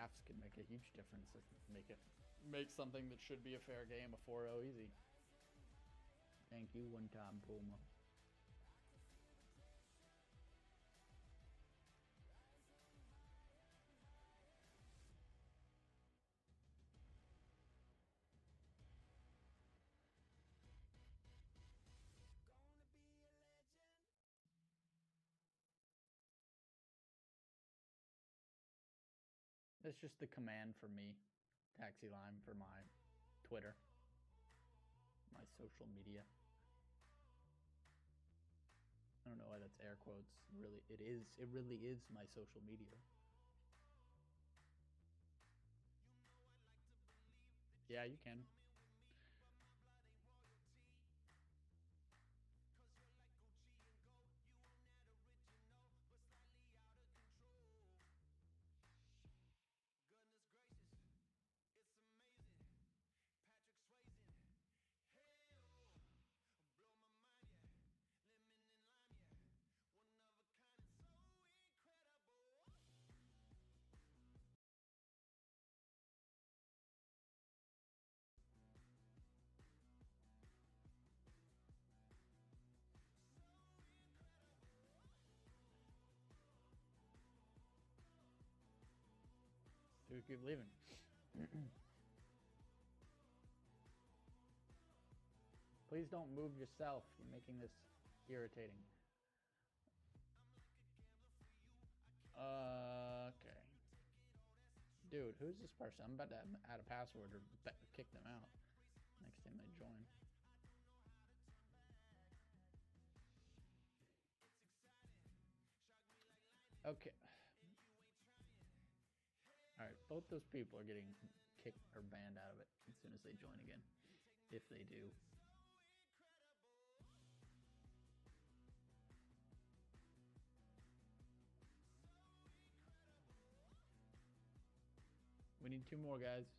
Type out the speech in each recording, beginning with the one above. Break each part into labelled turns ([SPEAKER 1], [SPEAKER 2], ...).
[SPEAKER 1] drafts can make a huge difference. Make something that should be a fair game a 4-0 easy. Thank you, one time Puma. It's just the command for me, Taxi Lime, for my Twitter, my social media. I don't know why that's air quotes. Really, it is. It really is my social media. Yeah, you can. Dude, keep leaving. Please don't move yourself. You're making this irritating. Okay. Dude, who's this person? I'm about to add a password or kick them out next time they join. Okay. Alright, both those people are getting kicked or banned out of it as soon as they join again. If they do. We need 2 more, guys.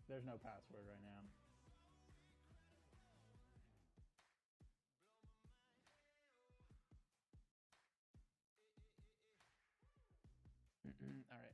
[SPEAKER 1] There's no password right now. All right.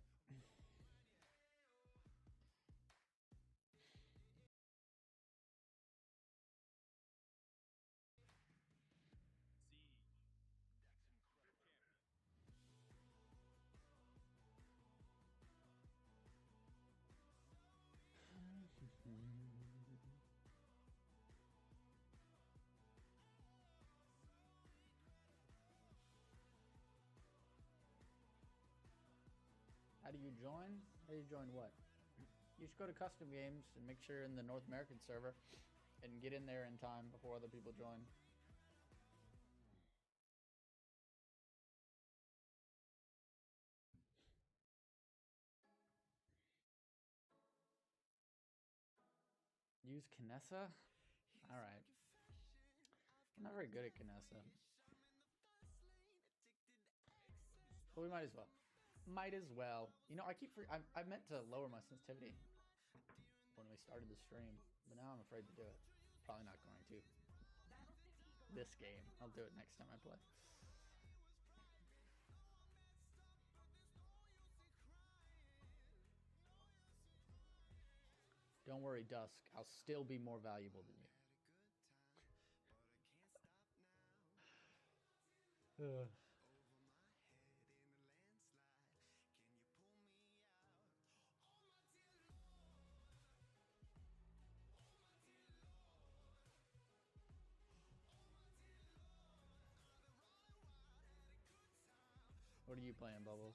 [SPEAKER 1] How do you join? How do you join what? You just go to custom games and make sure you're in the North American server and get in there in time before other people join. Use Kinessa? Alright. I'm not very good at Kinessa. But we might as well. Might as well. You know, I meant to lower my sensitivity when we started the stream, but now I'm afraid to do it. Probably not going to. This game. I'll do it next time I play. Don't worry, Dusk. I'll still be more valuable than you. What are you playing, Bubbles?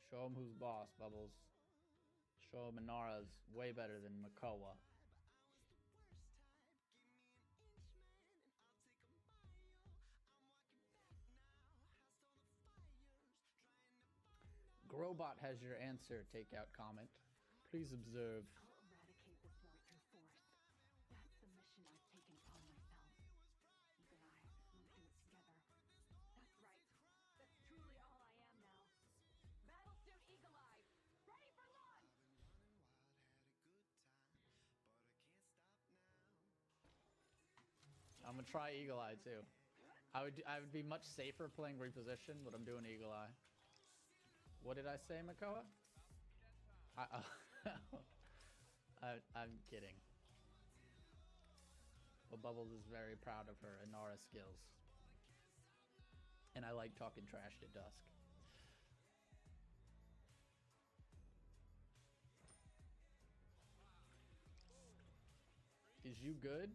[SPEAKER 1] Show him who's boss, Bubbles. Show him Minara's way better than Makoa. Grobot has your answer, takeout comment. Please observe. gonna try Eagle Eye too. I would be much safer playing Reposition, but I'm doing Eagle Eye. What did I say, Makoa? I'm kidding. But Bubbles is very proud of her Inara skills. And I like talking trash to Dusk. Is you good?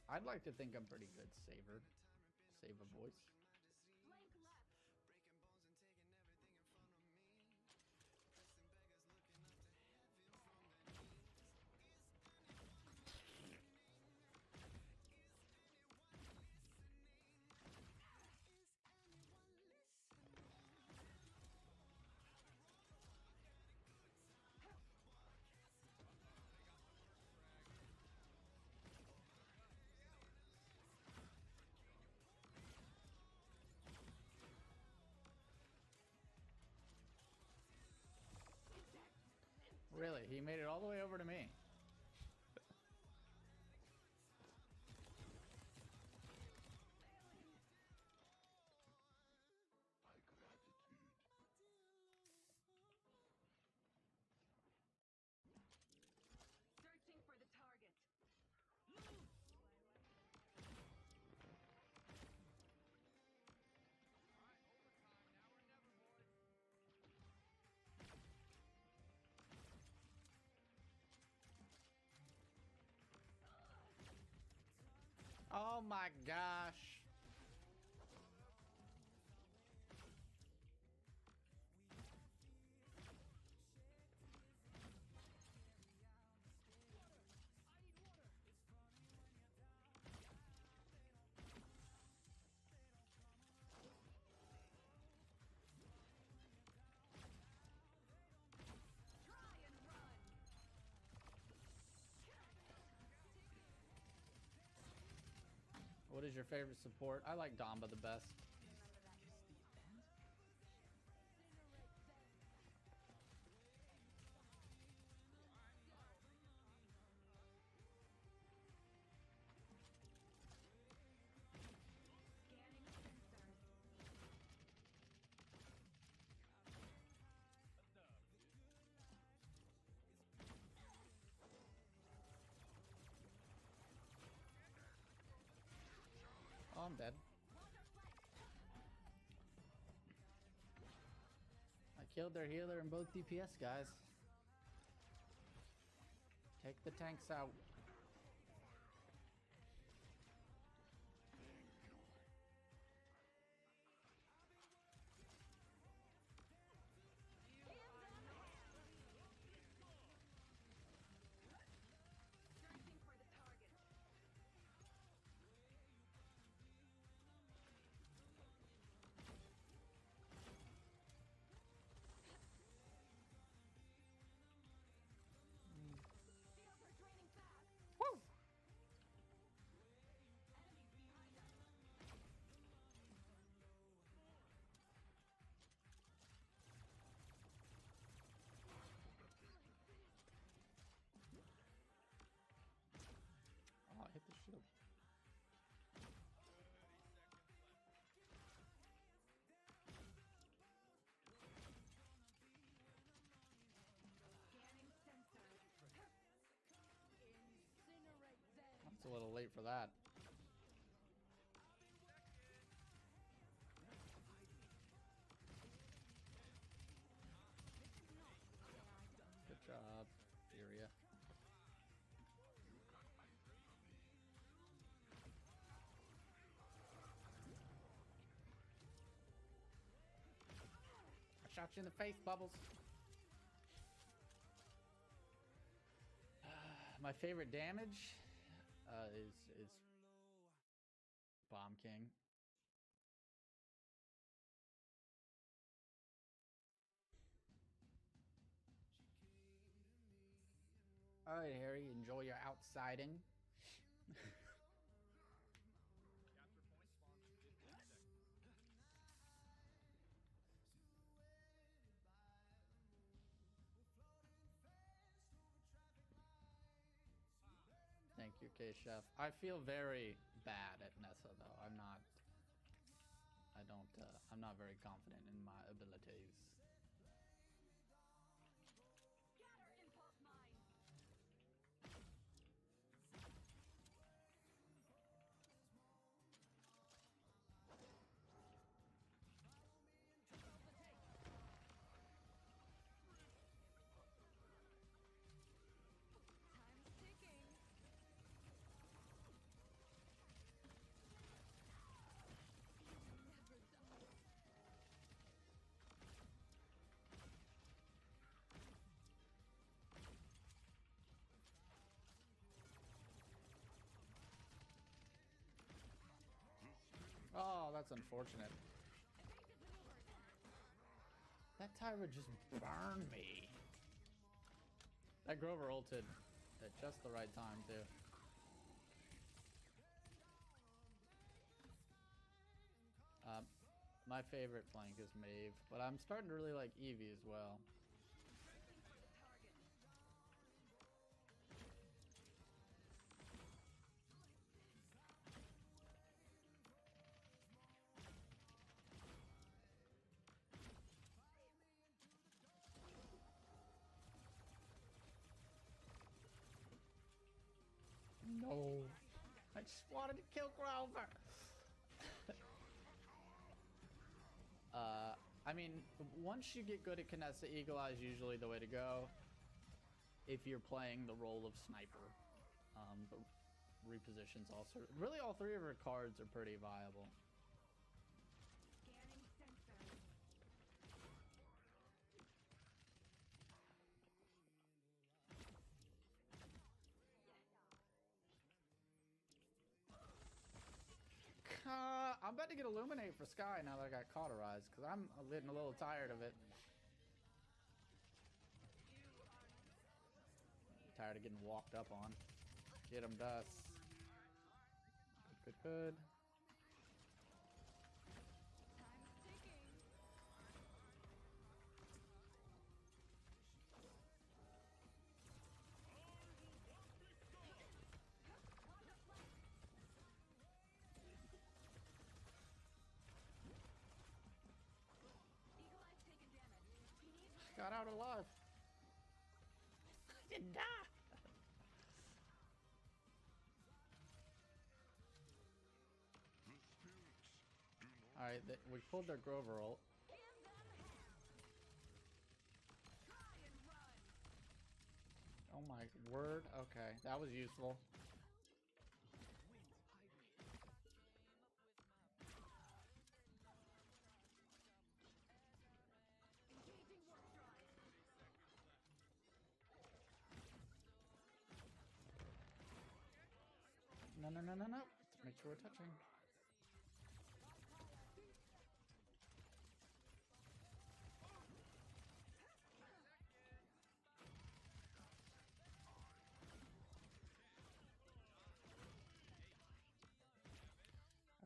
[SPEAKER 1] I'd like to think I'm pretty good saver. Saver voice. Really? He made it all the way over to me.
[SPEAKER 2] Searching for the target.
[SPEAKER 1] Oh my gosh. What is your favorite support? I like Damba the best. Oh, I'm dead. I killed their healer and both DPS guys. Take the tanks out.
[SPEAKER 2] Searching for the target. Shields are draining fast.
[SPEAKER 1] Woo!
[SPEAKER 2] Enemies behind us.
[SPEAKER 1] Oh, I hit the shield.
[SPEAKER 2] Scanning sensors. Incinerate them.
[SPEAKER 1] It's a little late for that. Good job, Furia. I shot you in the face, Bubbles. My favorite damage is Bomb King. All right, Harry, enjoy your outsiding. Thank Thank you, K Chef. I feel very bad at Nessa though. I'm not very confident in my abilities.
[SPEAKER 2] Scatter impulse mine. Time's ticking. Never die.
[SPEAKER 1] Oh, that's unfortunate.
[SPEAKER 2] Evasive maneuvers.
[SPEAKER 1] That Tyra just burned me. That Grover ulted at just the right time too. My favorite flank is Maeve, but I'm starting to really like Eevee as well.
[SPEAKER 2] Searching for the target.
[SPEAKER 1] No. I just wanted to kill Grover. I mean, once you get good at Kinessa, Eagle Eye is usually the way to go. If you're playing the role of sniper. But repositions also. Really, all three of her cards are pretty viable.
[SPEAKER 2] Scanning sensors.
[SPEAKER 1] I'm about to get Illuminate for Sky now that I got Cauterized, because I'm getting a little tired of it. Tired of getting walked up on. Get him, Dust. Good, good, good.
[SPEAKER 2] Time's ticking. Eagle Eye's taken damage. He needs
[SPEAKER 1] Got out alive. Didn't die. Alright, we pulled their Grover ult.
[SPEAKER 2] give them hell. Try and run.
[SPEAKER 1] Oh my word. Okay, that was useful.
[SPEAKER 2] Engaging warp drive.
[SPEAKER 1] No, no, no, no, no. Make sure we're touching.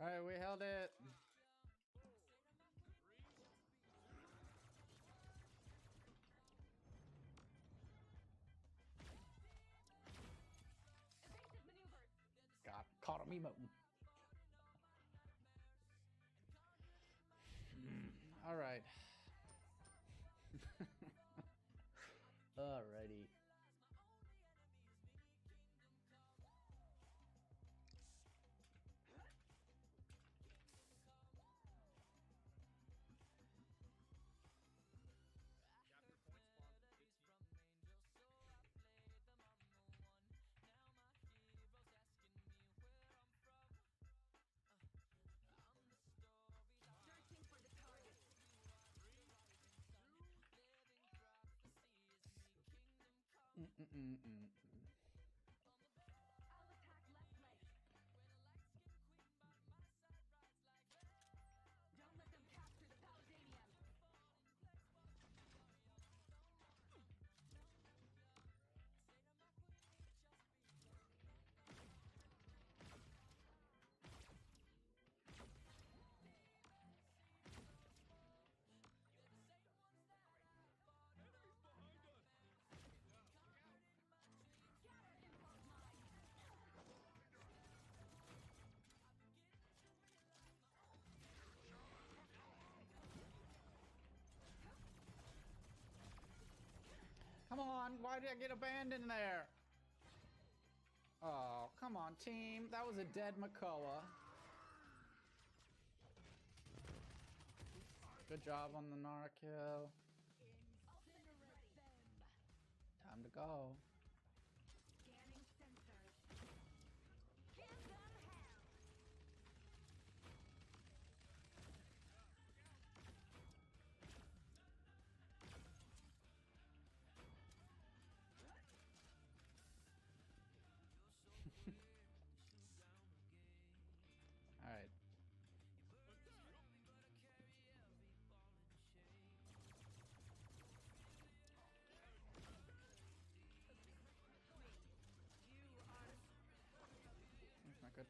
[SPEAKER 1] Alright, we held it.
[SPEAKER 2] Evasive maneuvers.
[SPEAKER 1] Got caught him emoting. Alright. Alrighty.
[SPEAKER 2] Searching for the target. I'll attack left leg. Don't let them capture the Paladinium.
[SPEAKER 1] Why did I get abandoned there? Oh, come on, team. That was a dead Makoa. Good job on the Nara kill.
[SPEAKER 2] Incinerate them.
[SPEAKER 1] Time to go.
[SPEAKER 2] Scanning sensors. Give them hell.
[SPEAKER 1] All right. That's not good.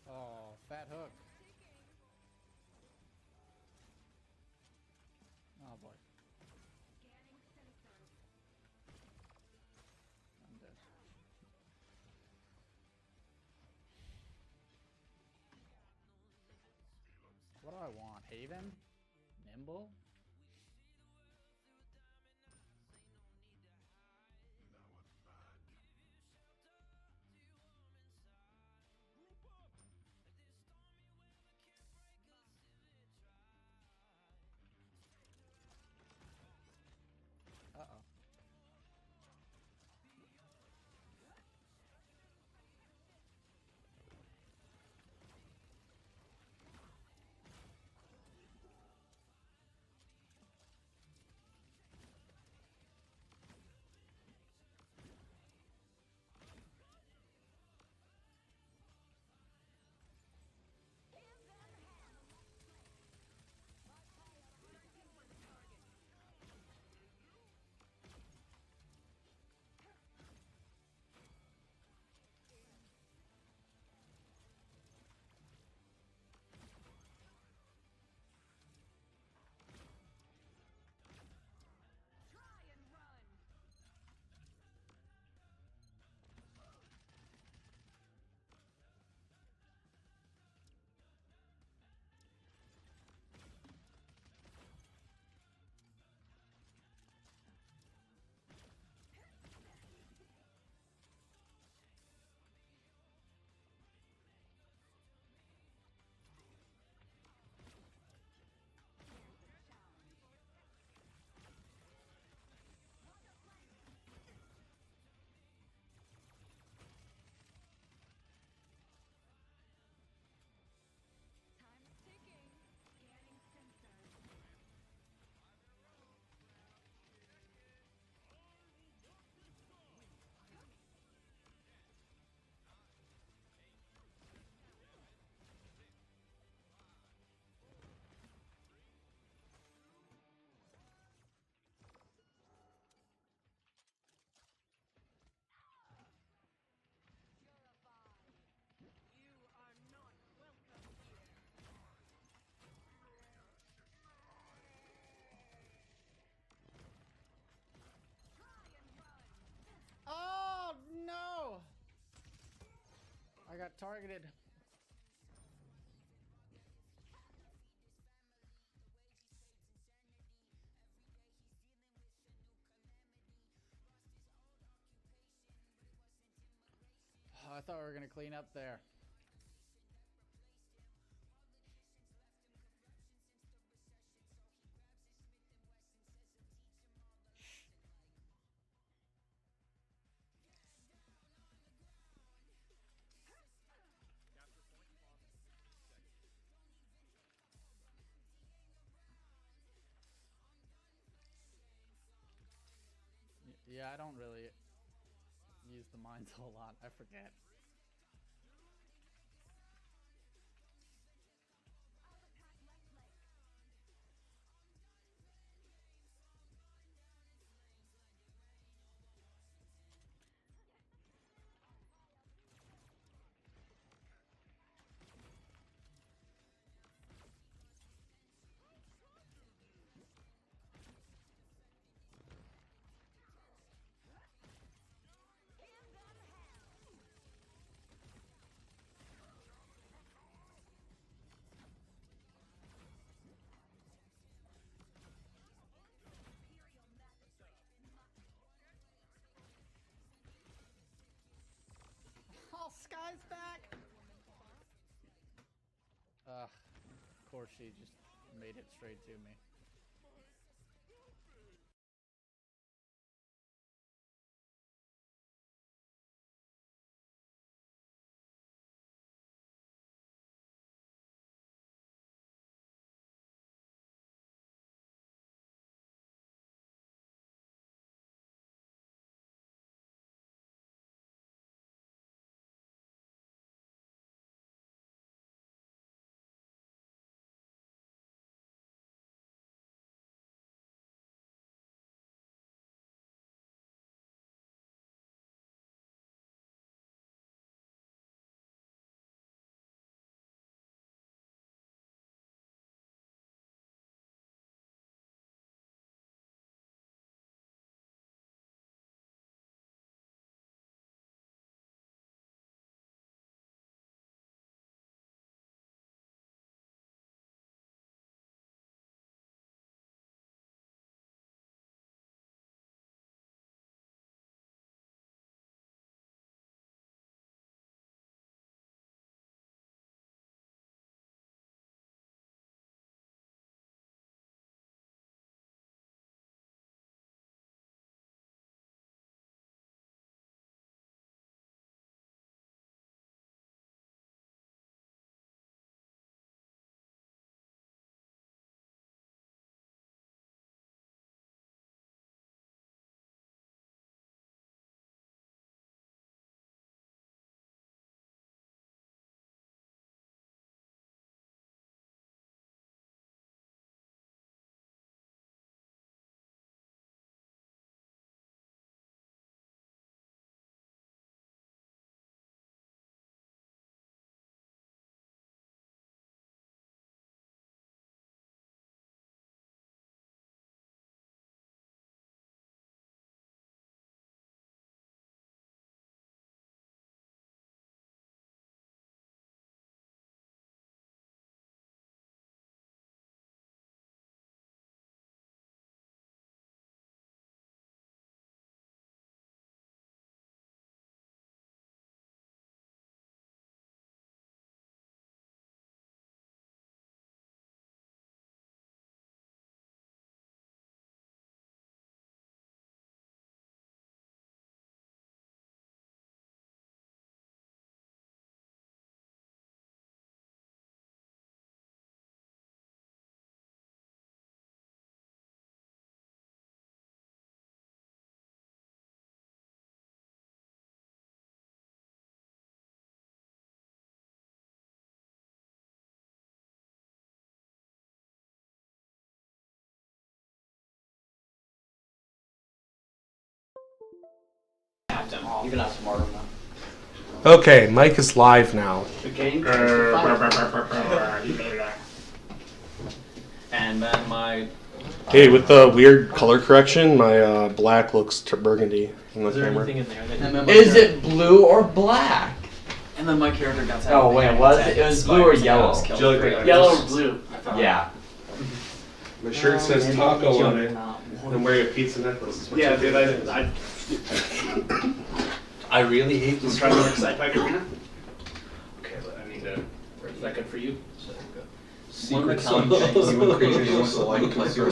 [SPEAKER 1] Oh, fat hook. Oh boy,
[SPEAKER 2] Scanning sensors.
[SPEAKER 1] I'm dead. What do I want? Haven? Nimble? Uh-oh.
[SPEAKER 2] Give them hell. Working for the target. Try and run. Time's ticking. Scanning sensors. Purify. You are not welcome here. Try and run.
[SPEAKER 1] Oh, no! I got targeted. Oh, I thought we were gonna clean up there. Yeah, I don't really use the mines a whole lot. I forget.
[SPEAKER 2] I'll attack left leg.
[SPEAKER 1] course, she just made it straight to me.
[SPEAKER 3] Even not smart enough.
[SPEAKER 4] Okay, Mike is live now.
[SPEAKER 3] Okay. And then my.
[SPEAKER 4] Hey, with the weird color correction, my black looks burgundy in the
[SPEAKER 5] Is there
[SPEAKER 4] camera.
[SPEAKER 5] anything in there that
[SPEAKER 3] And then my
[SPEAKER 6] Is it blue or black?
[SPEAKER 3] And then my character got.
[SPEAKER 6] Oh, wait, was it? It was blue or yellow?
[SPEAKER 5] Yellow or blue?
[SPEAKER 6] Yeah.
[SPEAKER 4] My shirt says taco on it. I'm wearing a pizza necklace.
[SPEAKER 5] Yeah, dude, I really hate this. Trying to work Sci-Fi Arena. Okay, but I need to. Is that good for you?
[SPEAKER 3] Secret things you creatures you want to like.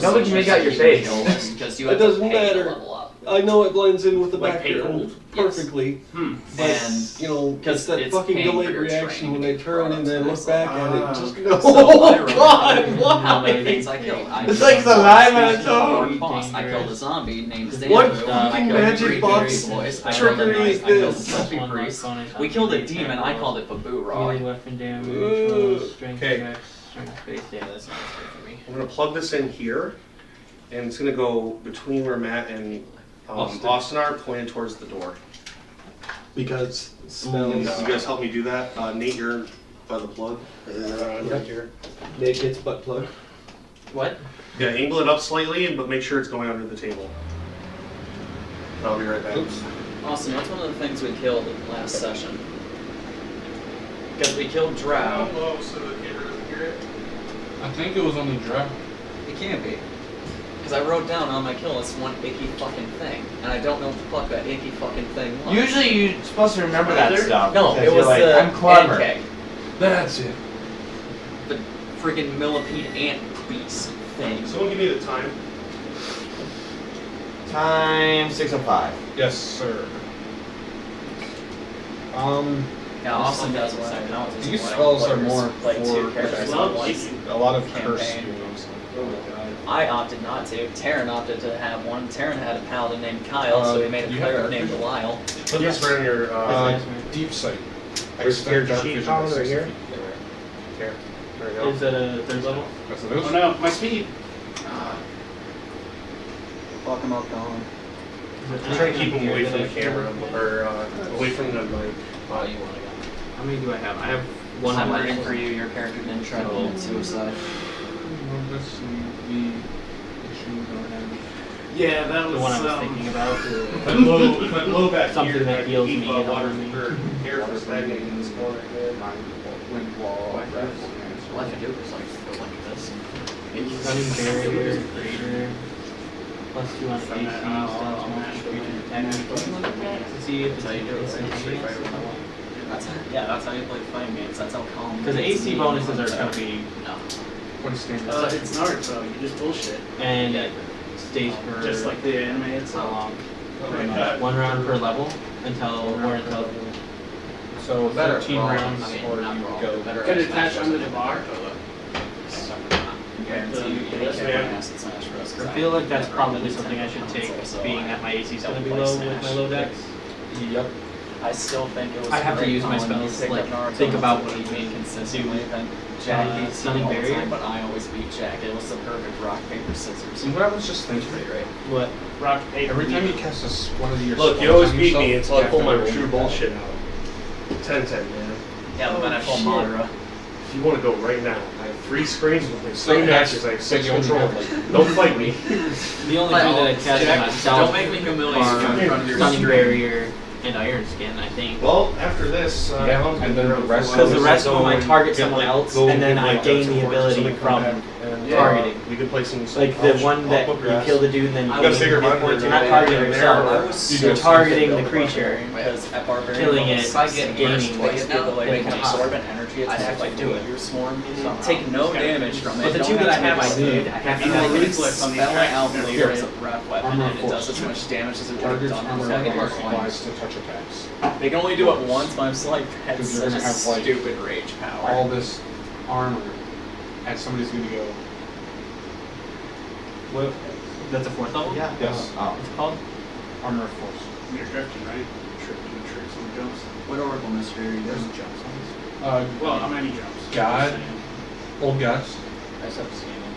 [SPEAKER 6] No, but you make out your face.
[SPEAKER 3] Because you
[SPEAKER 4] It
[SPEAKER 3] have to
[SPEAKER 4] doesn't
[SPEAKER 3] pay to
[SPEAKER 4] matter.
[SPEAKER 3] level up.
[SPEAKER 4] I know it blends in with the
[SPEAKER 5] Like
[SPEAKER 4] background
[SPEAKER 5] pay
[SPEAKER 4] perfectly.
[SPEAKER 5] Hmm.
[SPEAKER 4] But,
[SPEAKER 3] And
[SPEAKER 4] you know,
[SPEAKER 3] because
[SPEAKER 4] it's that
[SPEAKER 3] it's
[SPEAKER 4] fucking
[SPEAKER 3] paying for
[SPEAKER 4] delayed
[SPEAKER 3] your
[SPEAKER 4] reaction
[SPEAKER 3] training
[SPEAKER 4] when
[SPEAKER 3] to
[SPEAKER 4] I
[SPEAKER 3] get
[SPEAKER 4] turn and then
[SPEAKER 3] products
[SPEAKER 4] look
[SPEAKER 3] and
[SPEAKER 4] back
[SPEAKER 3] stuff.
[SPEAKER 4] at it. Just go,
[SPEAKER 3] So I
[SPEAKER 4] oh
[SPEAKER 3] rolled
[SPEAKER 4] god,
[SPEAKER 3] how many
[SPEAKER 4] why?
[SPEAKER 3] things I killed.
[SPEAKER 6] It's like the live on its
[SPEAKER 3] Or
[SPEAKER 6] own.
[SPEAKER 3] boss. I killed a zombie named
[SPEAKER 4] What
[SPEAKER 3] Xanadu. I
[SPEAKER 4] fucking
[SPEAKER 3] killed
[SPEAKER 4] magic
[SPEAKER 3] three
[SPEAKER 4] box
[SPEAKER 3] boys. I killed a
[SPEAKER 4] trickery
[SPEAKER 3] knight.
[SPEAKER 4] is
[SPEAKER 3] I killed a
[SPEAKER 4] this?
[SPEAKER 3] puppy priest. We killed a demon. I called it Babu Rock.
[SPEAKER 5] Weapon damage,
[SPEAKER 4] Ooh.
[SPEAKER 5] strength
[SPEAKER 4] Okay.
[SPEAKER 5] checks, strength base. Yeah, that's not good for me.
[SPEAKER 4] I'm gonna plug this in here, and it's gonna go between where Matt and Austin are, pointed towards the door.
[SPEAKER 7] Because
[SPEAKER 4] You
[SPEAKER 7] smells.
[SPEAKER 4] guys help me do that? Nate, you're by the plug. Right here.
[SPEAKER 7] Nate gets butt plug.
[SPEAKER 5] What?
[SPEAKER 4] Yeah, angle it up slightly, but make sure it's going under the table. I'll be right back.
[SPEAKER 3] Austin, what's one of the things we killed last session? Because we killed Drow.
[SPEAKER 4] Low so the camera doesn't hear it.
[SPEAKER 8] I think it was only Drow.
[SPEAKER 3] It can't be. Because I wrote down on my kill list one icky fucking thing. And I don't know what the fuck that icky fucking thing was.
[SPEAKER 6] Usually you're supposed to remember that stuff.
[SPEAKER 3] No,
[SPEAKER 6] because
[SPEAKER 3] it
[SPEAKER 6] you're
[SPEAKER 3] was
[SPEAKER 6] like,
[SPEAKER 3] the
[SPEAKER 6] I'm clever.
[SPEAKER 3] NK.
[SPEAKER 8] That's it.
[SPEAKER 3] freaking millipede ant beast thing.
[SPEAKER 4] Someone give me the time.
[SPEAKER 6] Time 6:05.
[SPEAKER 5] Yes, sir.
[SPEAKER 3] Yeah, Austin does one.
[SPEAKER 5] These spells are more
[SPEAKER 3] like
[SPEAKER 5] for
[SPEAKER 3] two characters
[SPEAKER 5] a
[SPEAKER 3] at once.
[SPEAKER 5] lot of curse
[SPEAKER 3] Campaign.
[SPEAKER 5] schemes.
[SPEAKER 4] Oh my god.
[SPEAKER 3] I opted not to. Taryn opted to have one. Taryn had a paladin named Kyle, so he made a
[SPEAKER 5] you have
[SPEAKER 3] cleric
[SPEAKER 5] dark
[SPEAKER 3] named
[SPEAKER 5] vision?
[SPEAKER 3] Belial.
[SPEAKER 4] Put this right in your.
[SPEAKER 5] Deep sight.
[SPEAKER 4] Where's your
[SPEAKER 5] dark
[SPEAKER 4] cheat
[SPEAKER 5] vision
[SPEAKER 4] column
[SPEAKER 5] by
[SPEAKER 4] right
[SPEAKER 5] 60
[SPEAKER 4] here?
[SPEAKER 5] feet.
[SPEAKER 4] Here. There we go.
[SPEAKER 6] Is that a third level?
[SPEAKER 5] That's what it is.
[SPEAKER 8] Oh no, my speed.
[SPEAKER 3] Fuck him up, Colin.
[SPEAKER 4] I'm trying to keep him away from the camera, or away from the mic.
[SPEAKER 3] Oh, you want to go?
[SPEAKER 6] How many do I have? I have
[SPEAKER 3] One
[SPEAKER 6] one.
[SPEAKER 3] I'm rooting for you. Your character didn't try to commit suicide.
[SPEAKER 8] Yeah, that was
[SPEAKER 6] The one I was thinking about.
[SPEAKER 4] Put low back
[SPEAKER 6] Something
[SPEAKER 4] here.
[SPEAKER 6] that heals
[SPEAKER 4] keep,
[SPEAKER 6] me,
[SPEAKER 4] water
[SPEAKER 6] you know.
[SPEAKER 4] or air from stagnating in this corner.
[SPEAKER 3] All I can do is like go like this.
[SPEAKER 6] Stunning barrier, greater. +2 on AC, stuns multiple creature attack. See if it's instantaneous.
[SPEAKER 3] That's how you play fighting games. That's how calm.
[SPEAKER 6] Because the AC bonuses are going to be
[SPEAKER 3] No.
[SPEAKER 5] What is standard?
[SPEAKER 8] it's Naruto. You just bullshit.
[SPEAKER 6] and it stays for
[SPEAKER 8] Just like the anime
[SPEAKER 6] how
[SPEAKER 8] itself.
[SPEAKER 6] long?
[SPEAKER 4] Oh my god.
[SPEAKER 6] 1 round per level until
[SPEAKER 5] So
[SPEAKER 3] Better
[SPEAKER 5] 13
[SPEAKER 3] roll.
[SPEAKER 5] rounds,
[SPEAKER 3] I mean,
[SPEAKER 5] or
[SPEAKER 3] not
[SPEAKER 5] you
[SPEAKER 3] roll,
[SPEAKER 5] go.
[SPEAKER 3] better
[SPEAKER 8] Could
[SPEAKER 3] at
[SPEAKER 8] attach
[SPEAKER 3] Smash
[SPEAKER 8] under
[SPEAKER 3] Bros.
[SPEAKER 8] the bar.
[SPEAKER 3] Guarantee you
[SPEAKER 4] Yes,
[SPEAKER 3] kick
[SPEAKER 4] ma'am.
[SPEAKER 3] my ass at Smash Bros. 'cause
[SPEAKER 6] I feel like that's
[SPEAKER 3] never
[SPEAKER 6] probably
[SPEAKER 3] really
[SPEAKER 6] something I should take,
[SPEAKER 3] so
[SPEAKER 6] being
[SPEAKER 3] I
[SPEAKER 6] that my AC is going to
[SPEAKER 3] don't
[SPEAKER 6] be
[SPEAKER 3] play
[SPEAKER 6] low
[SPEAKER 3] Smash.
[SPEAKER 6] with my low decks.
[SPEAKER 5] Yep.
[SPEAKER 3] I still think it was.
[SPEAKER 6] I have to
[SPEAKER 3] great
[SPEAKER 6] use my
[SPEAKER 3] Colin, you
[SPEAKER 6] spells,
[SPEAKER 3] picked
[SPEAKER 6] like,
[SPEAKER 3] up Naruto
[SPEAKER 6] think
[SPEAKER 3] and
[SPEAKER 6] about
[SPEAKER 3] that's
[SPEAKER 6] what
[SPEAKER 3] he
[SPEAKER 6] you
[SPEAKER 3] made
[SPEAKER 6] can
[SPEAKER 3] consistently. Then Jack beats
[SPEAKER 6] Stunning
[SPEAKER 3] him all the
[SPEAKER 6] barrier?
[SPEAKER 3] time, but I always beat Jack. It was the perfect rock paper scissors.
[SPEAKER 5] See what I was just thinking?
[SPEAKER 3] Pretty great.
[SPEAKER 6] What?
[SPEAKER 8] Rock, paper,
[SPEAKER 5] Every time you cast one of your
[SPEAKER 4] Look, you
[SPEAKER 5] spells
[SPEAKER 4] always
[SPEAKER 5] on
[SPEAKER 4] beat me
[SPEAKER 5] yourself,
[SPEAKER 4] until I
[SPEAKER 5] you
[SPEAKER 4] pull
[SPEAKER 5] have
[SPEAKER 4] my
[SPEAKER 5] to roll
[SPEAKER 4] true
[SPEAKER 5] your
[SPEAKER 4] bullshit out. 10-10, man.
[SPEAKER 3] Yeah, but then I pulled
[SPEAKER 6] shit.
[SPEAKER 3] Madara.
[SPEAKER 4] If you want to go right now, I have 3 screens with my
[SPEAKER 5] So
[SPEAKER 4] 3
[SPEAKER 5] that's-
[SPEAKER 4] matches, I have
[SPEAKER 5] so
[SPEAKER 4] 6
[SPEAKER 5] you only
[SPEAKER 4] controllers.
[SPEAKER 5] have, like-
[SPEAKER 4] Don't fight me.
[SPEAKER 6] The only two that I cast on myself
[SPEAKER 3] Don't make me humiliate you in front of your
[SPEAKER 6] Stunning
[SPEAKER 3] stream.
[SPEAKER 6] barrier and Iron Skin, I think.
[SPEAKER 4] Well, after this,
[SPEAKER 5] Yeah,
[SPEAKER 4] Alan's
[SPEAKER 5] and
[SPEAKER 4] been
[SPEAKER 5] then
[SPEAKER 4] around
[SPEAKER 5] the
[SPEAKER 4] for a
[SPEAKER 5] rest
[SPEAKER 4] while.
[SPEAKER 6] Because the
[SPEAKER 5] of
[SPEAKER 6] rest of them I
[SPEAKER 4] Go
[SPEAKER 6] target
[SPEAKER 4] and
[SPEAKER 6] someone
[SPEAKER 4] get,
[SPEAKER 6] else,
[SPEAKER 4] go
[SPEAKER 6] and then
[SPEAKER 4] get,
[SPEAKER 6] I
[SPEAKER 4] like,
[SPEAKER 6] gain the
[SPEAKER 4] support or
[SPEAKER 6] ability
[SPEAKER 4] something,
[SPEAKER 6] from
[SPEAKER 4] come back, and,
[SPEAKER 6] targeting.
[SPEAKER 4] We could play some.
[SPEAKER 6] Like the one that
[SPEAKER 4] I'll put
[SPEAKER 6] you
[SPEAKER 4] grass.
[SPEAKER 6] kill the dude and then
[SPEAKER 3] I
[SPEAKER 6] gain
[SPEAKER 3] was
[SPEAKER 4] bigger
[SPEAKER 6] hit
[SPEAKER 4] monitor
[SPEAKER 6] points. You're
[SPEAKER 4] than
[SPEAKER 6] not
[SPEAKER 4] that.
[SPEAKER 6] targeting
[SPEAKER 4] Yeah,
[SPEAKER 6] yourself.
[SPEAKER 3] I was
[SPEAKER 6] You're
[SPEAKER 3] so
[SPEAKER 6] targeting
[SPEAKER 3] sick
[SPEAKER 6] the
[SPEAKER 3] of
[SPEAKER 6] creature.
[SPEAKER 3] Because at Barbarian
[SPEAKER 6] Killing
[SPEAKER 3] levels,
[SPEAKER 6] it,
[SPEAKER 3] I get
[SPEAKER 6] gaining
[SPEAKER 3] burst twice now,
[SPEAKER 6] and
[SPEAKER 3] like
[SPEAKER 6] making
[SPEAKER 3] can
[SPEAKER 6] it hot.
[SPEAKER 3] absorb an energy
[SPEAKER 6] I
[SPEAKER 3] attack
[SPEAKER 6] have to
[SPEAKER 3] like
[SPEAKER 6] do
[SPEAKER 3] do
[SPEAKER 6] it.
[SPEAKER 3] your swarm. Take no damage from it.
[SPEAKER 6] But the
[SPEAKER 3] don't
[SPEAKER 6] two
[SPEAKER 3] have
[SPEAKER 6] that I
[SPEAKER 3] to
[SPEAKER 6] have,
[SPEAKER 3] make
[SPEAKER 6] I
[SPEAKER 3] a
[SPEAKER 6] need.
[SPEAKER 3] save.
[SPEAKER 6] I have to
[SPEAKER 3] And
[SPEAKER 6] have
[SPEAKER 3] then
[SPEAKER 6] it.
[SPEAKER 3] you spell out later as a breath weapon,
[SPEAKER 5] Armor
[SPEAKER 3] and it does
[SPEAKER 5] force.
[SPEAKER 3] as much damage as it would have
[SPEAKER 5] Target's
[SPEAKER 3] done
[SPEAKER 5] armor
[SPEAKER 3] with second
[SPEAKER 5] armor
[SPEAKER 3] or
[SPEAKER 5] applies to touch attacks.
[SPEAKER 3] They can only do it once, but I'm just like, that's
[SPEAKER 5] Because you're
[SPEAKER 3] such a
[SPEAKER 5] gonna have, like,
[SPEAKER 3] stupid rage power.
[SPEAKER 5] All this armor, and somebody's gonna go.
[SPEAKER 6] What? That's a 4th level?
[SPEAKER 7] Yeah.
[SPEAKER 5] Yes.
[SPEAKER 7] Oh.
[SPEAKER 6] What's it called?
[SPEAKER 5] Armor force.
[SPEAKER 8] You're drifting, right? Tricks and jumps.
[SPEAKER 3] What Oracle mystery are you
[SPEAKER 5] There's
[SPEAKER 3] doing?
[SPEAKER 5] jumps on this.
[SPEAKER 8] Well, how many jumps?
[SPEAKER 5] God. Old gods.
[SPEAKER 3] I just have to scan them.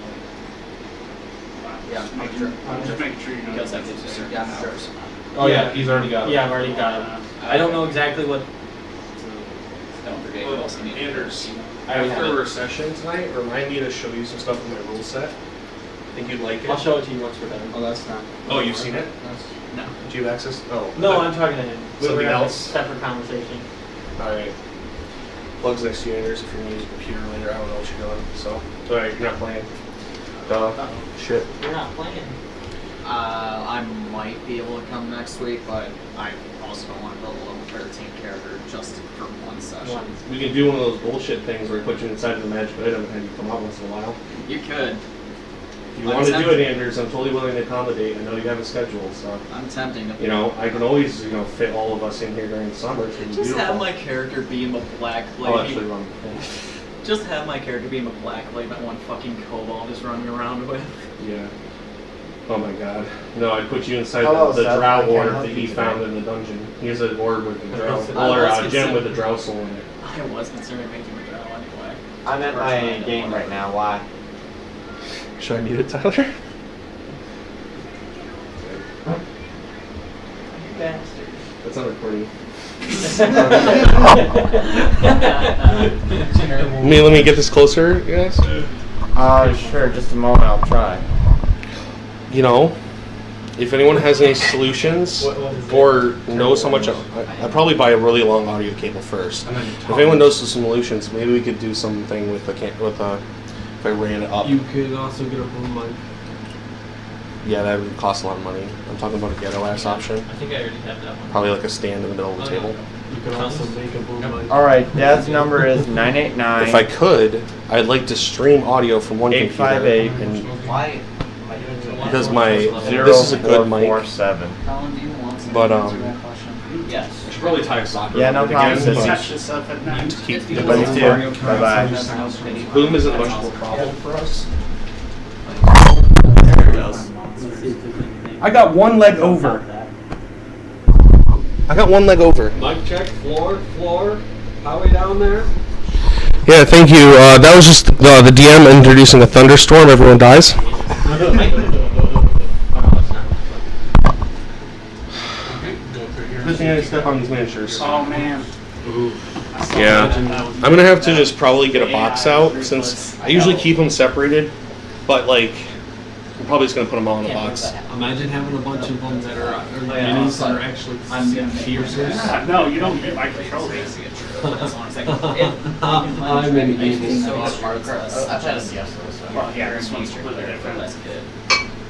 [SPEAKER 8] Yeah, I'm just making sure you know.
[SPEAKER 3] Because that gives you certain powers.
[SPEAKER 5] Oh yeah, he's already got it.
[SPEAKER 6] Yeah, I've already got it. I don't know exactly what.
[SPEAKER 3] Don't forget you also need
[SPEAKER 4] Anders,
[SPEAKER 6] I already have
[SPEAKER 4] after
[SPEAKER 6] it.
[SPEAKER 4] our session tonight, remind me to show you some stuff in my rule set. Think you'd like it?
[SPEAKER 6] I'll show it to you once we're done.
[SPEAKER 5] Oh, that's not.
[SPEAKER 4] Oh, you've seen it?
[SPEAKER 3] No.
[SPEAKER 4] Do you have access? Oh.
[SPEAKER 6] No, I'm talking to him. We
[SPEAKER 4] Something
[SPEAKER 6] were having a
[SPEAKER 4] else?
[SPEAKER 6] separate conversation.
[SPEAKER 4] Alright. Plugs next to you, Anders, if you're gonna use a computer later. I don't know what you're doing. So, alright, you're not playing. Duh. Shit.
[SPEAKER 6] You're not playing.
[SPEAKER 3] I might be able to come next week, but I also don't want to build a level 13 character just for one session.
[SPEAKER 6] One.
[SPEAKER 4] We can do one of those bullshit things where we put you inside of the magic item and have you come out once in a while.
[SPEAKER 3] You could.
[SPEAKER 4] If you want to do it, Anders, I'm totally willing to accommodate. I know you have a schedule, so.
[SPEAKER 3] I'm tempting to.
[SPEAKER 4] You know, I can always, fit all of us in here during the summer. It's
[SPEAKER 3] Just
[SPEAKER 4] beautiful.
[SPEAKER 3] have my character be a black
[SPEAKER 4] I'll
[SPEAKER 3] lady.
[SPEAKER 4] actually run.
[SPEAKER 3] Just have my character be a black lady that one fucking kobold is running around with.
[SPEAKER 4] Yeah. Oh my god. No, I'd put you inside
[SPEAKER 7] Hello,
[SPEAKER 4] the
[SPEAKER 7] Seth. I
[SPEAKER 4] drow
[SPEAKER 7] can't
[SPEAKER 4] orb
[SPEAKER 7] help
[SPEAKER 4] that
[SPEAKER 7] you
[SPEAKER 4] he
[SPEAKER 7] today.
[SPEAKER 4] found in the dungeon. He has an orb with the drow,
[SPEAKER 3] I
[SPEAKER 4] or
[SPEAKER 3] was
[SPEAKER 4] a gem
[SPEAKER 3] considering-
[SPEAKER 4] with the drow soul in it.
[SPEAKER 3] I was considering making a drow anyway.
[SPEAKER 7] I'm at my game right now. Why?
[SPEAKER 4] Should I need it, Tyler?
[SPEAKER 6] Bastard.
[SPEAKER 4] That's not recording. Let me get this closer, guys.
[SPEAKER 7] Sure. Just a moment. I'll try.
[SPEAKER 4] You know, if anyone has any solutions or knows how much, I'd probably buy a really long audio cable first.
[SPEAKER 5] And then
[SPEAKER 4] If anyone knows some solutions, maybe we could do something with if I ran it up.
[SPEAKER 7] You could also get a boom mic.
[SPEAKER 4] Yeah, that would cost a lot of money. I'm talking about a ghetto ass option.
[SPEAKER 6] I think I already have that one.
[SPEAKER 4] Probably like a stand in the middle of the
[SPEAKER 6] Oh,
[SPEAKER 4] table.
[SPEAKER 6] no. You could also make a boom mic.
[SPEAKER 7] Alright, Dad's number is 989.
[SPEAKER 4] If I could, I'd like to stream audio from one computer.
[SPEAKER 7] 858.
[SPEAKER 4] And
[SPEAKER 3] Why?
[SPEAKER 4] because this is a good mic.
[SPEAKER 7] 0447.
[SPEAKER 3] Colin, do you want some
[SPEAKER 4] But,
[SPEAKER 3] answer that question? Yes.
[SPEAKER 5] I should probably tie a socket.
[SPEAKER 7] Yeah, no problem.
[SPEAKER 5] Again,
[SPEAKER 7] Just
[SPEAKER 5] touch this up at night.
[SPEAKER 4] to keep the
[SPEAKER 7] But you too. Bye-bye.
[SPEAKER 4] boom isn't much of a problem for us.
[SPEAKER 3] There it goes.
[SPEAKER 5] I got one leg over.
[SPEAKER 4] I got one leg over.
[SPEAKER 9] Mic check, floor, highway down there.
[SPEAKER 4] Yeah, thank you. That was just the DM introducing a thunderstorm. Everyone dies. Good thing I step on these miniatures.
[SPEAKER 5] Oh man.
[SPEAKER 4] Yeah, I'm gonna have to just probably get a box out since I usually keep them separated, but like I'm probably just gonna put them all in a box.
[SPEAKER 9] Imagine having a bunch of them that are minis that are actually piercers.
[SPEAKER 5] No, you don't get my controller.
[SPEAKER 9] I'm in gaming.
[SPEAKER 3] I've had a guess.
[SPEAKER 5] Well, yeah, this one's completely different.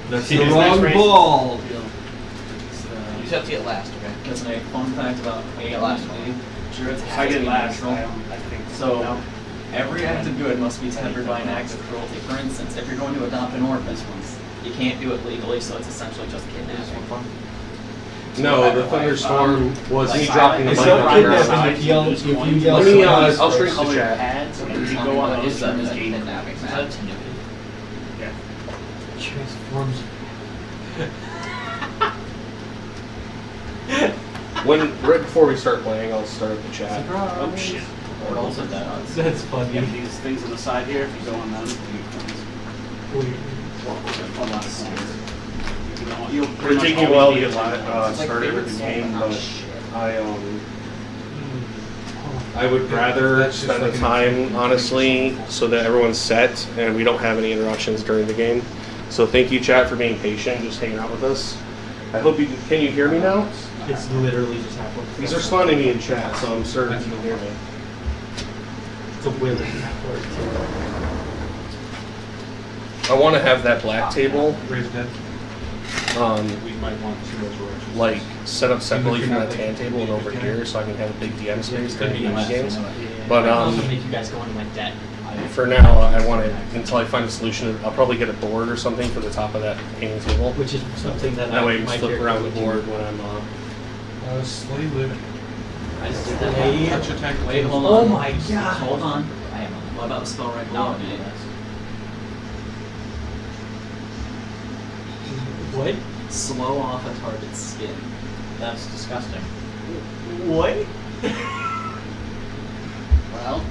[SPEAKER 9] That's the wrong ball.
[SPEAKER 3] You just have to get last, okay?
[SPEAKER 6] That's a fun fact about
[SPEAKER 3] You get last one.
[SPEAKER 6] Druids
[SPEAKER 5] If I
[SPEAKER 6] have to
[SPEAKER 5] get
[SPEAKER 6] be
[SPEAKER 5] last,
[SPEAKER 6] natural.
[SPEAKER 5] I think
[SPEAKER 6] So, every act of good must be tempered by an act of cruelty. For instance, if you're going to adopt an orphan, you can't do it legally, so it's essentially just kidnapping.
[SPEAKER 4] No, the thunderstorm was me dropping the
[SPEAKER 6] It's
[SPEAKER 4] mic
[SPEAKER 6] not
[SPEAKER 4] on your
[SPEAKER 6] kidnapping
[SPEAKER 4] side.
[SPEAKER 6] if you yell, if you yell.
[SPEAKER 4] Let me,
[SPEAKER 6] somebody's
[SPEAKER 4] I'll
[SPEAKER 6] first
[SPEAKER 4] shrink the chat.
[SPEAKER 5] pads, and you go on those
[SPEAKER 3] Is
[SPEAKER 5] terms,
[SPEAKER 3] that
[SPEAKER 5] game.
[SPEAKER 3] kidnapping?
[SPEAKER 5] Yeah.
[SPEAKER 9] Transforms.
[SPEAKER 4] Right before we start playing, I'll start the chat.
[SPEAKER 5] Oh shit.
[SPEAKER 3] Portals of that.
[SPEAKER 9] That's
[SPEAKER 5] You
[SPEAKER 9] funny.
[SPEAKER 5] have these things on the side here. If you go on them, you'll
[SPEAKER 4] It'll
[SPEAKER 5] pretty
[SPEAKER 4] take
[SPEAKER 5] much
[SPEAKER 4] me a while to
[SPEAKER 5] always
[SPEAKER 4] get started with the game, but I would rather spend the time, honestly, so that everyone's set and we don't have any interruptions during the game. So thank you, chat, for being patient, just hanging out with us. I hope you can you hear me now?
[SPEAKER 6] It's literally just halfway.
[SPEAKER 4] These are responding to me in chat, so I'm certain you can hear me.
[SPEAKER 6] It's a willing halfway.
[SPEAKER 4] I want to have that black table,
[SPEAKER 9] We might want to resurrection.
[SPEAKER 4] like set up separately from that tan table and over here, so I can have a big DM space during the games. But
[SPEAKER 6] make you guys go into my debt.
[SPEAKER 4] for now, I want it until I find a solution. I'll probably get a board or something for the top of that painting table.
[SPEAKER 6] Which is something that
[SPEAKER 4] That way, I can
[SPEAKER 6] my
[SPEAKER 4] flip
[SPEAKER 6] character
[SPEAKER 4] around the
[SPEAKER 6] would do.
[SPEAKER 4] board when I'm.
[SPEAKER 9] Slay living.
[SPEAKER 6] I just did that.
[SPEAKER 9] Touch attack.
[SPEAKER 6] Wait, hold on.
[SPEAKER 3] Oh my God.
[SPEAKER 6] Hold on.
[SPEAKER 3] I am on.
[SPEAKER 6] What about the spell right below me? What? Slow off a target's skin.
[SPEAKER 3] That's disgusting.
[SPEAKER 6] What?
[SPEAKER 5] Well,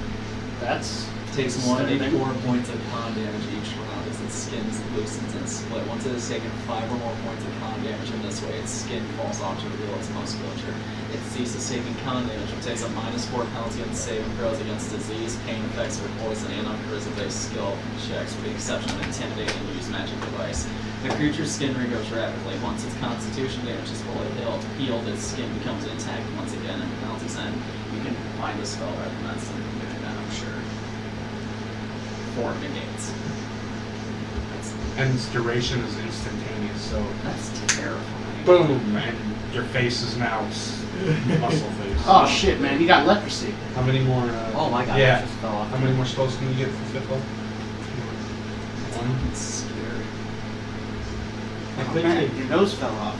[SPEAKER 5] that's
[SPEAKER 6] Takes 1d4 points of con damage each round as its skin loosens and split. Once it has taken 5 or more points of con damage in this way, its skin falls off to reveal its musculature. It ceases taking con damage and takes a -4 penalty on saving throws against disease, pain effects, or poison, and on charisma-based skill checks, with the exception of intimidate and use magic device. The creature's skin regrows rapidly. Once its constitution damage is fully healed, its skin becomes intact once again, and the penalties end. You can find the spell recommends and do that, I'm sure. 4 negates.
[SPEAKER 9] And its duration is instantaneous, so
[SPEAKER 6] That's terrifying.
[SPEAKER 9] boom, and your face is now muscle face.
[SPEAKER 5] oh shit, man, you got leprosy.
[SPEAKER 9] How many more?
[SPEAKER 3] Oh my God.
[SPEAKER 9] Yeah.
[SPEAKER 3] That just fell off.
[SPEAKER 9] How many more spells can you get for 5th level? One.
[SPEAKER 6] It's scary.
[SPEAKER 5] Oh, man, your nose fell off.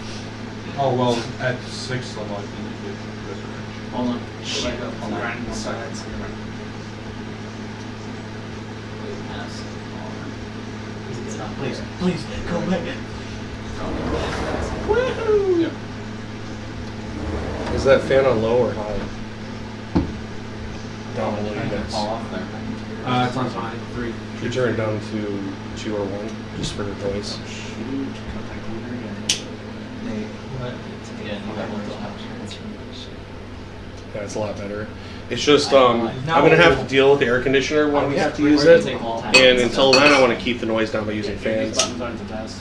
[SPEAKER 9] Oh well, at 6th level, I think you get resurrection.
[SPEAKER 6] Hold on.
[SPEAKER 5] Shit.
[SPEAKER 6] Back up. Hold on.
[SPEAKER 5] Grinding the sides.
[SPEAKER 6] Please, please, go back.
[SPEAKER 9] Yeah.
[SPEAKER 4] Is that fan on low or high? Down below you guys.
[SPEAKER 3] Fall off there.
[SPEAKER 9] It's on high. 3.
[SPEAKER 4] You turn it down to 2 or 1, just for the noise.
[SPEAKER 3] Yeah, you got one till half.
[SPEAKER 4] Yeah, it's a lot better. It's just, I'm gonna have to deal with the air conditioner when we have to use it, and until then, I want to keep the noise down by using fans.
[SPEAKER 5] Buttons aren't the best.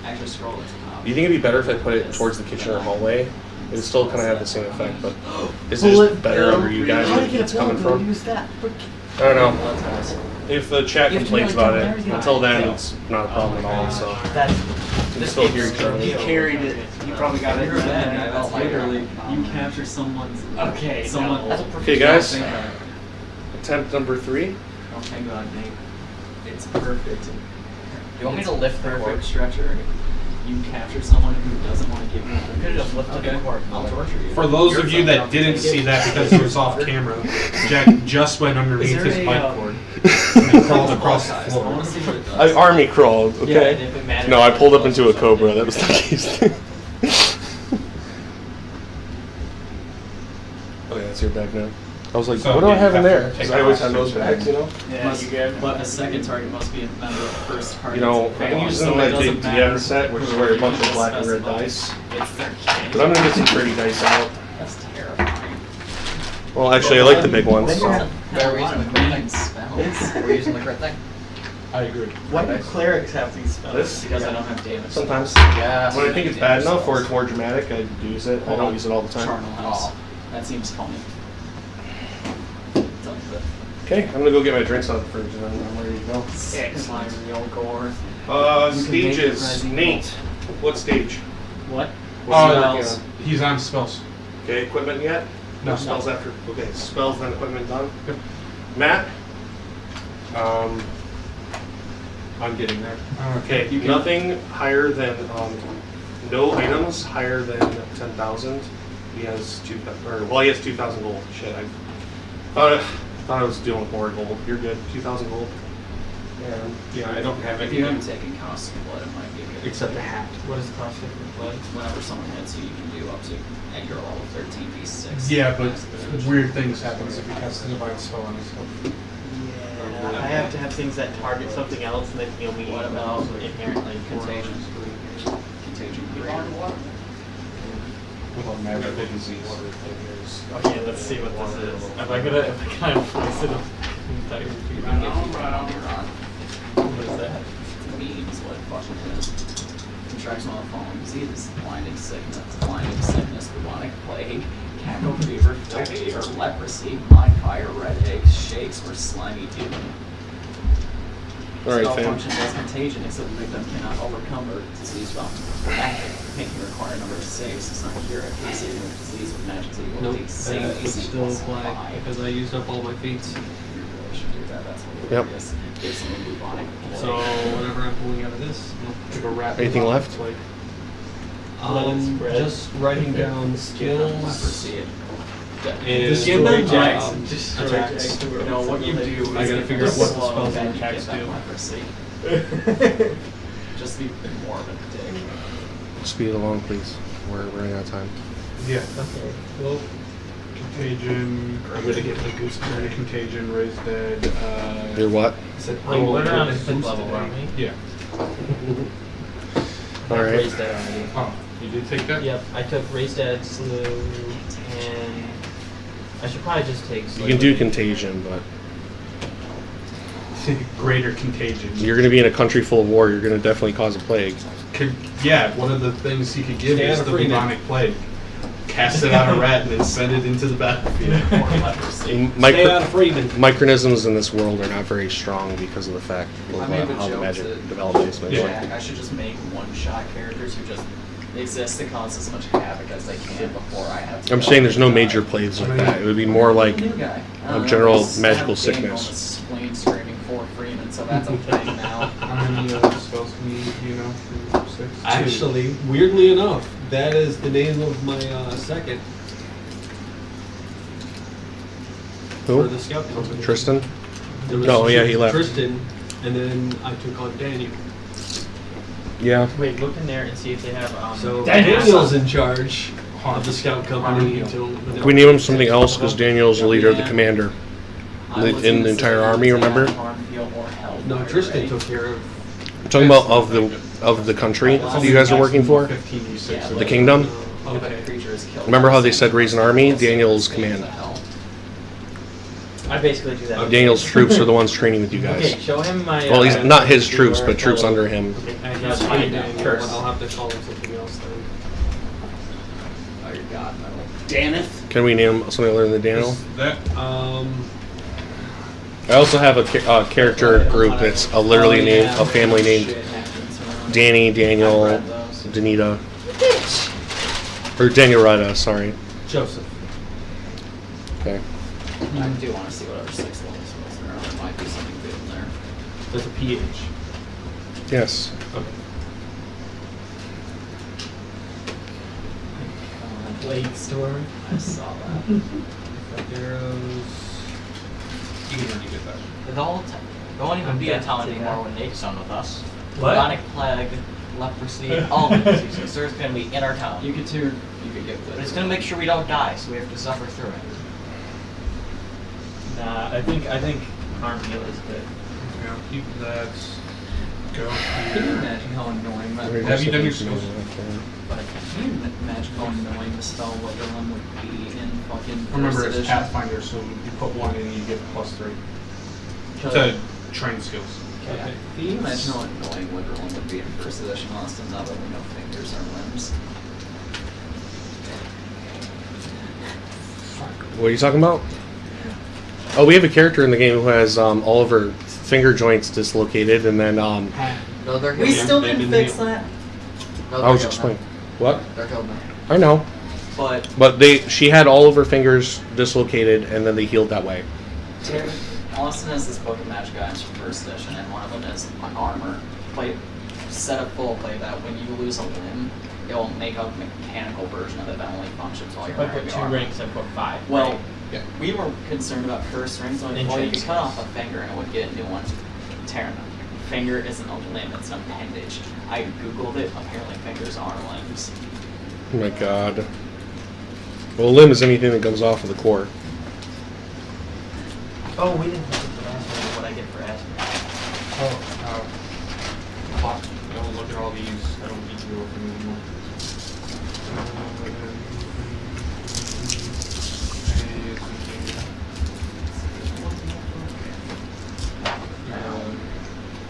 [SPEAKER 6] Actually, scroll it.
[SPEAKER 4] Do you think it'd be better if I put it towards the kitchen or hallway? It would still kind of have the same effect, but is it just better under you guys where it's coming from? I don't know. If the chat complains about it, until then, it's not a problem at all, so. can still hear each other.
[SPEAKER 5] He carried it. He probably got it.
[SPEAKER 6] You're bad. That's literally you capture someone's.
[SPEAKER 5] Okay,
[SPEAKER 6] Someone.
[SPEAKER 5] no.
[SPEAKER 4] Okay, guys. Attempt number 3.
[SPEAKER 6] Oh, thank God, Nate. It's perfect.
[SPEAKER 3] Do you want me to lift the
[SPEAKER 6] Perfect
[SPEAKER 3] cord?
[SPEAKER 6] stretcher. You capture someone who doesn't want to give you.
[SPEAKER 3] You could have just lifted the cord.
[SPEAKER 6] I'll torture you.
[SPEAKER 9] For those of you that didn't see that because it was off camera, Jack just went underneath
[SPEAKER 6] Is
[SPEAKER 9] his
[SPEAKER 6] there a,
[SPEAKER 9] bike cord and crawled across the
[SPEAKER 6] I
[SPEAKER 9] floor.
[SPEAKER 6] want to see what it does.
[SPEAKER 4] I army crawled,
[SPEAKER 6] Yeah,
[SPEAKER 4] okay?
[SPEAKER 6] and if it matters,
[SPEAKER 4] No, I pulled up into a cobra. That was the case. Oh yeah, it's your bag now. I was like,
[SPEAKER 9] So,
[SPEAKER 4] what do I
[SPEAKER 9] yeah,
[SPEAKER 4] have
[SPEAKER 9] you
[SPEAKER 4] in
[SPEAKER 9] have
[SPEAKER 4] there?
[SPEAKER 9] to
[SPEAKER 4] Because
[SPEAKER 9] take
[SPEAKER 4] I always
[SPEAKER 9] off
[SPEAKER 4] have those
[SPEAKER 9] something.
[SPEAKER 4] bags, you know?
[SPEAKER 5] Yeah, you good?
[SPEAKER 6] But the second target must be a member of the first target.
[SPEAKER 4] You know, I'm using my big DM set, which is where a bunch of black and red dice.
[SPEAKER 6] It's their
[SPEAKER 4] But I'm gonna get some pretty dice out.
[SPEAKER 6] That's terrifying.
[SPEAKER 4] Well, actually, I like the big ones. So.
[SPEAKER 3] We're using the crit thing.
[SPEAKER 6] Spells.
[SPEAKER 3] We're using the crit thing.
[SPEAKER 9] I agree.
[SPEAKER 5] Why do clerics have these spells?
[SPEAKER 4] This?
[SPEAKER 6] Because I don't have damage.
[SPEAKER 4] Sometimes.
[SPEAKER 3] Yeah.
[SPEAKER 4] When I think it's bad enough or it's more dramatic, I use it. I don't use it all the time.
[SPEAKER 6] Charnel House.
[SPEAKER 3] Oh.
[SPEAKER 6] That seems funny.
[SPEAKER 4] Okay, I'm gonna go get my drinks out of the fridge and then I'm ready to go.
[SPEAKER 6] Excellent. Real gore.
[SPEAKER 4] Stages. Nate, what stage?
[SPEAKER 6] What?
[SPEAKER 4] What are you working
[SPEAKER 6] Spells.
[SPEAKER 4] on?
[SPEAKER 9] He's on spells.
[SPEAKER 4] Okay, equipment yet?
[SPEAKER 9] No.
[SPEAKER 4] Spells after. Okay, spells then equipment done. Matt?
[SPEAKER 9] I'm getting there.
[SPEAKER 4] Okay,
[SPEAKER 6] You can-
[SPEAKER 4] nothing higher than, no items higher than 10,000. He has 2,000 gold. Shit, I thought I was dealing with more gold. You're good, 2,000 gold. And
[SPEAKER 9] Yeah, I don't have
[SPEAKER 6] If
[SPEAKER 9] any.
[SPEAKER 6] you haven't taken cost of blood, it might be good.
[SPEAKER 9] Except the hat. What is the cost of blood?
[SPEAKER 6] Whenever someone hits you, you can do up to, at your level, 13d6.
[SPEAKER 9] Yeah, but weird things happen if he casts a divine spell on himself.
[SPEAKER 5] Yeah, I have to have things that target something else and then heal me.
[SPEAKER 6] What about
[SPEAKER 5] inherently
[SPEAKER 6] Contagion. Contagion 3.
[SPEAKER 9] With a magic disease.
[SPEAKER 5] Okay, let's see what this is. Am I gonna place it in entire What is that?
[SPEAKER 6] Memes, what fucking is. Contracts on the following diseases: blinding sickness, bubonic plague, cackle fever, filth fever, leprosy, blind fire, red eggs, shakes, or slimy dew.
[SPEAKER 4] Alright,
[SPEAKER 6] Spell
[SPEAKER 4] fam.
[SPEAKER 6] functions as contagion, except the victim cannot overcome or disease from magic, making require a number of saves. It's not cure it. Saving with disease with magic, so you will
[SPEAKER 10] Nope,
[SPEAKER 6] take
[SPEAKER 10] that
[SPEAKER 6] same
[SPEAKER 10] would
[SPEAKER 6] AC
[SPEAKER 10] still
[SPEAKER 6] plus
[SPEAKER 10] apply
[SPEAKER 6] 5.
[SPEAKER 10] because I used up all my feats.
[SPEAKER 6] You really should do that. That's
[SPEAKER 4] Yep.
[SPEAKER 6] hilarious. Give someone bubonic plague.
[SPEAKER 10] So whatever I'm pulling out of this,
[SPEAKER 9] Like a rat.
[SPEAKER 4] Anything left?
[SPEAKER 9] Like,
[SPEAKER 5] spread.
[SPEAKER 10] just writing down skills
[SPEAKER 6] leprosy.
[SPEAKER 10] and
[SPEAKER 5] Give them
[SPEAKER 10] attacks.
[SPEAKER 5] Jackson. Just
[SPEAKER 10] Attacks.
[SPEAKER 6] No, what you do
[SPEAKER 10] I
[SPEAKER 6] is
[SPEAKER 10] gotta
[SPEAKER 6] if
[SPEAKER 10] figure
[SPEAKER 6] you
[SPEAKER 10] out what the
[SPEAKER 6] slow,
[SPEAKER 10] spells
[SPEAKER 6] then
[SPEAKER 10] and
[SPEAKER 6] you get
[SPEAKER 10] attacks
[SPEAKER 6] that
[SPEAKER 10] do.
[SPEAKER 6] leprosy. Just be more of a dick.
[SPEAKER 4] Speed along, please. We're running out of time.
[SPEAKER 9] yeah.
[SPEAKER 5] Okay. Well,
[SPEAKER 9] Contagion. I'm gonna get the goose berry. Contagion, raise dead.
[SPEAKER 4] You're what?
[SPEAKER 5] we're around the 5th level, aren't we?
[SPEAKER 9] Yeah.
[SPEAKER 4] Alright.
[SPEAKER 5] Raised dead already.
[SPEAKER 9] Oh, you did take that?
[SPEAKER 5] Yep, I took raised dead, slew, and I should probably just take.
[SPEAKER 4] You can do contagion, but
[SPEAKER 9] Greater contagion.
[SPEAKER 4] you're gonna be in a country full of war. You're gonna definitely cause a plague.
[SPEAKER 9] Yeah, one of the things he could give
[SPEAKER 10] Stay
[SPEAKER 9] is
[SPEAKER 10] out
[SPEAKER 9] the
[SPEAKER 10] of Freeman.
[SPEAKER 9] bubonic plague. Cast it on a rat and then send it into the battlefield.
[SPEAKER 6] More leprosy.
[SPEAKER 10] Stay out of Freeman.
[SPEAKER 4] Micronisms in this world are not very strong because of the fact of
[SPEAKER 6] I made the
[SPEAKER 4] how the
[SPEAKER 6] joke
[SPEAKER 4] magic
[SPEAKER 6] to
[SPEAKER 4] development is.
[SPEAKER 6] Jack, I should just make one-shot characters who just exist to cause as much havoc as they can before I have to.
[SPEAKER 4] I'm
[SPEAKER 6] go
[SPEAKER 4] saying there's no
[SPEAKER 6] and
[SPEAKER 4] major
[SPEAKER 6] die.
[SPEAKER 4] plagues like that. It would be more like
[SPEAKER 6] New guy.
[SPEAKER 4] a general
[SPEAKER 6] Let's
[SPEAKER 4] magical
[SPEAKER 6] have Daniel
[SPEAKER 4] sickness.
[SPEAKER 6] with spleen screaming for Freeman, so that's a thing now.
[SPEAKER 9] How many spells can you know? 3, 6?
[SPEAKER 10] Actually, weirdly enough, that is the name of my second for
[SPEAKER 4] Who?
[SPEAKER 10] the scout company.
[SPEAKER 4] Tristan?
[SPEAKER 10] There was
[SPEAKER 4] Oh, yeah, he left.
[SPEAKER 10] Tristan, and then I took on Daniel.
[SPEAKER 4] Yeah.
[SPEAKER 5] Wait, look in there and see if they have.
[SPEAKER 10] So
[SPEAKER 5] Daniel's
[SPEAKER 10] Daniel's in charge of the scout company until.
[SPEAKER 4] Can we name him something else? Because Daniel's the leader of the commander.
[SPEAKER 6] I was
[SPEAKER 4] In the
[SPEAKER 6] gonna
[SPEAKER 4] entire
[SPEAKER 6] say
[SPEAKER 4] army, remember?
[SPEAKER 6] Harmfield or Hellfire,
[SPEAKER 10] No, Tristan
[SPEAKER 6] right?
[SPEAKER 10] took care of.
[SPEAKER 4] I'm talking about of the country that you guys are working for?
[SPEAKER 9] 15d6.
[SPEAKER 4] The kingdom?
[SPEAKER 6] If a
[SPEAKER 10] Okay.
[SPEAKER 6] creature is killed
[SPEAKER 4] Remember how
[SPEAKER 6] by
[SPEAKER 4] they said raise an army?
[SPEAKER 6] something,
[SPEAKER 4] Daniel's
[SPEAKER 6] it's
[SPEAKER 4] command.
[SPEAKER 6] the hell.
[SPEAKER 5] I basically do that.
[SPEAKER 4] Daniel's troops are the ones training with you
[SPEAKER 5] Okay,
[SPEAKER 4] guys.
[SPEAKER 5] show him my.
[SPEAKER 4] Well, he's not his troops, but troops under him.
[SPEAKER 5] Okay,
[SPEAKER 10] He's
[SPEAKER 5] find
[SPEAKER 10] fine,
[SPEAKER 5] out
[SPEAKER 10] Daniel,
[SPEAKER 5] first.
[SPEAKER 10] but I'll have to call him something else then.
[SPEAKER 6] Oh, your god metal.
[SPEAKER 5] Daneth.
[SPEAKER 4] Can we name something other than the Daniel?
[SPEAKER 9] That
[SPEAKER 4] I also have a character group that's a literally named, a family named Danny, Daniel,
[SPEAKER 6] I've read those.
[SPEAKER 4] Danita. Or Daniel Rada, sorry.
[SPEAKER 10] Joseph.
[SPEAKER 4] Okay.
[SPEAKER 6] I do want to see whatever 6 levels was there. There might be something good in there.
[SPEAKER 10] There's a PH.
[SPEAKER 4] Yes.
[SPEAKER 10] Okay. Blade Storm.
[SPEAKER 6] I saw that.
[SPEAKER 10] Arrows. You can already get that.
[SPEAKER 6] It won't even be a town anymore when Nate's done with us.
[SPEAKER 10] What?
[SPEAKER 6] Bubonic plague, leprosy, all the diseases. There's going to be in our town.
[SPEAKER 11] You could get
[SPEAKER 6] But it's going to make sure we don't die, so we have to suffer through it.
[SPEAKER 11] Nah, I think harm heal is good.
[SPEAKER 9] Yeah, keep that. Go
[SPEAKER 6] Can you
[SPEAKER 9] here.
[SPEAKER 6] imagine how annoying that would
[SPEAKER 9] Have you done your
[SPEAKER 6] be?
[SPEAKER 9] skills?
[SPEAKER 6] But can you imagine how annoying the spell Wonderland would be in fucking
[SPEAKER 9] Remember,
[SPEAKER 6] first
[SPEAKER 9] it's
[SPEAKER 6] edition?
[SPEAKER 9] Pathfinder, so you put 1 in, you get +3
[SPEAKER 6] To-
[SPEAKER 9] to train skills.
[SPEAKER 6] Okay. Can you imagine how annoying Wonderland would be in first edition Austin now that we know fingers are limbs?
[SPEAKER 4] What are you talking about? Oh, we have a character in the game who has all of her finger joints dislocated, and then
[SPEAKER 6] No, they're
[SPEAKER 11] We
[SPEAKER 6] healed.
[SPEAKER 11] still
[SPEAKER 10] They've
[SPEAKER 11] didn't
[SPEAKER 10] been
[SPEAKER 11] fix
[SPEAKER 10] healed.
[SPEAKER 11] that.
[SPEAKER 6] No,
[SPEAKER 4] I
[SPEAKER 6] they're
[SPEAKER 4] was
[SPEAKER 6] healed
[SPEAKER 4] explaining.
[SPEAKER 6] now.
[SPEAKER 4] What?
[SPEAKER 6] They're healed now.
[SPEAKER 4] I know,
[SPEAKER 6] But
[SPEAKER 4] she had all of her fingers dislocated, and then they healed that way.
[SPEAKER 6] Austin has this book of magic items from first edition, and one of them is an armor. Set up full play that when you lose a limb, it will make a mechanical version of it that only functions while you're
[SPEAKER 11] If I
[SPEAKER 6] wearing
[SPEAKER 11] put
[SPEAKER 6] the
[SPEAKER 11] 2
[SPEAKER 6] armor.
[SPEAKER 11] ranks, I put 5.
[SPEAKER 6] Well,
[SPEAKER 11] right?
[SPEAKER 6] we were concerned about cursed rings. Like, well, you
[SPEAKER 11] Inches.
[SPEAKER 6] could cut off a finger and it would get a new one. Terran. Finger isn't a limb, it's an appendage. I googled it, apparently fingers are limbs.
[SPEAKER 4] Oh my god. Well, a limb is anything that comes off of the core.
[SPEAKER 11] Oh, we didn't look at the last one. What I get for asking.
[SPEAKER 9] I'll look at all these. I don't need to go over them anymore.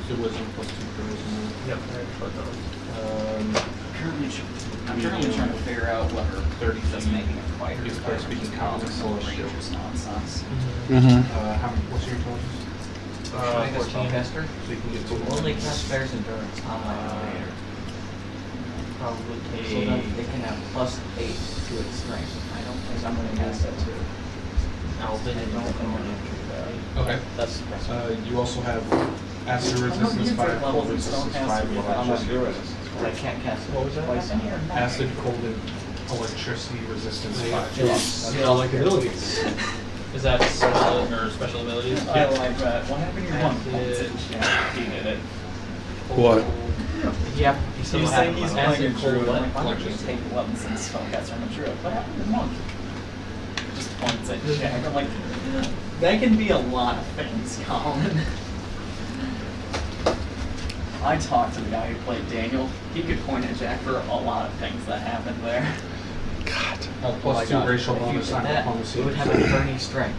[SPEAKER 9] So wisdom +2 for wisdom.
[SPEAKER 11] Yep, I put those.
[SPEAKER 6] I'm currently trying to figure out whether
[SPEAKER 9] 30
[SPEAKER 6] just making a fighter
[SPEAKER 9] It's better speaking common, celestial.
[SPEAKER 6] is nonsense.
[SPEAKER 4] Mm-hmm.
[SPEAKER 9] What's your intelligence?
[SPEAKER 6] Should I make a
[SPEAKER 11] 14.
[SPEAKER 6] spellcaster?
[SPEAKER 9] So you can get to
[SPEAKER 6] Only cast Bear's Endurance on my elevator.
[SPEAKER 11] Probably take.
[SPEAKER 6] So then it can have +8 to its strength. I don't think I'm going to cast that too.
[SPEAKER 11] Alvin and
[SPEAKER 9] Okay.
[SPEAKER 6] That's
[SPEAKER 9] You also have acid resistance 5, cold resistance 5, and electricity resistance.
[SPEAKER 6] I can't cast it
[SPEAKER 11] What was that?
[SPEAKER 6] twice in here.
[SPEAKER 9] Acid, cold, and electricity resistance 5.
[SPEAKER 10] That's all like abilities.
[SPEAKER 11] Is that special abilities?
[SPEAKER 6] I like that. What happened to your one?
[SPEAKER 11] He did it.
[SPEAKER 4] What?
[SPEAKER 6] Yeah,
[SPEAKER 11] He's
[SPEAKER 6] he's saying he's
[SPEAKER 11] acid
[SPEAKER 6] playing a druid.
[SPEAKER 11] cold
[SPEAKER 6] I'm like, why don't you
[SPEAKER 9] electricity.
[SPEAKER 6] take weapons and spellcaster on a druid? What happened to monk? Just points at Jack. I'm like, that can be a lot of things, Colin. I talked to the guy who played Daniel. He could point at Jack for a lot of things that happened there.
[SPEAKER 4] God.
[SPEAKER 9] +2 racial
[SPEAKER 6] If you
[SPEAKER 9] bonus
[SPEAKER 6] did
[SPEAKER 9] on
[SPEAKER 6] that,
[SPEAKER 9] diplomacy.
[SPEAKER 6] it would have a 30 strength.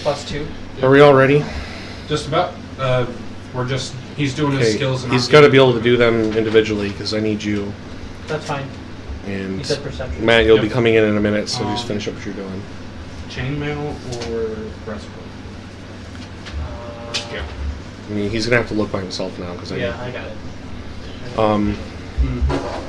[SPEAKER 6] +2?
[SPEAKER 4] Are we all ready?
[SPEAKER 9] Just about. We're just. He's doing his
[SPEAKER 4] Okay.
[SPEAKER 9] skills. And
[SPEAKER 4] He's
[SPEAKER 9] I'm
[SPEAKER 4] got to
[SPEAKER 9] doing-
[SPEAKER 4] be able to do them individually because I need you.
[SPEAKER 11] That's fine.
[SPEAKER 4] And
[SPEAKER 11] You said perception.
[SPEAKER 4] Matt, you'll be
[SPEAKER 9] Yep.
[SPEAKER 4] coming in a minute, so just finish up what you're doing.
[SPEAKER 9] Chainmail or breastplate? Yeah.
[SPEAKER 4] I mean, he's gonna have to look by himself now because
[SPEAKER 11] Yeah, I got it.
[SPEAKER 9] And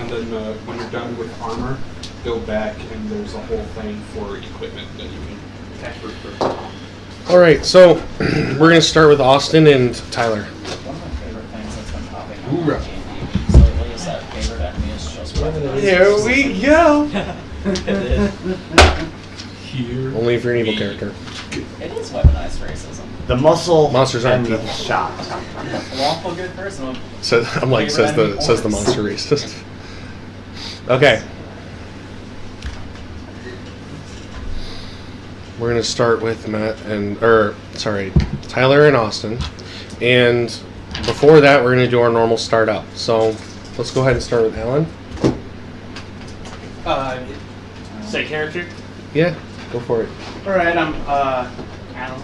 [SPEAKER 9] then when you're done with armor, go back and there's a whole thing for equipment that you can expert for.
[SPEAKER 4] All right, so we're gonna start with Austin and Tyler.
[SPEAKER 6] One of my favorite things that's been popping up
[SPEAKER 9] Hoorah.
[SPEAKER 6] on D&D lately is that favorite enemy is just weaponized.
[SPEAKER 4] Here we go.
[SPEAKER 6] It is.
[SPEAKER 9] Here.
[SPEAKER 4] Only if you're an evil character.
[SPEAKER 6] It is weaponized racism.
[SPEAKER 7] The muscle
[SPEAKER 4] Monsters aren't
[SPEAKER 7] and the
[SPEAKER 4] people.
[SPEAKER 7] shot.
[SPEAKER 6] A lawful good person would
[SPEAKER 4] So I'm like, says the monster racist. Okay. We're gonna start with Tyler and Austin, and before that, we're gonna do our normal start up. So let's go ahead and start with Alan.
[SPEAKER 8] Say character.
[SPEAKER 4] Yeah, go for it.
[SPEAKER 8] All right, I'm Alan.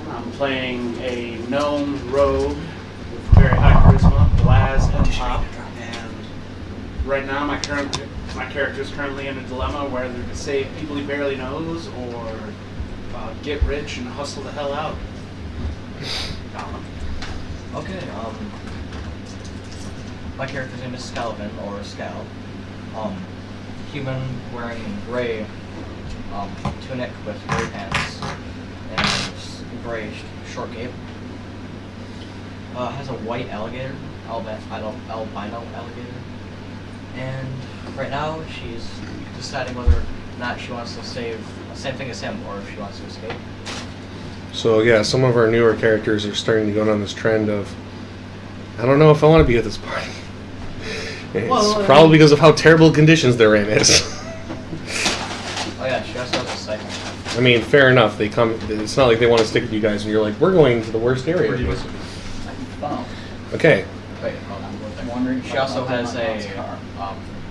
[SPEAKER 8] I'm playing a gnome rogue with very high charisma, Blaz and Pop. And right now, my character is currently in a dilemma whether to save people he barely knows or get rich and hustle the hell out.
[SPEAKER 6] Okay, my character's name is Scalvin, or Scal. Human wearing gray tunic with gray pants and gray short cape. Has a white alligator, albino alligator. And right now she's deciding whether or not she wants to save the same thing as him or if she wants to escape.
[SPEAKER 4] So yeah, some of our newer characters are starting to go on this trend of, I don't know if I want to be at this party. It's probably because of how terrible conditions they're in is.
[SPEAKER 6] Oh yeah, she also has a cycle.
[SPEAKER 4] I mean, fair enough. They come. It's not like they want to stick with you guys, and you're like, we're going to the worst area. Okay.
[SPEAKER 6] Wait, I'm wondering. She also has a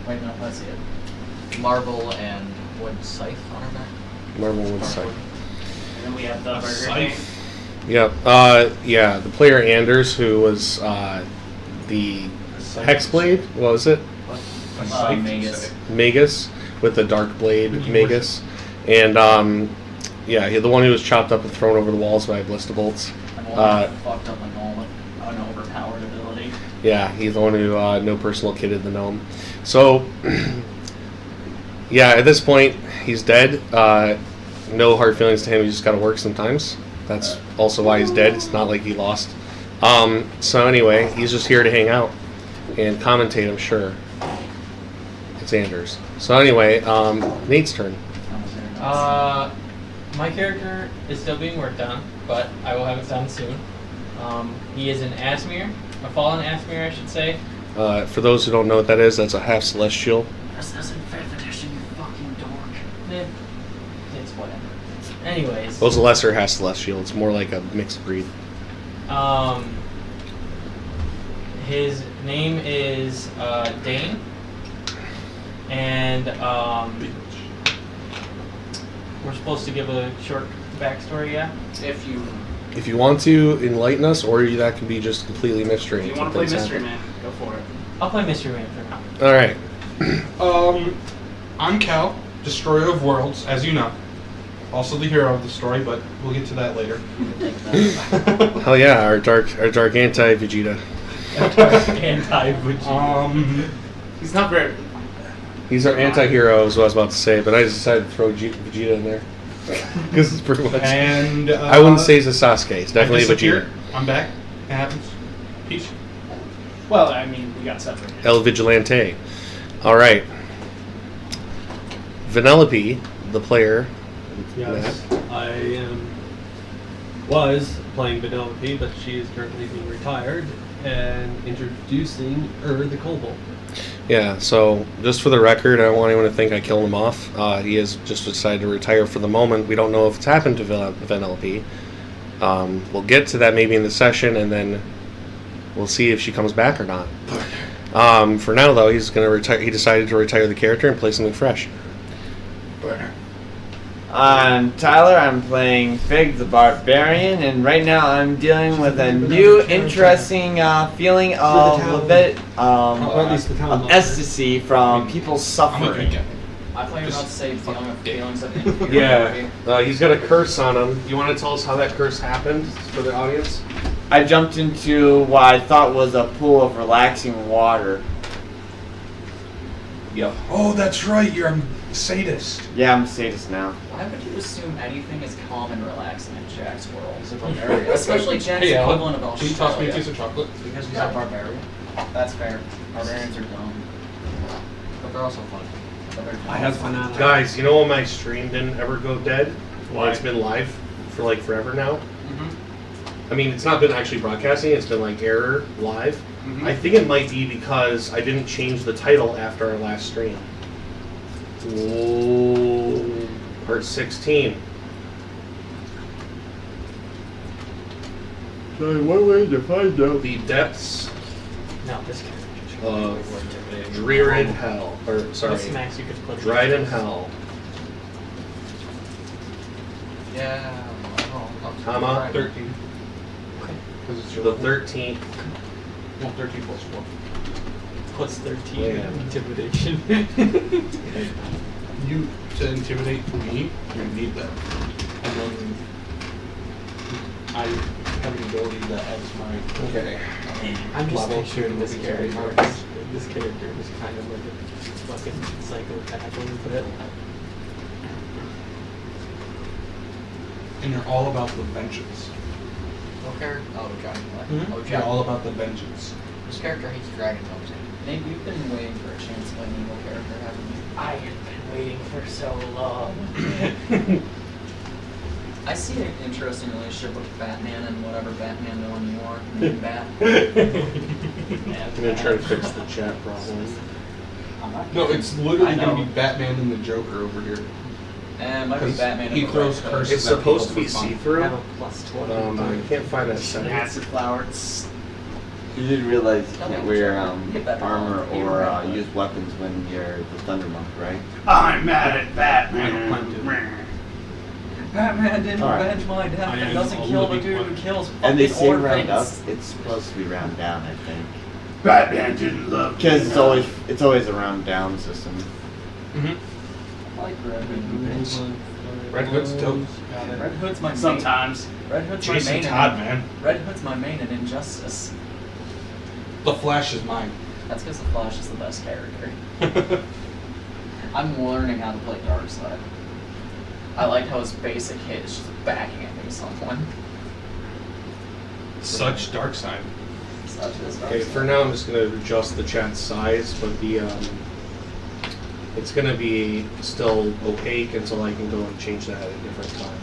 [SPEAKER 6] wait, no, let's see it. Marble and wood scythe on her back.
[SPEAKER 4] Marble wood scythe.
[SPEAKER 8] And then we have the Burger King.
[SPEAKER 4] Yep. Yeah. The player Anders, who was the Hexblade. What was it?
[SPEAKER 6] Magus.
[SPEAKER 4] Magus with the dark blade. Magus, and yeah, the one who was chopped up and thrown over the walls by ballista bolts.
[SPEAKER 6] Fucked up a gnome with an overpowered ability.
[SPEAKER 4] Yeah, he's the one who no personal kidded the gnome. So, yeah, at this point, he's dead. No hard feelings to him. He just got to work sometimes. That's also why he's dead. It's not like he lost. So anyway, he's just here to hang out and commentate, I'm sure. It's Anders. So anyway, Nate's turn.
[SPEAKER 11] My character is still being worked on, but I will have it done soon. He is an Asmir, a fallen Asmir, I should say.
[SPEAKER 4] For those who don't know what that is, that's a half celestial.
[SPEAKER 6] That's in 5th edition, you fucking dork.
[SPEAKER 11] It's whatever. Anyways.
[SPEAKER 4] Well, it's a lesser half celestial. It's more like a mixed breed.
[SPEAKER 11] His name is Dane, and we're supposed to give a short backstory, yeah?
[SPEAKER 4] If you want to enlighten us, or that can be just completely mystery.
[SPEAKER 8] If you want to play Mystery Man, go for it.
[SPEAKER 11] I'll play Mystery Man for now.
[SPEAKER 4] All right.
[SPEAKER 9] I'm Cal, Destroyer of Worlds, as you know. Also the hero of the story, but we'll get to that later.
[SPEAKER 4] Hell yeah, our dark anti-Vegeta.
[SPEAKER 11] Anti-Vegeta.
[SPEAKER 8] He's not very.
[SPEAKER 4] He's our anti-hero, is what I was about to say, but I just decided to throw Vegeta in there. Because it's pretty much.
[SPEAKER 9] And
[SPEAKER 4] I wouldn't say it's a Sasuke. It's definitely a Vegeta.
[SPEAKER 9] I'm back. It happens. Peace.
[SPEAKER 8] Well, I mean, we got separated.
[SPEAKER 4] El Vigilante. All right. Vanellope, the player.
[SPEAKER 10] Yes, I was playing Vanellope, but she is currently being retired, and introducing the Kobold.
[SPEAKER 4] Yeah, so just for the record, I don't want anyone to think I killed him off. He has just decided to retire for the moment. We don't know if it's happened to Vanellope. We'll get to that maybe in the session, and then we'll see if she comes back or not. For now, though, he's going to retire. He decided to retire the character and play something fresh.
[SPEAKER 7] Tyler, I'm playing Fig the Barbarian, and right now I'm dealing with a new, interesting feeling of a bit of ecstasy from people suffering.
[SPEAKER 6] I thought you were about to say feelings of inferiority.
[SPEAKER 4] Yeah, he's got a curse on him. You want to tell us how that curse happened for the audience?
[SPEAKER 7] I jumped into what I thought was a pool of relaxing water.
[SPEAKER 4] Yep.
[SPEAKER 9] Oh, that's right. You're a sadist.
[SPEAKER 7] Yeah, I'm a sadist now.
[SPEAKER 6] Why would you assume anything is calm and relaxing in Jack's world? He's a barbarian. Especially Jack's
[SPEAKER 9] Hey, Alan,
[SPEAKER 6] equivalent of Australia.
[SPEAKER 9] can you toss me a piece of chocolate?
[SPEAKER 6] Because he's a barbarian. That's fair. Barbarians are dumb. But they're also fun.
[SPEAKER 10] I have fun on
[SPEAKER 4] Guys, you know when my stream didn't ever go dead? Why? It's been live for like forever now. I mean, it's not been actually broadcasting. It's been like error live. I think it might be because I didn't change the title after our last stream. Whoa. Part 16.
[SPEAKER 1] So what way to find out?
[SPEAKER 4] The depths
[SPEAKER 11] No, this character.
[SPEAKER 4] of Driden Hell. Or, sorry,
[SPEAKER 11] What's max you could put?
[SPEAKER 4] Driden Hell.
[SPEAKER 6] Yeah.
[SPEAKER 4] Comma.
[SPEAKER 9] 13. Because it's your
[SPEAKER 4] The 13th.
[SPEAKER 9] Well, 13 plus 4.
[SPEAKER 11] Plus 13
[SPEAKER 4] Yeah.
[SPEAKER 11] intimidation.
[SPEAKER 9] You, to intimidate me, you need that. And then I have an ability that adds my
[SPEAKER 4] Okay.
[SPEAKER 6] I'm just
[SPEAKER 9] level
[SPEAKER 6] picturing
[SPEAKER 9] to
[SPEAKER 6] this
[SPEAKER 9] moving
[SPEAKER 6] character.
[SPEAKER 9] characters.
[SPEAKER 6] This character is kind of like a fucking psychopath a little bit.
[SPEAKER 9] And you're all about the vengeance.
[SPEAKER 3] Okay. Oh, Johnny.
[SPEAKER 6] Hmm?
[SPEAKER 3] Oh,
[SPEAKER 9] You're
[SPEAKER 3] Johnny.
[SPEAKER 9] all about the vengeance.
[SPEAKER 3] This character hates dragon folks.
[SPEAKER 6] Nate, you've been waiting for a chance to play an evil character, haven't you?
[SPEAKER 11] I have been waiting for so long.
[SPEAKER 6] I see an interesting relationship with Batman and whatever Batman villain you are. Named Bat.
[SPEAKER 4] I'm gonna try to fix the chat problem.
[SPEAKER 9] No, it's literally
[SPEAKER 6] I
[SPEAKER 9] going
[SPEAKER 6] know.
[SPEAKER 9] to be Batman and the Joker over here.
[SPEAKER 6] And it might be
[SPEAKER 9] 'Cause
[SPEAKER 6] Batman
[SPEAKER 9] he
[SPEAKER 6] and the
[SPEAKER 9] throws
[SPEAKER 6] Red Hood.
[SPEAKER 9] curses.
[SPEAKER 4] It's supposed to be
[SPEAKER 9] People for fun.
[SPEAKER 4] see-through.
[SPEAKER 6] Have a plus 20.
[SPEAKER 4] I can't find that setting.
[SPEAKER 6] Acid flowers.
[SPEAKER 7] You did realize you can't wear
[SPEAKER 6] Get better.
[SPEAKER 7] armor
[SPEAKER 6] You're
[SPEAKER 7] or
[SPEAKER 6] right.
[SPEAKER 7] use weapons when you're the Thunder Monk, right?
[SPEAKER 8] I'm mad at
[SPEAKER 9] I don't plan to.
[SPEAKER 8] Batman.
[SPEAKER 6] Batman didn't
[SPEAKER 7] Alright.
[SPEAKER 6] avenge my death.
[SPEAKER 9] I
[SPEAKER 6] It
[SPEAKER 9] am
[SPEAKER 6] doesn't
[SPEAKER 9] a
[SPEAKER 6] kill the
[SPEAKER 9] living
[SPEAKER 6] dude who
[SPEAKER 9] weapon.
[SPEAKER 6] kills
[SPEAKER 7] And they
[SPEAKER 6] fucking
[SPEAKER 7] say round up.
[SPEAKER 6] orphans.
[SPEAKER 7] It's supposed to be round down, I think.
[SPEAKER 8] Batman didn't love me
[SPEAKER 7] Because
[SPEAKER 8] enough.
[SPEAKER 7] it's always a round down system.
[SPEAKER 6] I like Red Hood.
[SPEAKER 9] Red Hood's dope.
[SPEAKER 6] Red Hood's my main.
[SPEAKER 8] Sometimes.
[SPEAKER 6] Red Hood's
[SPEAKER 9] Jason
[SPEAKER 6] my main.
[SPEAKER 9] Todd,
[SPEAKER 6] in,
[SPEAKER 9] man.
[SPEAKER 6] Red Hood's my main in Injustice.
[SPEAKER 9] The Flash is mine.
[SPEAKER 6] That's because the Flash is the best character. I'm learning how to play Darkseid. I like how his basic hit is just backing at me someone.
[SPEAKER 9] Such dark side.
[SPEAKER 6] Such as
[SPEAKER 4] Okay,
[SPEAKER 6] Darkseid.
[SPEAKER 4] for now I'm just gonna adjust the chat size, but it's gonna be still opaque until I can go and change that at a different time.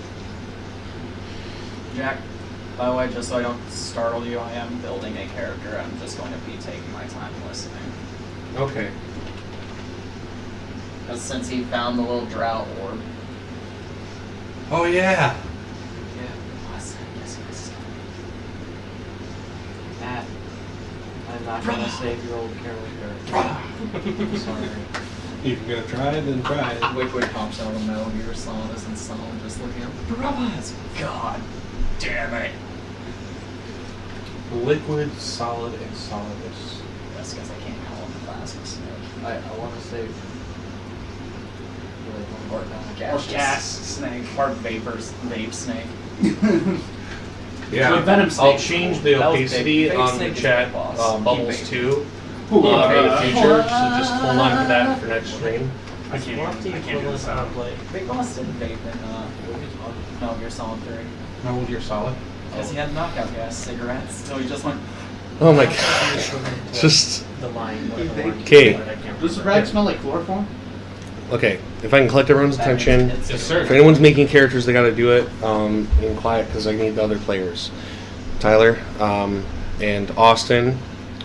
[SPEAKER 6] Jack, by the way, just so I don't startle you, I am building a character. I'm just going to be taking my time listening.
[SPEAKER 4] Okay.
[SPEAKER 6] Because since he found the little drought orb.
[SPEAKER 9] Oh yeah.
[SPEAKER 6] Yeah. Yes, yes.
[SPEAKER 11] Matt, I'm not gonna save your old character. I'm sorry.
[SPEAKER 9] If you're gonna try, then try.
[SPEAKER 6] Liquid pops out of Metal Gear Solid isn't solid, just looking up. Brothers! God damn it.
[SPEAKER 9] Liquid, solid, and solidus.
[SPEAKER 6] That's because I can't call him the classics.
[SPEAKER 11] I want to save.
[SPEAKER 6] Or
[SPEAKER 8] gas snake.
[SPEAKER 6] Or vapors, vape snake.
[SPEAKER 4] Yeah,
[SPEAKER 8] So Venom
[SPEAKER 4] I'll
[SPEAKER 8] Snake.
[SPEAKER 4] change the
[SPEAKER 6] That was
[SPEAKER 4] opacity
[SPEAKER 6] big. Big
[SPEAKER 4] on
[SPEAKER 6] Snake
[SPEAKER 4] the
[SPEAKER 6] is
[SPEAKER 4] chat
[SPEAKER 6] my boss.
[SPEAKER 4] bubbles
[SPEAKER 6] Keep
[SPEAKER 4] too
[SPEAKER 8] Ooh,
[SPEAKER 4] for the
[SPEAKER 8] uh,
[SPEAKER 4] future, so just hold on to that for next stream.
[SPEAKER 8] I can't
[SPEAKER 11] What's the
[SPEAKER 8] even, I can't do
[SPEAKER 11] equivalent
[SPEAKER 8] this
[SPEAKER 11] of
[SPEAKER 8] sound.
[SPEAKER 11] like?
[SPEAKER 6] Big Boss didn't vape in Metal Gear Solid 3.
[SPEAKER 9] Metal Gear Solid.
[SPEAKER 6] Because he had knockout gas cigarettes, so he just went.
[SPEAKER 4] Oh my god. Just
[SPEAKER 11] The line. with the orange
[SPEAKER 4] Okay.
[SPEAKER 11] but I can't
[SPEAKER 8] Does the
[SPEAKER 11] remember.
[SPEAKER 8] rag smell like chloroform?
[SPEAKER 4] okay. If I can collect everyone's attention.
[SPEAKER 9] Yes, sir.
[SPEAKER 4] If anyone's making characters, they got to do it in quiet because I need the other players. Tyler and Austin.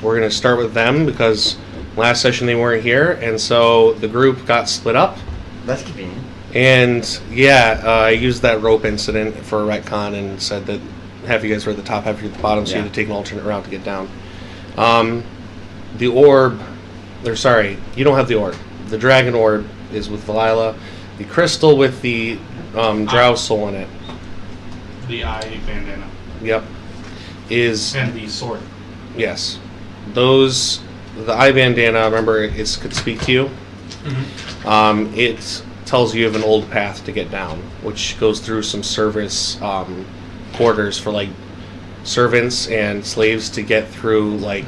[SPEAKER 4] We're gonna start with them because last session they weren't here, and so the group got split up.
[SPEAKER 7] That's convenient.
[SPEAKER 4] And yeah, I used that rope incident for a retcon and said that half you guys were at the top, half you were at the bottom, so you
[SPEAKER 7] Yeah.
[SPEAKER 4] had to take an alternate route to get down. The orb, or sorry, you don't have the orb. The dragon orb is with Valila. The crystal with the drow soul in it,
[SPEAKER 5] The eye bandana.
[SPEAKER 4] yep, is
[SPEAKER 5] And the sword.
[SPEAKER 4] yes. Those, the eye bandana. Remember, it could speak to you. It tells you of an old path to get down, which goes through some service quarters for like servants and slaves to get through, like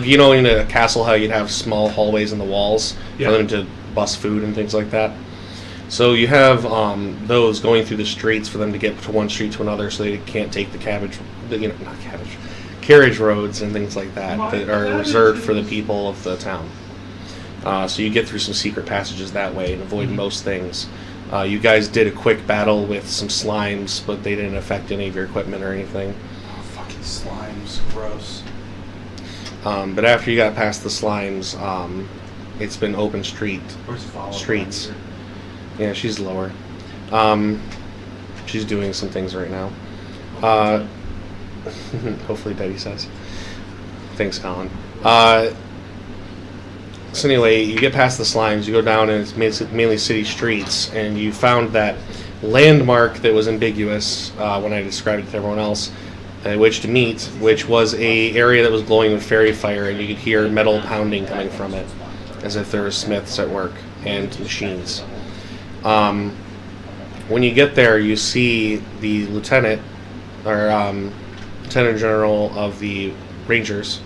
[SPEAKER 4] you know, in a castle how you'd have small hallways in the walls
[SPEAKER 5] Yeah.
[SPEAKER 4] for them to bust food and things like that. So you have those going through the streets for them to get to one street to another, so they can't take the carriage roads and things like that that are reserved for the people of the town. So you get through some secret passages that way and avoid most things. You guys did a quick battle with some slimes, but they didn't affect any of your equipment or anything.
[SPEAKER 5] Oh, fucking slimes. Gross.
[SPEAKER 4] But after you got past the slimes, it's been open
[SPEAKER 5] Where's Vala
[SPEAKER 4] streets.
[SPEAKER 5] around
[SPEAKER 4] Yeah, she's lower. She's doing some things right now. Hopefully Betty says. Thanks, Colin. So anyway, you get past the slimes, you go down and it's mainly city streets, and you found that landmark that was ambiguous when I described it to everyone else, which to meet, which was a area that was glowing with fairy fire, and you could hear metal pounding coming from it, as if there were smiths at work and machines. When you get there, you see the lieutenant, or Lieutenant General of the Rangers,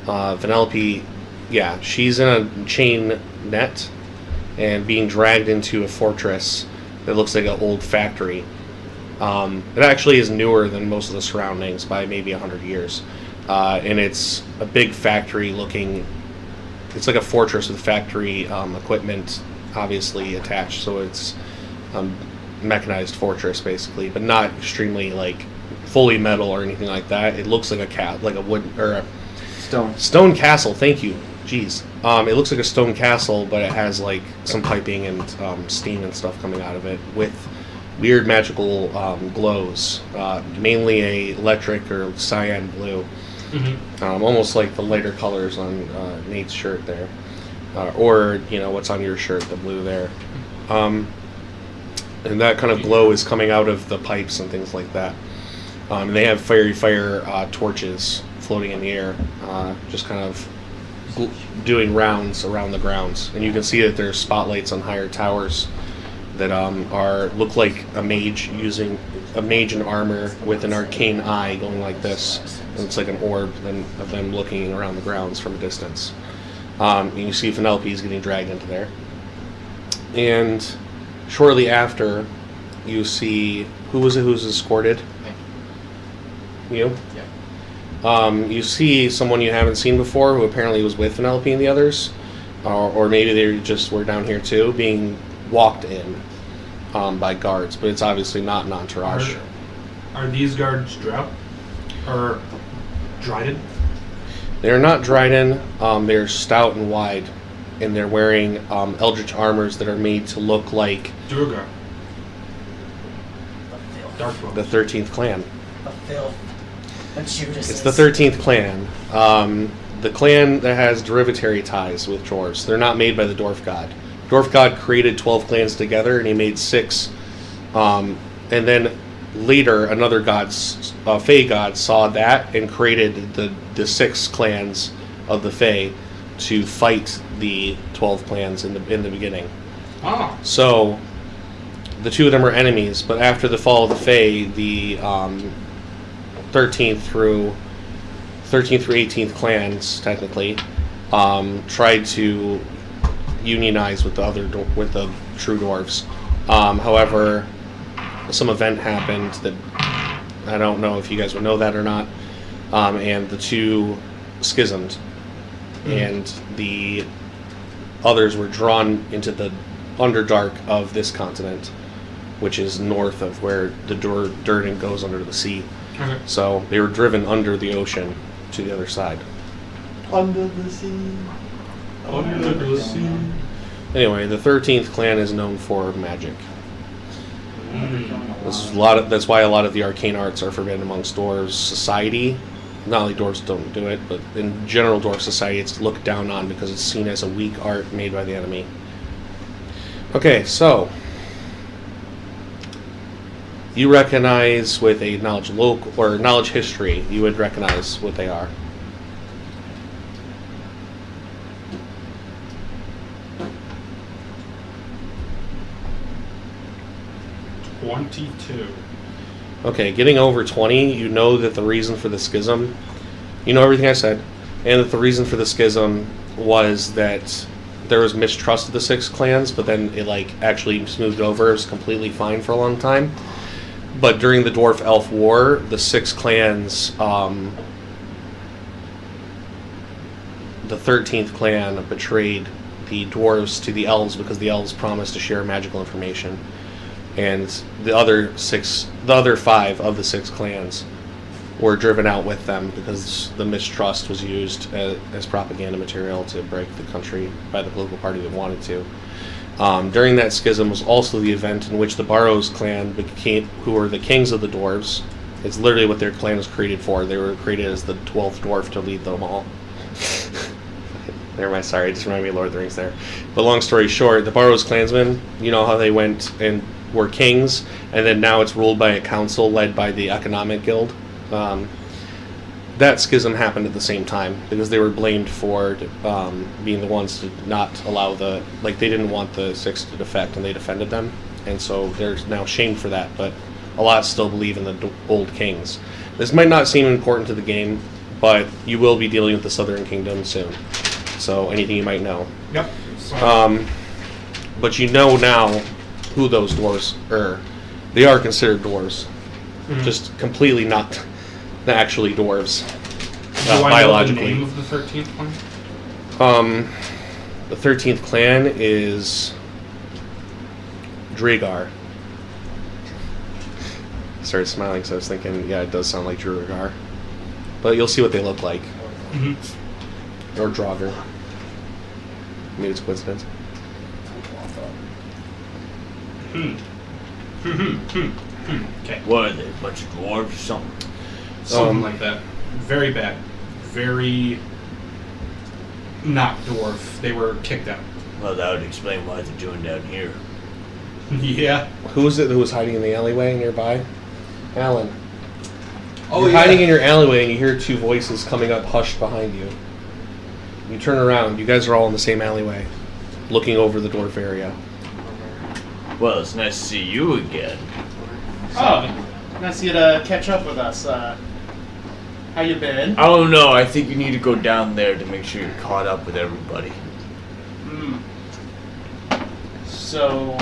[SPEAKER 4] Vanellope, yeah, she's in a chain net and being dragged into a fortress that looks like an old factory. It actually is newer than most of the surroundings by maybe 100 years. And it's a big factory looking, it's like a fortress with factory equipment obviously attached, so it's mechanized fortress basically, but not extremely like fully metal or anything like that. It looks like like a wood or a stone castle. Thank you. Jeez. It looks like a stone castle, but it has like some piping and steam and stuff coming out of it with weird magical glows, mainly a electric or cyan blue, almost like the lighter colors on Nate's shirt there, or what's on your shirt, the blue there. And that kind of glow is coming out of the pipes and things like that. And they have fire torches floating in the air, just kind of doing rounds around the grounds. And you can see that there's spotlights on higher towers that look like a mage in armor with an arcane eye going like this. And it's like an orb of them looking around the grounds from a distance. And you see Vanellope is getting dragged into there. And shortly after, you see who's escorted? You? Yeah. You see someone you haven't seen before who apparently was with Vanellope and the others, or maybe they just were down here too, being walked in by guards, but it's obviously not an entourage.
[SPEAKER 5] Are these guards Drow? Or Driden?
[SPEAKER 4] They're not Driden. They're stout and wide, and they're wearing eldritch armors that are made to look like
[SPEAKER 5] Durga. Dark
[SPEAKER 4] the 13th clan.
[SPEAKER 3] The filth.
[SPEAKER 4] It's the 13th clan. The clan that has derivatory ties with dwarves. They're not made by the dwarf god. Dwarf god created 12 clans together, and he made 6. And then later, another god's Fey god saw that and created the 6 clans of the Fey to fight the 12 clans in the beginning.
[SPEAKER 5] Ah.
[SPEAKER 4] So the 2 of them are enemies, but after the fall of the Fey, the 13th through 18th clans technically tried to unionize with the true dwarves. However, some event happened that I don't know if you guys would know that or not, and the 2 schismed, and the others were drawn into the Underdark of this continent, which is north of where the Driden goes under the sea.
[SPEAKER 5] Okay.
[SPEAKER 4] So they were driven under the ocean to the other side.
[SPEAKER 7] Under the sea.
[SPEAKER 5] Under the sea.
[SPEAKER 4] Anyway, the 13th clan is known for magic. That's why a lot of the arcane arts are forbidden amongst dwarves society. Not only dwarves don't do it, but in general dwarf society it's looked down on because it's seen as a weak art made by the enemy. Okay, so you recognize with a knowledge history, you would recognize what they are.
[SPEAKER 5] $22.
[SPEAKER 4] Okay, getting over 20, you know that the reason for the schism, you know everything I said, and that the reason for the schism was that there was mistrust of the 6 clans, but then it actually smoothed over. It was completely fine for a long time. But during the Dwarf-Elf War, the 6 clans, the 13th clan betrayed the dwarves to the elves because the elves promised to share magical information. And the other 5 of the 6 clans were driven out with them because the mistrust was used as propaganda material to break the country by the political party that wanted to. During that schism was also the event in which the Barrows clan who were the kings of the dwarves. It's literally what their clan was created for. They were created as the 12th dwarf to lead them all. Never mind, sorry, it just reminded me of Lord of the Rings there. But long story short, the Barrows clansmen, you know how they went and were kings, and then now it's ruled by a council led by the Economic Guild. That schism happened at the same time because they were blamed for being the ones to not allow they didn't want the 6 to defect, and they defended them, and so they're now shamed for that, but a lot still believe in the old kings. This might not seem important to the game, but you will be dealing with the Southern Kingdom soon. So anything you might know.
[SPEAKER 5] Yep.
[SPEAKER 4] But you know now who those dwarves are. They are considered dwarves. Just completely not actually dwarves.
[SPEAKER 5] Do I
[SPEAKER 4] biologically.
[SPEAKER 5] know the name of the 13th clan?
[SPEAKER 4] The 13th clan is Dragar. I started smiling, so I was thinking, yeah, it does sound like Dragar. But you'll see what they look like. Or Draugr. Maybe it's a coincidence.
[SPEAKER 5] Okay.
[SPEAKER 12] What are they? A bunch of dwarves or something?
[SPEAKER 5] Something like that. Very bad. Very not dwarf. They were kicked out.
[SPEAKER 12] Well, that would explain why they're doing down here.
[SPEAKER 5] Yeah.
[SPEAKER 4] Who was it that was hiding in the alleyway nearby? Alan.
[SPEAKER 5] Oh,
[SPEAKER 4] You're
[SPEAKER 5] yeah.
[SPEAKER 4] hiding in your alleyway and you hear two voices coming up hushed behind you. You turn around. You guys are all in the same alleyway, looking over the dwarf area.
[SPEAKER 12] Well, it's nice to see you again.
[SPEAKER 8] Oh, nice you to catch up with us. How you been?
[SPEAKER 12] Oh no, I think you need to go down there to make sure you're caught up with everybody.
[SPEAKER 8] So,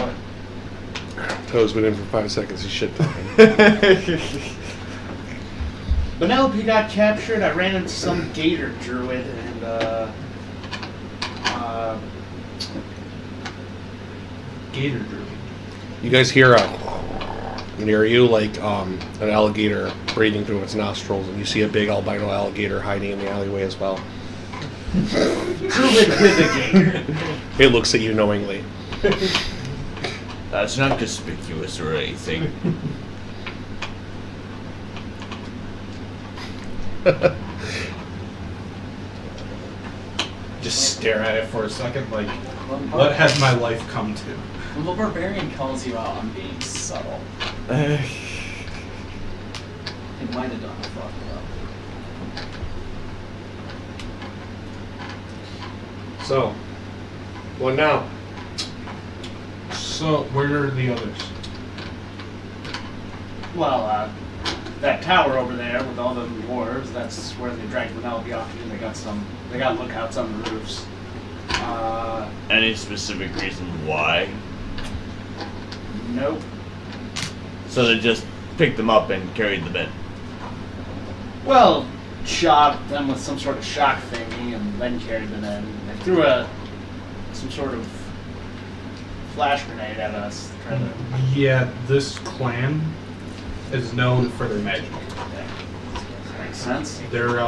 [SPEAKER 4] Toes went in for 5 seconds. He shit talking.
[SPEAKER 8] Penelope got captured. I ran into some gator druid and
[SPEAKER 5] Gator druid.
[SPEAKER 4] You guys hear near you like an alligator breathing through its nostrils, and you see a big albino alligator hiding in the alleyway as well.
[SPEAKER 8] druid with a gator.
[SPEAKER 4] It looks at you knowingly.
[SPEAKER 12] That's not conspicuous or anything.
[SPEAKER 5] Just stare at it for a second, like, what has my life come to?
[SPEAKER 6] When the barbarian calls you out on being subtle, it might have done a fuck up.
[SPEAKER 4] So, what now?
[SPEAKER 5] So, where are the others?
[SPEAKER 8] Well, that tower over there with all the dwarves, that's where they dragged Penelope off to. They got lookouts on the roofs.
[SPEAKER 12] Any specific reason why?
[SPEAKER 8] Nope.
[SPEAKER 12] So they just picked them up and carried them in.
[SPEAKER 8] Well, shot them with some sort of shock thingy and then carried them in. They threw some sort of flash grenade at us.
[SPEAKER 5] Yeah, this clan is known for their magic.
[SPEAKER 8] Makes sense.
[SPEAKER 5] They're,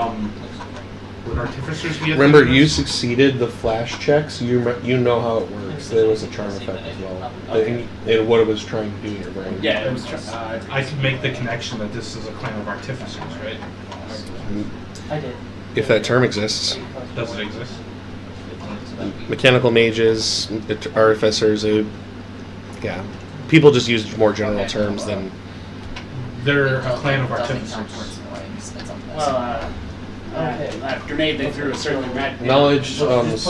[SPEAKER 5] would artificers be a
[SPEAKER 4] Remember,
[SPEAKER 5] thing?
[SPEAKER 4] you succeeded the flash checks. You know how it works. There was a charm effect as well. And what it was trying to do in your brain.
[SPEAKER 8] Yeah, it was.
[SPEAKER 5] I could make the connection that this is a clan of artificers, right?
[SPEAKER 6] I did.
[SPEAKER 4] If that term exists.
[SPEAKER 5] Does it exist?
[SPEAKER 4] Mechanical mages, artificers, yeah. People just use more general terms than...
[SPEAKER 5] They're a clan of artificers.
[SPEAKER 8] Well, that grenade they threw is certainly red.
[SPEAKER 4] Knowledge, knowledge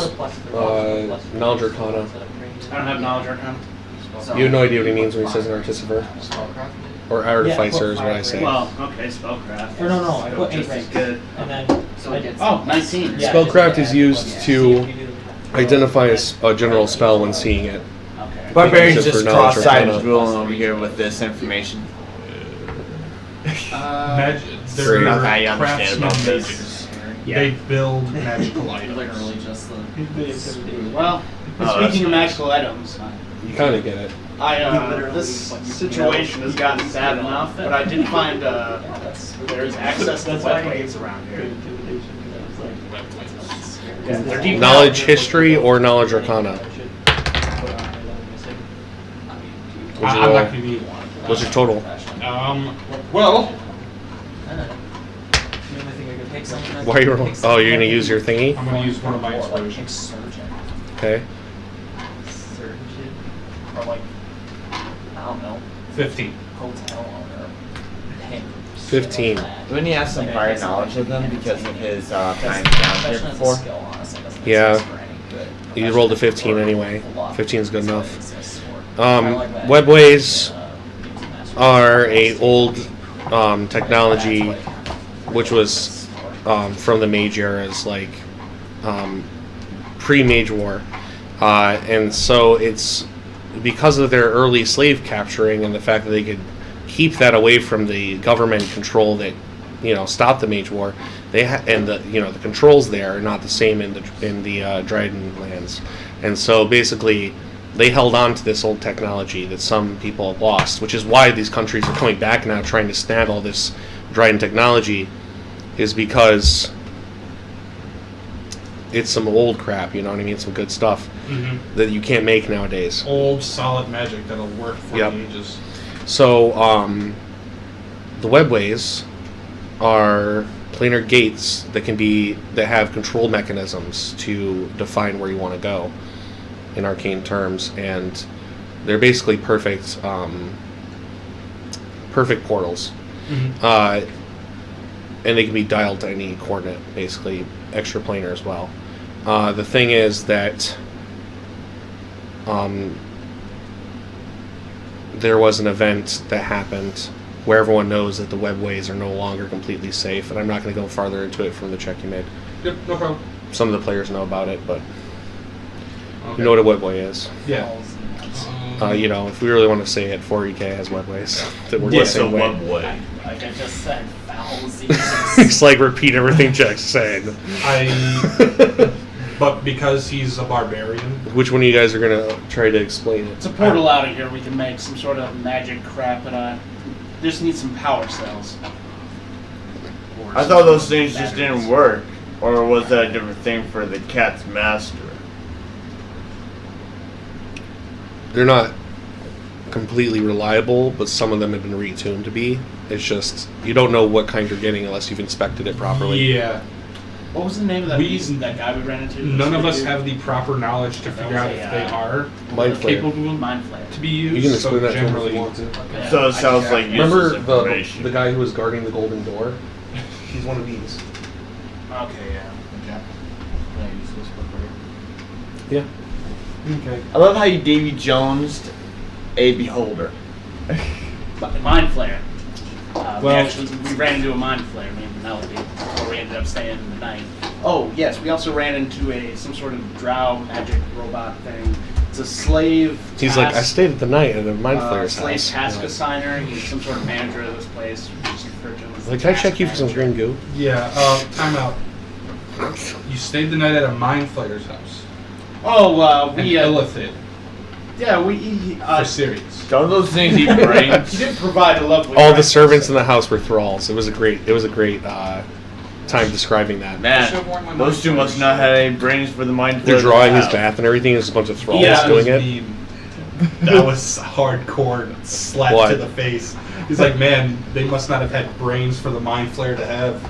[SPEAKER 4] arcana.
[SPEAKER 8] I don't have knowledge arcana.
[SPEAKER 4] You have no idea what he means when he says an artificer. Or artificer is what I say.
[SPEAKER 8] Well, okay, spellcraft.
[SPEAKER 11] Or no, I put
[SPEAKER 8] just
[SPEAKER 11] 8
[SPEAKER 8] as good.
[SPEAKER 11] And then, so it gets...
[SPEAKER 8] Oh, 19.
[SPEAKER 11] Yeah,
[SPEAKER 4] Spellcraft is used to identify a general spell when seeing it.
[SPEAKER 8] Okay.
[SPEAKER 7] Barbarians
[SPEAKER 4] Except
[SPEAKER 7] just
[SPEAKER 4] for knowledge
[SPEAKER 7] cross-sided
[SPEAKER 4] arcana.
[SPEAKER 7] ruling over here with this information.
[SPEAKER 5] They're
[SPEAKER 12] Not how you understand about
[SPEAKER 5] craftsmen
[SPEAKER 12] this.
[SPEAKER 5] mages. They build magical items.
[SPEAKER 6] Literally just the...
[SPEAKER 8] Well, speaking of magical items,
[SPEAKER 4] You kind of get it.
[SPEAKER 8] this situation has gotten bad enough, but I did find there's access to web waves around here. Yeah, they're deep
[SPEAKER 4] Knowledge history or knowledge arcana? What's your
[SPEAKER 5] I'm
[SPEAKER 4] roll?
[SPEAKER 5] not gonna need one.
[SPEAKER 4] What's your total?
[SPEAKER 5] Well,
[SPEAKER 4] Why are you rolling? Oh, you're gonna use your thingy?
[SPEAKER 5] I'm gonna use one of my inspirations.
[SPEAKER 4] Okay.
[SPEAKER 6] Or like, I don't know,
[SPEAKER 5] 15.
[SPEAKER 6] hotel owner.
[SPEAKER 4] 15.
[SPEAKER 7] Wouldn't he have some prior knowledge of them because of his time down here before?
[SPEAKER 4] Yeah. You rolled a 15 anyway. 15 is good enough. Webways are a old technology, which was from the Mage eras, like pre-Mage War, and so it's because of their early slave capturing and the fact that they could keep that away from the government control that stopped the Mage War. And the controls there are not the same in the Driden lands, and so basically they held on to this old technology that some people have lost, which is why these countries are coming back now trying to snag all this Driden technology, is because it's some old crap, you know what I mean? Some good stuff that you can't make nowadays.
[SPEAKER 5] Old, solid magic that'll work for the ages.
[SPEAKER 4] So, the webways are planar gates that have control mechanisms to define where you want to go in arcane terms, and they're basically perfect portals. And they can be dialed to any coordinate, basically extra planar as well. The thing is that there was an event that happened where everyone knows that the webways are no longer completely safe, and I'm not going to go farther into it from the check you made.
[SPEAKER 5] Yep, no problem.
[SPEAKER 4] Some of the players know about it, but you know what a webway is.
[SPEAKER 5] Yeah.
[SPEAKER 4] If we really want to say it, 4EK has webways that work the same way.
[SPEAKER 12] Webway.
[SPEAKER 6] Like I just said, thousands.
[SPEAKER 4] It's like repeat everything Jack's saying.
[SPEAKER 5] But because he's a barbarian.
[SPEAKER 4] Which one of you guys are going to try to explain it?
[SPEAKER 8] It's a portal out of here. We can make some sort of magic crap, but just need some power cells.
[SPEAKER 7] I thought those things just didn't work. Or was that a different thing for the cat's master?
[SPEAKER 4] They're not completely reliable, but some of them have been retuned to be. It's just, you don't know what kind you're getting unless you've inspected it properly.
[SPEAKER 5] Yeah.
[SPEAKER 8] What was the name of that guy we ran into?
[SPEAKER 5] None of us have the proper knowledge to figure out if they are capable to be used.
[SPEAKER 4] You can explain that
[SPEAKER 5] generally.
[SPEAKER 4] to him if you want to.
[SPEAKER 8] Okay.
[SPEAKER 7] So it sounds like
[SPEAKER 4] remember the guy who was guarding the golden door? He's one of these.
[SPEAKER 8] Okay, yeah.
[SPEAKER 4] Yeah.
[SPEAKER 10] Okay.
[SPEAKER 7] I love how you Davy Jones'd a beholder.
[SPEAKER 8] Mind Flayer.
[SPEAKER 10] Well-
[SPEAKER 8] we ran into a Mind Flayer, me and Penelope, before we ended up staying the night. Oh, yes, we also ran into some sort of drow magic robot thing. It's a slave.
[SPEAKER 4] He's like, I stayed at the night at a mind flayer's
[SPEAKER 8] slave
[SPEAKER 4] house.
[SPEAKER 8] task assigner. He's some sort of manager of this place. We just refer to him as
[SPEAKER 4] Like,
[SPEAKER 8] the
[SPEAKER 4] can I
[SPEAKER 8] task
[SPEAKER 4] check you for some
[SPEAKER 8] manager.
[SPEAKER 4] green goo?
[SPEAKER 5] Yeah, time out. You stayed the night at a mind flayer's house.
[SPEAKER 8] Oh,
[SPEAKER 5] And
[SPEAKER 8] we
[SPEAKER 5] Illithid.
[SPEAKER 8] Yeah, we
[SPEAKER 5] For serious.
[SPEAKER 7] Don't those things eat brains?
[SPEAKER 8] He did provide a lovely.
[SPEAKER 4] All the
[SPEAKER 8] breakfast.
[SPEAKER 4] servants in the house were thralls. It was a great time describing that.
[SPEAKER 7] Man, those two must not have any brains for the mind.
[SPEAKER 4] They're drawing his bath and everything. There's a bunch of thralls doing it.
[SPEAKER 5] That was hardcore slap
[SPEAKER 4] What?
[SPEAKER 5] to the face. He's like, man, they must not have had brains for the mind flayer to have.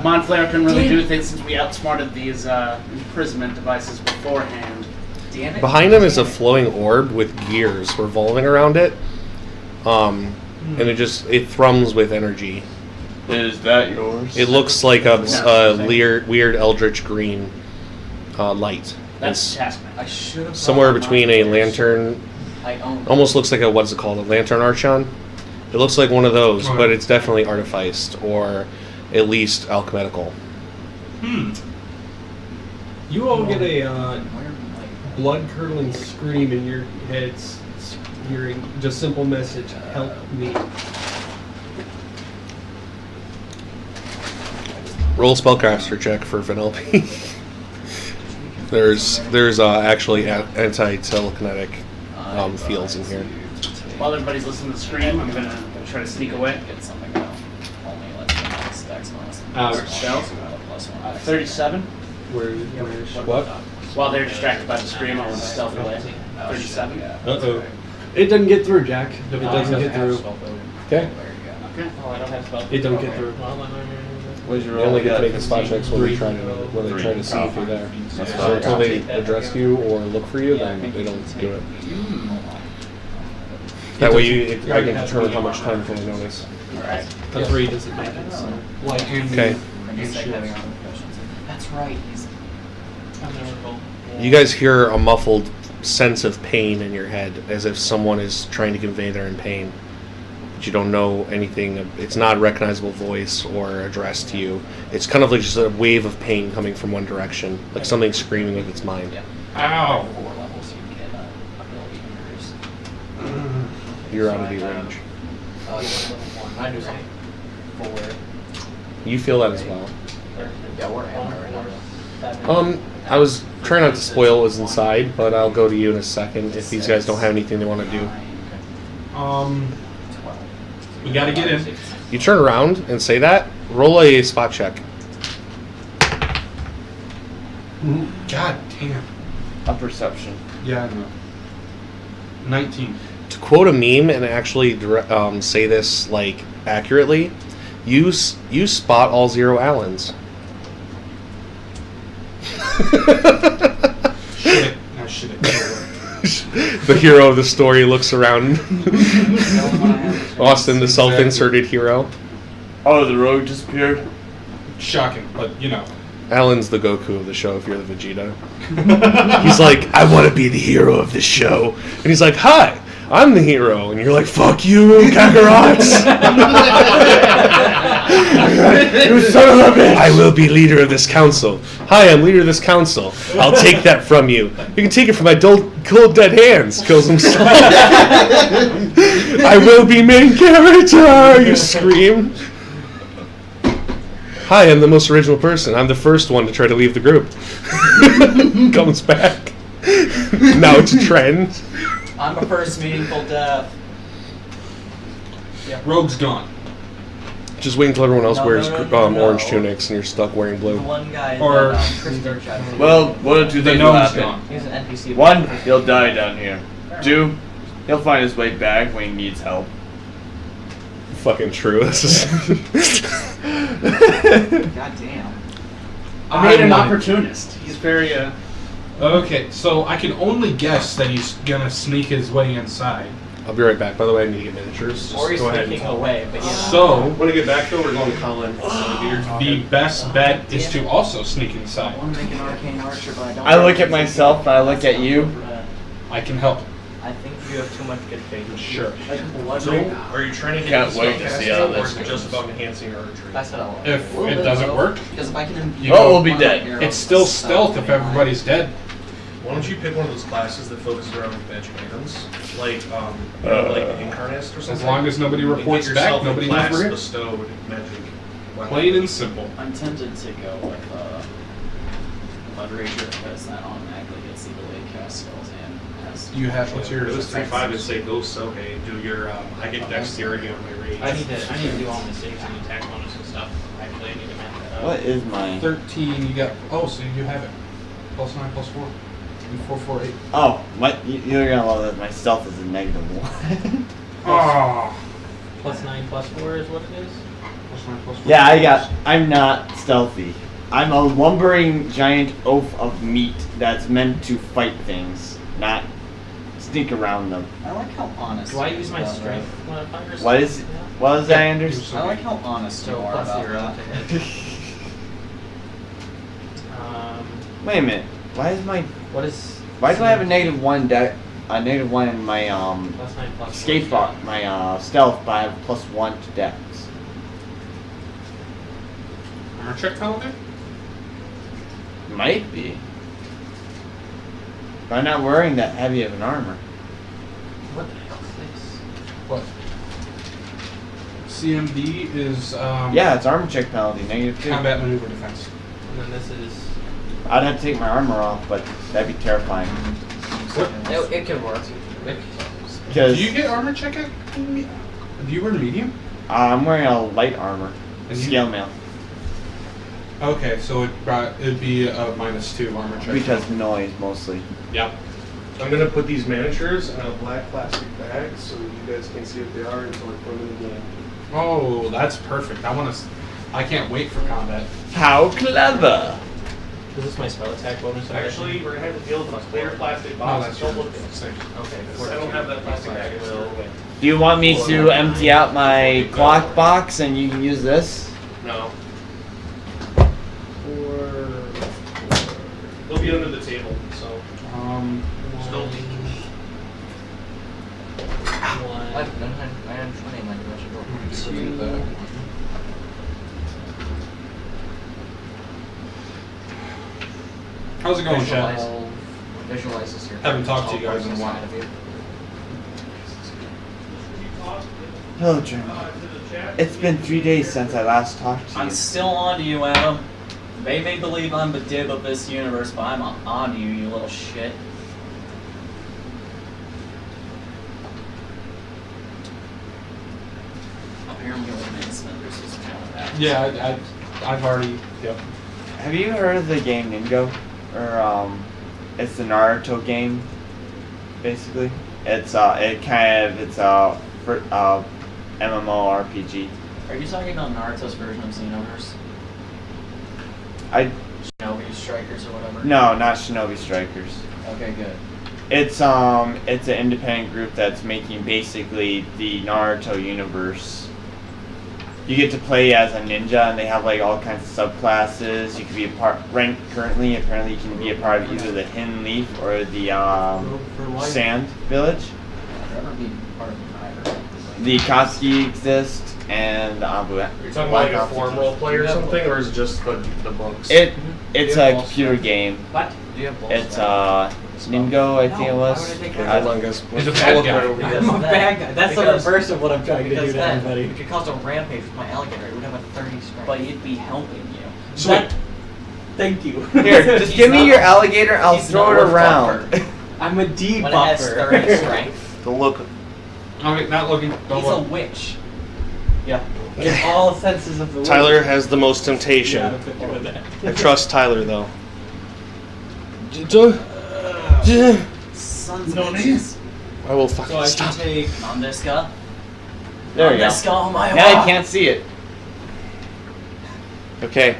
[SPEAKER 8] Mind Flayer couldn't really do things since we outsmarted these imprisonment devices beforehand.
[SPEAKER 6] Damn it.
[SPEAKER 4] Behind him is a flowing orb with gears revolving around it. And it thrums with energy.
[SPEAKER 7] Is that yours?
[SPEAKER 4] It looks like a weird eldritch green light.
[SPEAKER 8] That's
[SPEAKER 4] It's
[SPEAKER 8] Taskmaster.
[SPEAKER 6] I should have.
[SPEAKER 4] somewhere between a lantern.
[SPEAKER 6] I own.
[SPEAKER 4] Almost looks like a, what's it called? A lantern archon? It looks like one of those, but it's definitely artificed or at least alchemical.
[SPEAKER 10] You all get a blood-curdling scream in your heads, hearing just simple message, help me.
[SPEAKER 4] Roll spellcaster check for Vanellope. there's actually anti-telekinetic fields in here.
[SPEAKER 8] While everybody's listening to the scream, I'm gonna try to sneak away.
[SPEAKER 6] Get something out. Only lets me know stacks bonus.
[SPEAKER 8] Stealth.
[SPEAKER 6] Plus one.
[SPEAKER 8] 37.
[SPEAKER 10] What?
[SPEAKER 8] While they're distracted by the scream, I want to stealth away. 37.
[SPEAKER 10] Uh-oh. It doesn't get through, Jack. It doesn't get through.
[SPEAKER 4] Okay.
[SPEAKER 8] Okay.
[SPEAKER 11] Oh, I don't have spell.
[SPEAKER 10] It don't get through.
[SPEAKER 7] What's your
[SPEAKER 4] You only
[SPEAKER 7] roll?
[SPEAKER 4] get to make a spot checks when they try to see if you're there. So until they address you or look for you, then they don't do it. That way I can determine how much time until they notice.
[SPEAKER 8] Alright.
[SPEAKER 10] A 3 doesn't make it, so.
[SPEAKER 4] Okay.
[SPEAKER 6] That's right. He's
[SPEAKER 4] You guys hear a muffled sense of pain in your head, as if someone is trying to convey they're in pain. but you don't know anything. It's not a recognizable voice or addressed to you. It's kind of like just a wave of pain coming from one direction, like something screaming with its mind.
[SPEAKER 6] Yeah.
[SPEAKER 5] Ow!
[SPEAKER 6] 4 levels, you get ability increase.
[SPEAKER 4] You're out of the range.
[SPEAKER 6] You're level 1. I do something. 4.
[SPEAKER 4] You feel that as well.
[SPEAKER 6] Yeah, where am I right now?
[SPEAKER 4] I was trying not to spoil what was inside, but I'll go to you in a second if these guys don't have anything they want to do.
[SPEAKER 5] We gotta get in.
[SPEAKER 4] You turn around and say that. Roll a spot check.
[SPEAKER 5] God damn.
[SPEAKER 7] A perception.
[SPEAKER 5] Yeah, I know. 19.
[SPEAKER 4] To quote a meme and actually say this like accurately, you spot all 0 Allens.
[SPEAKER 5] Shit. No, shit.
[SPEAKER 4] The hero of the story looks around. Austin, the self-inserted hero.
[SPEAKER 7] Oh, the rogue disappeared?
[SPEAKER 5] Shocking, but you know.
[SPEAKER 4] Alan's the Goku of the show if you're the Vegeta. He's like, I want to be the hero of this show. And he's like, hi, I'm the hero. And you're like, fuck you, Kakarots. You son of a bitch. I will be leader of this council. Hi, I'm leader of this council. I'll take that from you. You can take it from my cold dead hands. Kills himself. I will be main character, you scream. Hi, I'm the most original person. I'm the first one to try to leave the group. Comes back. Now it's a trend.
[SPEAKER 6] I'm a first meaningful death.
[SPEAKER 5] Yeah. Rogue's gone.
[SPEAKER 4] Just wait until everyone else wears
[SPEAKER 6] no.
[SPEAKER 4] orange tunics and you're stuck wearing blue.
[SPEAKER 6] The one guy
[SPEAKER 5] Or-
[SPEAKER 6] that Chris Dirk.
[SPEAKER 7] Well, one of two
[SPEAKER 5] The
[SPEAKER 7] things will
[SPEAKER 5] gnome's
[SPEAKER 7] happen.
[SPEAKER 5] gone.
[SPEAKER 6] He's an NPC.
[SPEAKER 7] 1, he'll die down here. 2, he'll find his way back when he needs help.
[SPEAKER 4] Fucking true. This is.
[SPEAKER 6] God damn.
[SPEAKER 8] I made an opportunist. He's very,
[SPEAKER 5] Okay, so I can only guess that he's gonna sneak his way inside.
[SPEAKER 4] I'll be right back. By the way, I need to get miniatures.
[SPEAKER 6] Or he's
[SPEAKER 4] Go ahead.
[SPEAKER 6] sneaking away, but yeah.
[SPEAKER 5] So,
[SPEAKER 4] When I get back though, we're going to Colin.
[SPEAKER 5] the best bet is to also sneak
[SPEAKER 6] I
[SPEAKER 5] inside.
[SPEAKER 6] want to make an arcane archer, but I don't.
[SPEAKER 7] I look at myself, I look at you.
[SPEAKER 5] I can help.
[SPEAKER 11] I think you have too much good faith.
[SPEAKER 5] Sure.
[SPEAKER 12] So, are you trying to
[SPEAKER 7] Can't
[SPEAKER 12] get
[SPEAKER 7] wait to see how this
[SPEAKER 12] or is it just about enhancing your archery?
[SPEAKER 6] That's what I want.
[SPEAKER 5] If it doesn't work,
[SPEAKER 6] Because if I can imbue
[SPEAKER 5] You go-
[SPEAKER 7] we'll be
[SPEAKER 6] one of my
[SPEAKER 7] dead.
[SPEAKER 6] arrows
[SPEAKER 5] it's still
[SPEAKER 6] with
[SPEAKER 5] stealth if everybody's dead.
[SPEAKER 12] Why don't you pick one of those classes that focuses around magic items, like like the Incarnist or something?
[SPEAKER 5] As long as nobody
[SPEAKER 12] And get
[SPEAKER 5] reports back,
[SPEAKER 12] yourself a
[SPEAKER 5] nobody knows
[SPEAKER 12] class
[SPEAKER 5] we're here.
[SPEAKER 12] bestowed magic weapon.
[SPEAKER 5] Plain and simple.
[SPEAKER 6] I'm tempted to go with Mudrager because that automatically gets the ability to cast spells and has.
[SPEAKER 5] You have what's
[SPEAKER 12] It
[SPEAKER 5] yours?
[SPEAKER 12] was 3-5 and say ghosts. Okay, do your I get dexterity on my range.
[SPEAKER 11] I need to do all my saves and attack bonus and stuff. Actually, I need to map that up.
[SPEAKER 7] What is my...
[SPEAKER 5] 13, you got. Oh, so you have it. +9, +4. 4, 4, 8.
[SPEAKER 7] Oh, you're gonna love that. My stealth is a -1.
[SPEAKER 5] Oh.
[SPEAKER 11] +9, +4 is what it is.
[SPEAKER 5] +9, +4.
[SPEAKER 7] Yeah, I'm not stealthy. I'm a lumbering giant oaf of meat that's meant to fight things, not sneak around them.
[SPEAKER 6] I like how honest.
[SPEAKER 11] Do I
[SPEAKER 6] you
[SPEAKER 11] use
[SPEAKER 6] are
[SPEAKER 11] my
[SPEAKER 6] about
[SPEAKER 11] strength modifier?
[SPEAKER 7] What is that, Anders?
[SPEAKER 6] that. I like how honest you
[SPEAKER 11] So
[SPEAKER 6] are about
[SPEAKER 11] +0
[SPEAKER 6] that.
[SPEAKER 11] to hit.
[SPEAKER 7] Wait a minute. Why
[SPEAKER 11] What is?
[SPEAKER 7] do I have a -1 -1 in my
[SPEAKER 11] +9, +4?
[SPEAKER 7] escape bot, my stealth, but I have +1 to dex?
[SPEAKER 5] Armor check penalty?
[SPEAKER 7] Might be. But I'm not wearing that heavy of an armor.
[SPEAKER 11] What the hell is this?
[SPEAKER 5] What? CMD is
[SPEAKER 7] Yeah, it's armor check penalty, -2.
[SPEAKER 5] combat maneuver defense.
[SPEAKER 11] And then this is.
[SPEAKER 7] I'd have to take my armor off, but that'd be terrifying.
[SPEAKER 11] It could work.
[SPEAKER 7] Because
[SPEAKER 5] Do you get armor check at? Do you wear medium?
[SPEAKER 7] I'm wearing a light armor,
[SPEAKER 5] And you-
[SPEAKER 7] scale mail,
[SPEAKER 5] Okay, so it'd be a -2 armor check.
[SPEAKER 7] because noise mostly.
[SPEAKER 5] Yep.
[SPEAKER 4] I'm gonna put these miniatures in a black plastic bag so you guys can see what they are until I put them in the game.
[SPEAKER 5] Oh, that's perfect. I can't wait for combat.
[SPEAKER 7] How clever!
[SPEAKER 11] Is this my spell attack bonus?
[SPEAKER 12] Actually, we're gonna have to deal with a clear plastic
[SPEAKER 5] No,
[SPEAKER 12] box.
[SPEAKER 5] that's
[SPEAKER 12] Don't
[SPEAKER 5] yours.
[SPEAKER 12] look at
[SPEAKER 5] Same.
[SPEAKER 11] Okay.
[SPEAKER 12] I don't have that plastic bag. It's still away.
[SPEAKER 7] Do you want me to empty out my clock box and you can use this?
[SPEAKER 12] No. They'll be under the table, so.
[SPEAKER 5] Um,
[SPEAKER 12] Still.
[SPEAKER 11] One.
[SPEAKER 5] How's it going, chat?
[SPEAKER 3] Visualize this here.
[SPEAKER 5] Haven't talked to you guys in a while.
[SPEAKER 7] Hello, Jeremy. It's been 3 days since I last talked to you.
[SPEAKER 6] I'm still on to you, Adam. They may believe I'm the div of this universe, but I'm on to you, you little shit. Apparently, Smithers is kind of bad.
[SPEAKER 5] Yeah, I've already. Yep.
[SPEAKER 7] Have you heard of the game Ningo? Or it's the Naruto game, basically. It's MMORPG.
[SPEAKER 6] Are you talking about Naruto's version of Xenoverse? Shinobi Strikers or whatever?
[SPEAKER 7] No, not Shinobi Strikers.
[SPEAKER 6] Okay, good.
[SPEAKER 7] It's an independent group that's making basically the Naruto universe. You get to play as a ninja, and they have like all kinds of subclasses. You can be a part. Currently, apparently, you can be a part of either the Hidden Leaf or the Sand Village.
[SPEAKER 6] I'd rather be part of either.
[SPEAKER 7] The Katsuki exist, and
[SPEAKER 4] You're talking about like a forum role play or something, or is it just the books?
[SPEAKER 7] It's a computer game.
[SPEAKER 6] What? Do you have balls?
[SPEAKER 7] It's Ningo, I think it was.
[SPEAKER 4] Hold on, guys.
[SPEAKER 5] He's a bad guy.
[SPEAKER 6] I'm a bad guy.
[SPEAKER 11] That's the reverse of what I'm trying to do to
[SPEAKER 6] then,
[SPEAKER 11] everybody.
[SPEAKER 6] if you caused a rampage with my alligator, it would have a 30 strength. But you'd be helping you.
[SPEAKER 5] Sweet.
[SPEAKER 11] Thank you.
[SPEAKER 7] Here, just give me your alligator, I'll throw it around.
[SPEAKER 11] I'm a
[SPEAKER 6] When it has
[SPEAKER 11] debuffer.
[SPEAKER 6] 30 strength,
[SPEAKER 4] Don't look.
[SPEAKER 5] Okay, not looking. Don't
[SPEAKER 6] he's a
[SPEAKER 5] look.
[SPEAKER 6] witch.
[SPEAKER 11] Yeah. In all senses of the word.
[SPEAKER 4] Tyler has the most temptation.
[SPEAKER 11] Yeah, I'm with that.
[SPEAKER 4] I trust Tyler though.
[SPEAKER 6] Sons of bitches.
[SPEAKER 4] I will
[SPEAKER 11] So
[SPEAKER 4] fucking
[SPEAKER 11] I should
[SPEAKER 4] stop.
[SPEAKER 11] take.
[SPEAKER 6] Nandeska?
[SPEAKER 7] There we go.
[SPEAKER 6] Nandeska, oh my
[SPEAKER 7] Now I
[SPEAKER 6] god.
[SPEAKER 7] can't see it.
[SPEAKER 4] Okay.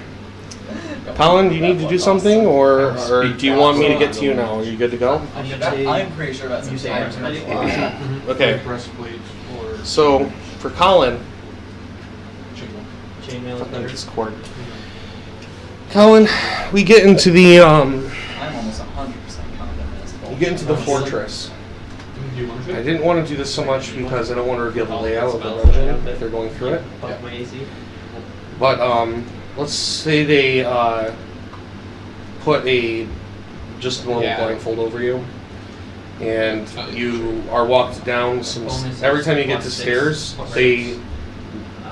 [SPEAKER 4] Colin, do you need to do something, or do you want me to get to you now? Are you good to go?
[SPEAKER 11] I should take.
[SPEAKER 6] I'm pretty sure that's
[SPEAKER 11] You say
[SPEAKER 6] items
[SPEAKER 11] items.
[SPEAKER 6] medical.
[SPEAKER 4] Okay.
[SPEAKER 5] Breastplate or
[SPEAKER 4] So for Colin,
[SPEAKER 11] Chainmail is
[SPEAKER 4] fucking
[SPEAKER 11] better.
[SPEAKER 4] Discord. Colin, we get into the
[SPEAKER 6] I'm almost 100% confident that's
[SPEAKER 4] you get into the fortress.
[SPEAKER 5] do you want to?
[SPEAKER 4] I didn't want to do this so much because I don't want to reveal the layout of the dungeon if they're going through it.
[SPEAKER 11] Buff my AC.
[SPEAKER 4] But let's say they put a just normal blindfold over you, and you are walked down some. Every time you get to stairs, they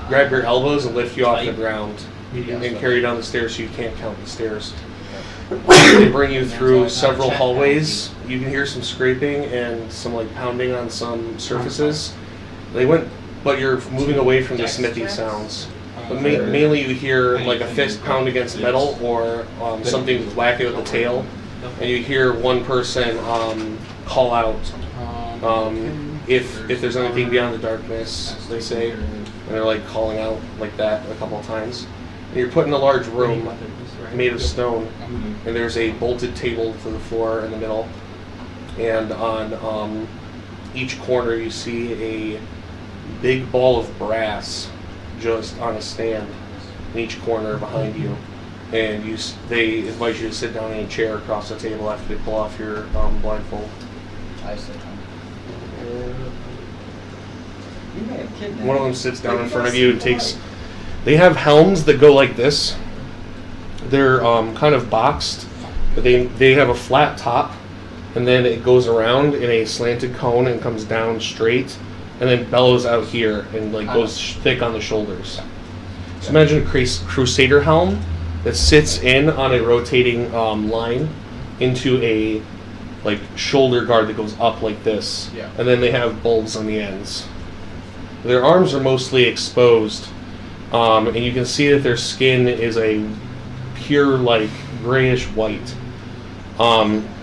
[SPEAKER 4] grab your elbows and lift you off the ground and carry you down the stairs so you can't count the stairs. They bring you through several hallways. You can hear some scraping and some like pounding on some surfaces. But you're moving away from the smithy sounds. But mainly you hear like a fist pound against metal or something whacking with the tail, and you hear one person call out if there's anything beyond the darkness, they say, and they're like calling out like that a couple of times. And you're put in a large room made of stone, and there's a bolted table to the floor in the middle, and on each corner you see a big ball of brass just on a stand in each corner behind you, and they invite you to sit down in a chair across the table after they pull off your blindfold.
[SPEAKER 6] I sit down. You may have kidnapped
[SPEAKER 4] One of them sits down in front of you and takes. They have helms that go like this. They're kind of boxed, but they have a flat top, and then it goes around in a slanted cone and comes down straight, and then bellows out here and like goes thick on the shoulders. So imagine a Crusader helm that sits in on a rotating line into a like shoulder guard that goes up like this, and then they have bulbs on the ends. Their arms are mostly exposed, and you can see that their skin is a pure like grayish white.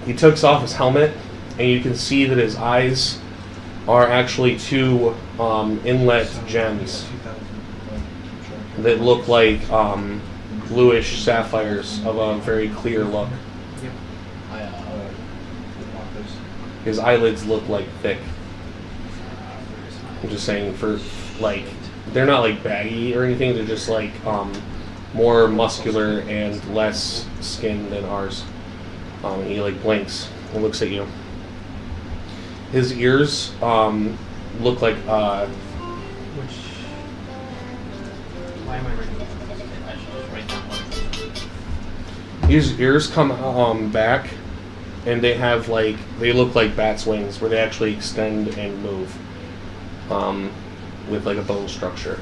[SPEAKER 4] He takes off his helmet, and you can see that his eyes are actually two inlet gems that look like bluish sapphires of a very clear look. His eyelids look like thick. I'm just saying, for like, they're not like baggy or anything, they're just like more muscular and less skin than ours. He like blinks and looks at you. His ears look like
[SPEAKER 11] Which. Why am I writing this? I should just write down one.
[SPEAKER 4] his ears come back, and they have they look like bat's wings, where they actually extend and move, with like a bone structure.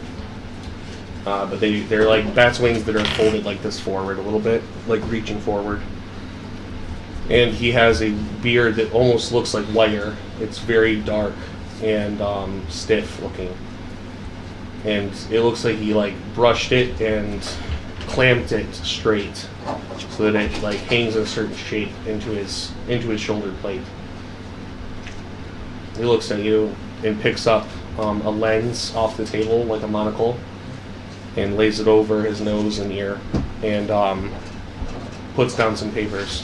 [SPEAKER 4] But they're like bat's wings that are folded like this forward a little bit, like reaching forward. And he has a beard that almost looks like wire. It's very dark and stiff looking. And it looks like he brushed it and clamped it straight so that it hangs in a certain shape into his shoulder plate. He looks at you and picks up a lens off the table like a monocle and lays it over his nose and ear and puts down some papers.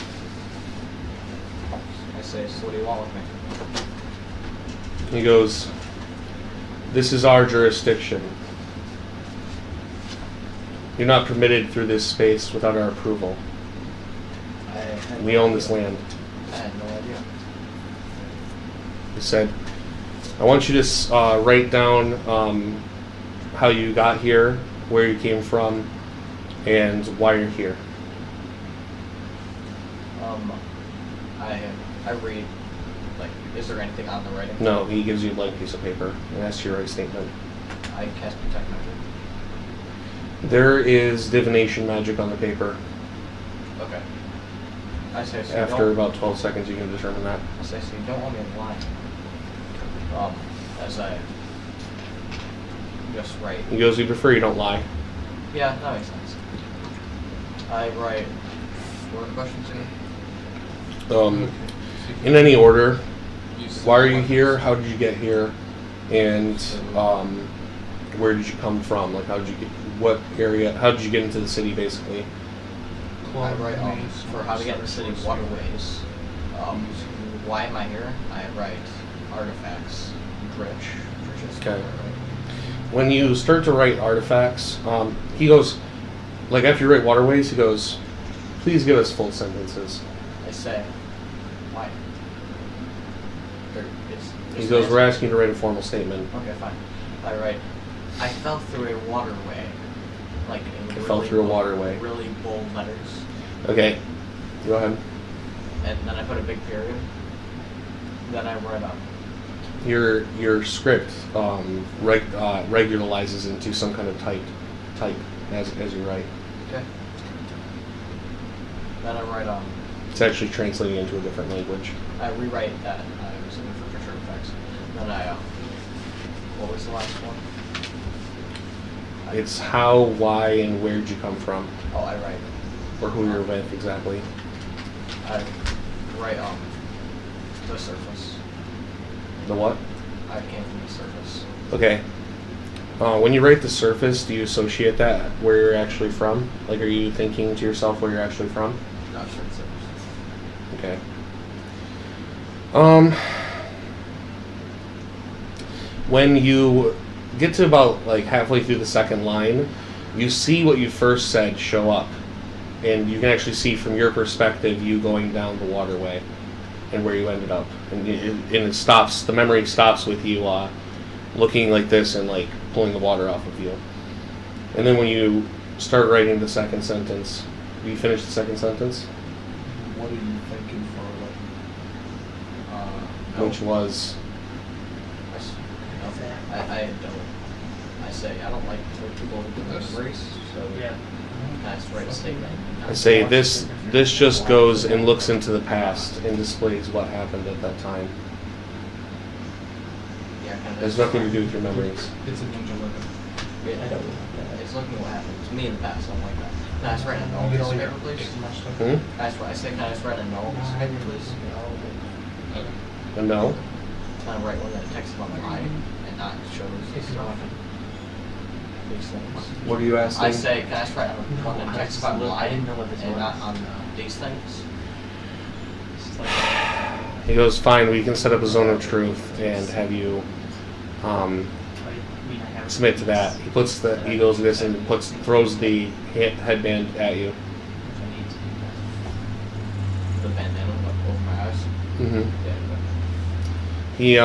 [SPEAKER 3] I say, so what do you want with me?
[SPEAKER 4] He goes, "This is our jurisdiction. You're not permitted through this space without our approval. We own this land."
[SPEAKER 3] I had no idea.
[SPEAKER 4] He said, "I want you to write down how you got here, where you came from, and why you're here."
[SPEAKER 3] I read, is there anything on the writing?
[SPEAKER 4] No, he gives you a blank piece of paper and asks you to write a statement.
[SPEAKER 3] I cast Detect Magic.
[SPEAKER 4] There is divination magic on the paper.
[SPEAKER 3] Okay. I say, so
[SPEAKER 4] After about 12 seconds, you can determine that.
[SPEAKER 3] I say, so you don't want me to lie. As I just write.
[SPEAKER 4] He goes, "We prefer you don't lie."
[SPEAKER 3] Yeah, that makes sense. I write. What are the questions again?
[SPEAKER 4] In any order, why are you here? How did you get here? And where did you come from? How did you get? What area? How did you get into the city, basically?
[SPEAKER 3] I write for how to get in the city waterways. Why am I here? I write artifacts. Bridge.
[SPEAKER 4] Okay. When you start to write artifacts, he goes, after you write waterways, he goes, "Please give us full sentences."
[SPEAKER 3] I say, why?
[SPEAKER 4] He goes, "We're asking you to write a formal statement."
[SPEAKER 3] Okay, fine. I write, I fell through a waterway.
[SPEAKER 4] Fell through a waterway.
[SPEAKER 3] Really bold letters.
[SPEAKER 4] Okay. Go ahead.
[SPEAKER 3] And then I put a big period. Then I write up.
[SPEAKER 4] Your script regularizes into some kind of type as you write.
[SPEAKER 3] Okay. Then I write
[SPEAKER 4] It's actually translating into a different language.
[SPEAKER 3] I rewrite that. I was looking for picture effects. Then I what was the last one?
[SPEAKER 4] It's how, why, and where did you come from?
[SPEAKER 3] Oh, I write.
[SPEAKER 4] Or who you're with exactly.
[SPEAKER 3] I write the surface.
[SPEAKER 4] The what?
[SPEAKER 3] I came from the surface.
[SPEAKER 4] Okay. When you write the surface, do you associate that where you're actually from? Are you thinking to yourself where you're actually from?
[SPEAKER 3] Not sure the surface.
[SPEAKER 4] Okay. When you get to about halfway through the second line, you see what you first said show up, and you can actually see from your perspective you going down the waterway and where you ended up, and it stops. The memory stops with you looking like this and pulling the water off of you. And then when you start writing the second sentence, do you finish the second sentence?
[SPEAKER 9] What are you thinking for?
[SPEAKER 3] No.
[SPEAKER 4] Which was?
[SPEAKER 3] I don't. I say I don't like when people do memories, so yeah. I just write a statement.
[SPEAKER 4] I say this just goes and looks into the past and displays what happened at that time.
[SPEAKER 3] Yeah, kind of.
[SPEAKER 4] It has nothing to do with your memories.
[SPEAKER 9] It's a ninja weapon.
[SPEAKER 3] Yeah, I don't. It's looking what happened to me in the past. I don't like that. Can I just write a no piece of paper, please? I say, can I just write a no piece of paper, please?
[SPEAKER 4] A no?
[SPEAKER 3] Can I write one that texts about mine and not shows this stuff? These things.
[SPEAKER 4] What are you asking?
[SPEAKER 3] I say, can I just write one that texts about mine and not on these things?
[SPEAKER 4] He goes, "Fine, we can set up a zone of truth and have you submit to that." He goes this and throws the headband at you.
[SPEAKER 3] The bandana over my eyes.
[SPEAKER 4] Mm-hmm.
[SPEAKER 3] Yeah.
[SPEAKER 4] He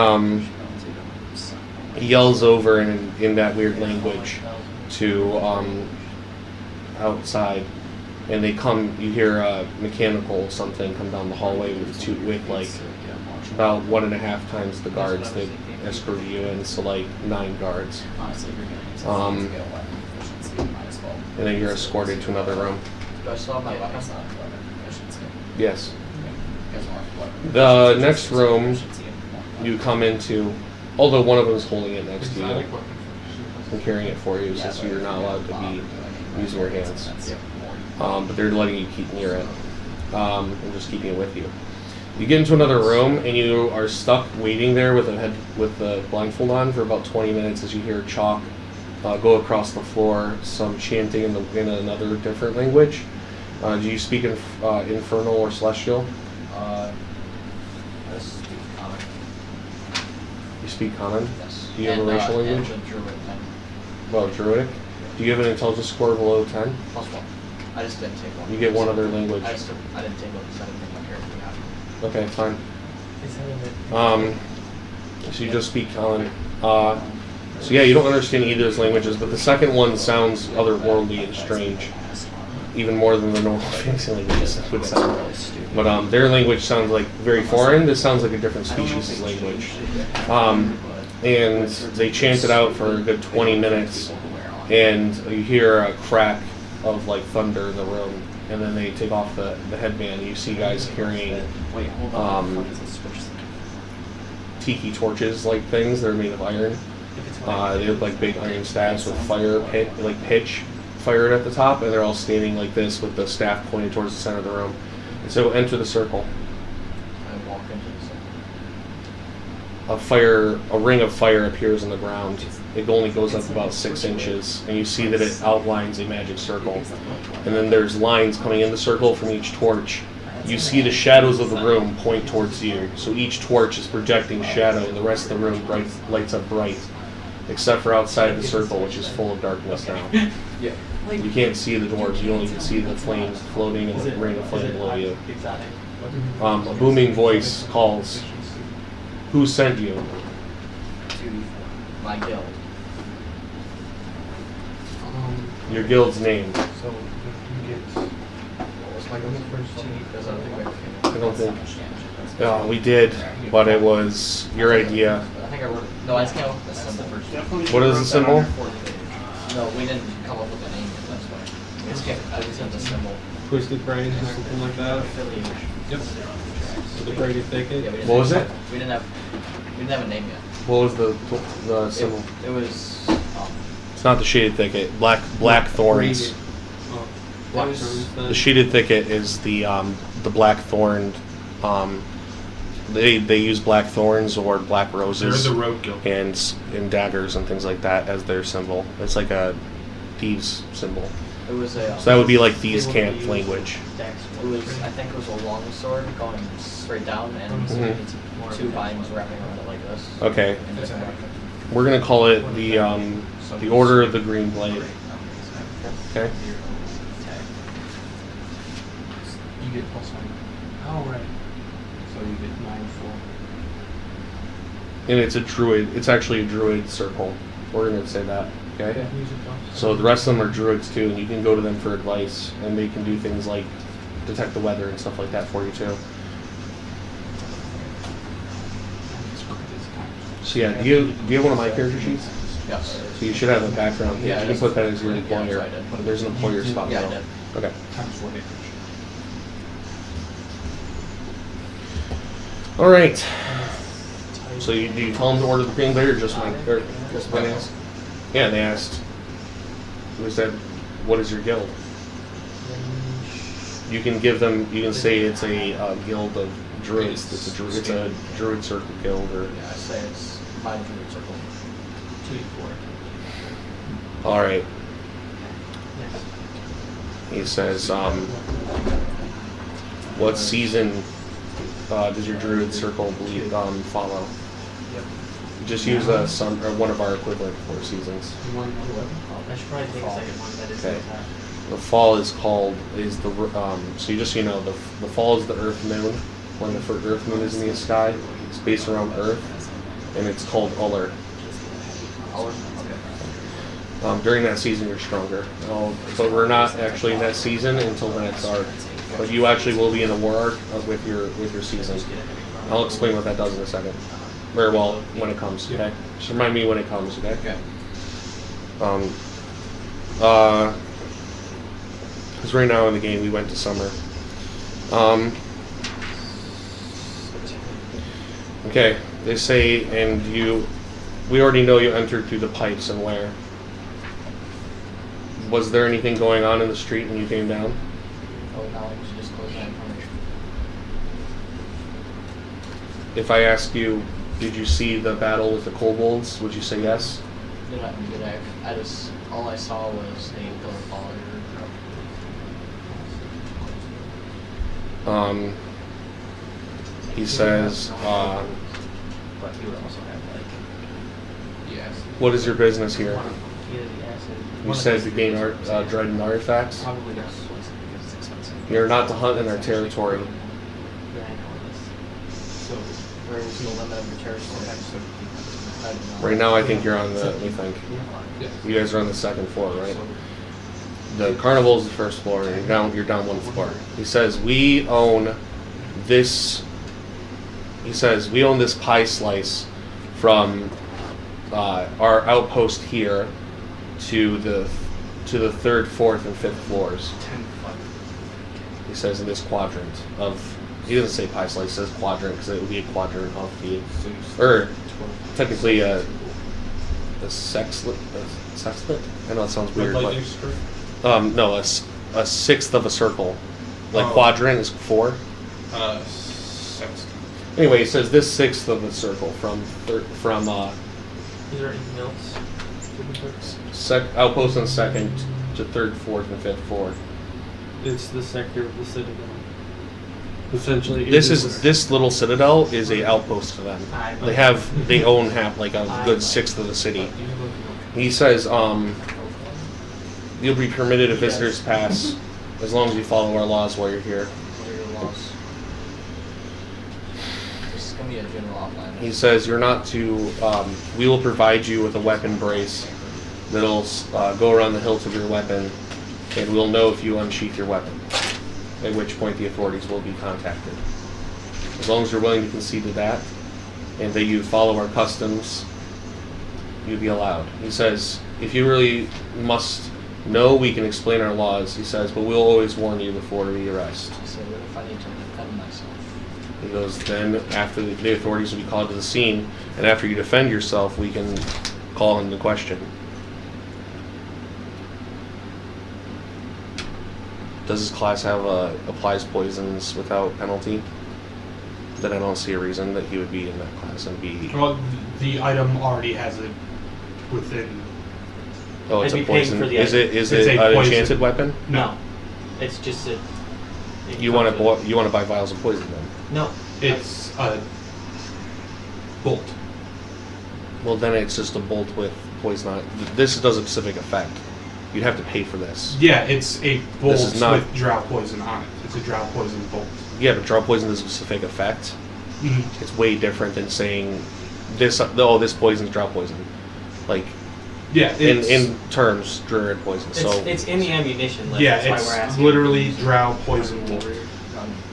[SPEAKER 4] he yells over in that weird language to outside, and they come. You hear a mechanical something come down the hallway with like about 1.5 times the guards that escorted you in, so like 9 guards. And then you're escorted to another room.
[SPEAKER 3] Do I still have my weapon?
[SPEAKER 4] Yes. The next room you come into, although one of them is holding it next to you and carrying it for you, since you're not allowed to be using your hands. But they're letting you keep near it and just keeping it with you. You get into another room and you are stuck waiting there with the blindfold on for about 20 minutes as you hear chalk go across the floor, some chanting in another different language. Do you speak Infernal or Celestial?
[SPEAKER 3] I speak Common.
[SPEAKER 4] You speak Common?
[SPEAKER 3] Yes.
[SPEAKER 4] Do you have a racial language?
[SPEAKER 3] And Druid 10.
[SPEAKER 4] Well, Druidic. Do you have an intelligence score below 10?
[SPEAKER 3] +1. I just didn't take one.
[SPEAKER 4] You get one other language.
[SPEAKER 3] I didn't take one because I didn't think my character would have it.
[SPEAKER 4] Okay, fine. So you just speak Common. So yeah, you don't understand either of those languages, but the second one sounds otherworldly and strange, even more than the normal fantasy languages would sound. But their language sounds like very foreign. This sounds like a different species' language. And they chant it out for a good 20 minutes, and you hear a crack of like thunder in the room, and then they take off the headband. You see guys carrying tiki torches like things. They're made of iron. They look like big iron staffs with pitch fired at the top, and they're all standing like this with the staff pointed towards the center of the room. And so enter the circle.
[SPEAKER 3] I walk into the circle.
[SPEAKER 4] A ring of fire appears on the ground. It only goes up about 6 inches, and you see that it outlines a magic circle. And then there's lines coming in the circle from each torch. You see the shadows of the room point towards you. So each torch is projecting shadow, and the rest of the room lights up bright, except for outside the circle, which is full of darkness now. You can't see the doors. You only can see the flames floating and the ring of flame below you. A booming voice calls, "Who sent you?"
[SPEAKER 3] My guild.
[SPEAKER 4] Your guild's name.
[SPEAKER 3] So you get. What was my guild's first team? Because I don't think we ever came
[SPEAKER 4] I don't think. Yeah, we did, but it was your idea.
[SPEAKER 3] I think I wrote it. No, I just came up with the symbol first.
[SPEAKER 4] What is the symbol?
[SPEAKER 3] No, we didn't come up with a name. That's why. We just came. I just had the symbol.
[SPEAKER 10] Twisted Brains or something like that. Yep. The Brady Thicket.
[SPEAKER 3] Yeah,
[SPEAKER 4] What was it?
[SPEAKER 3] We didn't have a name yet.
[SPEAKER 4] What was the symbol?
[SPEAKER 3] It was.
[SPEAKER 4] It's not the shaded thicket. Black thorns.
[SPEAKER 10] Black thorns.
[SPEAKER 4] The shaded thicket is the black thorned. They use black thorns or black roses.
[SPEAKER 5] They're the road guild.
[SPEAKER 4] And daggers and things like that as their symbol. It's like a thieves symbol.
[SPEAKER 3] It was a.
[SPEAKER 4] So that would be like thieves' camp language.
[SPEAKER 3] It was. I think it was a long sword going straight down and 2 vines wrapping around it like this.
[SPEAKER 4] Okay.
[SPEAKER 3] And just
[SPEAKER 4] We're gonna call it the Order of the Green Blade. Okay.
[SPEAKER 5] You get +1. Oh, right. So you get 9/4.
[SPEAKER 4] And it's a druid. It's actually a druid circle. We're gonna say that. Okay. So the rest of them are druids too, and you can go to them for advice, and they can do things like detect the weather and stuff like that for you too. So yeah, do you have one of my character sheets?
[SPEAKER 3] Yes.
[SPEAKER 4] So you should have a background page.
[SPEAKER 3] Yeah,
[SPEAKER 4] You can put that as your
[SPEAKER 3] yeah,
[SPEAKER 4] employer.
[SPEAKER 3] I did.
[SPEAKER 4] There's an employer spot.
[SPEAKER 3] Yeah, I
[SPEAKER 4] now.
[SPEAKER 3] did.
[SPEAKER 4] Okay.
[SPEAKER 5] ×4 acres.
[SPEAKER 4] All right. So do you tell them to order the green blade or just my? Or
[SPEAKER 3] Just
[SPEAKER 4] my
[SPEAKER 3] my
[SPEAKER 4] asked? Yeah, they asked. Who said, "What is your guild?" You can give them. You can say it's a guild of druids. It's a druid circle guild, or.
[SPEAKER 3] Yeah, I say it's my druid circle. 2/4.
[SPEAKER 4] All right. He says, "What season does your druid circle believe follow?" Just use some or one of our equivalent 4 seasons.
[SPEAKER 11] I should probably take a second one. That is
[SPEAKER 4] Okay. The fall is so you just the fall is the Earth moon. When the Earth moon is in the sky, it's based around Earth, and it's called Uller.
[SPEAKER 3] Color? Okay.
[SPEAKER 4] During that season, you're stronger. But we're not actually in that season until the next arc. But you actually will be in the war arc with your season. I'll explain what that does in a second. Very well when it comes. Okay. Just remind me when it comes. Okay. Because right now in the game we went to summer. Okay. They say, and we already know you entered through the pipes and where. Was there anything going on in the street when you came down?
[SPEAKER 3] Oh, knowledge just close that information.
[SPEAKER 4] If I ask you, did you see the battle with the kobolds? Would you say yes?
[SPEAKER 3] Did I just all I saw was a pillar follower.
[SPEAKER 4] He says,
[SPEAKER 3] but he would also have like yes.
[SPEAKER 4] what is your business here?
[SPEAKER 3] He has the acid.
[SPEAKER 4] You said to gain Driden artifacts.
[SPEAKER 3] Probably not because it's expensive.
[SPEAKER 4] You're not to hunt in our territory.
[SPEAKER 3] Yeah, I know this. So where is the limit of your territory? I don't know.
[SPEAKER 4] Right now, I think you're on the. Let me think. You guys are on the second floor, right? The carnival is the first floor, and you're down one floor. He says we own this. He says we own this pie slice from our outpost here to the third, fourth, and fifth floors. He says in this quadrant of. He doesn't say pie slice. He says quadrant because it would be a quadrant of the, or technically a sexlet. I know it sounds weird, but no, a sixth of a circle. Like quadrant is 4. Anyway, he says this sixth of a circle from
[SPEAKER 11] Is there anything else?
[SPEAKER 4] outpost on second to third, fourth, and fifth floor.
[SPEAKER 10] It's the sector of the citadel. Essentially,
[SPEAKER 4] This little citadel is a outpost to them. They own half, like a good sixth of the city. He says, you'll be permitted a visitor's pass as long as you follow our laws while you're here.
[SPEAKER 3] What are your laws? This is gonna be a general outline.
[SPEAKER 4] He says you're not to. We will provide you with a weapon brace that'll go around the hilt of your weapon, and we'll know if you unsheath your weapon. At which point the authorities will be contacted. As long as you're willing to concede to that, and that you follow our customs, you'll be allowed. He says, if you really must know, we can explain our laws. He says, but we'll always warn you before the arrest.
[SPEAKER 3] So what if I need to defend myself?
[SPEAKER 4] He goes, then after the authorities will be called to the scene, and after you defend yourself, we can call into question. Does this class have applies poisons without penalty? Then I don't see a reason that he would be in that class and be.
[SPEAKER 5] Well, the item already has it within.
[SPEAKER 4] Oh, it's
[SPEAKER 11] I'd
[SPEAKER 4] a
[SPEAKER 11] be paying
[SPEAKER 4] poison.
[SPEAKER 11] for the
[SPEAKER 4] Is
[SPEAKER 11] item.
[SPEAKER 4] it? Is
[SPEAKER 5] It's
[SPEAKER 4] it
[SPEAKER 5] a
[SPEAKER 4] an
[SPEAKER 5] poison.
[SPEAKER 4] enchanted weapon?
[SPEAKER 11] No. It's just a.
[SPEAKER 4] You want to buy vials of poison then?
[SPEAKER 11] No.
[SPEAKER 5] It's a bolt.
[SPEAKER 4] Well, then it's just a bolt with poison on it. This does a specific effect. You'd have to pay for this.
[SPEAKER 5] Yeah, it's a bolt
[SPEAKER 4] This is not-
[SPEAKER 5] with drow poison on it. It's a drow poison bolt.
[SPEAKER 4] Yeah, but draw poison does a specific effect.
[SPEAKER 5] Mhm.
[SPEAKER 4] It's way different than saying this. Oh, this poison's draw poison. Like
[SPEAKER 5] Yeah, it's,
[SPEAKER 4] in terms, druid poison. So
[SPEAKER 11] It's in the ammunition list.
[SPEAKER 5] yeah,
[SPEAKER 11] that's why
[SPEAKER 5] it's
[SPEAKER 11] we're asking.
[SPEAKER 5] literally drow poison bolt.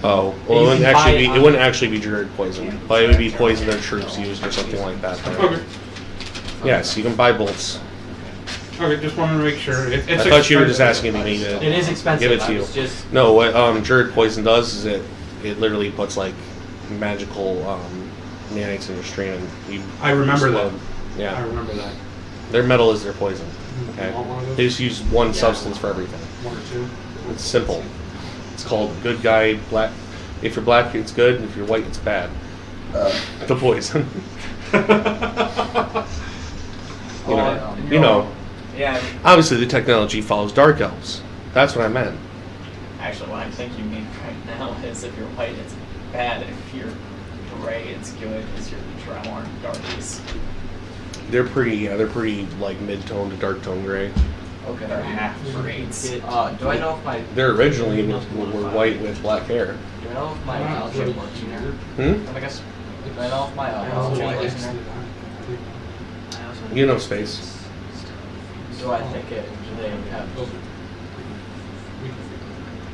[SPEAKER 4] well,
[SPEAKER 11] You
[SPEAKER 4] it wouldn't
[SPEAKER 11] can
[SPEAKER 4] actually
[SPEAKER 11] buy
[SPEAKER 4] be.
[SPEAKER 11] it
[SPEAKER 4] It
[SPEAKER 11] on-
[SPEAKER 4] wouldn't actually be druid poison, but it would be poison their troops used or something like that.
[SPEAKER 5] Okay.
[SPEAKER 4] Yes, you can buy bolts.
[SPEAKER 5] Okay, just wanted to make sure. It's
[SPEAKER 4] I thought you were just
[SPEAKER 5] expensive.
[SPEAKER 4] asking me to
[SPEAKER 11] It is expensive.
[SPEAKER 4] give it to
[SPEAKER 11] I
[SPEAKER 4] you.
[SPEAKER 11] was just.
[SPEAKER 4] No, what druid poison does is it literally puts like magical nanites in your stream and you
[SPEAKER 5] I remember that.
[SPEAKER 4] explode. Yeah,
[SPEAKER 5] I remember that.
[SPEAKER 4] their metal is their poison. Okay,
[SPEAKER 5] Want one of those?
[SPEAKER 4] they just use one substance for everything.
[SPEAKER 5] 1 or 2.
[SPEAKER 4] It's simple. It's called good guy black. If you're black, it's good. If you're white, it's bad. The poison. You know.
[SPEAKER 3] Yeah.
[SPEAKER 4] Obviously, the technology follows dark elves. That's what I meant.
[SPEAKER 3] Actually, what I think you mean right now is if you're white, it's bad. If you're gray, it's good. Because you're drow aren't darkies.
[SPEAKER 4] They're pretty like mid-tone to dark tone gray.
[SPEAKER 3] Okay, they're half braids. Do I know if my
[SPEAKER 4] They're originally were white with black hair.
[SPEAKER 3] do I know if my algebra works in here?
[SPEAKER 4] Hmm?
[SPEAKER 3] I guess do I know if my algebra works in here?
[SPEAKER 4] You know space.
[SPEAKER 3] Do I think it? Do they have?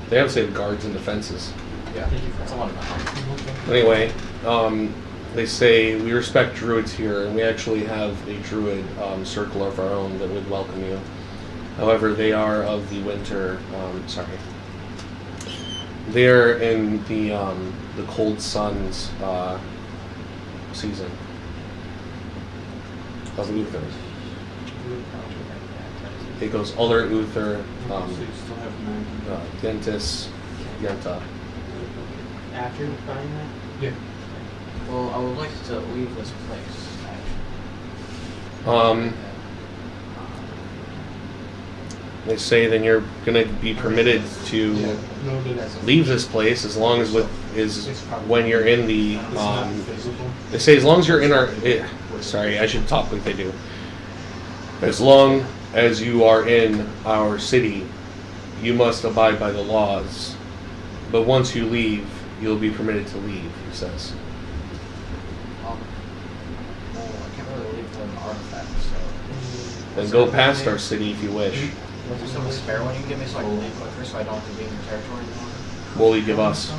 [SPEAKER 4] They have say guards and defenses.
[SPEAKER 3] Yeah, someone in the house.
[SPEAKER 4] Anyway, they say we respect druids here, and we actually have a druid circle of our own that would welcome you. However, they are of the winter. They're in the cold sun's season of Uther. It goes Uller, Uther, Gentis, Yenta.
[SPEAKER 11] After buying that?
[SPEAKER 12] Yeah.
[SPEAKER 3] Well, I would like to leave this place, actually.
[SPEAKER 4] They say then you're going to be permitted to leave this place as long as when you're in the. They say as long as you're in our. Sorry, I should talk like they do. As long as you are in our city, you must abide by the laws. But once you leave, you'll be permitted to leave, he says.
[SPEAKER 3] Well, I can't really leave with an artifact, so.
[SPEAKER 4] Then go past our city if you wish.
[SPEAKER 3] Was there some spare one you can give me so I can leave quicker so I don't have to be in your territory anymore?
[SPEAKER 4] What will you give us?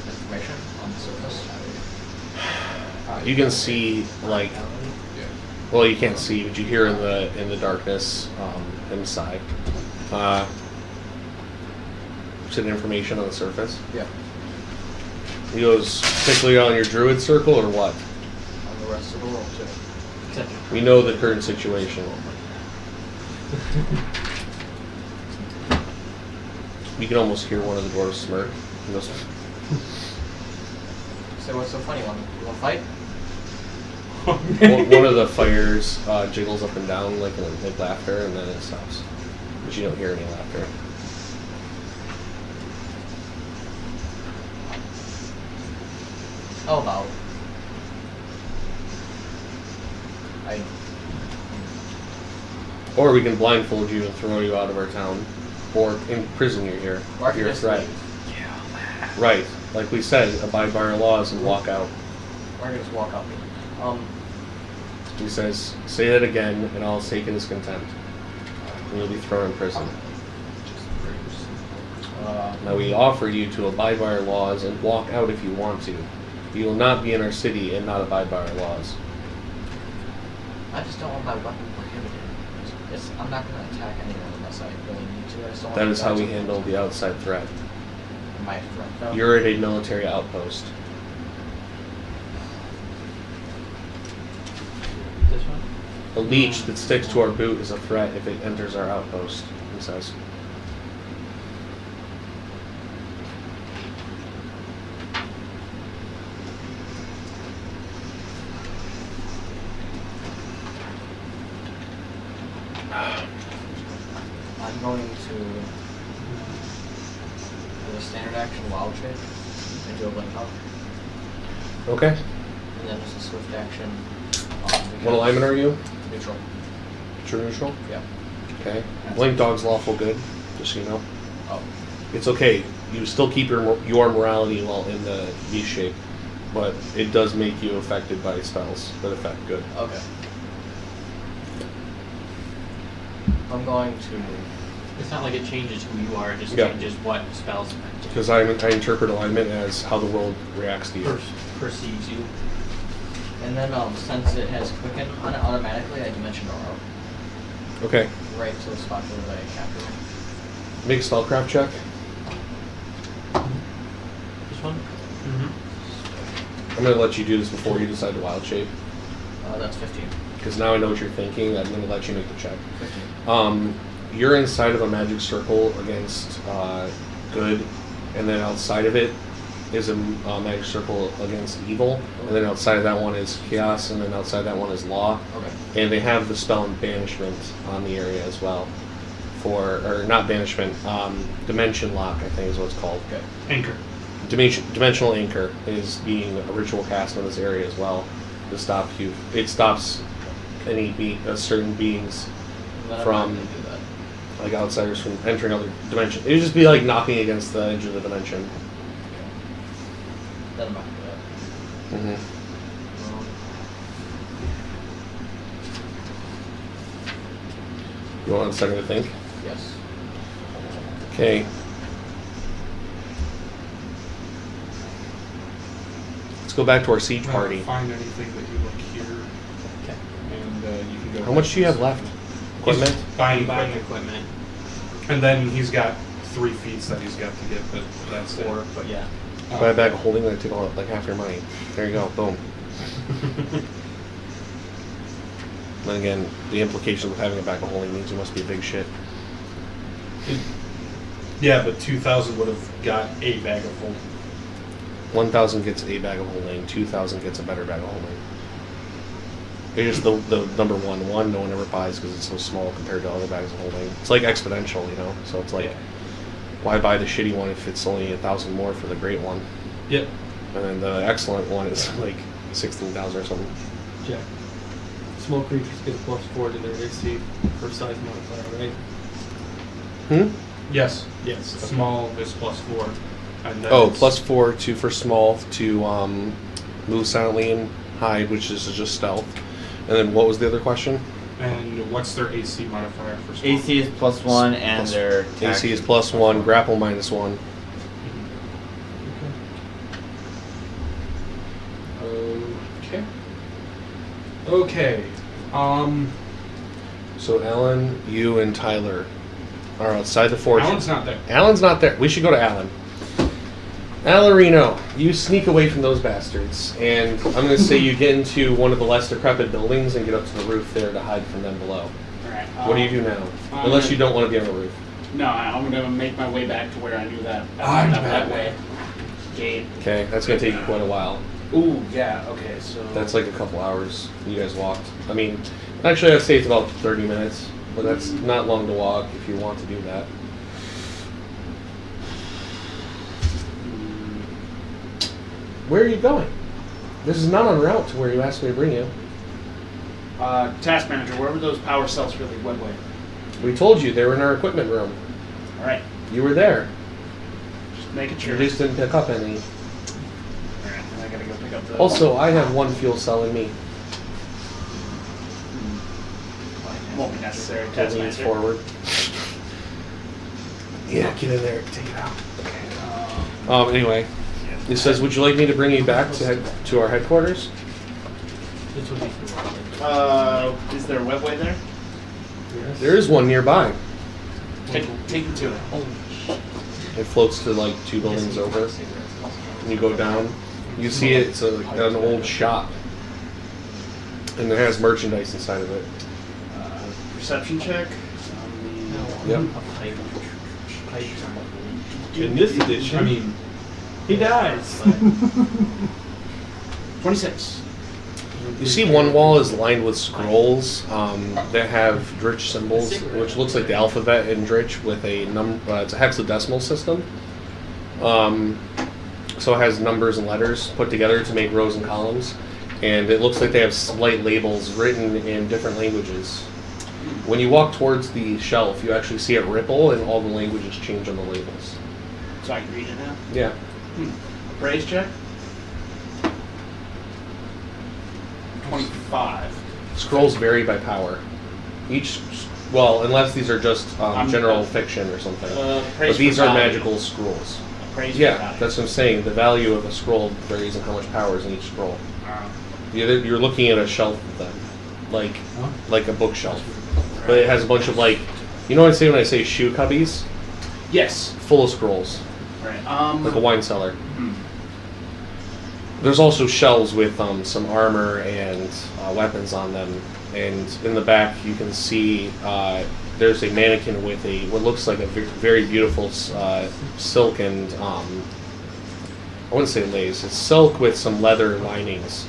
[SPEAKER 3] Information on the surface?
[SPEAKER 4] You can see, like, well, you can't see, but you hear in the darkness inside. Some information on the surface.
[SPEAKER 3] Yeah.
[SPEAKER 4] He goes, particularly on your druid circle or what?
[SPEAKER 3] On the rest of the world too.
[SPEAKER 4] We know the current situation. You can almost hear one of the dwarves smirk. He goes,
[SPEAKER 3] So what's so funny? You want to fight?
[SPEAKER 4] one of the fires jiggles up and down like laughter, and then it stops. But you don't hear any laughter.
[SPEAKER 3] How about?
[SPEAKER 4] Or we can blindfold you and throw you out of our town, or imprison you here.
[SPEAKER 3] Or I
[SPEAKER 4] if
[SPEAKER 3] can
[SPEAKER 4] you're a
[SPEAKER 3] just
[SPEAKER 4] threat.
[SPEAKER 3] leave.
[SPEAKER 4] Right, like we said, abide by our laws and walk out.
[SPEAKER 3] Or I can just walk out.
[SPEAKER 4] He says, say that again, and I'll take it as contempt. And you'll be thrown in prison. Now we offer you to abide by our laws and walk out if you want to. You will not be in our city and not abide by our laws.
[SPEAKER 3] I just don't want my weapon prohibited. I'm not going to attack anyone unless I really need to. I just don't want
[SPEAKER 4] That is how we
[SPEAKER 3] to
[SPEAKER 4] handle the outside threat.
[SPEAKER 3] my threat, though.
[SPEAKER 4] You're at a military outpost.
[SPEAKER 11] This one?
[SPEAKER 4] A leech that sticks to our boot is a threat if it enters our outpost, he says.
[SPEAKER 3] I'm going to do a standard action wild shape and do a blink up.
[SPEAKER 4] Okay.
[SPEAKER 3] And then just a swift action.
[SPEAKER 4] What alignment are you?
[SPEAKER 3] Neutral.
[SPEAKER 4] True neutral?
[SPEAKER 3] Yeah.
[SPEAKER 4] Okay. Blink dog's lawful good, just so you know.
[SPEAKER 3] Oh.
[SPEAKER 4] It's okay. You still keep your morality while in the V shape, but it does make you affected by spells that affect good.
[SPEAKER 3] Okay. I'm going to.
[SPEAKER 11] It's not like it changes who you are, it just
[SPEAKER 4] Yeah.
[SPEAKER 11] changes what spells affect you.
[SPEAKER 4] Because I interpret alignment as how the world reacts to you.
[SPEAKER 11] Perceives you.
[SPEAKER 3] And then since it has quicken on it automatically, I dimension aura.
[SPEAKER 4] Okay.
[SPEAKER 3] Right to the spot where I capture it.
[SPEAKER 4] Make a spellcraft check.
[SPEAKER 11] This one?
[SPEAKER 3] Mm-hmm.
[SPEAKER 4] I'm going to let you do this before you decide the wild shape.
[SPEAKER 3] That's 15.
[SPEAKER 4] Because now I know what you're thinking. I'm going to let you make the check.
[SPEAKER 3] 15.
[SPEAKER 4] You're inside of a magic circle against good, and then outside of it is a magic circle against evil, and then outside of that one is chaos, and then outside that one is law.
[SPEAKER 3] Okay.
[SPEAKER 4] And they have the spell banishment on the area as well. Or not banishment, dimension lock, I think is what it's called.
[SPEAKER 3] Okay.
[SPEAKER 5] Anchor.
[SPEAKER 4] Dimensional anchor is being a ritual cast in this area as well to stop you. It stops any certain beings
[SPEAKER 3] Then I'm
[SPEAKER 4] from
[SPEAKER 3] not gonna do that.
[SPEAKER 4] like outsiders from entering other dimensions. It would just be like knocking against the edge of the dimension.
[SPEAKER 3] Then I'm not gonna do that.
[SPEAKER 4] You want a second to think?
[SPEAKER 3] Yes.
[SPEAKER 4] Okay. Let's go back to our siege party.
[SPEAKER 5] Find anything that you like here.
[SPEAKER 3] Okay.
[SPEAKER 5] And you can go.
[SPEAKER 4] How much do you have left? Equipment?
[SPEAKER 5] He's buying
[SPEAKER 8] Buying
[SPEAKER 5] equipment.
[SPEAKER 8] equipment.
[SPEAKER 5] And then he's got 3 feats that he's got to get, but that's it.
[SPEAKER 3] 4, but yeah.
[SPEAKER 4] Buy a bag of holding, then take all like half your money. There you go. Boom. Then again, the implication of having a bag of holding means you must be a big shit.
[SPEAKER 5] Yeah, but 2,000 would have got a bag of holding.
[SPEAKER 4] 1,000 gets a bag of holding. 2,000 gets a better bag of holding. It's just the number one no one ever buys because it's so small compared to other bags of holding. It's like exponential, you know. So it's like, why buy the shitty one if it's only 1,000 more for the great one?
[SPEAKER 10] Yep.
[SPEAKER 4] And then the excellent one is like 16,000 or something.
[SPEAKER 10] Check. Small creatures get a +4 to their AC for size modifier, right?
[SPEAKER 5] Yes.
[SPEAKER 10] Yes.
[SPEAKER 5] Small is +4. And then
[SPEAKER 4] Oh,
[SPEAKER 5] it's-
[SPEAKER 4] +4 to for small to move silently and hide, which is just stealth. And then what was the other question?
[SPEAKER 5] And what's their AC modifier for small?
[SPEAKER 7] AC is +1 and
[SPEAKER 4] Plus-
[SPEAKER 7] their attack
[SPEAKER 4] AC is +1, grapple -1.
[SPEAKER 5] Okay. Okay.
[SPEAKER 4] So Alan, you, and Tyler are outside the fortress.
[SPEAKER 5] Alan's not there.
[SPEAKER 4] Alan's not there. We should go to Alan. Alarino, you sneak away from those bastards, and I'm going to say you get into one of the less decrepit buildings and get up to the roof there to hide from them below.
[SPEAKER 8] Alright.
[SPEAKER 4] What do you do now? Unless you don't want to be on the roof.
[SPEAKER 8] No, I'm gonna make my way back to where I knew that
[SPEAKER 5] I'm
[SPEAKER 8] that way. Gate.
[SPEAKER 4] Okay, that's going to take you quite a while.
[SPEAKER 8] Ooh, yeah. Okay, so
[SPEAKER 4] That's like a couple hours you guys walked. I mean, actually I'd say it's about 30 minutes, but that's not long to walk if you want to do that. Where are you going? This is not en route to where you asked me to bring you.
[SPEAKER 8] task manager. Where were those power cells for the webway?
[SPEAKER 4] We told you they were in our equipment room.
[SPEAKER 8] All right,
[SPEAKER 4] You were there.
[SPEAKER 8] just making sure.
[SPEAKER 4] You just didn't pick up any.
[SPEAKER 8] All right, then I gotta go pick up the.
[SPEAKER 4] Also, I have 1 fuel cell in me.
[SPEAKER 8] Won't be necessary. Task
[SPEAKER 4] Leans
[SPEAKER 8] manager.
[SPEAKER 4] forward. Yeah, get in there. Take it out. Anyway, it says, would you like me to bring you back to our headquarters?
[SPEAKER 10] This would be for
[SPEAKER 8] Is there a webway there?
[SPEAKER 10] yes.
[SPEAKER 4] There is one nearby.
[SPEAKER 8] Take me to it.
[SPEAKER 4] It floats to like 2 buildings over. And you go down. You see it's an old shop. And it has merchandise inside of it.
[SPEAKER 8] Perception check.
[SPEAKER 4] Yep.
[SPEAKER 10] In this edition,
[SPEAKER 5] I mean,
[SPEAKER 10] he dies.
[SPEAKER 8] 26.
[SPEAKER 4] You see one wall is lined with scrolls that have Dritch symbols, which looks like the alphabet in Dritch with a it's a hexadecimal system. So it has numbers and letters put together to make rows and columns. And it looks like they have slight labels written in different languages. When you walk towards the shelf, you actually see it ripple and all the languages change on the labels.
[SPEAKER 8] So I can read it now.
[SPEAKER 4] Yeah.
[SPEAKER 8] Praise check. 25.
[SPEAKER 4] Scrolls vary by power. Unless these are just general fiction or something.
[SPEAKER 8] Praise
[SPEAKER 4] But these
[SPEAKER 8] for
[SPEAKER 4] are
[SPEAKER 8] value.
[SPEAKER 4] magical scrolls.
[SPEAKER 8] Praise
[SPEAKER 4] Yeah,
[SPEAKER 8] for value.
[SPEAKER 4] that's what I'm saying. The value of a scroll varies in how much power is in each scroll. You're looking at a shelf of them, like a bookshelf. But it has a bunch of you know what I say when I say shoe cubbies?
[SPEAKER 8] Yes.
[SPEAKER 4] Full of scrolls,
[SPEAKER 8] Right.
[SPEAKER 4] like a wine cellar. There's also shelves with some armor and weapons on them, and in the back you can see there's a mannequin with what looks like a very beautiful silk and I wouldn't say lace. It's silk with some leather linings,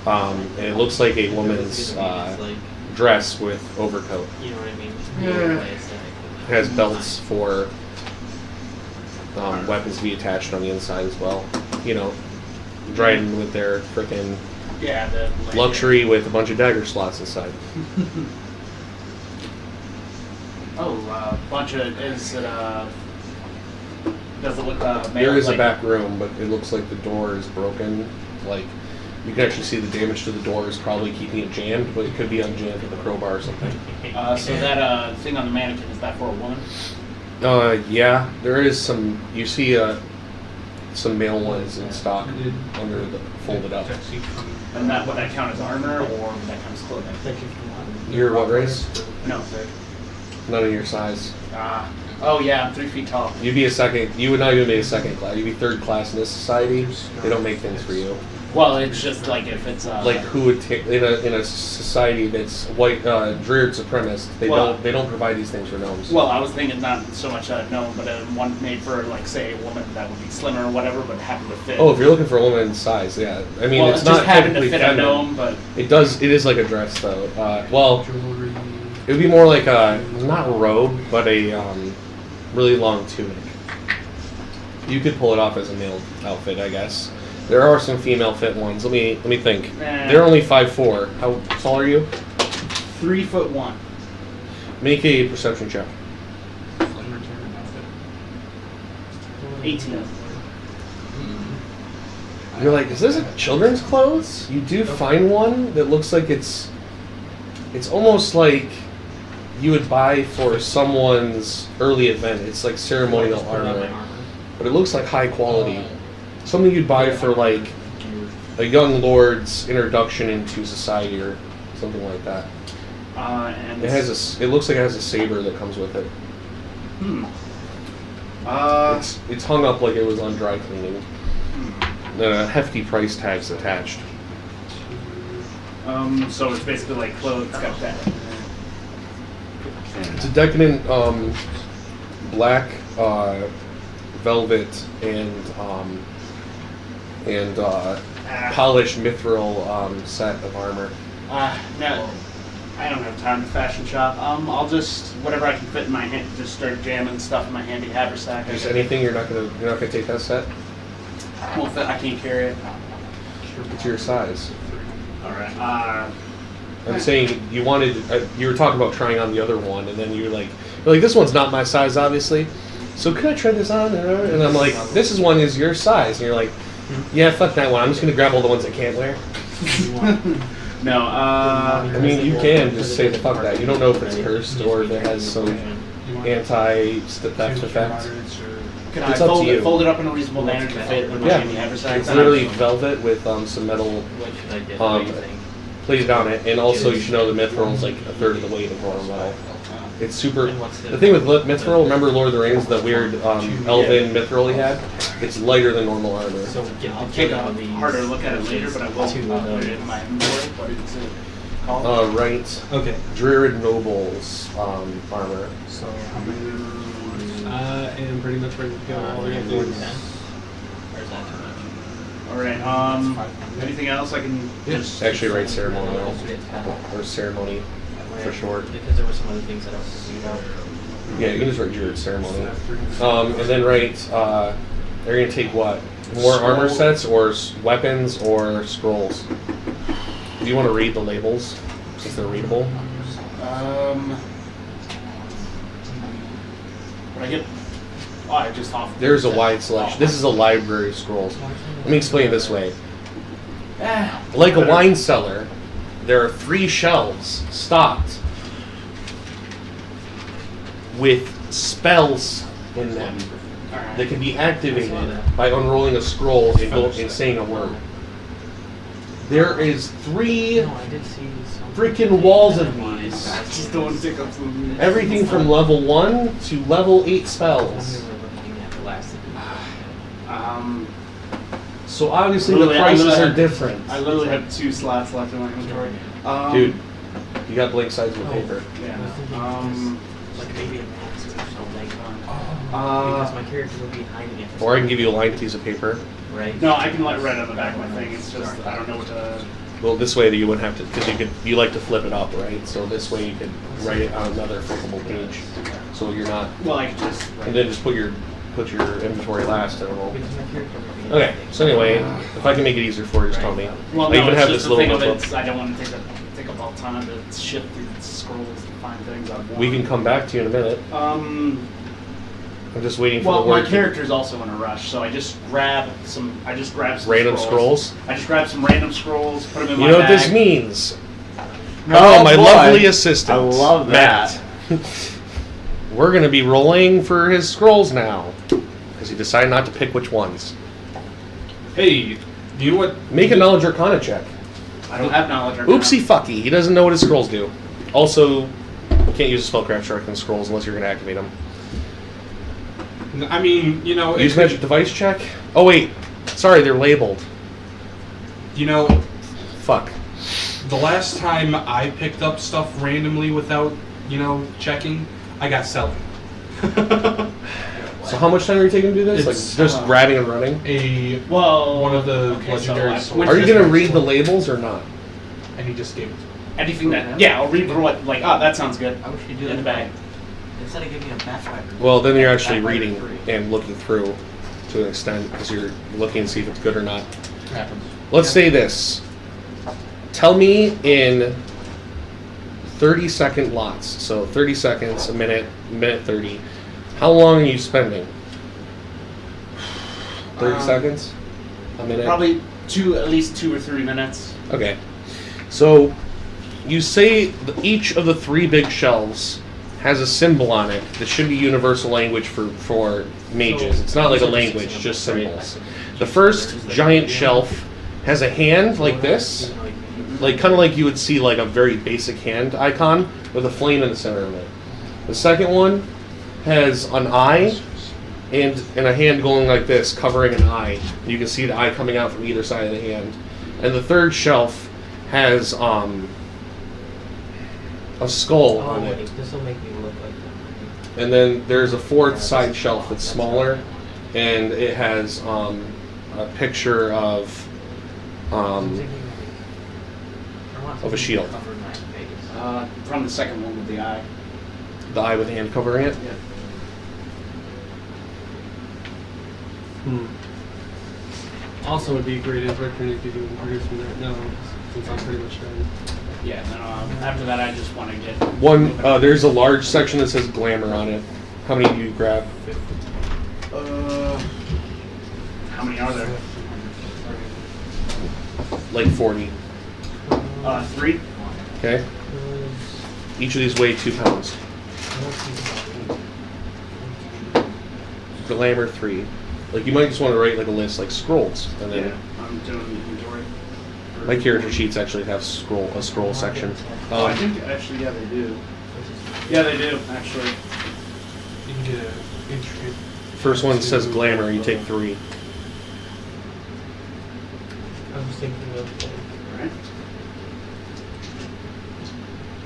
[SPEAKER 4] and it looks like a woman's dress with overcoat.
[SPEAKER 11] You know what I mean?
[SPEAKER 4] It has belts for weapons to be attached on the inside as well. You know, Driden with their frickin'
[SPEAKER 8] Yeah, the
[SPEAKER 4] luxury with a bunch of dagger slots inside.
[SPEAKER 8] Bunch of is it does it look
[SPEAKER 4] There is a back room, but it looks like the door is broken. You can actually see the damage to the door is probably keeping it jammed, but it could be unjammed with a crowbar or something.
[SPEAKER 8] So that thing on the mannequin, is that for a woman?
[SPEAKER 4] Yeah, there is some. You see some male ones in stock under the folded up.
[SPEAKER 8] And that would that count as armor or would that count as clothing?
[SPEAKER 4] You're what race?
[SPEAKER 8] No.
[SPEAKER 4] None of your size.
[SPEAKER 8] Oh yeah, I'm 3 feet tall.
[SPEAKER 4] You'd be a second. You would not even be a second class. You'd be third class in this society. They don't make things for you.
[SPEAKER 8] Well, it's just like if it's
[SPEAKER 4] like who would take in a society that's white dreared supremacist. They don't provide these things for gnomes.
[SPEAKER 8] Well, I was thinking not so much a gnome, but one made for like say a woman that would be slimmer or whatever, but happen to fit.
[SPEAKER 4] Oh, if you're looking for a woman's size, yeah. I mean,
[SPEAKER 8] well,
[SPEAKER 4] it's not
[SPEAKER 8] happen to
[SPEAKER 4] technically
[SPEAKER 8] fit
[SPEAKER 4] feminine.
[SPEAKER 8] a gnome, but
[SPEAKER 4] it does. It is like a dress, though. Well, it would be more like a not a robe, but a really long tunic. You could pull it off as a male outfit, I guess. There are some female fit ones. Let me think. They're only 5'4". How tall are you?
[SPEAKER 8] 3'1".
[SPEAKER 4] Make a perception check.
[SPEAKER 8] 18.
[SPEAKER 4] You're like, is this a children's clothes? You do find one that looks like it's almost like you would buy for someone's early event. It's like ceremonial armor, but it looks like high quality. Something you'd buy for like a young lord's introduction into society or something like that.
[SPEAKER 8] And
[SPEAKER 4] it looks like it has a saber that comes with it. It's hung up like it was on dry cleaning. The hefty price tag's attached.
[SPEAKER 8] So it's basically like clothes got that.
[SPEAKER 4] It's a decadent black velvet and polished mithril set of armor.
[SPEAKER 8] No, I don't have time to fashion shop. I'll just whatever I can fit in my hand. Just start jamming stuff in my handy haversack.
[SPEAKER 4] Just anything you're not gonna take that set.
[SPEAKER 8] Well, I can't carry it.
[SPEAKER 4] It's your size.
[SPEAKER 8] All right.
[SPEAKER 4] I'm saying you wanted. You were talking about trying on the other one, and then you're like, this one's not my size, obviously. So could I try this on? And I'm like, this one is your size, and you're like, yeah, fuck that one. I'm just gonna grab all the ones I can't wear.
[SPEAKER 8] No.
[SPEAKER 4] I mean, you can just say fuck that. You don't know if it's cursed or if it has some anti-theft effect.
[SPEAKER 8] Can
[SPEAKER 4] It's
[SPEAKER 8] I
[SPEAKER 4] up to you.
[SPEAKER 8] fold it up in a reasonable manner to fit in my handy haversack?
[SPEAKER 4] It's literally velvet with some metal plated on it, and also you should know the mithril is like a third of the weight of normal metal. It's super. The thing with mithril, remember Lord of the Rings, the weird elven mithril he had? It's lighter than normal armor.
[SPEAKER 8] So I'll take a harder look at it later, but I will put it in my inventory. What is it called?
[SPEAKER 4] Right.
[SPEAKER 10] Okay.
[SPEAKER 4] Druid Nobles armor.
[SPEAKER 10] So I am pretty much ready to go. All the things.
[SPEAKER 11] Or is that too much?
[SPEAKER 8] All right. Anything else I can?
[SPEAKER 4] Just actually write ceremonial or ceremony for short.
[SPEAKER 11] Because there were some other things that I was thinking about.
[SPEAKER 4] Yeah, you can just write Druid ceremony. And then write. They're gonna take what? More armor sets or weapons or scrolls? Do you want to read the labels since they're readable?
[SPEAKER 8] When I get. Oh, I just off.
[SPEAKER 4] There's a wide selection. This is a library of scrolls. Let me explain it this way. Like a wine cellar, there are 3 shelves stocked with spells in them that can be activated by unrolling a scroll and saying a word. There is 3 freaking walls of these.
[SPEAKER 8] Just don't want to take up some.
[SPEAKER 4] Everything from level 1 to level 8 spells. So obviously the prices are different.
[SPEAKER 8] I literally have 2 slots left in my inventory.
[SPEAKER 4] Dude, you got blank sides of paper.
[SPEAKER 8] Yeah.
[SPEAKER 11] Like maybe a max or something. Because my character will be hiding it.
[SPEAKER 4] Or I can give you a lined piece of paper.
[SPEAKER 11] Right.
[SPEAKER 8] No, I can write on the back of my thing. It's just I don't know what to.
[SPEAKER 4] Well, this way that you wouldn't have to, because you like to flip it up, right? So this way you could write it on another flippable page. So you're not.
[SPEAKER 8] Well, I can just.
[SPEAKER 4] And then just put your inventory last and roll. Okay. So anyway, if I can make it easier for you, just tell me.
[SPEAKER 8] Well,
[SPEAKER 4] I
[SPEAKER 8] no,
[SPEAKER 4] even
[SPEAKER 8] it's
[SPEAKER 4] have
[SPEAKER 8] just
[SPEAKER 4] this
[SPEAKER 8] the
[SPEAKER 4] little
[SPEAKER 8] thing of
[SPEAKER 4] notebook.
[SPEAKER 8] it. I don't want to take up all the time to shift through the scrolls and find things I want.
[SPEAKER 4] We can come back to you in a minute. I'm just waiting for
[SPEAKER 8] Well,
[SPEAKER 4] the
[SPEAKER 8] my
[SPEAKER 4] word.
[SPEAKER 8] character's also in a rush, so I just grab some.
[SPEAKER 4] Random scrolls?
[SPEAKER 8] I just grab some random scrolls, put them in my
[SPEAKER 4] You know what
[SPEAKER 8] bag.
[SPEAKER 4] this means?
[SPEAKER 7] Oh,
[SPEAKER 4] Oh, my
[SPEAKER 7] boy.
[SPEAKER 4] lovely assistant.
[SPEAKER 7] I love
[SPEAKER 4] Matt. We're going to be rolling for his scrolls now. Because he decided not to pick which ones.
[SPEAKER 5] Hey, you know what?
[SPEAKER 4] Make a knowledge arcana check.
[SPEAKER 8] I don't have knowledge. Or
[SPEAKER 4] Oopsie fucky. He doesn't know what his scrolls do. Also, you can't use a spellcraft check on scrolls unless you're going to activate them.
[SPEAKER 5] I mean, you know,
[SPEAKER 4] Use magic device check? Oh, wait. Sorry, they're labeled.
[SPEAKER 5] You know,
[SPEAKER 4] fuck.
[SPEAKER 5] The last time I picked up stuff randomly without, you know, checking, I got 7.
[SPEAKER 4] So how much time are you taking to do this?
[SPEAKER 5] It's,
[SPEAKER 4] like just grabbing and running?
[SPEAKER 5] One of the legendary swords.
[SPEAKER 4] Are you going to read the labels or not?
[SPEAKER 5] And he just gave it to me.
[SPEAKER 8] Anything that, yeah, I'll read through it. Like, oh, that sounds good.
[SPEAKER 3] I wish you do
[SPEAKER 8] in the bag.
[SPEAKER 3] Instead of giving me a Pathfinder.
[SPEAKER 4] Well, then you're actually reading and looking through to an extent because you're looking to see if it's good or not.
[SPEAKER 3] Happens.
[SPEAKER 4] Let's say this. Tell me in 30-second lots. So 30 seconds, a minute 30. How long are you spending? 30 seconds? A minute?
[SPEAKER 8] Probably at least 2 or 3 minutes.
[SPEAKER 4] Okay. So you say each of the 3 big shelves has a symbol on it that should be universal language for mages. It's not like a language, just symbols. The first giant shelf has a hand like this, like kind of like you would see like a very basic hand icon with a flame in the center of it. The second one has an eye and a hand going like this, covering an eye. You can see the eye coming out from either side of the hand. And the third shelf has a skull on it.
[SPEAKER 11] This will make me look like that.
[SPEAKER 4] And then there's a fourth side shelf that's smaller, and it has a picture of a shield.
[SPEAKER 8] From the second one with the eye.
[SPEAKER 4] The eye with the hand covering it?
[SPEAKER 8] Yeah.
[SPEAKER 10] Also, would be a great opportunity to introduce me right now, since I'm pretty much done.
[SPEAKER 8] Yeah, then after that I just want to get...
[SPEAKER 4] There's a large section that says glamour on it. How many do you grab?
[SPEAKER 8] How many are there?
[SPEAKER 4] Like 40.
[SPEAKER 8] 3.
[SPEAKER 4] Okay. Each of these weigh 2 pounds. Glamour 3. Like you might just want to write like a list, like scrolls, and then.
[SPEAKER 8] Yeah, I'm doing the inventory.
[SPEAKER 4] My character sheets actually have a scroll section.
[SPEAKER 8] I think actually, yeah, they do. Yeah, they do actually.
[SPEAKER 5] You can get an intricate.
[SPEAKER 4] First one says glamour. You take 3.
[SPEAKER 11] I was thinking of
[SPEAKER 8] Right.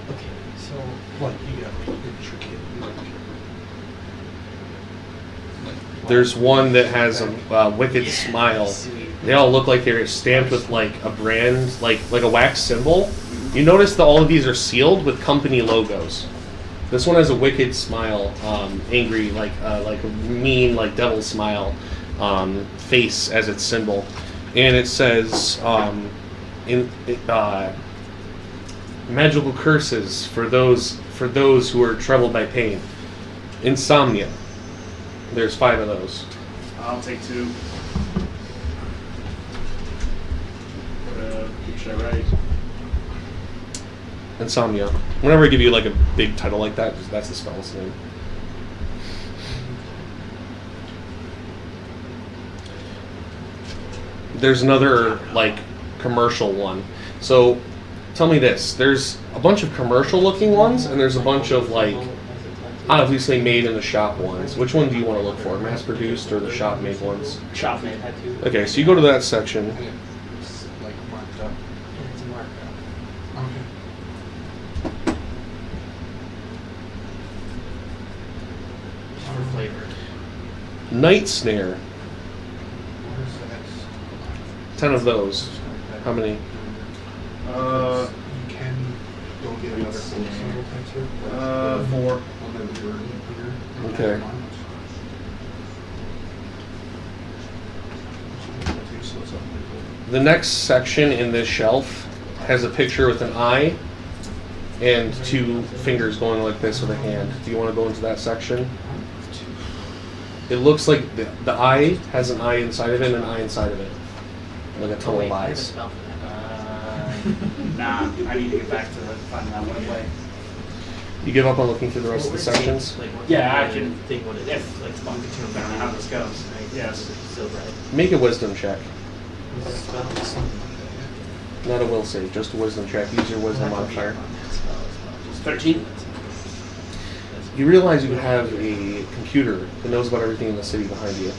[SPEAKER 11] okay, so
[SPEAKER 5] Like you got intricate.
[SPEAKER 4] There's one that has a wicked smile. They all look like they're stamped with like a brand, like a wax symbol. You notice that all of these are sealed with company logos. This one has a wicked smile, angry, like a mean, like devil smile, face as its symbol, and it says magical curses for those who are troubled by pain, insomnia. There's 5 of those.
[SPEAKER 8] I'll take 2. What should I write?
[SPEAKER 4] Insomnia. Whenever I give you like a big title like that, that's the spell's name. There's another like commercial one. So tell me this. There's a bunch of commercial looking ones and there's a bunch of like obviously made in the shop ones. Which one do you want to look for? Mass produced or the shop made ones?
[SPEAKER 8] Shop made.
[SPEAKER 4] Okay, so you go to that section.
[SPEAKER 9] It's like marked up.
[SPEAKER 11] it's marked up. Just for flavor.
[SPEAKER 4] Night snare. 10 of those. How many?
[SPEAKER 9] You can go get another single picture.
[SPEAKER 8] 4.
[SPEAKER 4] Okay. The next section in this shelf has a picture with an eye and 2 fingers going like this with a hand. Do you want to go into that section? It looks like the eye has an eye inside of it and an eye inside of it. Like a tunnel of eyes.
[SPEAKER 8] Nah, I need to get back to finding that one way.
[SPEAKER 4] You give up on looking through the rest of the sections?
[SPEAKER 8] Yeah, I can think what it is. Like, I don't know how this goes. Yes.
[SPEAKER 4] Make a wisdom check. Not a will save, just a wisdom check. Use your wisdom modifier.
[SPEAKER 8] 13.
[SPEAKER 4] You realize you have a computer that knows about everything in the city behind you.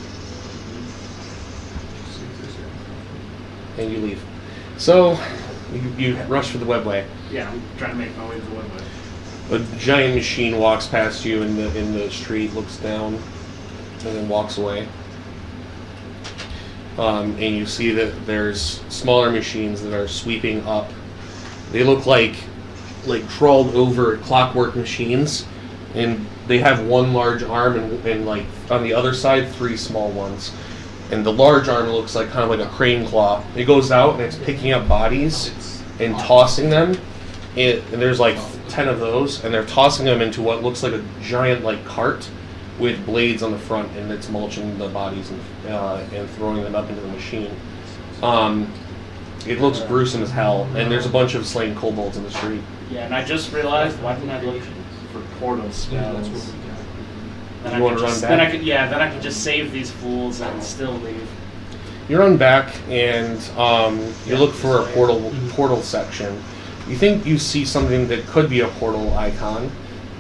[SPEAKER 4] And you leave. So, you rush for the webway.
[SPEAKER 8] Yeah, I'm trying to make my way to the webway.
[SPEAKER 4] A giant machine walks past you in the street, looks down, and then walks away. And you see that there's smaller machines that are sweeping up. They look like crawled over clockwork machines, and they have one large arm and like on the other side 3 small ones. And the large arm looks like kind of like a crane claw. It goes out and it's picking up bodies and tossing them. And there's like 10 of those, and they're tossing them into what looks like a giant like cart with blades on the front, and it's mulching the bodies and throwing them up into the machine. It looks gruesome as hell, and there's a bunch of slain kobolds in the street.
[SPEAKER 8] Yeah, and I just realized, why didn't I look for portal spells? Then
[SPEAKER 4] You want to run back?
[SPEAKER 8] Then I could just save these fools and still leave.
[SPEAKER 4] You run back, and you look for a portal section. You think you see something that could be a portal icon.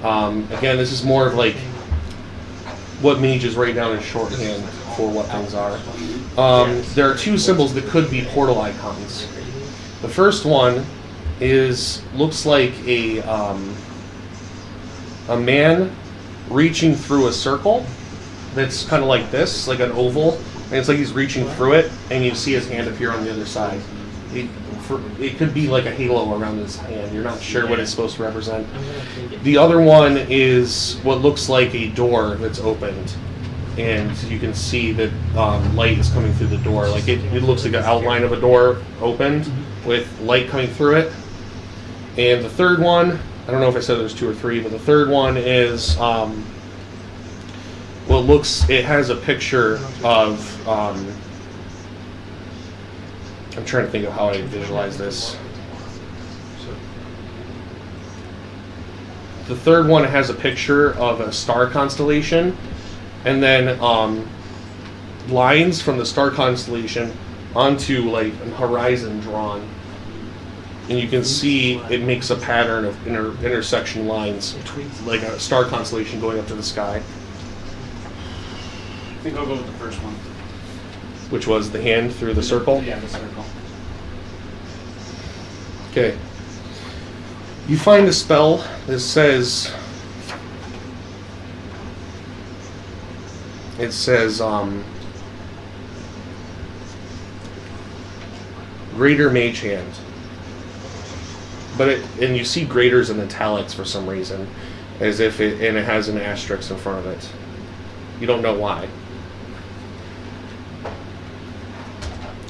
[SPEAKER 4] Again, this is more of like what mages write down in shorthand for what things are. There are 2 symbols that could be portal icons. The first one looks like a man reaching through a circle that's kind of like this, like an oval, and it's like he's reaching through it, and you see his hand appear on the other side. It could be like a halo around his hand. You're not sure what it's supposed to represent. The other one is what looks like a door that's opened, and you can see that light is coming through the door. Like it looks like an outline of a door opened with light coming through it. And the third one, I don't know if I said there's 2 or 3, but the third one is it has a picture of I'm trying to think of how I visualize this. The third one has a picture of a star constellation, and then lines from the star constellation onto like a horizon drawn. And you can see it makes a pattern of intersection lines, like a star constellation going up to the sky.
[SPEAKER 8] I think I'll go with the first one.
[SPEAKER 4] Which was the hand through the circle?
[SPEAKER 8] Yeah, the circle.
[SPEAKER 4] Okay. You find a spell that says... It says, Greater Mage Hand. And you see graders in italics for some reason, and it has an asterisk in front of it. You don't know why.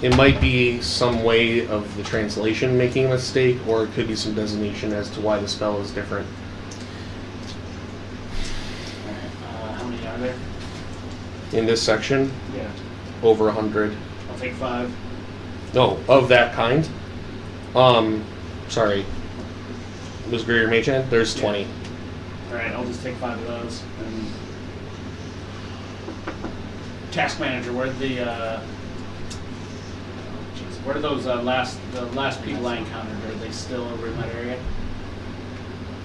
[SPEAKER 4] It might be some way of the translation making a mistake, or it could be some designation as to why the spell is different.
[SPEAKER 8] How many are there?
[SPEAKER 4] In this section?
[SPEAKER 8] Yeah.
[SPEAKER 4] Over 100.
[SPEAKER 8] I'll take 5.
[SPEAKER 4] No, of that kind. Sorry. Was Greater Mage Hand? There's 20.
[SPEAKER 8] Alright, I'll just take 5 of those. And Task Manager, where are those the last people I encountered? Are they still over in that area?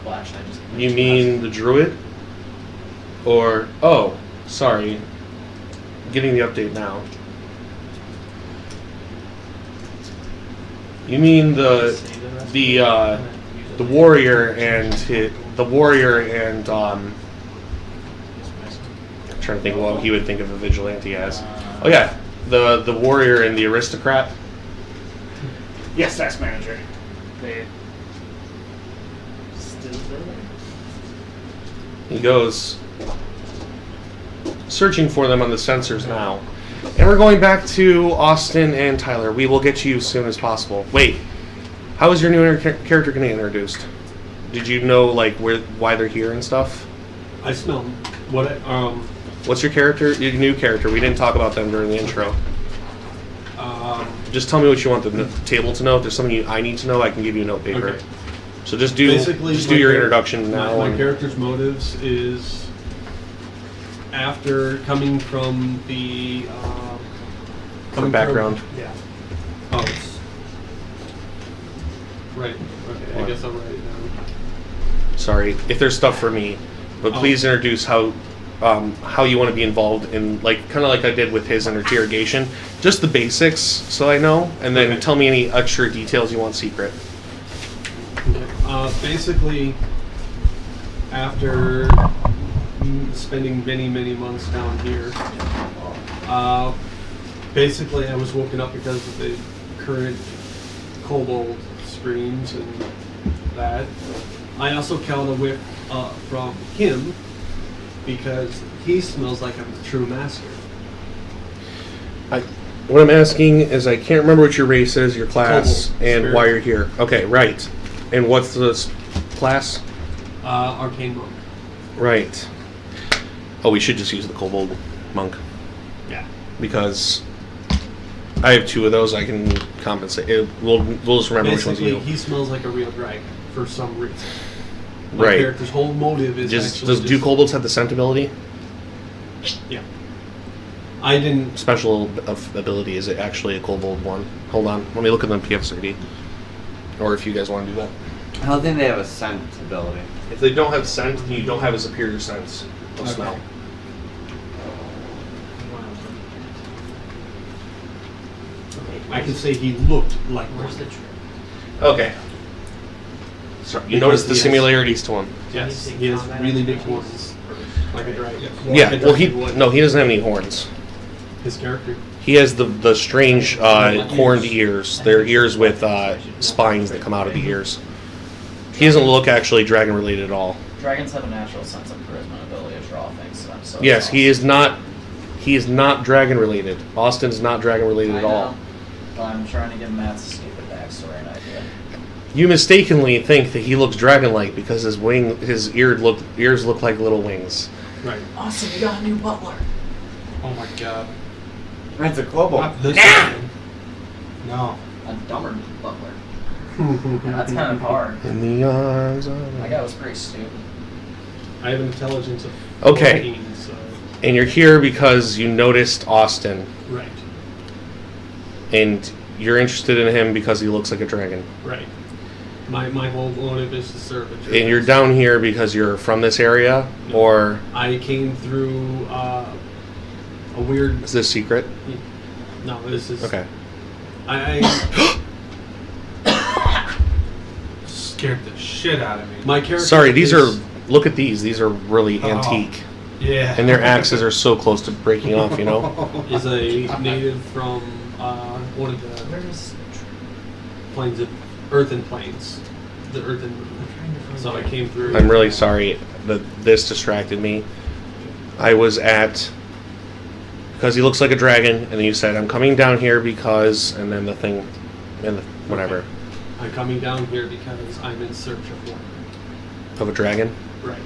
[SPEAKER 8] Well, actually, I just...
[SPEAKER 4] You mean the druid? Or... Oh, sorry. Getting the update now. You mean the warrior and I'm trying to think what he would think of a vigilante as. Oh yeah, the warrior and the aristocrat.
[SPEAKER 8] Yes, Task Manager. They still there?
[SPEAKER 4] He goes searching for them on the sensors now. And we're going back to Austin and Tyler. We will get to you as soon as possible. Wait, how is your new character going to get introduced? Did you know like why they're here and stuff?
[SPEAKER 10] I smell what
[SPEAKER 4] What's your character? Your new character. We didn't talk about them during the intro. Just tell me what you want the table to know. If there's something I need to know, I can give you a note paper.
[SPEAKER 10] Okay.
[SPEAKER 4] So just do
[SPEAKER 10] Basically,
[SPEAKER 4] just do your introduction now.
[SPEAKER 10] My character's motives is after coming from the
[SPEAKER 4] background.
[SPEAKER 10] Yeah. Oh, it's right. Okay, I guess I'll write it down.
[SPEAKER 4] Sorry, if there's stuff for me, but please introduce how you want to be involved in, like, kind of like I did with his interrogation. Just the basics, so I know, and then tell me any extra details you want secret.
[SPEAKER 10] Okay. Basically, after spending many months down here, basically I was woken up because of the current kobold screams and that. I also caught a whiff from him because he smells like a true master.
[SPEAKER 4] What I'm asking is, I can't remember what your race is, your class,
[SPEAKER 10] Kobold,
[SPEAKER 4] and
[SPEAKER 10] spirit.
[SPEAKER 4] why you're here. Okay, right. And what's the class?
[SPEAKER 10] Arcane monk.
[SPEAKER 4] Right. Oh, we should just use the kobold monk.
[SPEAKER 10] Yeah.
[SPEAKER 4] Because I have 2 of those. I can compensate. We'll just remember which one's
[SPEAKER 10] Basically,
[SPEAKER 4] you.
[SPEAKER 10] he smells like a real dragon for some reason. My
[SPEAKER 4] Right.
[SPEAKER 10] character's whole motive is
[SPEAKER 4] Do kobolds have the scent ability?
[SPEAKER 10] Yeah. I didn't.
[SPEAKER 4] Special ability, is it actually a kobold one? Hold on, let me look at the PF30. Or if you guys want to do that.
[SPEAKER 7] I don't think they have a scent ability.
[SPEAKER 4] If they don't have scent, then you don't have a superior sense of smell.
[SPEAKER 10] I can say he looked like
[SPEAKER 11] Where's
[SPEAKER 10] one.
[SPEAKER 11] the trip?
[SPEAKER 4] Okay. So you
[SPEAKER 10] Because
[SPEAKER 4] notice the
[SPEAKER 10] he has-
[SPEAKER 4] similarities to him.
[SPEAKER 10] Yes, he has really big horns, like a dragon.
[SPEAKER 4] Yeah,
[SPEAKER 10] Like a
[SPEAKER 4] well,
[SPEAKER 10] dragon would.
[SPEAKER 4] he doesn't have any horns.
[SPEAKER 10] His character.
[SPEAKER 4] He has the strange horned ears. They're ears with spines that come out of the ears. He doesn't look actually dragon related at all.
[SPEAKER 11] Dragons have a natural sense of charisma and ability to draw things to them. So
[SPEAKER 4] Yes, he is not. He is not dragon related. Austin is not dragon related at all.
[SPEAKER 11] But I'm trying to give Matt a stupid backstory and idea.
[SPEAKER 4] You mistakenly think that he looks dragon-like because his ears look like little wings.
[SPEAKER 10] Right.
[SPEAKER 11] Awesome, you got a new butler.
[SPEAKER 5] Oh my god.
[SPEAKER 7] That's a kobold.
[SPEAKER 5] Not this one. No.
[SPEAKER 11] A dumber butler. Yeah, that's kind of hard.
[SPEAKER 4] In the arms of...
[SPEAKER 11] That guy was pretty stupid.
[SPEAKER 10] I have an intelligence of
[SPEAKER 4] Okay.
[SPEAKER 10] 14, so.
[SPEAKER 4] And you're here because you noticed Austin.
[SPEAKER 10] Right.
[SPEAKER 4] And you're interested in him because he looks like a dragon.
[SPEAKER 10] Right. My whole motive is to serve a
[SPEAKER 4] And you're down here because you're from this area,
[SPEAKER 10] No.
[SPEAKER 4] or
[SPEAKER 10] I came through a weird.
[SPEAKER 4] is this secret?
[SPEAKER 10] No, this is.
[SPEAKER 4] Okay.
[SPEAKER 10] I
[SPEAKER 5] Scared the shit out of me.
[SPEAKER 10] my character.
[SPEAKER 4] Sorry, these
[SPEAKER 10] is-
[SPEAKER 4] are. Look at these. These are really antique,
[SPEAKER 5] Yeah.
[SPEAKER 4] and their axes are so close to breaking off. You know.
[SPEAKER 10] is a native from one of the plains of Earthen Plains, the Earthen. So I came through.
[SPEAKER 4] I'm really sorry that this distracted me. I was at because he looks like a dragon, and then you said I'm coming down here because, and then the thing, and the, whatever
[SPEAKER 10] I'm coming down here because I'm in search of one.
[SPEAKER 4] of a dragon.
[SPEAKER 10] Right.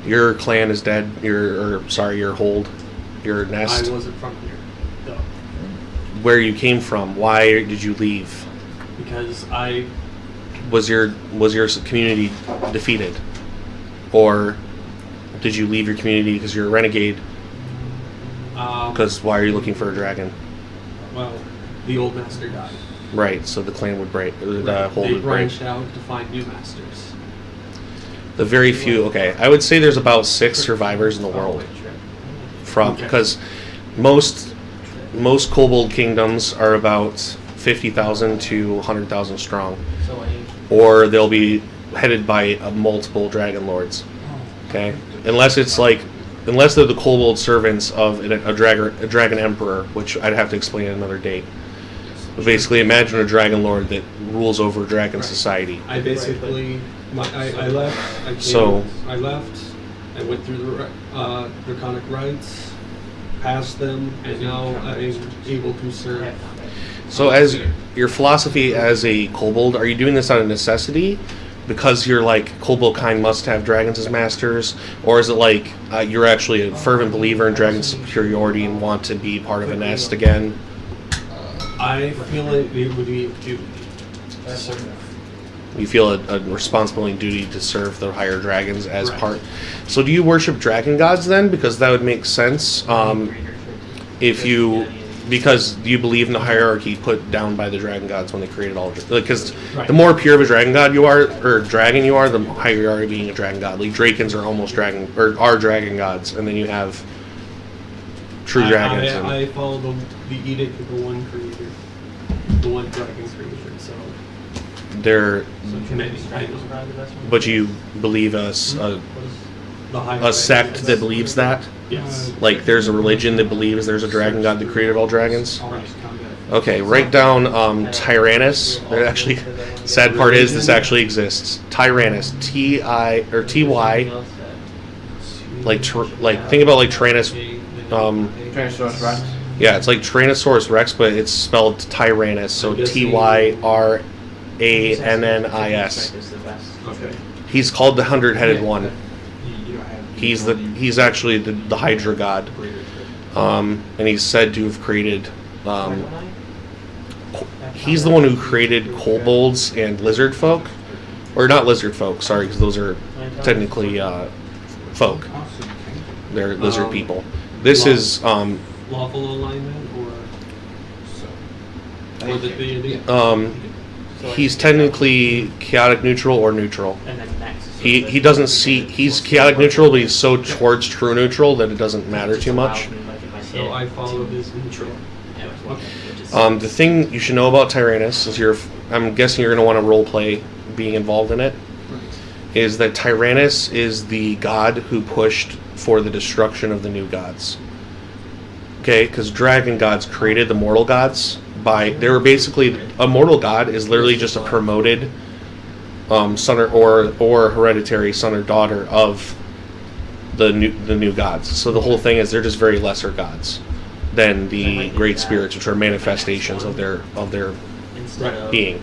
[SPEAKER 4] Your clan is dead. Your hold, your
[SPEAKER 10] I
[SPEAKER 4] nest.
[SPEAKER 10] wasn't from here, though,
[SPEAKER 4] Where you came from? Why did you leave?
[SPEAKER 10] because I
[SPEAKER 4] Was your community defeated, or did you leave your community because you're a renegade? Because why are you looking for a dragon?
[SPEAKER 10] well, the old master died.
[SPEAKER 4] Right. So the clan would break. The hold
[SPEAKER 10] They
[SPEAKER 4] would break.
[SPEAKER 10] branched out to find new masters.
[SPEAKER 4] The very few. Okay, I would say there's about 6 survivors in the world from
[SPEAKER 10] Okay.
[SPEAKER 4] because most kobold kingdoms are about 50,000 to 100,000 strong,
[SPEAKER 11] So when you
[SPEAKER 4] or they'll be headed by multiple dragon lords. Okay, unless they're the kobold servants of a dragon emperor, which I'd have to explain at another date. But basically, imagine a dragon lord that rules over dragon society.
[SPEAKER 10] I basically, I left. I left. I went through the draconic rites, passed them, and now I'm able to serve.
[SPEAKER 4] So, as your philosophy as a kobold, are you doing this out of necessity, because you're like Kobold kind must have dragons as masters, or is it like you're actually a fervent believer in dragon superiority and want to be part of a nest again?
[SPEAKER 10] I feel like it would be a duty.
[SPEAKER 4] You feel a responsibility and duty to serve the higher dragons as part. So do you worship dragon gods then? Because that would make sense. If you, because you believe in the hierarchy put down by the dragon gods when they created all. Because the more pure of a dragon god you are, or dragon you are, the higher you are to being a dragon god. Like Drakens are almost dragon, or are dragon gods, and then you have true dragons.
[SPEAKER 10] I follow the edict of the one creator, the one dragon creator. So
[SPEAKER 4] they're.
[SPEAKER 10] Many.
[SPEAKER 4] But you believe a sect that believes that?
[SPEAKER 10] Yes.
[SPEAKER 4] Like there's a religion that believes there's a dragon god that created all dragons? Okay, write down Tyrannus. There actually, sad part is this actually exists. Tyrannus, T-Y, like think about like Tyrannus.
[SPEAKER 7] Tyrannosaurus Rex.
[SPEAKER 4] Yeah, it's like Tyrannosaurus Rex, but it's spelled Tyrannus. So Tyrannus.
[SPEAKER 10] Okay.
[SPEAKER 4] He's called the 100-headed one. He's actually the Hydra god, and he's said to have created. He's the one who created kobolds and lizard folk, or not lizard folk. Sorry, because those are technically folk. They're lizard people. This is
[SPEAKER 10] lawful alignment, or the
[SPEAKER 4] he's technically chaotic neutral or neutral.
[SPEAKER 11] And then next.
[SPEAKER 4] He doesn't see, he's chaotic neutral, but he's so towards true neutral that it doesn't matter too much.
[SPEAKER 10] So I follow his neutral.
[SPEAKER 4] The thing you should know about Tyrannus is I'm guessing you're going to want to roleplay being involved in it, is that Tyrannus is the god who pushed for the destruction of the new gods. Okay, because dragon gods created the mortal gods they were basically, a mortal god is literally just a promoted son or hereditary son or daughter of the new gods. So the whole thing is they're just very lesser gods than the great spirits, which are manifestations of their being.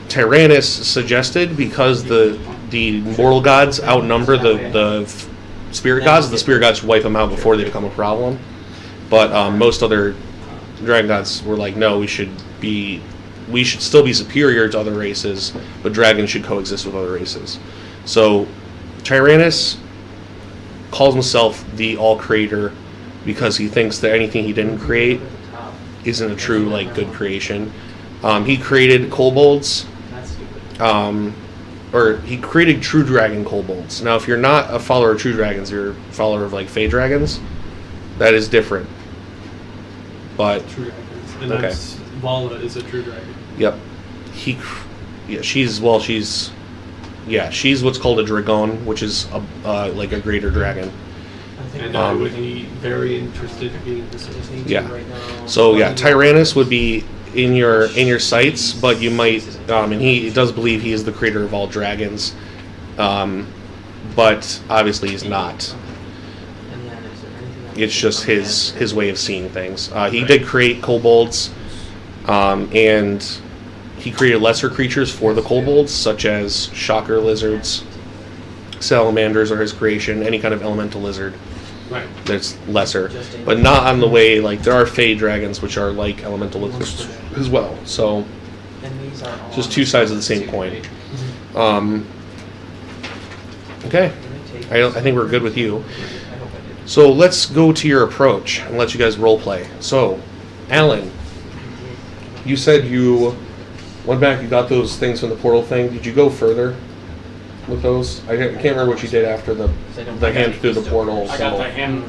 [SPEAKER 4] Tyrannus suggested because the mortal gods outnumber the spirit gods. The spirit gods wipe them out before they become a problem. But most other dragon gods were like, no, we should still be superior to other races, but dragons should coexist with other races. So Tyrannus calls himself the all-creator because he thinks that anything he didn't create isn't a true, good creation. He created kobolds, or he created true dragon kobolds. Now, if you're not a follower of true dragons, you're a follower of, fey dragons, that is different. But
[SPEAKER 10] True dragons. And that's Vala is a true dragon.
[SPEAKER 4] Yep. She's what's called a dragon, which is a greater dragon.
[SPEAKER 10] And I would be very interested in being this.
[SPEAKER 4] Yeah. So Tyrannus would be in your sights, but you might and he does believe he is the creator of all dragons, but obviously he's not. It's just his way of seeing things. He did create kobolds, and he created lesser creatures for the kobolds, such as shocker lizards. Salamanders are his creation, any kind of elemental lizard.
[SPEAKER 10] Right.
[SPEAKER 4] That's lesser. But not on the way, there are fey dragons, which are like elemental lizards as well. So, it's just two sides of the same coin. Okay. I think we're good with you. So let's go to your approach and let you guys role play. So, Alan, you said you went back, you got those things from the portal thing. Did you go further with those? I can't remember what you did after the hand through the portal
[SPEAKER 8] I
[SPEAKER 4] symbol.
[SPEAKER 8] got the hand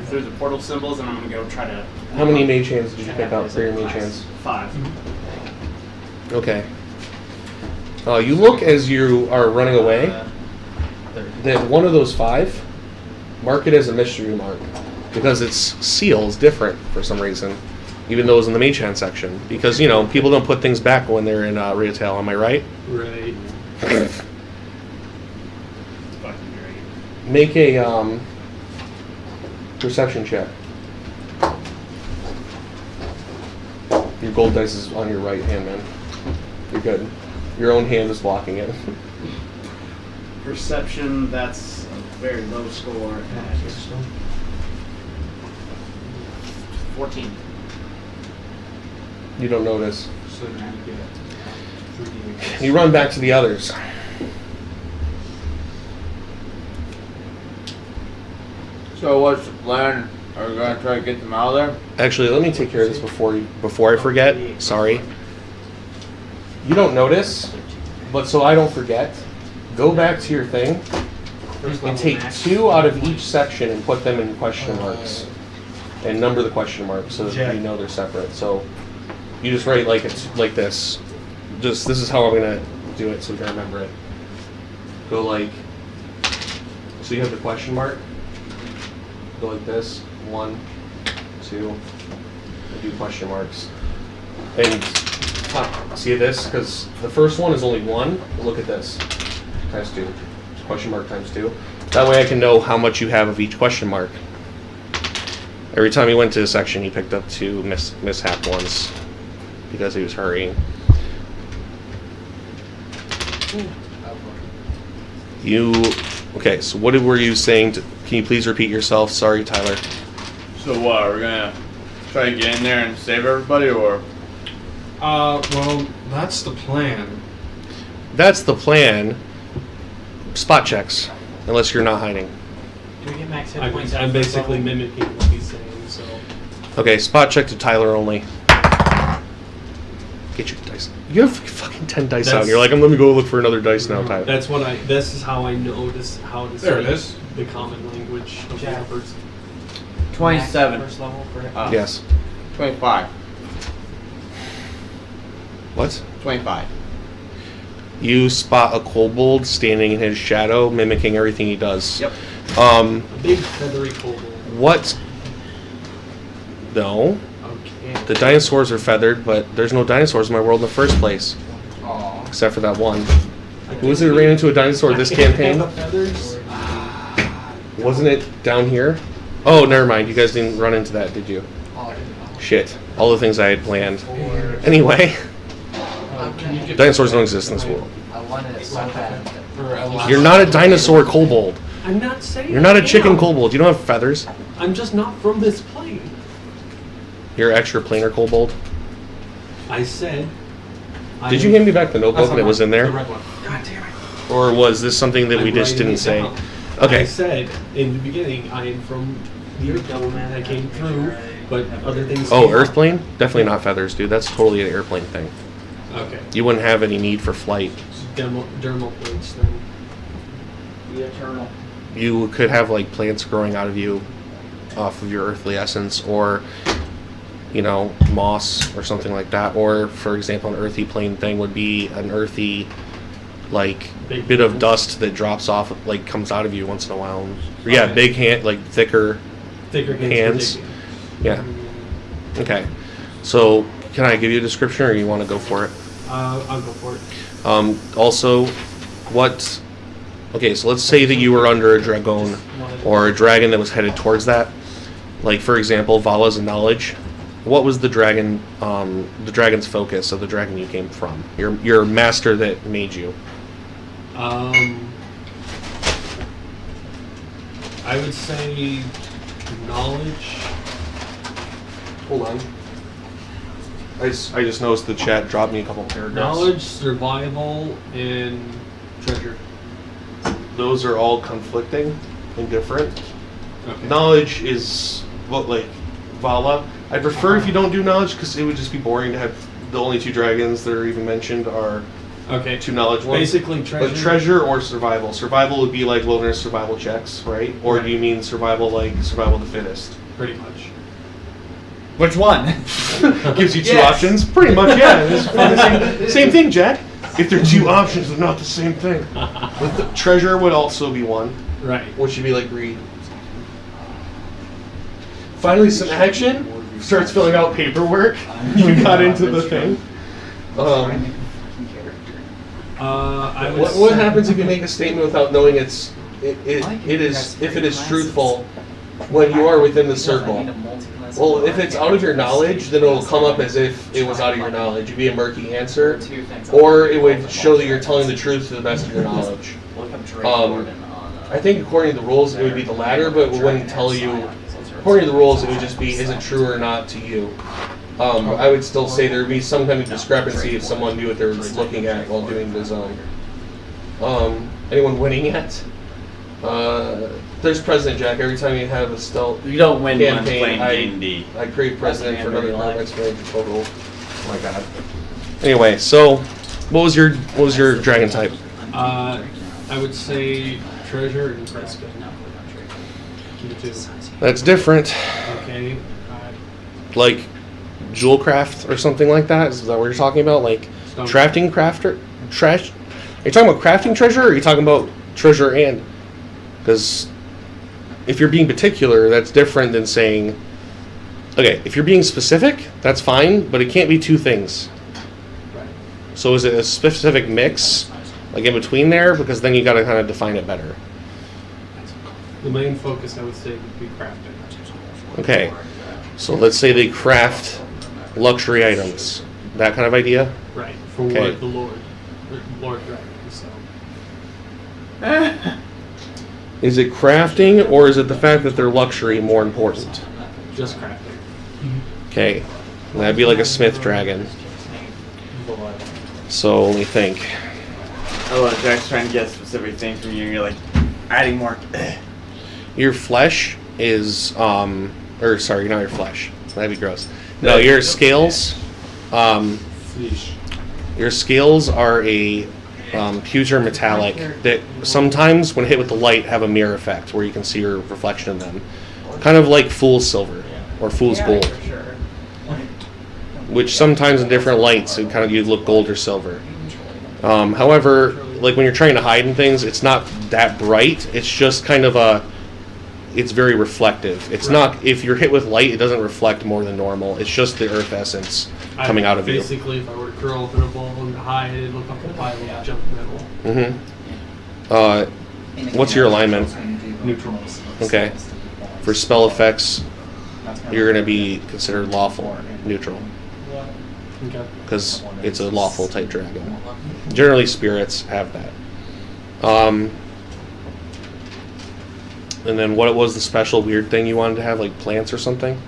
[SPEAKER 8] through the portal symbols, and I'm going to go try to...
[SPEAKER 4] How many mage hands did you pick out for your mage hands?
[SPEAKER 8] 5.
[SPEAKER 4] Okay. You look as you are running away that one of those 5, mark it as a mystery mark, because its seal is different for some reason, even though it's in the mage hand section. Because, people don't put things back when they're in retail, am I right?
[SPEAKER 10] Right.
[SPEAKER 4] Make a perception check. Your gold dice is on your right hand, man. You're good. Your own hand is blocking it.
[SPEAKER 8] Perception, that's a very low score. At 14.
[SPEAKER 4] You don't notice.
[SPEAKER 9] So now you get 3D.
[SPEAKER 4] You run back to the others.
[SPEAKER 7] So what's the plan? Are we gonna try to get them out of there?
[SPEAKER 4] Actually, let me take care of this before I forget. Sorry. You don't notice, but so I don't forget, go back to your thing and take 2 out of each section and put them in question marks. And number the question marks so that you know they're separate. So you just write like it's like this. Just this is how I'm gonna do it so you can remember it. Go like, so you have the question mark. Go like this. 1, 2, and do question marks. And see this? Because the first one is only 1. Look at this. Times 2. Question mark times 2. That way I can know how much you have of each question mark. Every time he went to a section, he picked up 2 mishap ones because he was hurrying. Okay, so what were you saying? Can you please repeat yourself? Sorry, Tyler.
[SPEAKER 7] So what? Are we gonna try to get in there and save everybody, or?
[SPEAKER 5] Well, that's the plan.
[SPEAKER 4] That's the plan. Spot checks, unless you're not hiding.
[SPEAKER 11] Do we get max hit points?
[SPEAKER 10] I'm basically mimicking what he's saying, so.
[SPEAKER 4] Okay, spot check to Tyler only. Get your dice. You have fucking 10 dice out. And you're like, let me go look for another dice now, Tyler.
[SPEAKER 10] That's what this is how I notice how to
[SPEAKER 5] There it
[SPEAKER 10] say
[SPEAKER 5] is.
[SPEAKER 10] the common language of the efforts.
[SPEAKER 7] 27.
[SPEAKER 11] First level for
[SPEAKER 4] Yes.
[SPEAKER 7] 25.
[SPEAKER 4] What?
[SPEAKER 7] 25.
[SPEAKER 4] You spot a kobold standing in his shadow, mimicking everything he does.
[SPEAKER 7] Yep.
[SPEAKER 10] A big feathery kobold.
[SPEAKER 4] What? No.
[SPEAKER 10] Okay.
[SPEAKER 4] The dinosaurs are feathered, but there's no dinosaurs in my world in the first place.
[SPEAKER 7] Aww.
[SPEAKER 4] Except for that one. Who was it who ran into a dinosaur this campaign?
[SPEAKER 10] Feathers?
[SPEAKER 4] Wasn't it down here? Oh, never mind. You guys didn't run into that, did you? Shit. All the things I had planned. Anyway. Dinosaurs don't exist in this world.
[SPEAKER 3] I wanted it so bad.
[SPEAKER 4] You're not a dinosaur kobold.
[SPEAKER 10] I'm not saying
[SPEAKER 4] You're not a
[SPEAKER 10] I
[SPEAKER 4] chicken
[SPEAKER 10] am.
[SPEAKER 4] kobold. You don't have feathers.
[SPEAKER 10] I'm just not from this plane.
[SPEAKER 4] You're extra planar kobold.
[SPEAKER 10] I said.
[SPEAKER 4] Did you hand me back the notebook that was in there?
[SPEAKER 10] The red one.
[SPEAKER 5] God damn it.
[SPEAKER 4] Or was this something that we
[SPEAKER 10] I'm
[SPEAKER 4] just
[SPEAKER 10] writing
[SPEAKER 4] didn't
[SPEAKER 10] it
[SPEAKER 4] say?
[SPEAKER 10] down.
[SPEAKER 4] Okay.
[SPEAKER 10] I said in the beginning I am from the Earth element. I came through, but other things.
[SPEAKER 4] Oh,
[SPEAKER 10] came
[SPEAKER 4] earth
[SPEAKER 10] up.
[SPEAKER 4] plane? Definitely not feathers, dude. That's totally an airplane thing.
[SPEAKER 10] Okay.
[SPEAKER 4] You wouldn't have any need for flight.
[SPEAKER 10] Dermal plates then.
[SPEAKER 6] The eternal.
[SPEAKER 4] You could have like plants growing out of you off of your earthly essence, or you know, moss or something like that. Or for example, an earthy plane thing would be an earthy like
[SPEAKER 10] Big
[SPEAKER 4] bit of
[SPEAKER 10] hand.
[SPEAKER 4] dust that drops off, like comes out of you once in a while. Yeah,
[SPEAKER 10] Okay.
[SPEAKER 4] big hand, like thicker
[SPEAKER 10] Thicker
[SPEAKER 4] hands.
[SPEAKER 10] for digging.
[SPEAKER 4] Yeah. Okay. So can I give you a description, or you want to go for it?
[SPEAKER 10] I'll go for it.
[SPEAKER 4] Also, what? Okay, so let's say that you were under a dragon or a dragon that was headed towards that. Like for example, Vala's a knowledge. What was the dragon? The dragon's focus of the dragon you came from. Your master that made you.
[SPEAKER 10] I would say knowledge.
[SPEAKER 4] Hold on. I just noticed the chat dropped me a couple paragraphs.
[SPEAKER 10] Knowledge, survival, and treasure.
[SPEAKER 4] Those are all conflicting and different.
[SPEAKER 10] Okay.
[SPEAKER 4] Knowledge is what, like Vala. I prefer if you don't do knowledge because it would just be boring to have the only 2 dragons that are even mentioned are
[SPEAKER 10] Okay.
[SPEAKER 4] 2 knowledge ones.
[SPEAKER 10] Basically treasure.
[SPEAKER 4] But treasure or survival. Survival would be like wilderness survival checks, right? Or do you mean survival like survival of the fittest?
[SPEAKER 10] Pretty much.
[SPEAKER 7] Which one?
[SPEAKER 4] Gives you 2
[SPEAKER 7] Yes.
[SPEAKER 4] options? Pretty much, yeah. It's the same thing, Jack. If they're 2 options, they're not the same thing. But the treasure would also be one,
[SPEAKER 10] Right.
[SPEAKER 4] which would be like greed. Finally, some action. Starts filling out paperwork. We got into the thing.
[SPEAKER 10] I would
[SPEAKER 4] What
[SPEAKER 10] say-
[SPEAKER 4] happens if you make a statement without knowing it is if it is truthful when you are within the circle? Well, if it's out of your knowledge, then it'll come up as if it was out of your knowledge. It'd be a murky answer, or it would show that you're telling the truth to the best of your knowledge.
[SPEAKER 3] Look up Driden
[SPEAKER 4] I think according to the rules it would be the latter, but it wouldn't tell you. According to the rules, it would just be, is it true or not to you? I would still say there would be some kind of discrepancy if someone knew what they were looking at while doing the zone. Anyone winning yet? There's President Jack. Every time you have a stealth
[SPEAKER 7] You don't win when
[SPEAKER 4] campaign,
[SPEAKER 7] playing D&D.
[SPEAKER 4] I create President for another part of experience total.
[SPEAKER 3] Oh my god.
[SPEAKER 4] Anyway, so what was your dragon type?
[SPEAKER 10] I would say treasure and fresco. You too.
[SPEAKER 4] That's different.
[SPEAKER 10] Okay.
[SPEAKER 4] Like jewel craft or something like that? Is that what you're talking about? Like
[SPEAKER 10] Stone.
[SPEAKER 4] crafting crafter trash? Are you talking about crafting treasure, or are you talking about treasure and? Because if you're being particular, that's different than saying. Okay, if you're being specific, that's fine, but it can't be two things.
[SPEAKER 10] Right.
[SPEAKER 4] So is it a specific mix, like in between there? Because then you got to kind of define it better.
[SPEAKER 10] The main focus, I would say, would be crafting.
[SPEAKER 4] Okay, so let's say they craft luxury items, that kind of idea.
[SPEAKER 10] Right. For
[SPEAKER 4] Okay.
[SPEAKER 10] what the Lord Dragon. So.
[SPEAKER 4] Is it crafting, or is it the fact that they're luxury more important?
[SPEAKER 10] Just crafting.
[SPEAKER 4] Okay, that'd be like a Smith dragon. So let me think.
[SPEAKER 7] Oh, Jack's trying to get a specific thing from you, and you're like, adding more.
[SPEAKER 4] Your flesh is, or sorry, not your flesh. That'd be gross. No, your scales, your scales are a pewter metallic that sometimes, when hit with the light, have a mirror effect where you can see your reflection in them. Kind of like fool's silver or fool's gold. Which sometimes in different lights, it kind of you look gold or silver. However, like when you're trying to hide in things, it's not that bright. It's just kind of it's very reflective. It's not, if you're hit with light, it doesn't reflect more than normal. It's just the earth essence coming out of you.
[SPEAKER 10] Basically, if I were to curl up in a ball and hide and look up the pile and jump in the middle.
[SPEAKER 4] What's your alignment?
[SPEAKER 10] Neutral.
[SPEAKER 4] Okay. For spell effects, you're going to be considered lawful, neutral.
[SPEAKER 10] Okay.
[SPEAKER 4] Because it's a lawful type dragon. Generally, spirits have that. And then what was the special weird thing you wanted to have, like plants or something?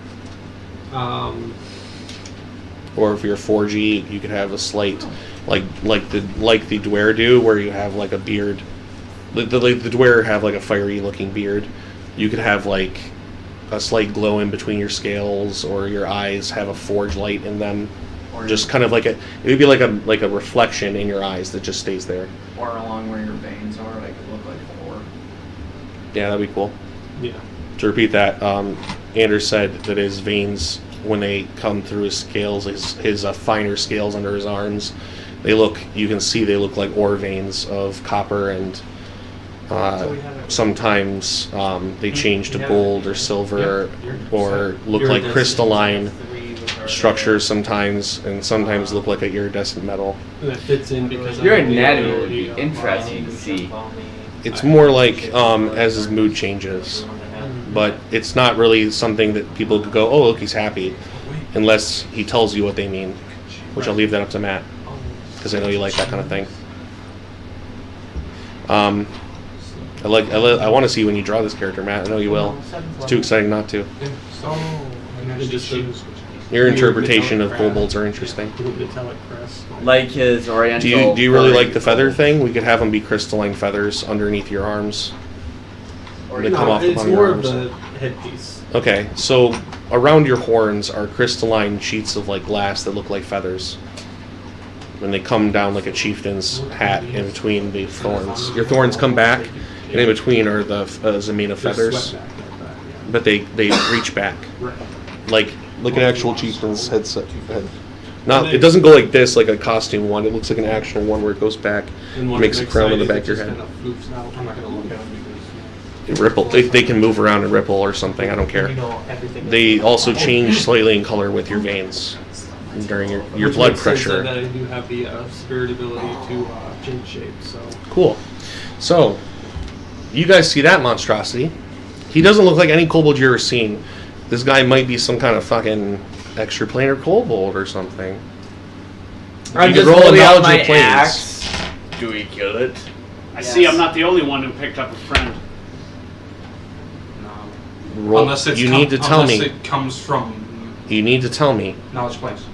[SPEAKER 4] Or if you're 4G, you could have a slight, like the Dweir do, where you have like a beard. The Dweir have like a fiery looking beard. You could have like a slight glow in between your scales, or your eyes have a forge light in them. Or just kind of like it would be like a reflection in your eyes that just stays there.
[SPEAKER 3] Or along where your veins are, like it look like an orb.
[SPEAKER 4] Yeah, that'd be cool.
[SPEAKER 10] Yeah.
[SPEAKER 4] To repeat that, Anders said that his veins, when they come through his scales, his finer scales under his arms, you can see they look like ore veins of copper, and sometimes they change to gold or silver, or look like crystalline structures sometimes, and sometimes look like an iridescent metal.
[SPEAKER 10] That fits in because
[SPEAKER 7] Your anatomy would be interesting to see.
[SPEAKER 4] It's more like as his mood changes, but it's not really something that people could go, oh, look, he's happy, unless he tells you what they mean, which I'll leave that up to Matt, because I know you like that kind of thing. I want to see when you draw this character, Matt. I know you will. It's too exciting not to. Your interpretation of kobolds are interesting.
[SPEAKER 7] Like his oriental.
[SPEAKER 4] Do you really like the feather thing? We could have them be crystalline feathers underneath your arms. They come off
[SPEAKER 10] it's
[SPEAKER 4] upon
[SPEAKER 10] more
[SPEAKER 4] your
[SPEAKER 10] of
[SPEAKER 4] arms.
[SPEAKER 10] the headpiece.
[SPEAKER 4] Okay, so around your horns are crystalline sheets of like glass that look like feathers. When they come down like a chieftain's hat in between the thorns. Your thorns come back, and in between are the zamina feathers. But they reach back. Like an actual chieftain's head. It doesn't go like this, like a costume one. It looks like an actual one where it goes back, makes a crown on the back of your head. They ripple. They can move around and ripple or something. I don't care. They also change slightly in color with your veins during your blood pressure.
[SPEAKER 10] That I do have the spirit ability to change shape. So
[SPEAKER 4] Cool. So, you guys see that monstrosity? He doesn't look like any kobold you've ever seen. This guy might be some kind of fucking extraplanar kobold or something.
[SPEAKER 7] I'm
[SPEAKER 4] You
[SPEAKER 7] just
[SPEAKER 4] could roll a
[SPEAKER 7] holding out
[SPEAKER 4] knowledge
[SPEAKER 7] my
[SPEAKER 4] of planes.
[SPEAKER 7] axe. Do we kill it?
[SPEAKER 8] I see I'm not the only one who picked up a friend.
[SPEAKER 5] No.
[SPEAKER 4] Roll.
[SPEAKER 5] Unless it's
[SPEAKER 4] You need to tell
[SPEAKER 5] unless
[SPEAKER 4] me.
[SPEAKER 5] it comes from
[SPEAKER 4] You need to tell me.
[SPEAKER 5] knowledge planes.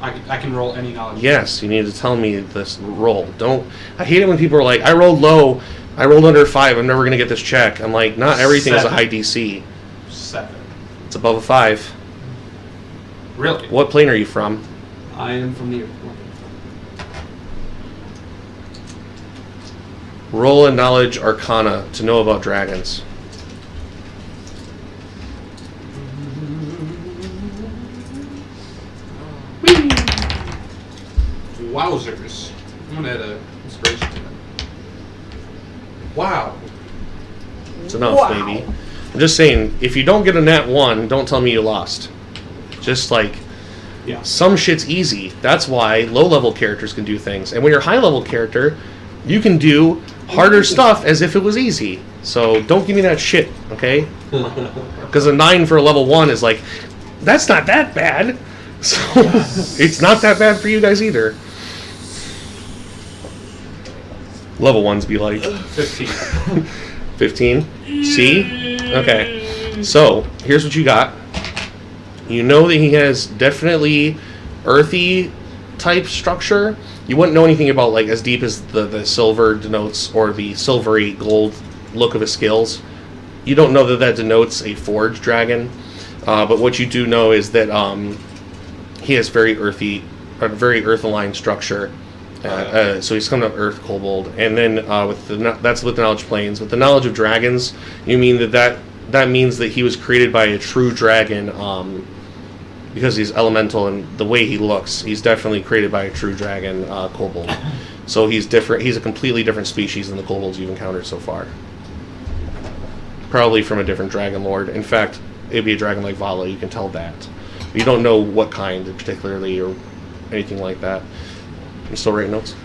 [SPEAKER 5] I can roll any knowledge.
[SPEAKER 4] Yes, you need to tell me this roll. Don't. I hate it when people are like, I rolled low, I rolled under 5, I'm never going to get this check. I'm like, not everything is a
[SPEAKER 5] 7.
[SPEAKER 4] high DC.
[SPEAKER 5] 7.
[SPEAKER 4] It's above a 5.
[SPEAKER 5] Really?
[SPEAKER 4] What plane are you from?
[SPEAKER 10] I am from the airport.
[SPEAKER 4] Roll a knowledge arcana to know about dragons.
[SPEAKER 5] Wowzers. I'm gonna add a inspiration to that. Wow.
[SPEAKER 4] It's enough, maybe. I'm just saying, if you don't get a nat 1, don't tell me you lost. Just like,
[SPEAKER 10] Yeah.
[SPEAKER 4] some shit's easy. That's why low-level characters can do things. And when you're a high-level character, you can do harder stuff as if it was easy. So don't give me that shit, okay? Because a 9 for a level 1 is like, that's not that bad. So it's not that bad for you guys either. Level 1s be like
[SPEAKER 5] 15.
[SPEAKER 4] 15? See? Okay. So, here's what you got. You know that he has definitely earthy type structure. You wouldn't know anything about, like, as deep as the silver denotes, or the silvery gold look of his skills. You don't know that that denotes a forged dragon. But what you do know is that he has very earth-aligned structure. So he's coming up Earth Kobold, and then that's with the knowledge planes. With the knowledge of dragons, you mean that means that he was created by a true dragon, because he's elemental and the way he looks. He's definitely created by a true dragon, Kobold. So he's different. He's a completely different species than the Kobolds you've encountered so far. Probably from a different dragon lord. In fact, it'd be a dragon like Vala. You can tell that. You don't know what kind particularly or anything like that. I'm still writing notes.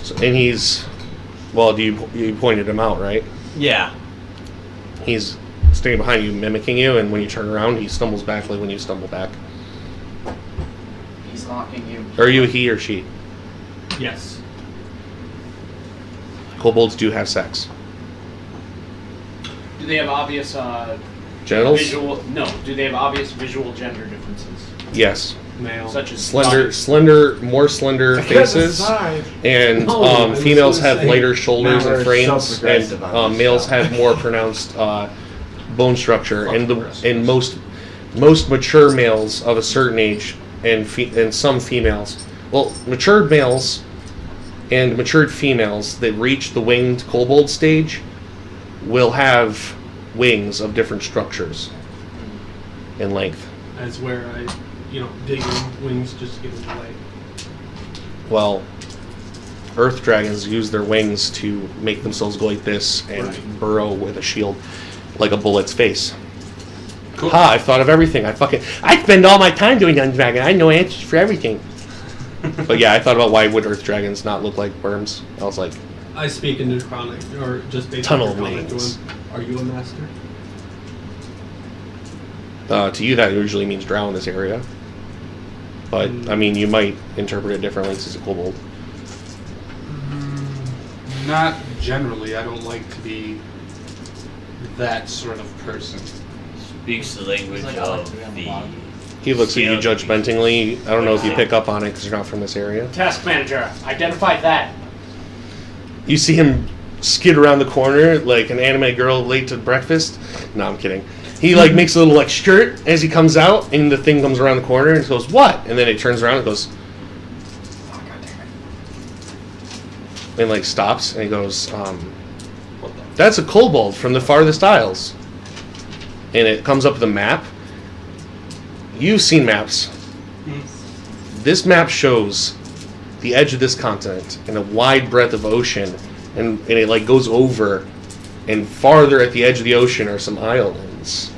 [SPEAKER 4] So, and he's, well, you pointed him out, right?
[SPEAKER 7] Yeah.
[SPEAKER 4] He's standing behind you, mimicking you, and when you turn around, he stumbles back like when you stumble back.
[SPEAKER 3] He's mocking you.
[SPEAKER 4] Are you a he or she?
[SPEAKER 10] Yes.
[SPEAKER 4] Kobolds do have sex.
[SPEAKER 8] Do they have obvious
[SPEAKER 4] Genitals?
[SPEAKER 8] visual? No. Do they have obvious visual gender differences?
[SPEAKER 4] Yes.
[SPEAKER 10] Male.
[SPEAKER 8] Such as
[SPEAKER 4] More slender faces, and females have lighter shoulders and frames, and males have more pronounced bone structure. And most mature males of a certain age, and some females, well, matured males and matured females that reach the winged kobold stage will have wings of different structures and length.
[SPEAKER 10] That's where I, dig in wings just to get in the way.
[SPEAKER 4] Well, earth dragons use their wings to make themselves go like this and burrow with a shield like a bullet's face.
[SPEAKER 5] Cool.
[SPEAKER 4] Ha, I've thought of everything. I spend all my time doing Young Dragon. I know answers for everything. But yeah, I thought about why would earth dragons not look like worms. I was like,
[SPEAKER 10] I speak in Draconic, or just based
[SPEAKER 4] Tunnel
[SPEAKER 10] on Draconic to
[SPEAKER 4] wings.
[SPEAKER 10] him. Are you a master?
[SPEAKER 4] to you that usually means drow in this area. But, I mean, you might interpret it differently since it's a kobold.
[SPEAKER 5] Not generally. I don't like to be that sort of person.
[SPEAKER 13] Speaks the language of the...
[SPEAKER 4] He looks at you judgmentingly. I don't know if you pick up on it because you're not from this area.
[SPEAKER 8] Task manager, identify that.
[SPEAKER 4] You see him skid around the corner like an anime girl late to breakfast. No, I'm kidding. He like makes a little like skirt as he comes out, and the thing comes around the corner and goes, "What?" And then it turns around and goes, "Oh, God damn it!" And like stops and he goes, "That's a kobold from the farthest isles." And it comes up with a map. You've seen maps. This map shows the edge of this continent and a wide breadth of ocean, and it like goes over, and farther at the edge of the ocean are some islands.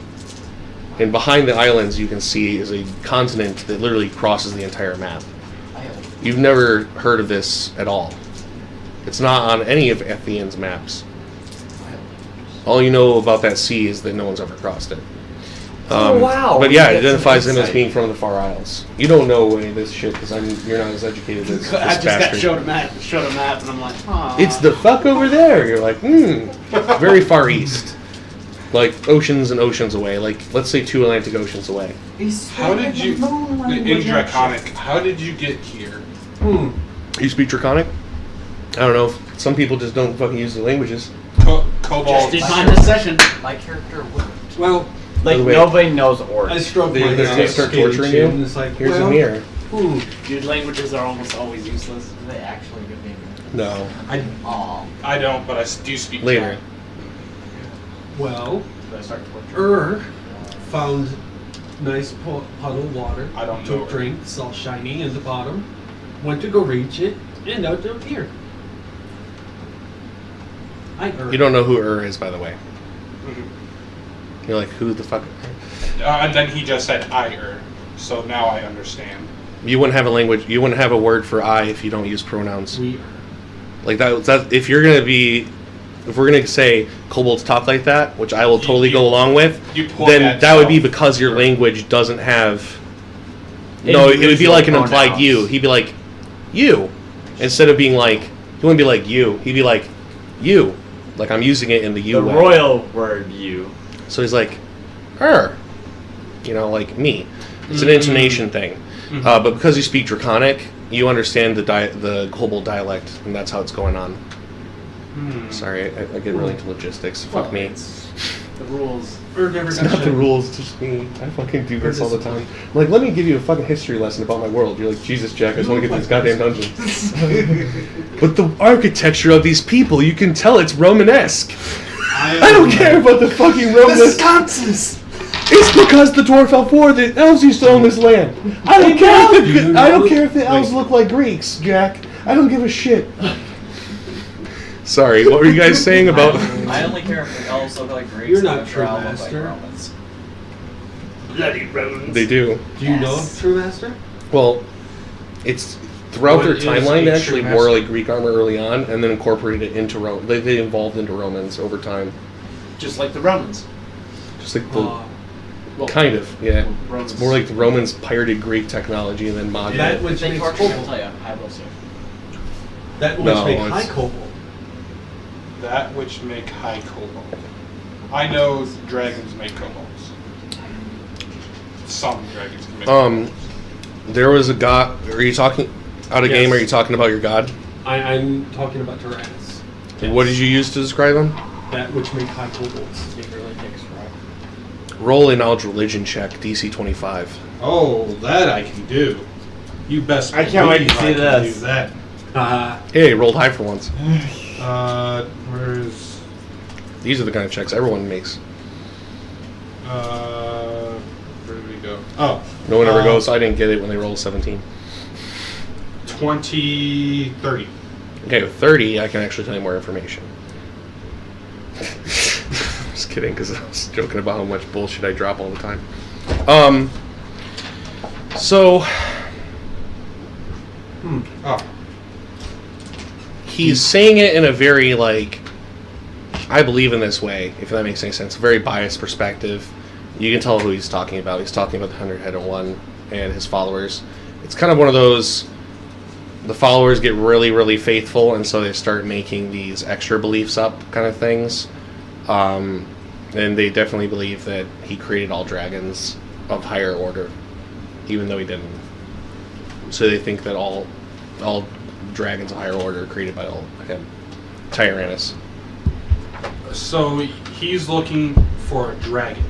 [SPEAKER 4] And behind the islands you can see is a continent that literally crosses the entire map. You've never heard of this at all. It's not on any of Ethian's maps. All you know about that sea is that no one's ever crossed it.
[SPEAKER 7] wow.
[SPEAKER 4] But yeah, it
[SPEAKER 7] Get some
[SPEAKER 4] identifies him as
[SPEAKER 7] insight.
[SPEAKER 4] being from the Far Isles. You don't know any of this shit because you're not as educated as this
[SPEAKER 8] I just
[SPEAKER 4] bastard.
[SPEAKER 8] got showed a map, and I'm like, huh.
[SPEAKER 4] It's the fuck over there. You're like, very far east. Like oceans and oceans away. Like, let's say 2 Atlantic Oceans away.
[SPEAKER 9] How did you, in Draconic, how did you get here?
[SPEAKER 4] You speak Draconic? I don't know. Some people just don't fucking use the languages.
[SPEAKER 9] Cobalt.
[SPEAKER 8] Just did mine this session.
[SPEAKER 3] My character worked.
[SPEAKER 10] Well,
[SPEAKER 7] Like,
[SPEAKER 4] By the way,
[SPEAKER 7] nobody knows Orc.
[SPEAKER 10] I stroked
[SPEAKER 4] They-
[SPEAKER 10] my
[SPEAKER 4] they're gonna start
[SPEAKER 10] skating
[SPEAKER 4] torturing
[SPEAKER 10] shoe,
[SPEAKER 4] you?
[SPEAKER 10] and it's like,
[SPEAKER 4] Here's
[SPEAKER 10] well,
[SPEAKER 4] a mirror.
[SPEAKER 8] Dude, languages are almost always useless.
[SPEAKER 3] Is they actually good name?
[SPEAKER 4] No.
[SPEAKER 3] Aw.
[SPEAKER 9] I don't, but I do speak
[SPEAKER 4] Later.
[SPEAKER 10] Well,
[SPEAKER 3] Did I start torturing?
[SPEAKER 10] found nice puddle of water.
[SPEAKER 9] I don't know
[SPEAKER 10] Took
[SPEAKER 9] her.
[SPEAKER 10] drinks, all shiny in the bottom. Went to go reach it, and out to here.
[SPEAKER 4] You don't know who is, by the way. You're like, who the fuck?
[SPEAKER 9] And then he just said I. So now I understand.
[SPEAKER 4] You wouldn't have a language. You wouldn't have a word for I if you don't use pronouns.
[SPEAKER 10] We.
[SPEAKER 4] Like that. If you're gonna be, if we're gonna say kobolds talk like that, which I will totally go along with,
[SPEAKER 9] You pull
[SPEAKER 4] then that would be because your language doesn't have. No, it would be like an implied
[SPEAKER 7] pronouns.
[SPEAKER 4] you. He'd be like, you, instead of being like, he wouldn't be like you. He'd be like, you, like I'm using it in the you
[SPEAKER 7] The
[SPEAKER 4] way.
[SPEAKER 7] royal word you.
[SPEAKER 4] So he's like, her, you know, like me. It's an intonation thing. But because you speak Draconic, you understand the kobold dialect, and that's how it's going on. Sorry, I get really into logistics. Fuck me.
[SPEAKER 8] The rules.
[SPEAKER 4] It's not the rules, it's just me. I fucking do this all the time. I'm like, let me give you a fucking history lesson about my world. You're like, Jesus, Jack, I just want to get to this goddamn dungeon. But the architecture of these people, you can tell it's Romanesque. I don't care about the fucking Romanesque. It's because the dwarf elf war the elves used to own this land. I don't care if the elves look like Greeks, Jack. I don't give a shit. Sorry, what were you guys saying about?
[SPEAKER 3] I only care if the elves look like Greeks.
[SPEAKER 10] You're not
[SPEAKER 3] and the
[SPEAKER 10] true
[SPEAKER 3] drow look
[SPEAKER 10] master.
[SPEAKER 3] Like Romans.
[SPEAKER 8] Bloody Romans.
[SPEAKER 4] They do.
[SPEAKER 10] Do you know True Master?
[SPEAKER 4] Well, it's throughout their
[SPEAKER 9] What is
[SPEAKER 4] timeline.
[SPEAKER 9] a
[SPEAKER 4] They actually
[SPEAKER 9] true
[SPEAKER 4] wore
[SPEAKER 9] master?
[SPEAKER 4] like Greek armor early on, and then incorporated it into Rome. They evolved into Romans over time,
[SPEAKER 8] Just like the Romans.
[SPEAKER 4] just like the
[SPEAKER 8] Well,
[SPEAKER 4] kind of yeah.
[SPEAKER 8] Romans.
[SPEAKER 4] It's more like the Romans pirated Greek technology and then modded
[SPEAKER 10] That
[SPEAKER 4] it.
[SPEAKER 10] which
[SPEAKER 3] They
[SPEAKER 10] makes
[SPEAKER 3] torture me, I'll
[SPEAKER 10] kobold.
[SPEAKER 3] tell you. I will soon.
[SPEAKER 10] That which
[SPEAKER 4] No,
[SPEAKER 10] makes
[SPEAKER 4] it's-
[SPEAKER 10] high kobold.
[SPEAKER 9] That which make high kobold. I know dragons make kobolds. Some dragons can make kobolds.
[SPEAKER 4] There was a god. Are you talking out of game?
[SPEAKER 10] Yes.
[SPEAKER 4] Are you talking about your god?
[SPEAKER 10] I'm talking about Tyrannus.
[SPEAKER 4] And what did you use to describe him?
[SPEAKER 10] That which make high kobolds.
[SPEAKER 3] Secretly takes right.
[SPEAKER 4] Roll a knowledge religion check, DC 25.
[SPEAKER 9] Oh, that I can do. You best.
[SPEAKER 7] I can't wait to
[SPEAKER 9] believe
[SPEAKER 7] see
[SPEAKER 9] I can
[SPEAKER 7] this.
[SPEAKER 9] Do that.
[SPEAKER 4] Hey, rolled high for once.
[SPEAKER 9] Where's
[SPEAKER 4] These are the kind of checks everyone makes.
[SPEAKER 9] where did we go? Oh,
[SPEAKER 4] No one ever goes, I didn't get it when they rolled 17.
[SPEAKER 9] 20, 30.
[SPEAKER 4] Okay, with 30, I can actually tell you more information. Just kidding, because I was joking about how much bullshit I drop all the time. So...
[SPEAKER 9] Oh,
[SPEAKER 4] He's saying it in a very, like... I believe in this way, if that makes any sense. Very biased perspective. You can tell who he's talking about. He's talking about the 100-headed one and his followers. It's kind of one of those... The followers get really, really faithful, and so they start making these extra beliefs up kind of things. And they definitely believe that he created all dragons of higher order, even though he didn't. So they think that all dragons of higher order are created by him. Tyrannus.
[SPEAKER 9] so he's looking for a dragon,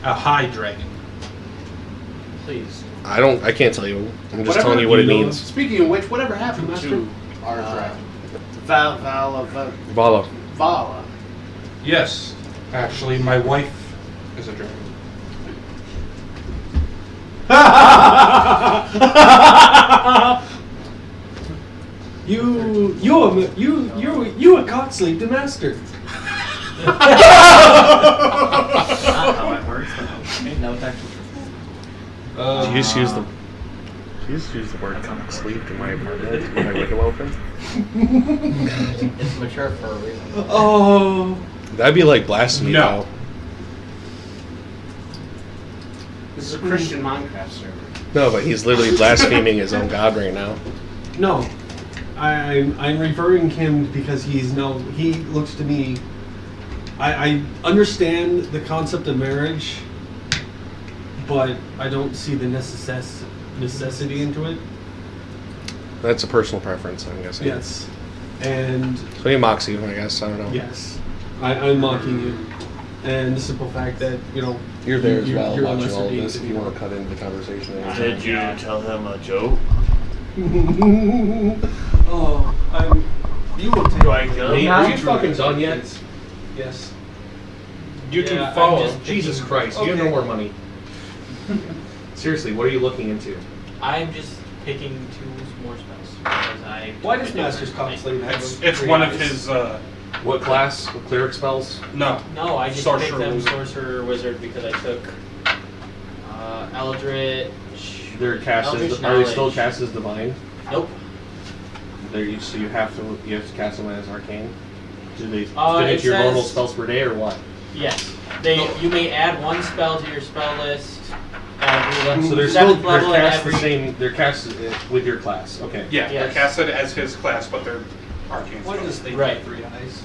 [SPEAKER 9] a high dragon.
[SPEAKER 3] Please.
[SPEAKER 4] I can't tell you. I'm just
[SPEAKER 8] Whatever
[SPEAKER 4] telling you what it
[SPEAKER 10] you know.
[SPEAKER 4] means.
[SPEAKER 8] Speaking of which, whatever happened to our dragon?
[SPEAKER 4] Vala.
[SPEAKER 8] Vala.
[SPEAKER 9] Yes, actually, my wife is a dragon.
[SPEAKER 10] You a cocksleep the master.
[SPEAKER 3] Not how it works, but no technical.
[SPEAKER 4] Did you just use the word cock sleep in my apartment with my window open?
[SPEAKER 3] It's mature for a reason.
[SPEAKER 10] Oh.
[SPEAKER 4] That'd be like blasphemy,
[SPEAKER 9] No.
[SPEAKER 4] though.
[SPEAKER 8] This is a Christian Minecraft server.
[SPEAKER 4] No, but he's literally blaspheming his own god right now.
[SPEAKER 10] No, I'm referring him because he looks to me. I understand the concept of marriage, but I don't see the necessity into it.
[SPEAKER 4] That's a personal preference, I'm guessing.
[SPEAKER 10] Yes, and
[SPEAKER 4] so he mocks you, I guess. I don't know.
[SPEAKER 10] yes, I'm mocking you, and the simple fact that
[SPEAKER 4] you're there as well,
[SPEAKER 10] you're a
[SPEAKER 4] watching
[SPEAKER 10] lesser
[SPEAKER 4] all of
[SPEAKER 10] being
[SPEAKER 4] this.
[SPEAKER 10] to
[SPEAKER 4] If
[SPEAKER 10] me.
[SPEAKER 4] you want to cut into the conversation,
[SPEAKER 13] Did you tell him a joke?
[SPEAKER 10] Oh, you will take.
[SPEAKER 13] Do I kill him?
[SPEAKER 4] Are you fucking done yet?
[SPEAKER 10] Yes.
[SPEAKER 4] You
[SPEAKER 11] Yeah,
[SPEAKER 4] can
[SPEAKER 11] I'm
[SPEAKER 4] follow.
[SPEAKER 11] just
[SPEAKER 4] Jesus
[SPEAKER 11] picking-
[SPEAKER 4] Christ, you have no
[SPEAKER 10] Okay.
[SPEAKER 4] more money. Seriously, what are you looking into?
[SPEAKER 11] I'm just picking 2 more spells because I.
[SPEAKER 10] Why does Master's Constellation have
[SPEAKER 5] It's
[SPEAKER 10] three
[SPEAKER 5] one of
[SPEAKER 10] eyes?
[SPEAKER 5] his.
[SPEAKER 4] What class? What cleric spells?
[SPEAKER 5] No.
[SPEAKER 11] No, I just
[SPEAKER 5] Sorcerer
[SPEAKER 11] picked them
[SPEAKER 5] wizard.
[SPEAKER 11] sorcerer wizard because I took Eldritch.
[SPEAKER 4] They're cast
[SPEAKER 11] Eldritch
[SPEAKER 4] as. Are they still
[SPEAKER 11] Knowledge.
[SPEAKER 4] cast as divine?
[SPEAKER 11] Nope.
[SPEAKER 4] So you have to cast them as arcane. Do they fit
[SPEAKER 11] It
[SPEAKER 4] into your normal
[SPEAKER 11] says-
[SPEAKER 4] spells per day or what?
[SPEAKER 11] Yes. You may add 1 spell to your spell list.
[SPEAKER 4] So they're still
[SPEAKER 11] 7th level
[SPEAKER 4] they're
[SPEAKER 11] at
[SPEAKER 4] cast
[SPEAKER 11] every.
[SPEAKER 4] the same. They're cast with your class. Okay.
[SPEAKER 5] Yeah, they're
[SPEAKER 11] Yes.
[SPEAKER 5] casted as his class, but they're arcane.
[SPEAKER 10] Why
[SPEAKER 5] spells.
[SPEAKER 10] does they
[SPEAKER 11] Right.
[SPEAKER 10] have 3 eyes?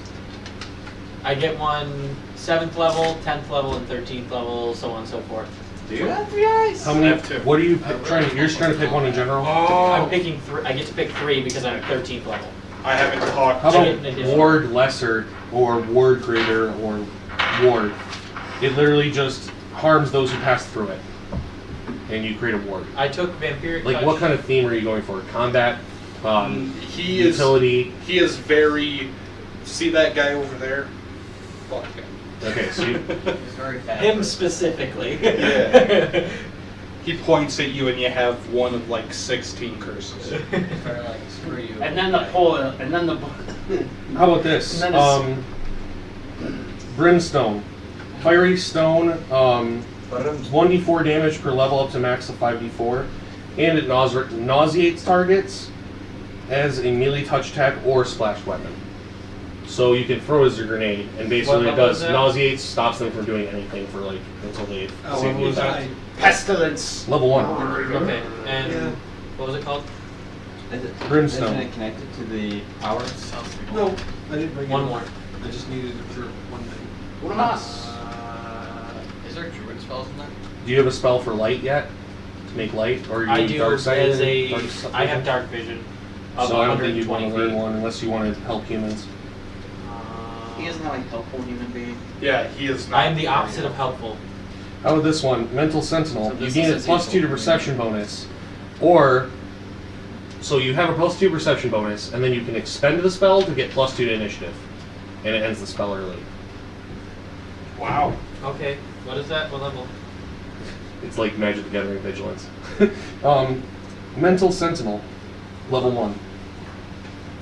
[SPEAKER 11] I get 1 7th level, 10th level, and 13th level, so on and so forth.
[SPEAKER 7] Do you have 3 eyes?
[SPEAKER 4] How many?
[SPEAKER 5] I have 2.
[SPEAKER 4] What are you trying to? You're just trying to pick one in general.
[SPEAKER 11] I'm
[SPEAKER 5] Oh,
[SPEAKER 11] picking 3. I get to pick 3 because I'm at 13th level.
[SPEAKER 5] I haven't talked.
[SPEAKER 4] How
[SPEAKER 11] I get
[SPEAKER 4] about
[SPEAKER 11] an additional.
[SPEAKER 4] ward lesser or ward greater or ward? It literally just harms those who pass through it, and you create a ward.
[SPEAKER 11] I took vampiric.
[SPEAKER 4] Like
[SPEAKER 11] touch.
[SPEAKER 4] what kind of theme are you going for? Combat,
[SPEAKER 5] He is.
[SPEAKER 4] utility.
[SPEAKER 5] He is very. See that guy over there? Fuck him.
[SPEAKER 4] Okay, so you,
[SPEAKER 3] He's very fast.
[SPEAKER 11] Him specifically.
[SPEAKER 5] Yeah. He points at you and you have one of like 16 curses.
[SPEAKER 3] They're like, screw you.
[SPEAKER 8] And then the pole, and then the.
[SPEAKER 4] how about this?
[SPEAKER 8] And then
[SPEAKER 4] Brimstone, fiery stone. 1d4 damage per level up to max of 5d4, and it nauseates targets as a melee touch attack or splash weapon. So you can throw as a grenade, and basically
[SPEAKER 11] What
[SPEAKER 4] it
[SPEAKER 11] level
[SPEAKER 4] does
[SPEAKER 11] is that?
[SPEAKER 4] nauseates, stops them from doing anything for like until they
[SPEAKER 10] Oh,
[SPEAKER 4] save
[SPEAKER 10] what
[SPEAKER 4] the
[SPEAKER 10] was
[SPEAKER 4] attack.
[SPEAKER 10] that?
[SPEAKER 8] Pestilence.
[SPEAKER 4] Level 1.
[SPEAKER 11] Okay. And
[SPEAKER 10] Yeah.
[SPEAKER 11] what was it called?
[SPEAKER 7] Isn't
[SPEAKER 4] Brimstone.
[SPEAKER 7] it connected to the powers?
[SPEAKER 10] No, I didn't bring it.
[SPEAKER 11] 1 more.
[SPEAKER 10] I just needed it for one thing.
[SPEAKER 8] What am I?
[SPEAKER 3] Is there druid spells in that?
[SPEAKER 4] Do you have a spell for light yet? To make light, or are you
[SPEAKER 11] I do
[SPEAKER 4] dark sight?
[SPEAKER 11] as a. I have dark vision. Of
[SPEAKER 4] So I don't think you'd want
[SPEAKER 11] 120
[SPEAKER 4] to learn
[SPEAKER 11] feet.
[SPEAKER 4] one unless you want to help humans.
[SPEAKER 3] He isn't that like helpful human being.
[SPEAKER 5] Yeah, he is not.
[SPEAKER 11] I am the opposite of helpful.
[SPEAKER 4] How about this one? Mental Sentinel.
[SPEAKER 3] So
[SPEAKER 4] You
[SPEAKER 3] this
[SPEAKER 4] gain a
[SPEAKER 3] is
[SPEAKER 4] +2 to
[SPEAKER 3] useful.
[SPEAKER 4] perception bonus. Or, so you have a +2 perception bonus, and then you can expend the spell to get +2 to initiative. And it ends the spell early.
[SPEAKER 5] Wow.
[SPEAKER 11] Okay. What is that? What level?
[SPEAKER 4] It's like Magic the Gathering Vigilance. Mental Sentinel, level 1.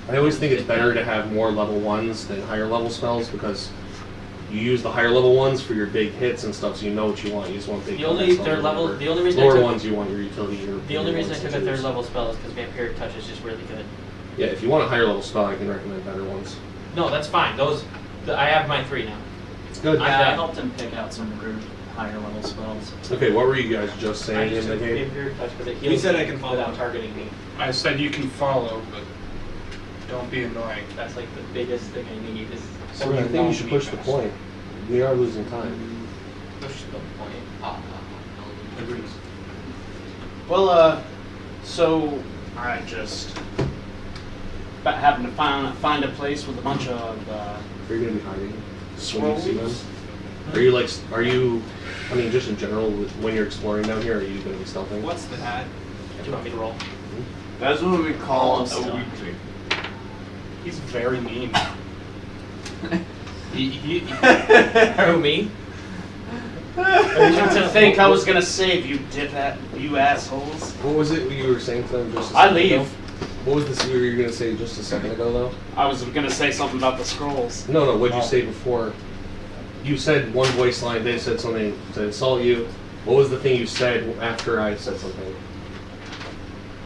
[SPEAKER 4] I always think it's better to have more level 1s than higher level spells because you use the higher level ones for your big hits and stuff, so you know what you want. You just want big
[SPEAKER 11] The only
[SPEAKER 4] combat spells
[SPEAKER 11] third
[SPEAKER 4] or
[SPEAKER 11] level.
[SPEAKER 4] whatever.
[SPEAKER 11] The only reason I
[SPEAKER 4] Lower
[SPEAKER 11] took.
[SPEAKER 4] ones you want your utility.
[SPEAKER 11] The only reason I took a 3rd level spell is because vampiric touch is just really good.
[SPEAKER 4] Yeah, if you want a higher level spell, I can recommend better ones.
[SPEAKER 11] No, that's fine. Those. I have my 3 now.
[SPEAKER 4] It's good.
[SPEAKER 11] I'm
[SPEAKER 6] Yeah, I
[SPEAKER 11] done.
[SPEAKER 6] helped him pick out some rude higher level spells.
[SPEAKER 4] Okay, what were you guys just
[SPEAKER 11] I
[SPEAKER 4] saying
[SPEAKER 11] just
[SPEAKER 4] in the
[SPEAKER 11] took
[SPEAKER 4] game?
[SPEAKER 11] vampiric touch because it
[SPEAKER 10] He
[SPEAKER 11] heals
[SPEAKER 10] said
[SPEAKER 11] me
[SPEAKER 10] I can follow.
[SPEAKER 11] without targeting me.
[SPEAKER 5] I said you can follow, but don't be annoying.
[SPEAKER 11] That's like the biggest thing I need is
[SPEAKER 4] So I think you should push the point. We are losing time.
[SPEAKER 11] push the point.
[SPEAKER 5] Agreed.
[SPEAKER 8] Well, so I just happened to find a place with a bunch of
[SPEAKER 4] Are you gonna be hiding? When you see them?
[SPEAKER 8] scrolls.
[SPEAKER 4] Are you like? Are you? I mean, just in general, when you're exploring down here, are you gonna be stealthing?
[SPEAKER 10] What's that?
[SPEAKER 11] Do you want me to roll?
[SPEAKER 7] That's what we call a
[SPEAKER 8] Stuff.
[SPEAKER 7] weekly.
[SPEAKER 5] He's very mean.
[SPEAKER 11] Who, me?
[SPEAKER 8] To think I was gonna save you, you assholes.
[SPEAKER 4] What was it you were saying to them just a
[SPEAKER 8] I
[SPEAKER 4] second
[SPEAKER 8] leave.
[SPEAKER 4] ago? What was this you were gonna say just a second ago, though?
[SPEAKER 8] I was gonna say something about the scrolls.
[SPEAKER 4] No, what'd you
[SPEAKER 8] Oh.
[SPEAKER 4] say before? You said one voice line, they said something to insult you. What was the thing you said after I said something?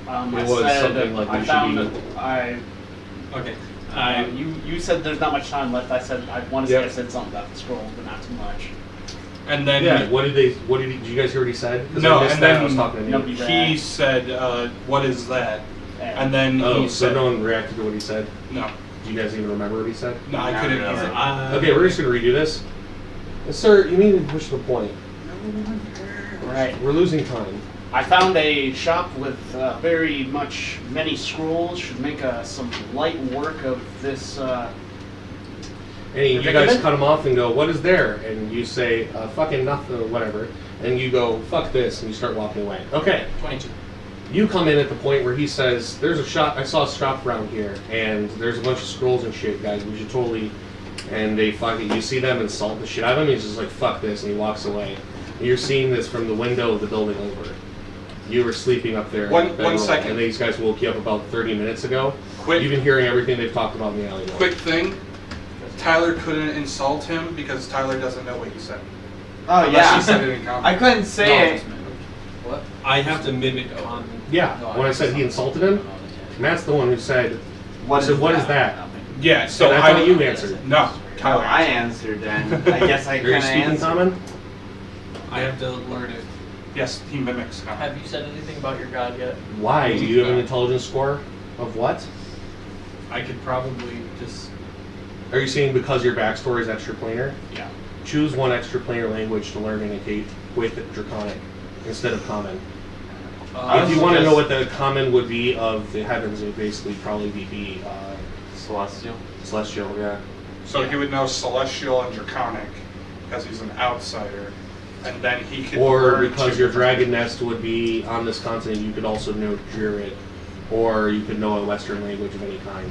[SPEAKER 8] I
[SPEAKER 4] It was
[SPEAKER 8] said
[SPEAKER 4] something like
[SPEAKER 8] I
[SPEAKER 4] we should
[SPEAKER 8] found
[SPEAKER 4] be-
[SPEAKER 8] that I.
[SPEAKER 10] Okay.
[SPEAKER 8] You said there's not much time left. I said I want to say
[SPEAKER 4] Yep.
[SPEAKER 8] I said something about the scrolls, but not too much.
[SPEAKER 5] And then
[SPEAKER 4] Yeah. Did you guys hear what he said? 'Cause
[SPEAKER 5] no,
[SPEAKER 4] I missed
[SPEAKER 5] and
[SPEAKER 4] that.
[SPEAKER 5] then
[SPEAKER 4] I was talking to Nate.
[SPEAKER 5] he said, "What is that?" And then
[SPEAKER 4] Oh,
[SPEAKER 5] he
[SPEAKER 4] so
[SPEAKER 5] said,
[SPEAKER 4] no one reacted to what he said?
[SPEAKER 5] "No,
[SPEAKER 4] Do you guys even remember what he said?
[SPEAKER 5] no, I couldn't hear."
[SPEAKER 4] Okay, we're just gonna redo this. Sir, you need to push the point.
[SPEAKER 8] Right.
[SPEAKER 4] We're losing time.
[SPEAKER 8] I found a shop with very much many scrolls. Should make some light work of this.
[SPEAKER 4] And you guys
[SPEAKER 8] predicament?
[SPEAKER 4] cut him off and go, "What is there?" And you say, "Fucking nothing," or whatever. And you go, "Fuck this," and you start walking away. Okay.
[SPEAKER 11] 22.
[SPEAKER 4] You come in at the point where he says, "There's a shop. I saw a shop around here, and there's a bunch of scrolls and shit, guys. We should totally." And they fucking, you see them insult the shit out of him. He's just like, "Fuck this," and he walks away. And you're seeing this from the window of the building over. You were sleeping up there.
[SPEAKER 5] One
[SPEAKER 4] in the bedroom,
[SPEAKER 5] second.
[SPEAKER 4] And these guys woke you up about 30 minutes ago.
[SPEAKER 5] Quick.
[SPEAKER 4] You've been hearing everything they've talked about in the alleyway.
[SPEAKER 5] Quick thing, Tyler couldn't insult him because Tyler doesn't know what he said.
[SPEAKER 7] Oh
[SPEAKER 5] Unless
[SPEAKER 7] yeah.
[SPEAKER 5] he said it in comment.
[SPEAKER 7] I couldn't say it.
[SPEAKER 1] What?
[SPEAKER 10] I have to mimic on.
[SPEAKER 4] Yeah, when I said he insulted him, Matt's the one who said, "What is that?"
[SPEAKER 5] Yeah, so
[SPEAKER 4] And I thought you answered.
[SPEAKER 5] No,
[SPEAKER 7] Oh,
[SPEAKER 5] Tyler.
[SPEAKER 7] I answered then. I guess I
[SPEAKER 4] Are you
[SPEAKER 7] couldn't
[SPEAKER 4] speaking
[SPEAKER 7] answer.
[SPEAKER 4] common?
[SPEAKER 10] I have to learn it.
[SPEAKER 5] Yes, he mimics.
[SPEAKER 11] Have you said anything about your god yet?
[SPEAKER 4] Why? Do you have an intelligence score of what?
[SPEAKER 10] I could probably just.
[SPEAKER 4] Are you saying because your backstory is extra planar?
[SPEAKER 10] Yeah.
[SPEAKER 4] Choose one extra planar language to learn in a cave with Draconic instead of common. If you want to know what the common would be of the heavens, it would basically probably be
[SPEAKER 7] Celestial.
[SPEAKER 4] celestial, yeah.
[SPEAKER 5] So he would know Celestial and Draconic because he's an outsider, and then he could.
[SPEAKER 4] Or
[SPEAKER 5] learn
[SPEAKER 4] because
[SPEAKER 5] two
[SPEAKER 4] your
[SPEAKER 5] different-
[SPEAKER 4] dragon nest would be on this continent, you could also know Druid, or you could know a Western language of any kind.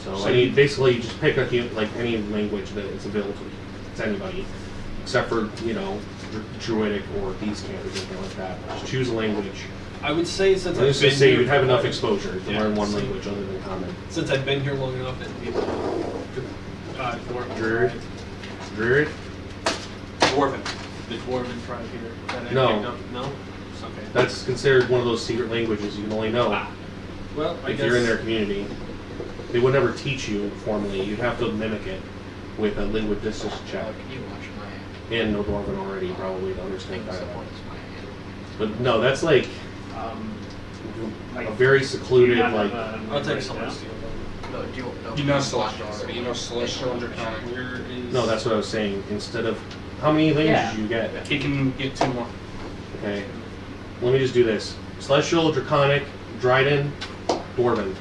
[SPEAKER 4] So,
[SPEAKER 5] So
[SPEAKER 4] any,
[SPEAKER 5] you-
[SPEAKER 4] basically, you just pick like any language that is available to anybody, except for Druidic or Beastcamp or something like that. Just choose a language.
[SPEAKER 10] I would say since
[SPEAKER 4] Let's
[SPEAKER 10] I've been
[SPEAKER 4] just say
[SPEAKER 10] here
[SPEAKER 4] you'd have
[SPEAKER 10] for
[SPEAKER 4] enough
[SPEAKER 10] like-
[SPEAKER 4] exposure to
[SPEAKER 10] Yeah,
[SPEAKER 4] learn one
[SPEAKER 10] so-
[SPEAKER 4] language other than common.
[SPEAKER 10] Since I've been here long enough, it'd be
[SPEAKER 4] Druid. Druid.
[SPEAKER 5] Dwarven.
[SPEAKER 10] The Dwarven tribe here. That I
[SPEAKER 4] No.
[SPEAKER 10] picked up. No. It's okay.
[SPEAKER 4] That's considered one of those secret languages you can only know
[SPEAKER 10] Well, I
[SPEAKER 4] if
[SPEAKER 10] guess
[SPEAKER 4] you're in their community. They would never teach you formally. You'd have to mimic it with a linguistics check.
[SPEAKER 3] You watch my
[SPEAKER 4] And no Dwarven already probably to understand
[SPEAKER 3] things
[SPEAKER 4] that.
[SPEAKER 3] that points my hand.
[SPEAKER 4] But no, that's like
[SPEAKER 8] Like,
[SPEAKER 4] a very secluded,
[SPEAKER 8] not
[SPEAKER 4] like.
[SPEAKER 8] have a-
[SPEAKER 10] I'll take Celestial.
[SPEAKER 3] No, do you
[SPEAKER 5] You know Celestial already. You know Celestial and Draconic.
[SPEAKER 10] Where is?
[SPEAKER 4] No, that's what I was saying. Instead of how many languages do you get?
[SPEAKER 5] He can get 2 more.
[SPEAKER 4] Okay. Let me just do this. Celestial, Draconic, Driden, Dwarven.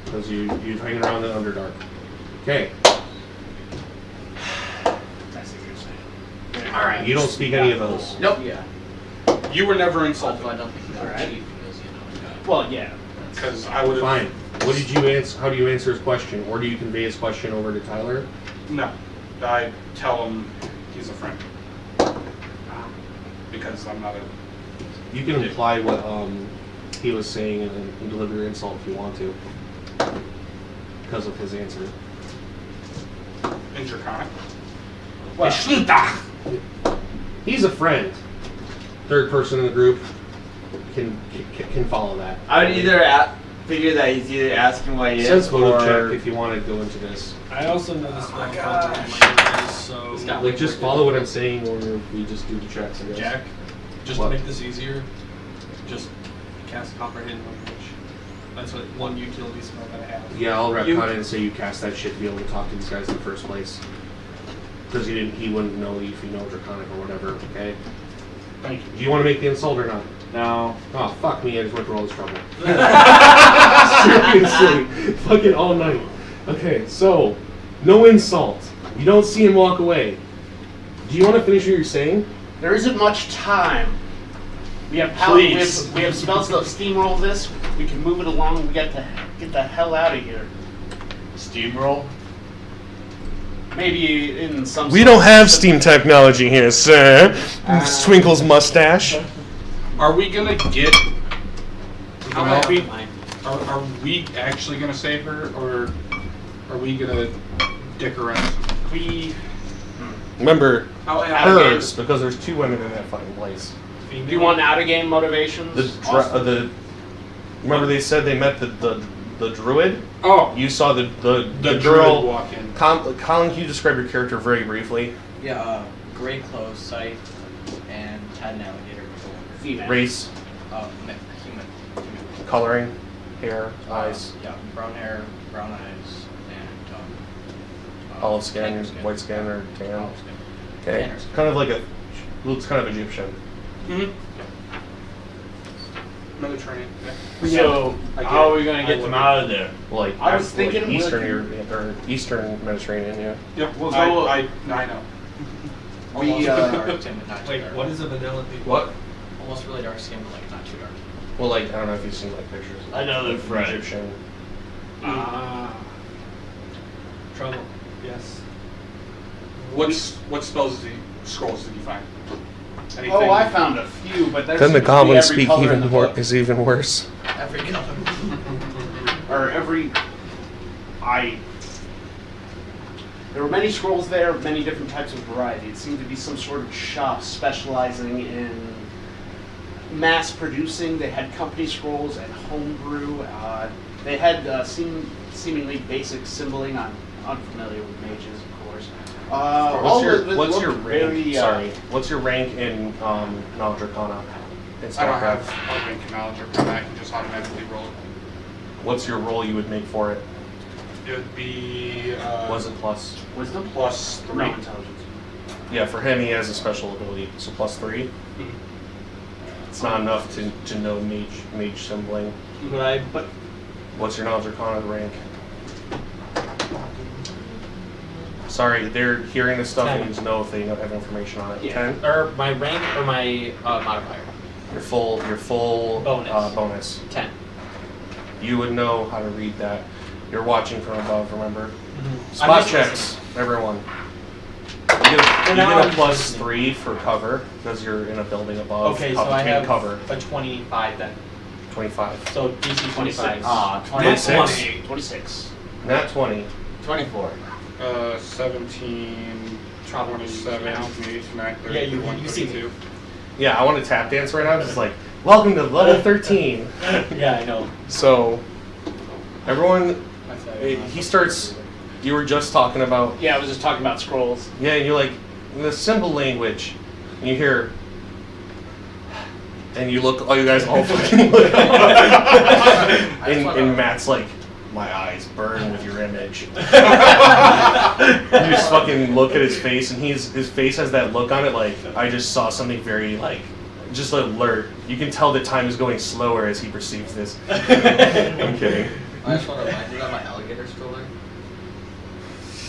[SPEAKER 4] Because you hang around the Underdark. Okay.
[SPEAKER 8] I see what you're saying.
[SPEAKER 5] All right.
[SPEAKER 4] You don't speak any of those.
[SPEAKER 3] Nope.
[SPEAKER 8] Yeah.
[SPEAKER 5] You were never
[SPEAKER 3] Although
[SPEAKER 5] insulted
[SPEAKER 3] I don't think he's
[SPEAKER 8] Alright.
[SPEAKER 3] our chief because you know.
[SPEAKER 8] Well, yeah.
[SPEAKER 5] because I would have.
[SPEAKER 4] Fine. What did you answer? How do you answer his question? Or do you convey his question over to Tyler?
[SPEAKER 5] No, I tell him he's a friend because I'm not a.
[SPEAKER 4] You can imply what he was saying and deliver your insult if you want to. Because of his answer.
[SPEAKER 5] In Draconic.
[SPEAKER 8] Well,
[SPEAKER 4] He's a friend. Third person in the group can follow that.
[SPEAKER 7] I would either figure that he's either asking what he is
[SPEAKER 4] Sense motive
[SPEAKER 7] or
[SPEAKER 4] check if you want to go into this.
[SPEAKER 10] I also know the spell languages, so
[SPEAKER 4] Like just follow what I'm saying, or we just do the checks. I guess.
[SPEAKER 10] Jack, just
[SPEAKER 4] What?
[SPEAKER 10] to make this easier, just cast comprehend language. That's what one utility spell that I have.
[SPEAKER 4] Yeah, I'll retcon it and say you cast that shit to be able to talk to these guys in the first place. Because he wouldn't know if you know Draconic or whatever. Okay.
[SPEAKER 5] Thank you.
[SPEAKER 4] Do you want to make the insult or not?
[SPEAKER 7] no.
[SPEAKER 4] Oh fuck me! I just went through all this trouble. Seriously, fucking all night. Okay, so no insult. You don't see him walk away. Do you want to finish what you're saying?
[SPEAKER 8] there isn't much time. We have
[SPEAKER 4] Please.
[SPEAKER 8] we have spells that steamroll this. We can move it along. We got to get the hell out of here.
[SPEAKER 7] Steamroll?
[SPEAKER 8] Maybe in some.
[SPEAKER 4] We don't have steam technology here, sir. Twinkle's mustache.
[SPEAKER 5] Are we gonna get? How
[SPEAKER 10] Well,
[SPEAKER 5] happy? Are we actually gonna save her, or are we gonna dick around?
[SPEAKER 8] We.
[SPEAKER 4] Remember,
[SPEAKER 5] How
[SPEAKER 4] hers, because there's 2 women in that fucking place.
[SPEAKER 8] Do you want out of game motivations?
[SPEAKER 4] Remember they said they met the druid?
[SPEAKER 5] Oh,
[SPEAKER 4] You saw the
[SPEAKER 5] the
[SPEAKER 4] girl
[SPEAKER 5] druid walk in.
[SPEAKER 4] Colin, can you describe your character very briefly?
[SPEAKER 3] Yeah, gray clothes, sight, and had an alligator before.
[SPEAKER 8] Female.
[SPEAKER 4] Race,
[SPEAKER 3] Human.
[SPEAKER 4] coloring, hair, eyes,
[SPEAKER 3] Yeah, brown hair, brown eyes, and
[SPEAKER 4] olive skin,
[SPEAKER 3] tanner
[SPEAKER 4] white skin, or tan.
[SPEAKER 3] Olive skin.
[SPEAKER 4] Okay,
[SPEAKER 3] Tanner skin.
[SPEAKER 4] kind of like looks kind of Egyptian.
[SPEAKER 8] Mm-hmm. Another training.
[SPEAKER 13] So, how are we gonna get them out of there?
[SPEAKER 4] Like
[SPEAKER 8] I was thinking
[SPEAKER 4] like Eastern European or Eastern Mediterranean, yeah.
[SPEAKER 8] Yep.
[SPEAKER 13] Well,
[SPEAKER 8] I know.
[SPEAKER 3] Almost
[SPEAKER 8] We,
[SPEAKER 3] really dark skin, but not too
[SPEAKER 10] Wait,
[SPEAKER 3] dark.
[SPEAKER 10] what is a vanilla bean?
[SPEAKER 4] What?
[SPEAKER 3] Almost really dark skin, but like not too dark.
[SPEAKER 4] Well, like I don't know if you've seen like pictures. Of,
[SPEAKER 13] Another
[SPEAKER 4] like,
[SPEAKER 13] friend.
[SPEAKER 4] Egyptian.
[SPEAKER 10] Trouble. Yes.
[SPEAKER 5] What spells scrolls did you find? Anything?
[SPEAKER 8] Oh, I found a few, but there's
[SPEAKER 4] Then the
[SPEAKER 8] every
[SPEAKER 4] goblins speak
[SPEAKER 8] color in
[SPEAKER 4] even
[SPEAKER 8] the
[SPEAKER 4] more
[SPEAKER 8] book.
[SPEAKER 4] is even worse.
[SPEAKER 3] Every color.
[SPEAKER 8] Or every. There were many scrolls there, many different types of variety. It seemed to be some sort of shop specializing in mass producing. They had company scrolls and homebrew. They had seemingly basic symboling. I'm unfamiliar with mages, of course.
[SPEAKER 4] What's your rank?
[SPEAKER 8] Very,
[SPEAKER 4] Sorry, what's your rank in Knowledge Arcana? In
[SPEAKER 5] I don't have
[SPEAKER 4] StarCraft?
[SPEAKER 5] a rank in knowledge or I can just automatically roll it.
[SPEAKER 4] What's your roll you would make for it?
[SPEAKER 5] It would be
[SPEAKER 4] Was it plus?
[SPEAKER 8] Wisdom
[SPEAKER 5] plus 3.
[SPEAKER 8] No intelligence.
[SPEAKER 4] Yeah, for him he has a special ability, so plus 3. It's not enough to know mage symboling.
[SPEAKER 8] But
[SPEAKER 4] What's your Knowledge Arcana rank? Sorry, they're hearing this stuff and
[SPEAKER 11] 10.
[SPEAKER 4] need to know if they have information on it.
[SPEAKER 8] Yeah.
[SPEAKER 4] 10?
[SPEAKER 11] Or my rank or my modifier?
[SPEAKER 4] Your full
[SPEAKER 11] Bonus.
[SPEAKER 4] bonus.
[SPEAKER 11] 10.
[SPEAKER 4] You would know how to read that. You're watching from above, remember?
[SPEAKER 11] Mm-hmm.
[SPEAKER 4] Spot checks, everyone. You get a plus 3 for cover because you're in a building above.
[SPEAKER 11] Okay, so I
[SPEAKER 4] between
[SPEAKER 11] have
[SPEAKER 4] cover.
[SPEAKER 11] a 25 then.
[SPEAKER 4] 25.
[SPEAKER 11] So DC 25.
[SPEAKER 4] 26.
[SPEAKER 8] 26.
[SPEAKER 4] Nat 20.
[SPEAKER 7] 24.
[SPEAKER 5] 17, 27, 28, 29, 30,
[SPEAKER 11] Yeah, you
[SPEAKER 5] 31,
[SPEAKER 11] see me.
[SPEAKER 5] 32.
[SPEAKER 4] Yeah, I want to tap dance right now. Just like, welcome to level 13.
[SPEAKER 11] Yeah, I know.
[SPEAKER 4] So, everyone, he starts. You were just talking about.
[SPEAKER 8] Yeah, I was just talking about scrolls.
[SPEAKER 4] Yeah, and you're like, the symbol language. And you hear. And you look, all you guys all fucking look. and Matt's like, my eyes burn with your image. You just fucking look at his face, and his face has that look on it like, I just saw something very, like, just alert. You can tell that time is going slower as he perceives this. I'm kidding.
[SPEAKER 3] I just want to remind you that my alligator stroller.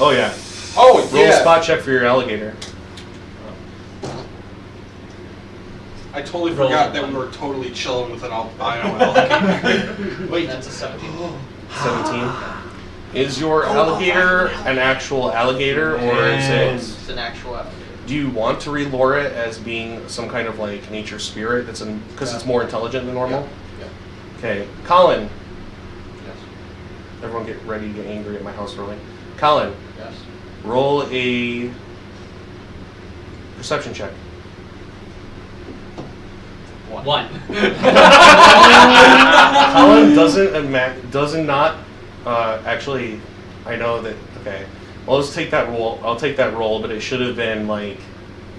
[SPEAKER 4] Oh, yeah.
[SPEAKER 5] Oh,
[SPEAKER 4] Roll a
[SPEAKER 5] yeah.
[SPEAKER 4] spot check for your alligator.
[SPEAKER 5] I totally forgot that we were totally chilling with an albino alligator.
[SPEAKER 3] Wait, that's a 17.
[SPEAKER 4] 17. Is your alligator an actual alligator, or is it...
[SPEAKER 3] It's an actual alligator.
[SPEAKER 4] Do you want to re-lore it as being some kind of, like, nature spirit that's because it's more intelligent than normal?
[SPEAKER 3] Yeah.
[SPEAKER 4] Okay. Colin.
[SPEAKER 3] Yes.
[SPEAKER 4] Everyone get ready to get angry at my house rolling. Colin.
[SPEAKER 3] Yes.
[SPEAKER 4] Roll a perception check.
[SPEAKER 11] 1.
[SPEAKER 4] Colin does not actually. I know that. Okay, well, let's take that roll. I'll take that roll, but it should have been like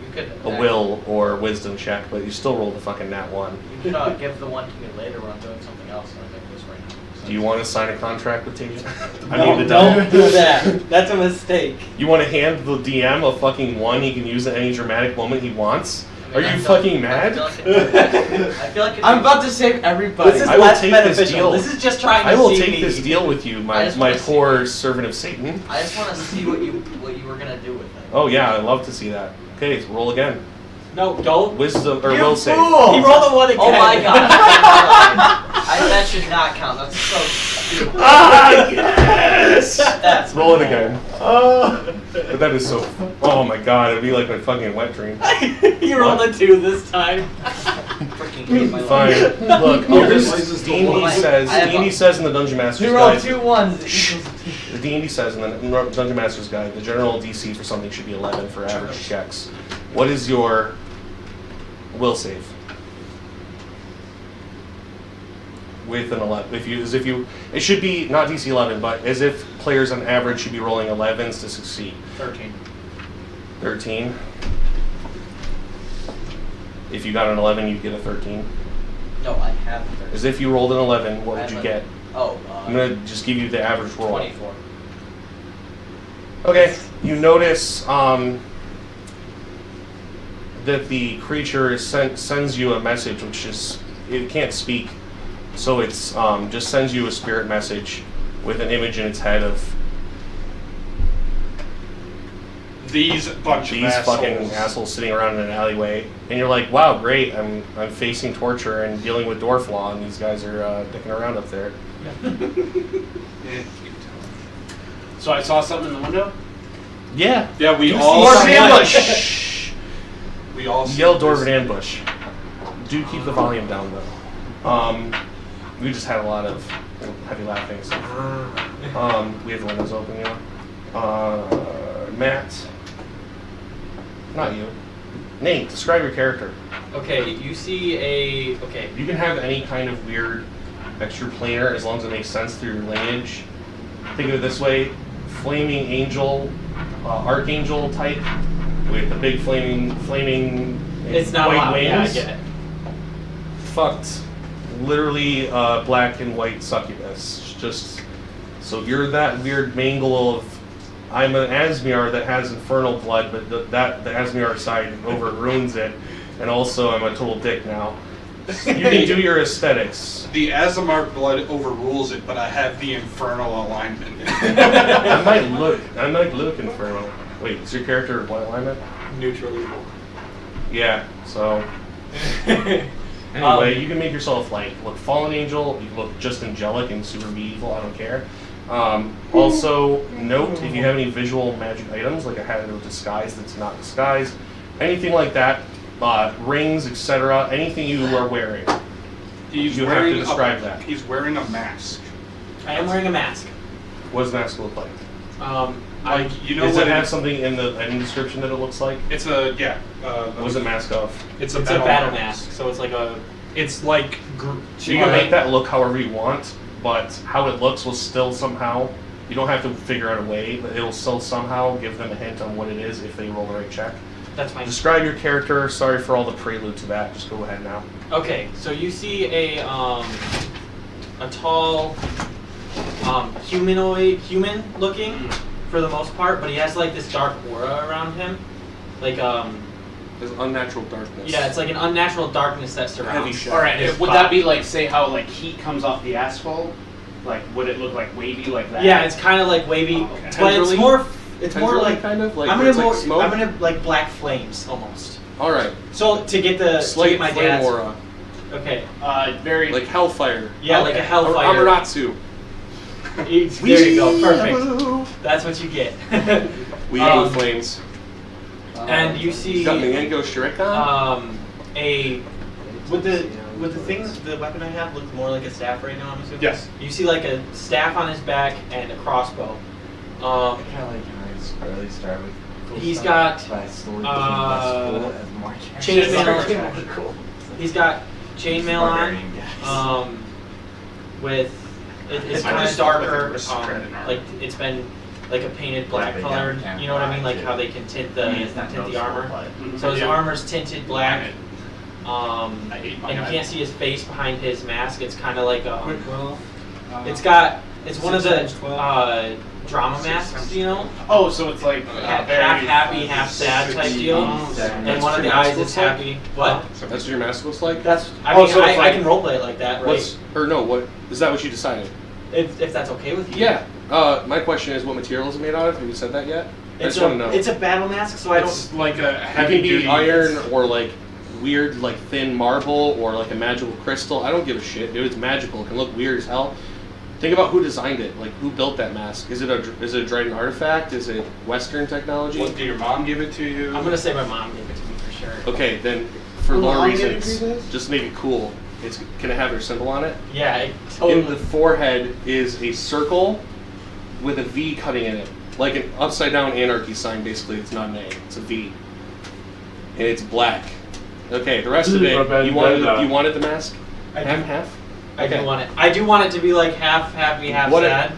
[SPEAKER 3] You could
[SPEAKER 4] a will or wisdom check. But you still rolled the fucking nat 1.
[SPEAKER 3] You could give the one to me later when I'm doing something else, and I think this right now.
[SPEAKER 4] Do you want to sign a contract with Tasia?
[SPEAKER 11] Don't do that. That's a mistake.
[SPEAKER 4] You want to hand the DM a fucking 1 he can use at any dramatic moment he wants?
[SPEAKER 3] I mean,
[SPEAKER 4] Are
[SPEAKER 3] I
[SPEAKER 4] you
[SPEAKER 3] feel-
[SPEAKER 4] fucking mad?
[SPEAKER 3] I feel like
[SPEAKER 7] I'm about to save everybody.
[SPEAKER 11] This is
[SPEAKER 4] I will
[SPEAKER 11] less
[SPEAKER 4] take this
[SPEAKER 11] beneficial.
[SPEAKER 4] deal.
[SPEAKER 11] This is just trying to
[SPEAKER 4] I will
[SPEAKER 11] see
[SPEAKER 4] take
[SPEAKER 11] me.
[SPEAKER 4] this deal with you,
[SPEAKER 3] I
[SPEAKER 4] my
[SPEAKER 3] just wanna see-
[SPEAKER 4] poor servant of Satan.
[SPEAKER 3] I just want to see what you were gonna do with it.
[SPEAKER 4] Oh yeah, I'd love to see that. Okay, so roll again.
[SPEAKER 11] No, don't.
[SPEAKER 4] Wisdom or
[SPEAKER 11] You
[SPEAKER 4] will save.
[SPEAKER 11] fool! He rolled a 1 again.
[SPEAKER 3] Oh my god! That should not count. That's so stupid.
[SPEAKER 4] Ah yes!
[SPEAKER 3] That's
[SPEAKER 4] Roll it again. But that is so. Oh my god, it'd be like my fucking wet dream.
[SPEAKER 11] You rolled a 2 this time.
[SPEAKER 3] Freaking hate my
[SPEAKER 4] Fine.
[SPEAKER 3] life.
[SPEAKER 4] Look, I'll just D&D
[SPEAKER 3] I have
[SPEAKER 4] says in the Dungeon Master's
[SPEAKER 7] You rolled
[SPEAKER 4] Guide.
[SPEAKER 7] 2 1s.
[SPEAKER 4] The D&D says in the Dungeon Master's Guide, the general DC for something should be 11 for average checks. What is your will save? With an 11, it should be not DC 11, but as if players on average should be rolling 11s to succeed.
[SPEAKER 3] 13.
[SPEAKER 4] 13. If you got an 11, you'd get a 13.
[SPEAKER 3] No, I have 13.
[SPEAKER 4] As if you rolled an 11, what
[SPEAKER 3] I
[SPEAKER 4] would you
[SPEAKER 3] have
[SPEAKER 4] get? I'm going to just give you the average roll.
[SPEAKER 3] 24.
[SPEAKER 4] Okay, you notice that the creature sends you a message, which is, it can't speak, so it's just sends you a spirit message with an image in its head of
[SPEAKER 5] these fucking
[SPEAKER 4] assholes sitting around in an alleyway, and you're like, wow, great, I'm facing torture and dealing with dwarf law, and these guys are dicking around up there.
[SPEAKER 8] So I saw something in the window?
[SPEAKER 4] Yeah.
[SPEAKER 5] Yeah, we
[SPEAKER 4] You
[SPEAKER 5] all
[SPEAKER 4] see Dwarven ambush!
[SPEAKER 5] We all
[SPEAKER 4] Yell Dwarven ambush. Do keep the volume down though. We just had a lot of heavy laughing. So. We have the windows open, you know. Matt. Not you. Nate, describe your character.
[SPEAKER 11] Okay, you see a... Okay.
[SPEAKER 4] You can have any kind of weird extraplanar as long as it makes sense through your lineage. Think of it this way. Flaming angel, archangel type with the big flaming
[SPEAKER 11] It's not
[SPEAKER 4] white
[SPEAKER 11] loud.
[SPEAKER 4] wings.
[SPEAKER 11] Yeah, I get it.
[SPEAKER 4] Fucked. Literally black and white succubus. Just so you're that weird mangle of I'm an Asmiar that has infernal blood, but the Asmiar side overruins it, and also I'm a total dick now. You can do your aesthetics.
[SPEAKER 5] The Azamar blood overrules it, but I have the infernal alignment.
[SPEAKER 4] I might look infernal. Wait, is your character what alignment?
[SPEAKER 10] Neutral evil.
[SPEAKER 4] Yeah. So anyway, you can make yourself like look fallen angel. You can look just angelic and super be evil. I don't care. Also, note if you have any visual magic items, like a hat of disguise that's not disguise, anything like that. Rings, etc. Anything you are wearing. You have to describe that.
[SPEAKER 5] He's wearing a mask.
[SPEAKER 11] I am wearing a mask.
[SPEAKER 4] What does the mask look like?
[SPEAKER 5] Does
[SPEAKER 4] it have something in the item description that it looks like?
[SPEAKER 5] It's a
[SPEAKER 4] what was it mask of?
[SPEAKER 5] It's
[SPEAKER 11] a battle mask. So it's like a.
[SPEAKER 5] It's like.
[SPEAKER 4] So you can make that look however you want, but how it looks will still somehow. You don't have to figure out a way, but it'll still somehow give them a hint on what it is if they roll the right check.
[SPEAKER 11] That's fine.
[SPEAKER 4] Describe your character. Sorry for all the prelude to that. Just go ahead now.
[SPEAKER 11] Okay, so you see a tall, human looking for the most part, but he has like this dark aura around him, like
[SPEAKER 4] There's unnatural darkness.
[SPEAKER 11] Yeah, it's like an unnatural darkness that surrounds.
[SPEAKER 8] All right, would that be like, say how like heat comes off the asphalt? Like, would it look like wavy like that?
[SPEAKER 11] Yeah, it's kind of like wavy, but it's more. It's more like
[SPEAKER 4] kind of like
[SPEAKER 11] I'm gonna
[SPEAKER 4] like smoke.
[SPEAKER 11] I'm gonna like black flames almost.
[SPEAKER 4] All right.
[SPEAKER 11] So to get the
[SPEAKER 4] Slight
[SPEAKER 11] my
[SPEAKER 4] flame
[SPEAKER 11] dad's
[SPEAKER 4] aura.
[SPEAKER 11] Okay.
[SPEAKER 8] Very
[SPEAKER 4] like hellfire.
[SPEAKER 11] Yeah, like a hellfire.
[SPEAKER 4] Amaterasu.
[SPEAKER 11] There you go. Perfect. That's what you get.
[SPEAKER 4] We have flames.
[SPEAKER 11] And you see.
[SPEAKER 4] You got Mango Shuriken.
[SPEAKER 11] With the things, the weapon I have looks more like a staff right now. I'm assuming.
[SPEAKER 5] Yes.
[SPEAKER 11] You see like a staff on his back and a crossbow.
[SPEAKER 7] I kind of like how he's early start with. Cool
[SPEAKER 11] He's
[SPEAKER 7] stuff,
[SPEAKER 11] got
[SPEAKER 7] but sword less cool as more
[SPEAKER 11] chainmail.
[SPEAKER 7] cool.
[SPEAKER 11] He's got chainmail on. With it's kind of darker. Like it's been like a painted black color. You know what I mean? Like how they can tint the armor. So his armor's tinted black. And you can't see his face behind his mask. It's kind of like it's one of the drama masks, you know?
[SPEAKER 8] Oh, so it's like
[SPEAKER 11] half happy, half sad type deal. And one of the eyes is happy. What?
[SPEAKER 4] That's what your mask looks like?
[SPEAKER 11] That's. I can roleplay it like that, right?
[SPEAKER 4] What is that? What you decided?
[SPEAKER 11] If that's okay with you.
[SPEAKER 4] Yeah. My question is, what material is it made out of? Have you said that yet? I just want to know.
[SPEAKER 11] It's a battle mask, so
[SPEAKER 5] It's like a
[SPEAKER 4] heavy
[SPEAKER 5] heavy
[SPEAKER 4] iron or like weird, like thin marble or like a magical crystal. I don't give a shit, dude. It's magical. It can look weird as hell. Think about who designed it. Like, who built that mask? Is it a Driden artifact? Is it Western technology?
[SPEAKER 5] Did your mom give it to you?
[SPEAKER 11] I'm gonna say my mom gave it to me for sure.
[SPEAKER 4] Okay, then for lore reasons, just make it cool. Can it have their symbol on it?
[SPEAKER 11] Yeah,
[SPEAKER 4] In the forehead is a circle with a V cutting in it, like an upside down anarchy sign. Basically, it's not an A; it's a V, and it's black. Okay, the rest of it, you wanted the mask? Half?
[SPEAKER 11] I do want it to be like half happy, half sad.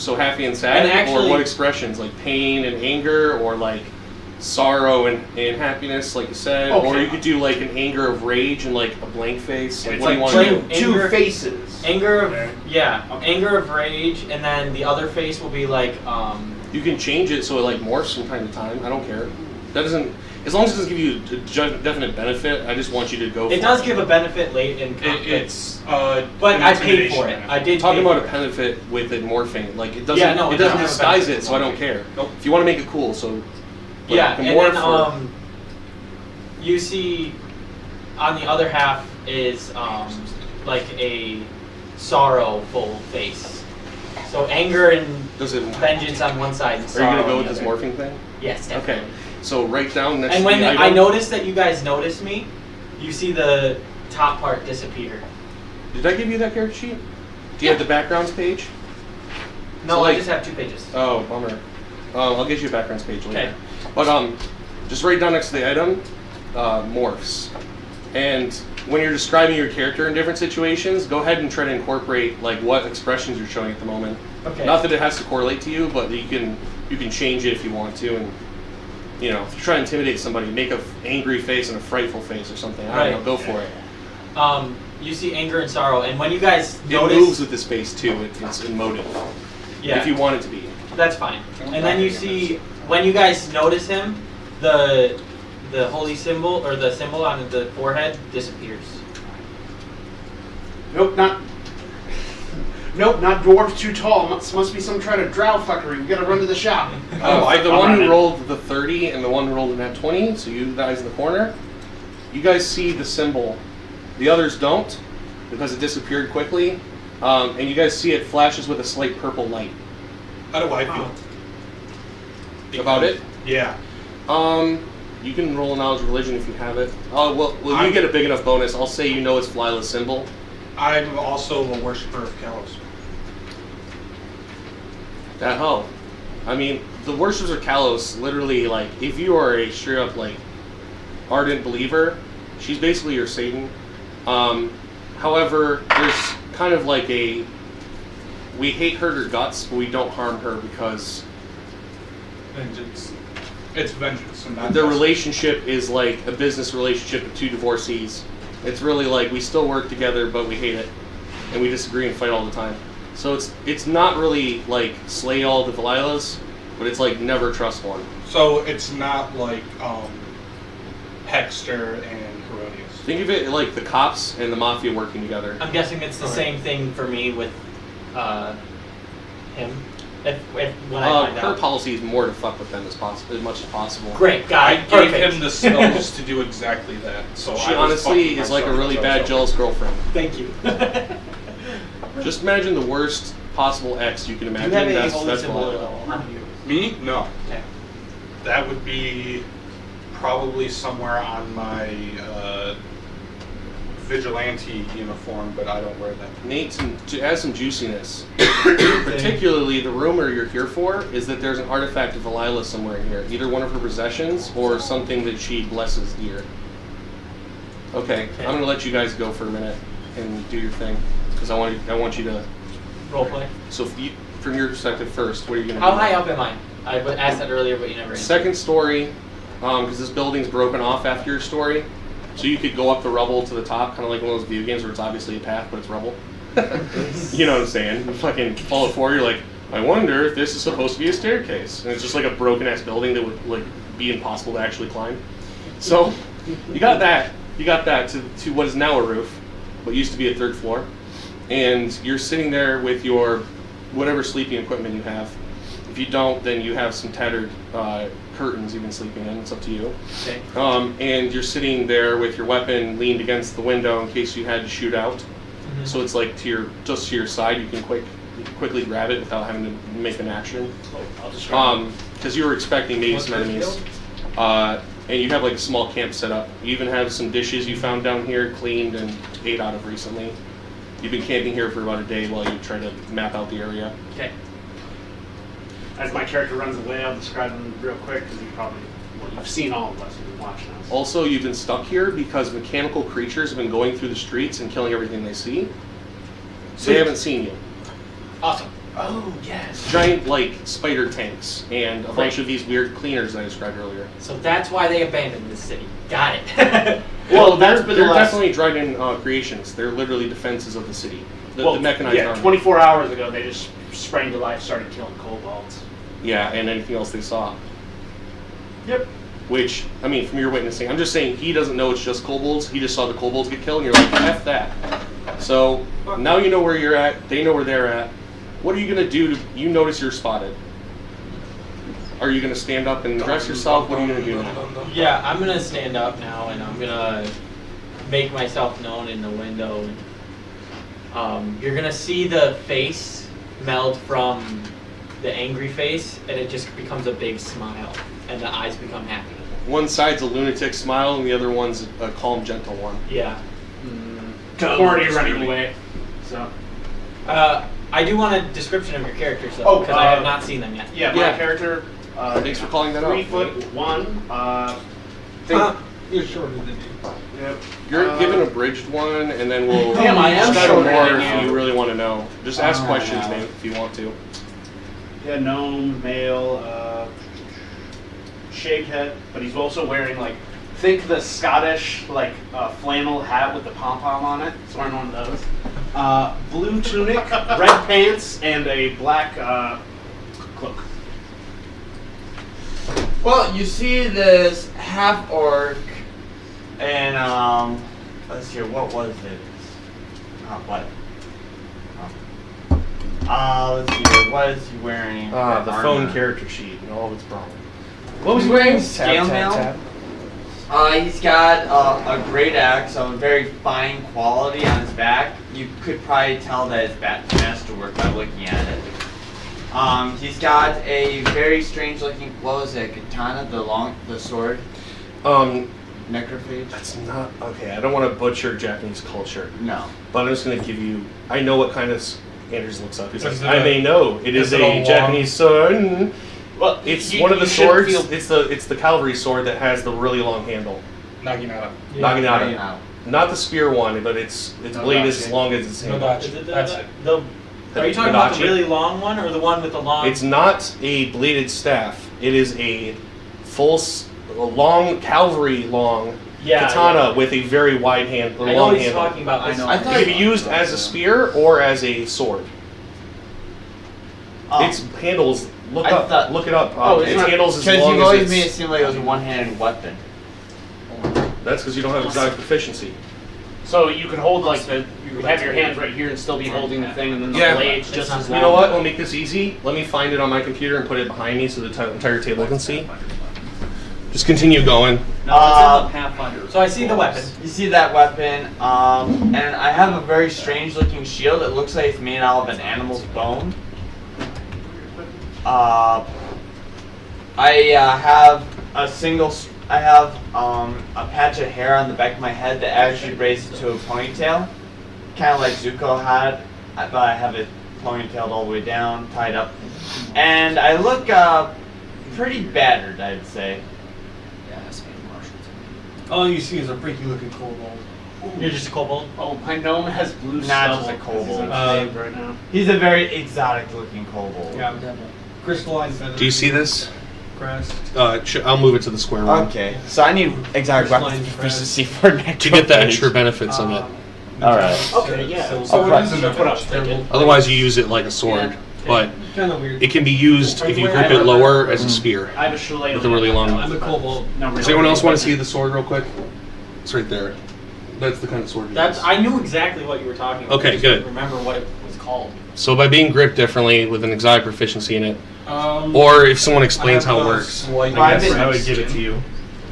[SPEAKER 4] So happy and sad?
[SPEAKER 11] And actually,
[SPEAKER 4] or what expressions? Like pain and anger, or like sorrow and happiness, like you said,
[SPEAKER 8] Okay.
[SPEAKER 4] or you could do like an anger of rage and like a blank face. Like,
[SPEAKER 8] It's
[SPEAKER 4] what do you
[SPEAKER 8] like
[SPEAKER 4] want to do?
[SPEAKER 8] two faces.
[SPEAKER 11] Anger of
[SPEAKER 8] Okay.
[SPEAKER 11] anger of rage, and then the other face will be like
[SPEAKER 4] You can change it so it like morphs from time to time. I don't care. That doesn't, as long as it doesn't give you a definite benefit. I just want you to go.
[SPEAKER 11] It
[SPEAKER 4] for
[SPEAKER 11] does
[SPEAKER 4] it.
[SPEAKER 11] give a benefit late in conflict.
[SPEAKER 12] It's
[SPEAKER 11] but I paid for it. I did.
[SPEAKER 4] Talking
[SPEAKER 11] pay
[SPEAKER 4] about
[SPEAKER 11] for
[SPEAKER 4] a
[SPEAKER 11] it.
[SPEAKER 4] benefit with it morphing, like it doesn't.
[SPEAKER 11] Yeah, no,
[SPEAKER 4] it
[SPEAKER 11] it
[SPEAKER 4] doesn't
[SPEAKER 11] doesn't have a
[SPEAKER 4] disguise
[SPEAKER 11] benefit
[SPEAKER 4] it, so I don't care.
[SPEAKER 12] Nope.
[SPEAKER 4] If you want to make it cool, so. but
[SPEAKER 11] Yeah,
[SPEAKER 4] it can
[SPEAKER 11] and
[SPEAKER 4] morph
[SPEAKER 11] then
[SPEAKER 4] or-
[SPEAKER 11] you see on the other half is like a sorrowful face. So anger and
[SPEAKER 4] Does it?
[SPEAKER 11] vengeance on one side. And
[SPEAKER 4] Are you
[SPEAKER 11] sorrow
[SPEAKER 4] gonna go
[SPEAKER 11] on
[SPEAKER 4] with
[SPEAKER 11] the
[SPEAKER 4] this
[SPEAKER 11] other.
[SPEAKER 4] morphing thing?
[SPEAKER 11] Yes, definitely.
[SPEAKER 4] Okay. So write down next
[SPEAKER 11] And
[SPEAKER 4] to
[SPEAKER 11] when
[SPEAKER 4] the
[SPEAKER 11] I
[SPEAKER 4] item.
[SPEAKER 11] noticed that you guys noticed me, you see the top part disappear.
[SPEAKER 4] Did I give you that character sheet? Do you have the backgrounds page?
[SPEAKER 11] No,
[SPEAKER 4] So,
[SPEAKER 11] I
[SPEAKER 4] like-
[SPEAKER 11] just have 2 pages.
[SPEAKER 4] Oh, bummer. I'll get you a backgrounds page later.
[SPEAKER 11] Okay.
[SPEAKER 4] But just write down next to the item, morphs. And when you're describing your character in different situations, go ahead and try to incorporate like what expressions you're showing at the moment.
[SPEAKER 11] Okay.
[SPEAKER 4] Not that it has to correlate to you, but you can change it if you want to, and you know, if you try to intimidate somebody, make a angry face and a frightful face or something. I don't know, go for it.
[SPEAKER 11] You see anger and sorrow, and when you guys
[SPEAKER 4] It
[SPEAKER 11] notice,
[SPEAKER 4] moves with this face too. It's emotive.
[SPEAKER 11] yeah,
[SPEAKER 4] If you want it to be.
[SPEAKER 11] that's fine. And then you see when you guys notice him, the holy symbol or the symbol on the forehead disappears.
[SPEAKER 8] Nope, not dwarves too tall. Must be some kind of drow fuckery. We gotta run to the shop.
[SPEAKER 4] The one who rolled the 30 and the one who rolled the nat 20, so you guys in the corner, you guys see the symbol. The others don't, because it disappeared quickly. And you guys see it flashes with a slight purple light.
[SPEAKER 12] How do I feel?
[SPEAKER 4] About it?
[SPEAKER 12] Yeah.
[SPEAKER 4] You can roll a knowledge of religion if you have it. Oh, well, you get a big enough bonus. I'll say you know it's Flyla's symbol.
[SPEAKER 12] I'm also a worshiper of Kalos.
[SPEAKER 4] That hell. I mean, the worshippers of Kalos, literally, like, if you are a straight up, like, ardent believer, she's basically your Satan. However, there's kind of like we hate her to guts, but we don't harm her because
[SPEAKER 12] Vengeance. It's vengeance. And not
[SPEAKER 4] their
[SPEAKER 12] justice.
[SPEAKER 4] relationship is like a business relationship with 2 divorcees. It's really like we still work together, but we hate it, and we disagree and fight all the time. So it's not really like slay all the Valilas, but it's like never trust one.
[SPEAKER 12] So it's not like Hexter and Herodias.
[SPEAKER 4] Think of it like the cops and the mafia working together.
[SPEAKER 11] I'm guessing it's the same thing for me with him. If when I find
[SPEAKER 4] Her
[SPEAKER 11] out.
[SPEAKER 4] policy is more to fuck with them as much as possible.
[SPEAKER 11] Great,
[SPEAKER 12] I
[SPEAKER 11] got it.
[SPEAKER 12] gave
[SPEAKER 11] Perfect.
[SPEAKER 12] him the spells to do exactly that. So
[SPEAKER 4] She
[SPEAKER 12] I was
[SPEAKER 4] honestly
[SPEAKER 12] fucking
[SPEAKER 4] is like a
[SPEAKER 12] myself
[SPEAKER 4] really
[SPEAKER 12] as I was
[SPEAKER 4] bad jealous girlfriend.
[SPEAKER 11] Thank you.
[SPEAKER 4] Just imagine the worst possible ex you can
[SPEAKER 11] Do you
[SPEAKER 4] imagine.
[SPEAKER 11] have a holy
[SPEAKER 4] That's
[SPEAKER 11] symbol
[SPEAKER 4] Valhalla.
[SPEAKER 11] on you?
[SPEAKER 12] Me? No.
[SPEAKER 11] Okay.
[SPEAKER 12] That would be probably somewhere on my vigilante uniform, but I don't wear that.
[SPEAKER 4] Nate, to add some juiciness, particularly the rumor you're here for is that there's an artifact of Valhalla somewhere in here, either one of her possessions or something that she blesses dear. Okay, I'm gonna let you guys go for a minute and do your thing because I want you to
[SPEAKER 11] Roleplay.
[SPEAKER 4] So from your perspective first, what are you gonna
[SPEAKER 11] How
[SPEAKER 4] do?
[SPEAKER 11] high up am I? I asked that earlier, but you never answered.
[SPEAKER 4] Second story, because this building's broken off after your story, so you could go up the rubble to the top, kind of like one of those video games where it's obviously a path, but it's rubble. You know what I'm saying? You fucking fall it forward, you're like, I wonder if this is supposed to be a staircase, and it's just like a broken ass building that would like be impossible to actually climb. So you got that to what is now a roof, what used to be a 3rd floor, and you're sitting there with your whatever sleeping equipment you have. If you don't, then you have some tattered curtains you've been sleeping in. It's up to you.
[SPEAKER 11] Okay.
[SPEAKER 4] And you're sitting there with your weapon leaned against the window in case you had to shoot out.
[SPEAKER 11] Mm-hmm.
[SPEAKER 4] So it's like just to your side. You can quickly grab it without having to make an action.
[SPEAKER 11] I'll just
[SPEAKER 4] Because you were expecting maybe some enemies. And you have like a small camp set up. You even have some dishes you found down here, cleaned and ate out of recently. You've been camping here for about a day while you try to map out the area.
[SPEAKER 11] Okay.
[SPEAKER 8] As my character runs away, I'll describe him real quick because you've seen all of us and been watching us.
[SPEAKER 4] Also, you've been stuck here because mechanical creatures have been going through the streets and killing everything they see. They haven't seen you.
[SPEAKER 11] Awesome.
[SPEAKER 5] Oh, yes.
[SPEAKER 4] Giant, like, spider tanks and a bunch of these weird cleaners that I described earlier.
[SPEAKER 11] So that's why they abandoned this city. Got it.
[SPEAKER 5] Well,
[SPEAKER 4] they're
[SPEAKER 5] been the last-
[SPEAKER 4] definitely Driden creations. They're literally defenses of the city. The mechanized army.
[SPEAKER 8] 24 hours ago, they just sprang to life, started killing kobolds.
[SPEAKER 4] Yeah, and anything else they saw.
[SPEAKER 8] Yep.
[SPEAKER 4] Which, I mean, from your witnessing, I'm just saying he doesn't know it's just kobolds. He just saw the kobolds get killed, and you're like, F that. So, now you know where you're at. They know where they're at. What are you going to do? You notice you're spotted. Are you going to stand up and dress yourself? What are you going to do now?
[SPEAKER 11] Yeah, I'm gonna stand up now and I'm gonna make myself known in the window. You're gonna see the face meld from the angry face, and it just becomes a big smile, and the eyes become happy.
[SPEAKER 4] One side's a lunatic smile, and the other one's a calm, gentle one.
[SPEAKER 11] Yeah.
[SPEAKER 8] Already running away. So.
[SPEAKER 11] I do want a description of your characters, though,
[SPEAKER 8] Oh,
[SPEAKER 11] because I have not seen them yet.
[SPEAKER 8] Yeah, my character.
[SPEAKER 4] Thanks for calling that out.
[SPEAKER 8] 3'1".
[SPEAKER 10] You're shorter than me.
[SPEAKER 8] Yep.
[SPEAKER 4] You're given a bridged one, and then we'll
[SPEAKER 8] Damn, I am
[SPEAKER 4] discuss
[SPEAKER 8] shorter
[SPEAKER 4] more
[SPEAKER 8] than
[SPEAKER 4] if
[SPEAKER 8] you.
[SPEAKER 4] you really want to know. Just ask questions, Nate, if you want to.
[SPEAKER 8] Yeah, gnome, male, shaved head, but he's also wearing like, think the Scottish like flannel hat with the pom pom on it. He's wearing one of those. Blue tunic, red pants, and a black cloak.
[SPEAKER 7] Well, you see this half orc, and let's see, what was it? What? Let's see, what is he wearing?
[SPEAKER 4] The phone character sheet and all of its problems.
[SPEAKER 7] What was he wearing?
[SPEAKER 4] Tab,
[SPEAKER 7] Scale mail?
[SPEAKER 4] tab.
[SPEAKER 7] He's got a great axe of very fine quality on his back. You could probably tell that it's masterwork by looking at it. He's got a very strange looking, what was it, katana, the sword? Necrophage?
[SPEAKER 4] That's not, okay, I don't want to butcher Japanese culture.
[SPEAKER 7] No.
[SPEAKER 4] But I'm just going to give you, I know what kind of, Anders looks up. He's like,
[SPEAKER 5] Is
[SPEAKER 4] I
[SPEAKER 5] it
[SPEAKER 4] may know, it is
[SPEAKER 5] is it
[SPEAKER 4] a
[SPEAKER 5] a
[SPEAKER 4] Japanese sword.
[SPEAKER 8] Well,
[SPEAKER 4] It's
[SPEAKER 8] you-
[SPEAKER 4] one of the
[SPEAKER 8] you should
[SPEAKER 4] swords,
[SPEAKER 8] feel-
[SPEAKER 4] it's the cavalry sword that has the really long handle.
[SPEAKER 5] Naginata.
[SPEAKER 4] Naginata. Not the spear one, but its blade is as long as its handle.
[SPEAKER 5] Nodachi.
[SPEAKER 11] Is it
[SPEAKER 5] That's it.
[SPEAKER 11] Are you talking about the
[SPEAKER 4] Nodachi?
[SPEAKER 11] really long one, or the one with the long?
[SPEAKER 4] It's not a bladed staff. It is a long cavalry long katana with a very wide hand,
[SPEAKER 11] I know
[SPEAKER 4] long
[SPEAKER 11] what he's
[SPEAKER 4] handle.
[SPEAKER 11] talking about.
[SPEAKER 7] I
[SPEAKER 4] It can be used as a spear or as a sword. Its handles. Look
[SPEAKER 7] I
[SPEAKER 4] up.
[SPEAKER 7] thought-
[SPEAKER 4] Look it up.
[SPEAKER 7] Oh,
[SPEAKER 4] its handles as
[SPEAKER 7] because
[SPEAKER 4] long
[SPEAKER 7] you've
[SPEAKER 4] as
[SPEAKER 7] always
[SPEAKER 4] its.
[SPEAKER 7] made it seem like it was a one-handed weapon.
[SPEAKER 4] That's because you don't have exotic proficiency.
[SPEAKER 8] So you could hold like you have your hands right here and still be holding the thing, and then the
[SPEAKER 4] Yeah.
[SPEAKER 8] blade's just as
[SPEAKER 4] You
[SPEAKER 8] long.
[SPEAKER 4] know what? We'll make this easy. Let me find it on my computer and put it behind me so the entire table can see. Just continue going.
[SPEAKER 11] No, it's in the Pathfinder. So I see the weapon.
[SPEAKER 7] You see that weapon, and I have a very strange looking shield. It looks like it's made out of an animal's bone. I have a patch of hair on the back of my head that actually braids into a ponytail, kind of like Zuko had, but I have it ponytailed all the way down, tied up, and I look pretty battered, I'd say.
[SPEAKER 6] Yeah, that's being martial to me.
[SPEAKER 10] All you see is a freaky looking kobold.
[SPEAKER 11] You're just a kobold?
[SPEAKER 8] Oh, my gnome has blue
[SPEAKER 7] Not
[SPEAKER 8] stubble.
[SPEAKER 7] just a kobold.
[SPEAKER 8] He's unshaved right now.
[SPEAKER 7] He's a very exotic looking kobold.
[SPEAKER 10] Yeah. Crystalline feathers.
[SPEAKER 4] Do you see this?
[SPEAKER 10] Crest.
[SPEAKER 4] I'll move it to the square one.
[SPEAKER 7] Okay, so I need exotic weapons proficiency for next.
[SPEAKER 4] To get the extra benefits of it.
[SPEAKER 7] Alright.
[SPEAKER 8] Okay, yeah.
[SPEAKER 10] So
[SPEAKER 8] Oh,
[SPEAKER 10] it is a
[SPEAKER 8] put up thinking.
[SPEAKER 4] Otherwise, you use it like a sword, but
[SPEAKER 10] Kind of weird.
[SPEAKER 4] it can be used if you grip it lower as a spear.
[SPEAKER 8] I have a shillelagh
[SPEAKER 4] With a really long.
[SPEAKER 10] I'm a kobold.
[SPEAKER 4] Does anyone else want to see the sword real quick? It's right there. That's the kind of sword.
[SPEAKER 11] That's. I knew exactly what you were talking about.
[SPEAKER 4] Okay,
[SPEAKER 11] I just
[SPEAKER 4] good.
[SPEAKER 11] couldn't remember what it was called.
[SPEAKER 4] So by being gripped differently with an exotic proficiency in it,
[SPEAKER 10] Um,
[SPEAKER 4] or if someone explains
[SPEAKER 10] I have
[SPEAKER 4] how it
[SPEAKER 10] a
[SPEAKER 4] works,
[SPEAKER 10] slight
[SPEAKER 4] I guess
[SPEAKER 7] difference.
[SPEAKER 4] I would give it to you.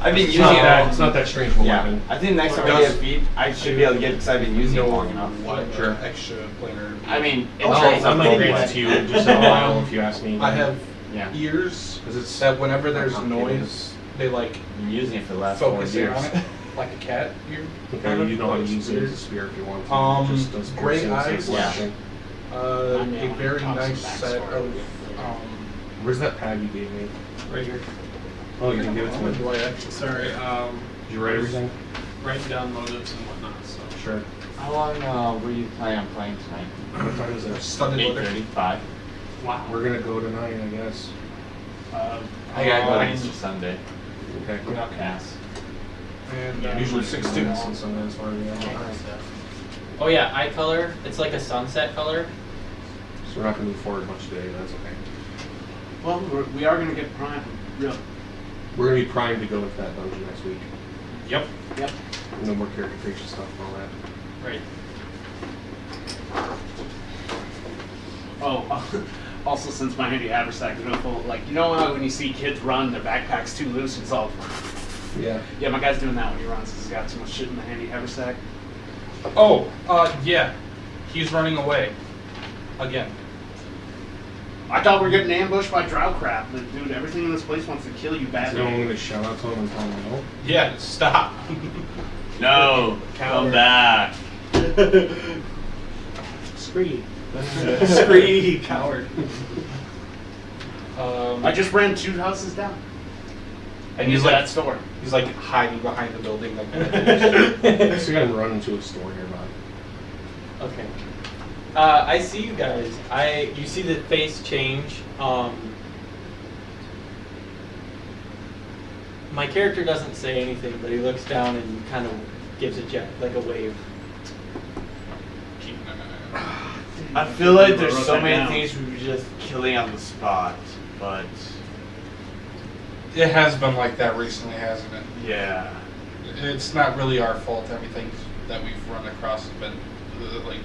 [SPEAKER 7] I've been
[SPEAKER 4] It's
[SPEAKER 7] using
[SPEAKER 4] not
[SPEAKER 7] it.
[SPEAKER 4] that. It's not that strange of a
[SPEAKER 7] Yeah,
[SPEAKER 4] weapon.
[SPEAKER 7] I think next time I get a feat, I should be able to get it because I've been using it long enough.
[SPEAKER 4] Sure.
[SPEAKER 10] Extra planar.
[SPEAKER 7] I mean, it's
[SPEAKER 4] I'm gonna give it to you in just a while if you ask me.
[SPEAKER 10] I have
[SPEAKER 7] Yeah.
[SPEAKER 10] ears
[SPEAKER 5] Because it's that whenever there's noise, they like
[SPEAKER 7] I've been using it for the last 4
[SPEAKER 5] focus in
[SPEAKER 7] years.
[SPEAKER 5] on it, like a cat ear.
[SPEAKER 4] Okay, you know how to use it as a spear if you want to.
[SPEAKER 10] Um,
[SPEAKER 4] Just
[SPEAKER 10] gray
[SPEAKER 4] piercing,
[SPEAKER 10] eyes.
[SPEAKER 4] slashing.
[SPEAKER 10] a very nice set of
[SPEAKER 4] Where's that pad you gave me?
[SPEAKER 10] right here.
[SPEAKER 4] Oh, you didn't give it to me.
[SPEAKER 10] Do I actually? Sorry.
[SPEAKER 4] Did you write everything?
[SPEAKER 10] Writing down motives and whatnot. So.
[SPEAKER 4] Sure.
[SPEAKER 7] How long were you planning on playing tonight?
[SPEAKER 4] What time is it?
[SPEAKER 10] Stunted leather.
[SPEAKER 7] 8:35.
[SPEAKER 10] Wow.
[SPEAKER 4] We're gonna go tonight, I guess.
[SPEAKER 13] I gotta go on Easter Sunday.
[SPEAKER 4] Okay.
[SPEAKER 13] Without Cass.
[SPEAKER 12] And
[SPEAKER 4] Usually
[SPEAKER 12] 6
[SPEAKER 4] 6
[SPEAKER 12] students.
[SPEAKER 4] on Sunday, that's why we have
[SPEAKER 11] Oh yeah, eye color. It's like a sunset color.
[SPEAKER 4] So we're not gonna move forward much today, but that's okay.
[SPEAKER 8] Well, we are going to get primed. Real.
[SPEAKER 4] We're gonna be primed to go into that dungeon next week.
[SPEAKER 5] Yep.
[SPEAKER 8] Yep.
[SPEAKER 4] No more character creation stuff and all that.
[SPEAKER 11] Right.
[SPEAKER 8] Oh, also since my handy haversack is real full, like, you know when you see kids run, their backpack's too loose, it's all...
[SPEAKER 4] Yeah.
[SPEAKER 8] Yeah, my guy's doing that when he runs because he's got too much shit in the handy haversack.
[SPEAKER 5] Oh, yeah. He's running away. Again.
[SPEAKER 8] I thought we were getting ambushed by drow crap, but dude, everything in this place wants to kill you badly.
[SPEAKER 4] So I'm gonna shout out to him and tell him no.
[SPEAKER 5] Yeah, stop.
[SPEAKER 13] No, come back.
[SPEAKER 10] Scree.
[SPEAKER 8] Scree, coward.
[SPEAKER 5] I
[SPEAKER 8] I just ran 2 houses down.
[SPEAKER 5] And he's
[SPEAKER 8] Into
[SPEAKER 5] like
[SPEAKER 8] that store.
[SPEAKER 5] He's like hiding behind the building. Like,
[SPEAKER 4] So you gotta run into a store nearby.
[SPEAKER 11] Okay. I see you guys. You see the face change. My character doesn't say anything, but he looks down and kind of gives a wave.
[SPEAKER 5] keeping an eye on.
[SPEAKER 13] I feel like
[SPEAKER 8] I
[SPEAKER 13] there's
[SPEAKER 8] wrote
[SPEAKER 13] so
[SPEAKER 8] that
[SPEAKER 13] many
[SPEAKER 8] down.
[SPEAKER 13] things we were just killing on the spot, but
[SPEAKER 5] It has been like that recently, hasn't it?
[SPEAKER 13] yeah.
[SPEAKER 5] It's not really our fault. Everything that we've run across has been like.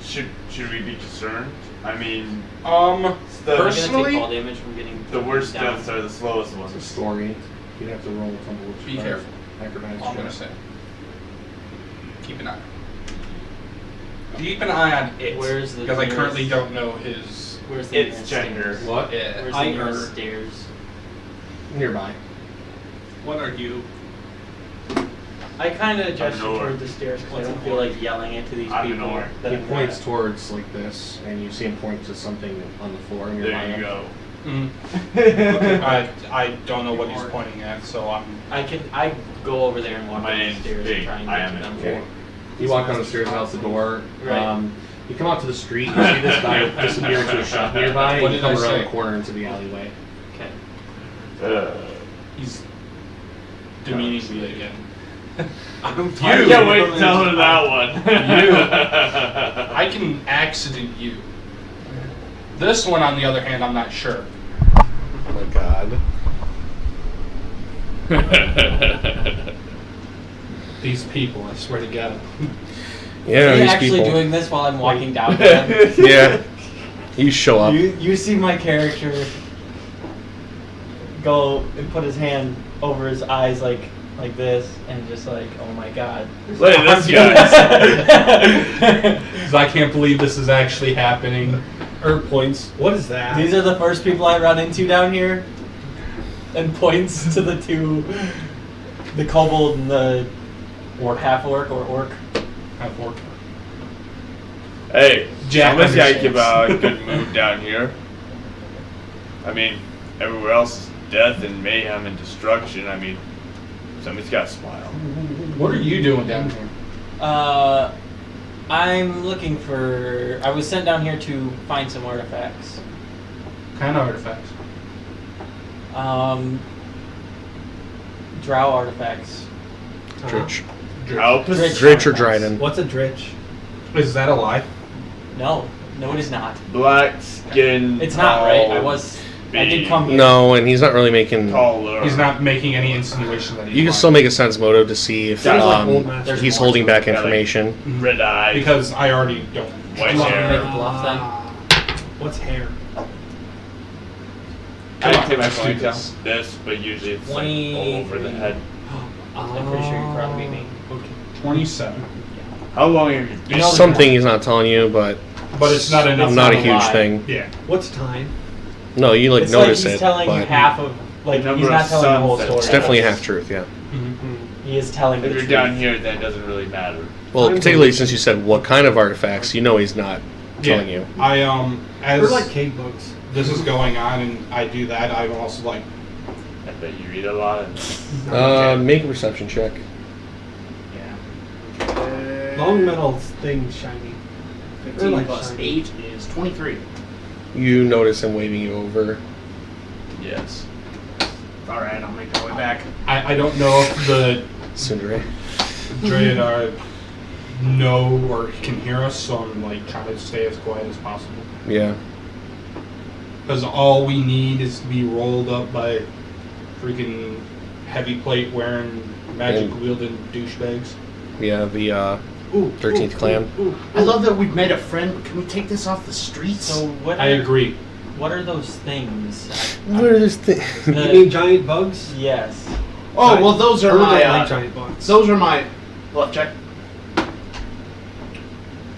[SPEAKER 13] Should we be concerned? I mean,
[SPEAKER 11] We're gonna
[SPEAKER 5] Personally,
[SPEAKER 11] take fall damage from getting
[SPEAKER 13] the worst
[SPEAKER 11] down.
[SPEAKER 13] deaths are the slowest
[SPEAKER 4] It's a
[SPEAKER 13] ones.
[SPEAKER 4] story. You'd have to roll with something which
[SPEAKER 5] Be careful.
[SPEAKER 4] Acrobatics.
[SPEAKER 5] all I'm gonna
[SPEAKER 4] check.
[SPEAKER 5] say. Keep an eye. Keep an eye on it.
[SPEAKER 11] Where's the
[SPEAKER 5] Because I
[SPEAKER 11] nearest-
[SPEAKER 5] currently don't know his.
[SPEAKER 11] Where's the
[SPEAKER 13] It's
[SPEAKER 11] nearest
[SPEAKER 13] gender.
[SPEAKER 11] stairs?
[SPEAKER 4] What?
[SPEAKER 5] Yeah.
[SPEAKER 11] Where's the nearest stairs?
[SPEAKER 4] Nearby.
[SPEAKER 10] What are you?
[SPEAKER 11] I kind of gesture
[SPEAKER 13] north.
[SPEAKER 11] toward the stairs because I don't feel like yelling it to these
[SPEAKER 13] I'm
[SPEAKER 11] people.
[SPEAKER 13] north.
[SPEAKER 11] that
[SPEAKER 4] He
[SPEAKER 11] I'm
[SPEAKER 4] points
[SPEAKER 11] at.
[SPEAKER 4] towards like this, and you see him point to something on the floor nearby.
[SPEAKER 13] There you go.
[SPEAKER 5] I don't know what he's pointing at, so I'm.
[SPEAKER 11] I go over there and walk
[SPEAKER 13] My
[SPEAKER 11] down the
[SPEAKER 13] name's
[SPEAKER 11] stairs
[SPEAKER 13] Big.
[SPEAKER 11] and try and
[SPEAKER 13] I
[SPEAKER 11] get
[SPEAKER 13] am
[SPEAKER 11] to them.
[SPEAKER 4] Okay. You walk down the stairs and out the door.
[SPEAKER 11] Right.
[SPEAKER 4] You come out to the street. You see this guy disappear into a shop nearby.
[SPEAKER 5] What
[SPEAKER 4] And you
[SPEAKER 5] did
[SPEAKER 4] come
[SPEAKER 5] I
[SPEAKER 4] around
[SPEAKER 5] say?
[SPEAKER 4] the corner into the alleyway.
[SPEAKER 11] Okay.
[SPEAKER 5] He's demeaning me again.
[SPEAKER 13] I can't wait to tell her that one.
[SPEAKER 5] I can accident you. This one, on the other hand, I'm not sure.
[SPEAKER 4] Oh my god.
[SPEAKER 5] These people, I swear to God.
[SPEAKER 4] Yeah,
[SPEAKER 11] Are you
[SPEAKER 4] these
[SPEAKER 11] actually
[SPEAKER 4] people.
[SPEAKER 11] doing this while I'm walking down to them?
[SPEAKER 4] Yeah. You show up.
[SPEAKER 11] You see my character go and put his hand over his eyes like this and just like, oh my god.
[SPEAKER 13] Look at this guy.
[SPEAKER 5] Because I can't believe this is actually happening.
[SPEAKER 10] Points. What is that?
[SPEAKER 11] These are the first people I run into down here. And points to the two, the kobold and the half orc or orc.
[SPEAKER 5] Half orc.
[SPEAKER 13] Hey,
[SPEAKER 5] Jack
[SPEAKER 13] this guy
[SPEAKER 5] understands.
[SPEAKER 13] give a good move down here. I mean, everywhere else is death and mayhem and destruction. I mean, somebody's got to smile.
[SPEAKER 5] What are you doing down here?
[SPEAKER 11] I'm looking for. I was sent down here to find some artifacts.
[SPEAKER 5] What kind of artifacts?
[SPEAKER 11] Drow artifacts.
[SPEAKER 4] Dritch.
[SPEAKER 13] Help us.
[SPEAKER 4] Dritch or Driden.
[SPEAKER 10] What's a dritch?
[SPEAKER 5] Is that a lie?
[SPEAKER 11] No, it is not.
[SPEAKER 13] Black skin.
[SPEAKER 11] It's not right.
[SPEAKER 13] tall,
[SPEAKER 11] I did come here.
[SPEAKER 4] No, and he's not really making.
[SPEAKER 13] Taller.
[SPEAKER 5] He's not making any insinuation that he's
[SPEAKER 4] You can
[SPEAKER 5] lying.
[SPEAKER 4] still make a sense motive to see if
[SPEAKER 10] Sounds like old master.
[SPEAKER 4] he's holding back information.
[SPEAKER 13] Red eyes.
[SPEAKER 5] Because I already don't.
[SPEAKER 13] White
[SPEAKER 11] You want me to
[SPEAKER 13] hair.
[SPEAKER 11] make a bluff then?
[SPEAKER 10] What's hair?
[SPEAKER 13] I take my
[SPEAKER 5] Just do
[SPEAKER 13] points
[SPEAKER 5] this.
[SPEAKER 13] this, but usually it's like
[SPEAKER 11] 20.
[SPEAKER 13] all over the head.
[SPEAKER 11] I'm pretty sure you probably beat me.
[SPEAKER 10] Okay.
[SPEAKER 5] 27.
[SPEAKER 13] How long have you been?
[SPEAKER 11] You know,
[SPEAKER 4] Something he's not telling you, but
[SPEAKER 5] But it's not enough.
[SPEAKER 4] not a
[SPEAKER 11] not a
[SPEAKER 4] huge
[SPEAKER 11] lie.
[SPEAKER 4] thing.
[SPEAKER 5] Yeah.
[SPEAKER 10] What's time?
[SPEAKER 4] No, you like
[SPEAKER 11] It's
[SPEAKER 4] notice
[SPEAKER 11] like he's
[SPEAKER 4] it,
[SPEAKER 11] telling
[SPEAKER 4] but
[SPEAKER 11] half of, like,
[SPEAKER 13] The
[SPEAKER 11] he's
[SPEAKER 13] number
[SPEAKER 11] not
[SPEAKER 13] of
[SPEAKER 11] telling the whole
[SPEAKER 13] suns
[SPEAKER 11] story.
[SPEAKER 4] it's definitely a half truth. Yeah.
[SPEAKER 11] He is telling
[SPEAKER 13] If
[SPEAKER 11] the
[SPEAKER 13] you're
[SPEAKER 11] truth.
[SPEAKER 13] down here, then it doesn't really matter.
[SPEAKER 4] Well, particularly since you said what kind of artifacts, you know he's not telling you.
[SPEAKER 5] I as
[SPEAKER 10] We're like cave books.
[SPEAKER 5] this is going on and I do that, I'm also like,
[SPEAKER 13] I bet you read a lot. And
[SPEAKER 4] Make a perception check.
[SPEAKER 10] Long metal thing shiny.
[SPEAKER 8] 15
[SPEAKER 10] like
[SPEAKER 8] plus
[SPEAKER 10] shiny.
[SPEAKER 8] 8 is 23.
[SPEAKER 4] You notice him waving you over.
[SPEAKER 8] Yes. All right, I'll make my way back.
[SPEAKER 5] I don't know if the
[SPEAKER 4] Tsundere.
[SPEAKER 5] Driden know or can hear us, so I'm like trying to stay as quiet as possible.
[SPEAKER 4] Yeah.
[SPEAKER 5] Because all we need is to be rolled up by freaking heavy plate wearing, magic wielding douchebags.
[SPEAKER 4] Yeah, the 13th clan.
[SPEAKER 8] I love that we've made a friend, but can we take this off the streets?
[SPEAKER 11] So what?
[SPEAKER 5] I agree.
[SPEAKER 11] What are those things?
[SPEAKER 4] What are those things?
[SPEAKER 10] You mean giant bugs?
[SPEAKER 11] Yes.
[SPEAKER 8] Oh, well, those are
[SPEAKER 10] I
[SPEAKER 8] my,
[SPEAKER 10] like giant bugs.
[SPEAKER 8] those are my bluff check.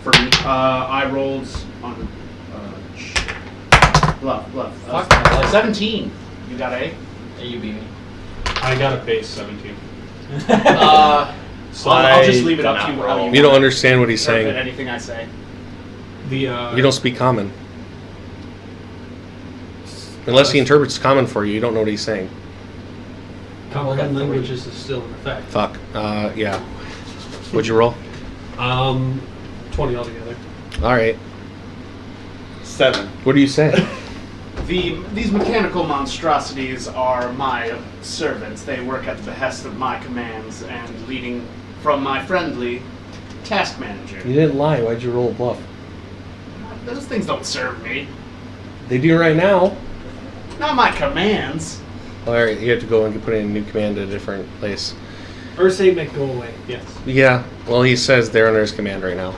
[SPEAKER 8] For me, I rolled on, bluff.
[SPEAKER 11] Fuck my life.
[SPEAKER 8] 17. You got A?
[SPEAKER 11] You beat me.
[SPEAKER 5] I got a base 17.
[SPEAKER 8] I'll just leave it up to you how
[SPEAKER 4] You don't understand what he's
[SPEAKER 8] interpret
[SPEAKER 4] saying.
[SPEAKER 8] anything I say.
[SPEAKER 5] The
[SPEAKER 4] You don't speak common. Unless he interprets common for you, you don't know what he's saying.
[SPEAKER 10] Common languages is still in effect.
[SPEAKER 4] Fuck. Yeah. What'd you roll?
[SPEAKER 10] 20 altogether.
[SPEAKER 4] Alright.
[SPEAKER 6] 7.
[SPEAKER 4] What do you say?
[SPEAKER 8] These mechanical monstrosities are my servants. They work at the behest of my commands and leading from my friendly task manager.
[SPEAKER 4] You didn't lie. Why'd you roll a bluff?
[SPEAKER 8] Those things don't serve me.
[SPEAKER 4] They do right now.
[SPEAKER 8] Not my commands.
[SPEAKER 4] Alright, you have to go and put in a new command at a different place.
[SPEAKER 10] Ursay make go away, yes.
[SPEAKER 4] Yeah, well, he says they're under his command right now.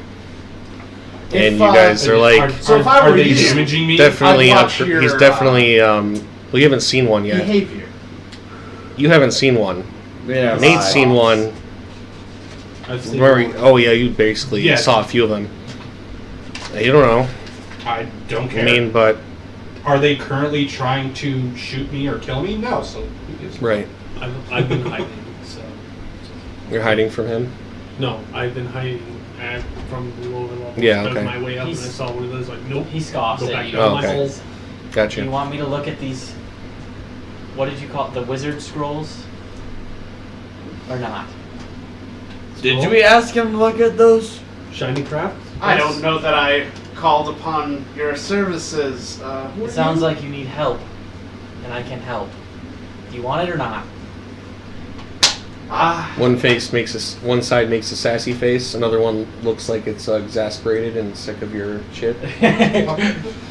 [SPEAKER 8] If,
[SPEAKER 4] And you guys are like,
[SPEAKER 8] So if I were
[SPEAKER 5] they
[SPEAKER 8] you,
[SPEAKER 5] damaging me?
[SPEAKER 4] definitely
[SPEAKER 8] I'd
[SPEAKER 4] up
[SPEAKER 8] watch
[SPEAKER 4] for,
[SPEAKER 8] your,
[SPEAKER 4] he's definitely, well, you haven't seen one yet.
[SPEAKER 8] behavior.
[SPEAKER 4] You haven't seen one.
[SPEAKER 7] Yeah,
[SPEAKER 4] Nate's seen one.
[SPEAKER 10] I've seen
[SPEAKER 4] Where
[SPEAKER 10] one.
[SPEAKER 4] oh, yeah, you basically
[SPEAKER 5] Yeah.
[SPEAKER 4] saw a few of them. You don't know.
[SPEAKER 5] I don't
[SPEAKER 4] I
[SPEAKER 5] care.
[SPEAKER 4] mean, but,
[SPEAKER 5] Are they currently trying to shoot me or kill me? No, so who gives a-
[SPEAKER 4] right.
[SPEAKER 10] I've been hiding, so.
[SPEAKER 4] You're hiding from him?
[SPEAKER 10] No, I've been hiding from the lower level.
[SPEAKER 4] Yeah,
[SPEAKER 10] That was
[SPEAKER 4] okay.
[SPEAKER 10] my way up, and I saw one of those, like, nope.
[SPEAKER 11] He scoffs
[SPEAKER 10] Go
[SPEAKER 11] at
[SPEAKER 10] back
[SPEAKER 11] you.
[SPEAKER 10] down
[SPEAKER 4] Oh,
[SPEAKER 11] He
[SPEAKER 4] okay.
[SPEAKER 11] says,
[SPEAKER 4] Gotcha.
[SPEAKER 11] "Do you want me to look at these? What did you call it? The wizard scrolls? Or not?"
[SPEAKER 7] Did we ask him to look at those?
[SPEAKER 10] Shiny craft?
[SPEAKER 8] I don't know that I called upon your services.
[SPEAKER 11] It sounds like you need help, and I can help. Do you want it or not?
[SPEAKER 4] One side makes a sassy face, another one looks like it's exasperated and sick of your shit.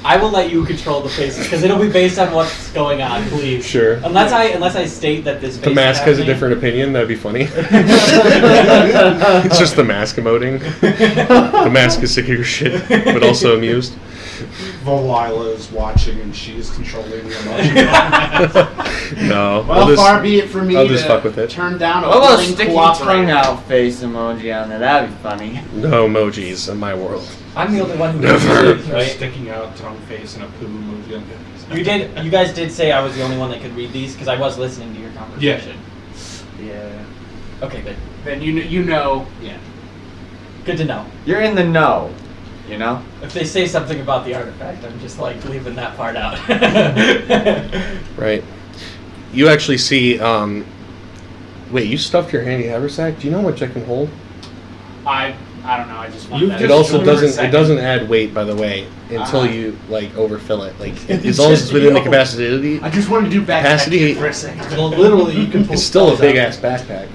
[SPEAKER 11] I will let you control the faces because it'll be based on what's going on, please.
[SPEAKER 4] Sure.
[SPEAKER 11] Unless I state that this.
[SPEAKER 4] The
[SPEAKER 11] face
[SPEAKER 4] mask
[SPEAKER 11] is
[SPEAKER 4] has a
[SPEAKER 11] happening.
[SPEAKER 4] different opinion, that'd be funny. It's just the mask emoting. The mask is sick of your shit, but also amused.
[SPEAKER 5] Valila is watching and she is controlling the emotion.
[SPEAKER 4] No.
[SPEAKER 8] Well, far be it for me
[SPEAKER 4] I'll just
[SPEAKER 8] to
[SPEAKER 4] fuck with it.
[SPEAKER 8] turn down a
[SPEAKER 7] What about a
[SPEAKER 8] willing
[SPEAKER 7] sticky
[SPEAKER 8] cooperator.
[SPEAKER 7] tongue out face emoji on there? That'd be funny.
[SPEAKER 4] No emojis in my world.
[SPEAKER 11] I'm the only one who
[SPEAKER 4] Never.
[SPEAKER 11] knows, right?
[SPEAKER 5] Sticking out tongue face and a poo emoji.
[SPEAKER 11] You guys did say I was the only one that could read these because I was listening to your conversation.
[SPEAKER 8] Yeah.
[SPEAKER 11] Okay, good.
[SPEAKER 8] Then you know. Yeah.
[SPEAKER 11] Good to know.
[SPEAKER 7] You're in the know, you know?
[SPEAKER 11] If they say something about the artifact, I'm just like leaving that part out.
[SPEAKER 4] Right. You actually see, wait, you stuffed your handy haversack? Do you know how much I can hold?
[SPEAKER 8] I don't know. I just want
[SPEAKER 10] You
[SPEAKER 8] that.
[SPEAKER 4] It also
[SPEAKER 8] for a
[SPEAKER 4] doesn't, it
[SPEAKER 8] second.
[SPEAKER 4] doesn't add weight, by the way, until
[SPEAKER 8] Ah.
[SPEAKER 4] you, like, overfill it. Like, as long as it's within the capacity,
[SPEAKER 8] I just wanted to do backpack
[SPEAKER 4] Capacity-
[SPEAKER 8] shit for a second.
[SPEAKER 10] Well, literally, you can pull
[SPEAKER 4] it's still a
[SPEAKER 10] spells
[SPEAKER 4] big
[SPEAKER 10] out.
[SPEAKER 4] ass backpack.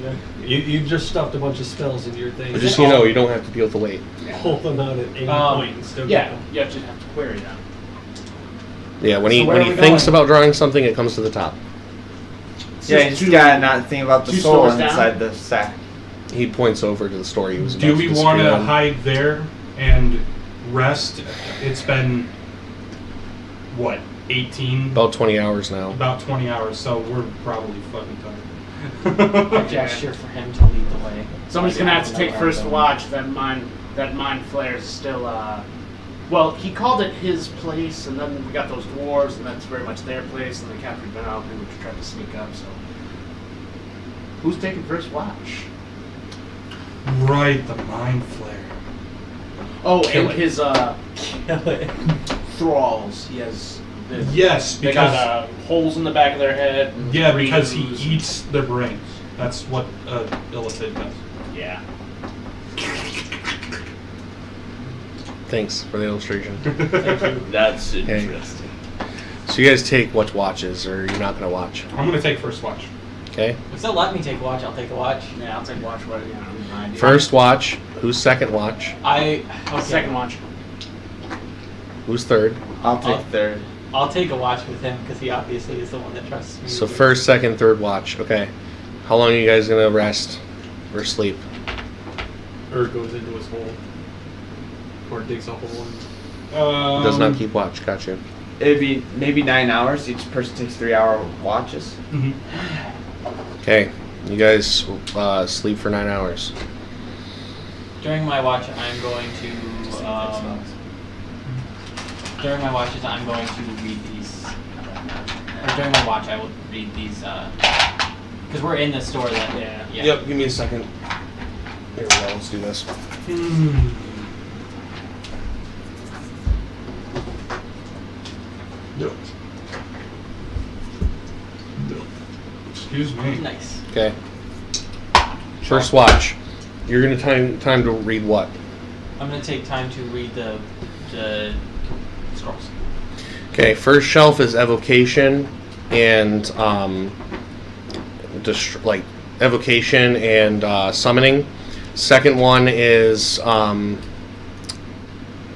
[SPEAKER 10] You just stuffed a bunch of spells in your thing.
[SPEAKER 4] But just so you know, you don't have to deal with the weight.
[SPEAKER 10] Pull them out at any
[SPEAKER 11] Um,
[SPEAKER 10] point and still
[SPEAKER 8] Yeah,
[SPEAKER 10] get them.
[SPEAKER 8] you just have to query them.
[SPEAKER 4] Yeah, when
[SPEAKER 8] So
[SPEAKER 4] he
[SPEAKER 8] where
[SPEAKER 4] when
[SPEAKER 8] are
[SPEAKER 4] he
[SPEAKER 8] we
[SPEAKER 4] thinks
[SPEAKER 8] going?
[SPEAKER 4] about drawing something, it comes to the top.
[SPEAKER 7] Yeah, you just gotta not think about the
[SPEAKER 8] two
[SPEAKER 7] soul
[SPEAKER 8] stores down?
[SPEAKER 7] inside the sack.
[SPEAKER 4] He points over to the store he was about
[SPEAKER 5] Do
[SPEAKER 4] to
[SPEAKER 5] we
[SPEAKER 4] disappear
[SPEAKER 5] want to
[SPEAKER 4] in.
[SPEAKER 5] hide there and rest? It's been, what, 18?
[SPEAKER 4] About 20 hours now.
[SPEAKER 5] About 20 hours, so we're probably fucking tired.
[SPEAKER 11] I gesture for him to lead the way.
[SPEAKER 8] Somebody's
[SPEAKER 11] Like,
[SPEAKER 8] gonna
[SPEAKER 11] I
[SPEAKER 8] have to
[SPEAKER 11] don't know
[SPEAKER 8] take
[SPEAKER 11] where I'm
[SPEAKER 8] first
[SPEAKER 11] going.
[SPEAKER 8] watch. That mind flare's still. Well, he called it his place, and then we got those dwarves, and that's very much their place. And they captured Ben out, and we tried to sneak up. So, who's taking first watch?
[SPEAKER 5] Right, the mind flare.
[SPEAKER 8] Oh,
[SPEAKER 5] Kill
[SPEAKER 8] and
[SPEAKER 5] it.
[SPEAKER 8] his
[SPEAKER 11] Kill it.
[SPEAKER 8] thralls. He has.
[SPEAKER 5] Yes,
[SPEAKER 8] They
[SPEAKER 5] because
[SPEAKER 8] got holes in the back of their head. and
[SPEAKER 5] yeah, because he
[SPEAKER 8] rings.
[SPEAKER 5] eats their brains. That's what Illithid does.
[SPEAKER 8] Yeah.
[SPEAKER 4] Thanks for the illustration.
[SPEAKER 11] Thank you.
[SPEAKER 13] That's
[SPEAKER 4] Okay.
[SPEAKER 13] interesting.
[SPEAKER 4] So you guys take watch watches, or you're not gonna watch?
[SPEAKER 5] I'm gonna take first watch.
[SPEAKER 4] Okay.
[SPEAKER 11] If they'll let me take watch, I'll take the watch.
[SPEAKER 6] Yeah, I'll take watch. What? You know, my idea.
[SPEAKER 4] First watch. Who's second watch?
[SPEAKER 11] Okay.
[SPEAKER 8] Second watch.
[SPEAKER 4] Who's third?
[SPEAKER 7] I'll take third.
[SPEAKER 11] I'll take a watch with him because he obviously is the one that trusts me.
[SPEAKER 4] So first, second, third watch. Okay. How long are you guys gonna rest or sleep?
[SPEAKER 10] Or goes into his hole. Or digs a hole and
[SPEAKER 4] Does not keep watch. Gotcha.
[SPEAKER 7] It'd be maybe 9 hours. Each person takes 3-hour watches.
[SPEAKER 5] Mhm.
[SPEAKER 4] Okay. You guys sleep for 9 hours.
[SPEAKER 11] During my watch, I'm going to. During my watches, I'm going to read these. Or during my watch, I will read these. Because we're in the store that. Yeah.
[SPEAKER 4] Yep. Give me a second. Here we go. Let's do this.
[SPEAKER 5] No. Excuse me.
[SPEAKER 11] Nice.
[SPEAKER 4] Okay. First watch. You're gonna time to read what?
[SPEAKER 11] I'm gonna take time to read the scrolls.
[SPEAKER 4] Okay. First shelf is evocation and like evocation and summoning. Second one is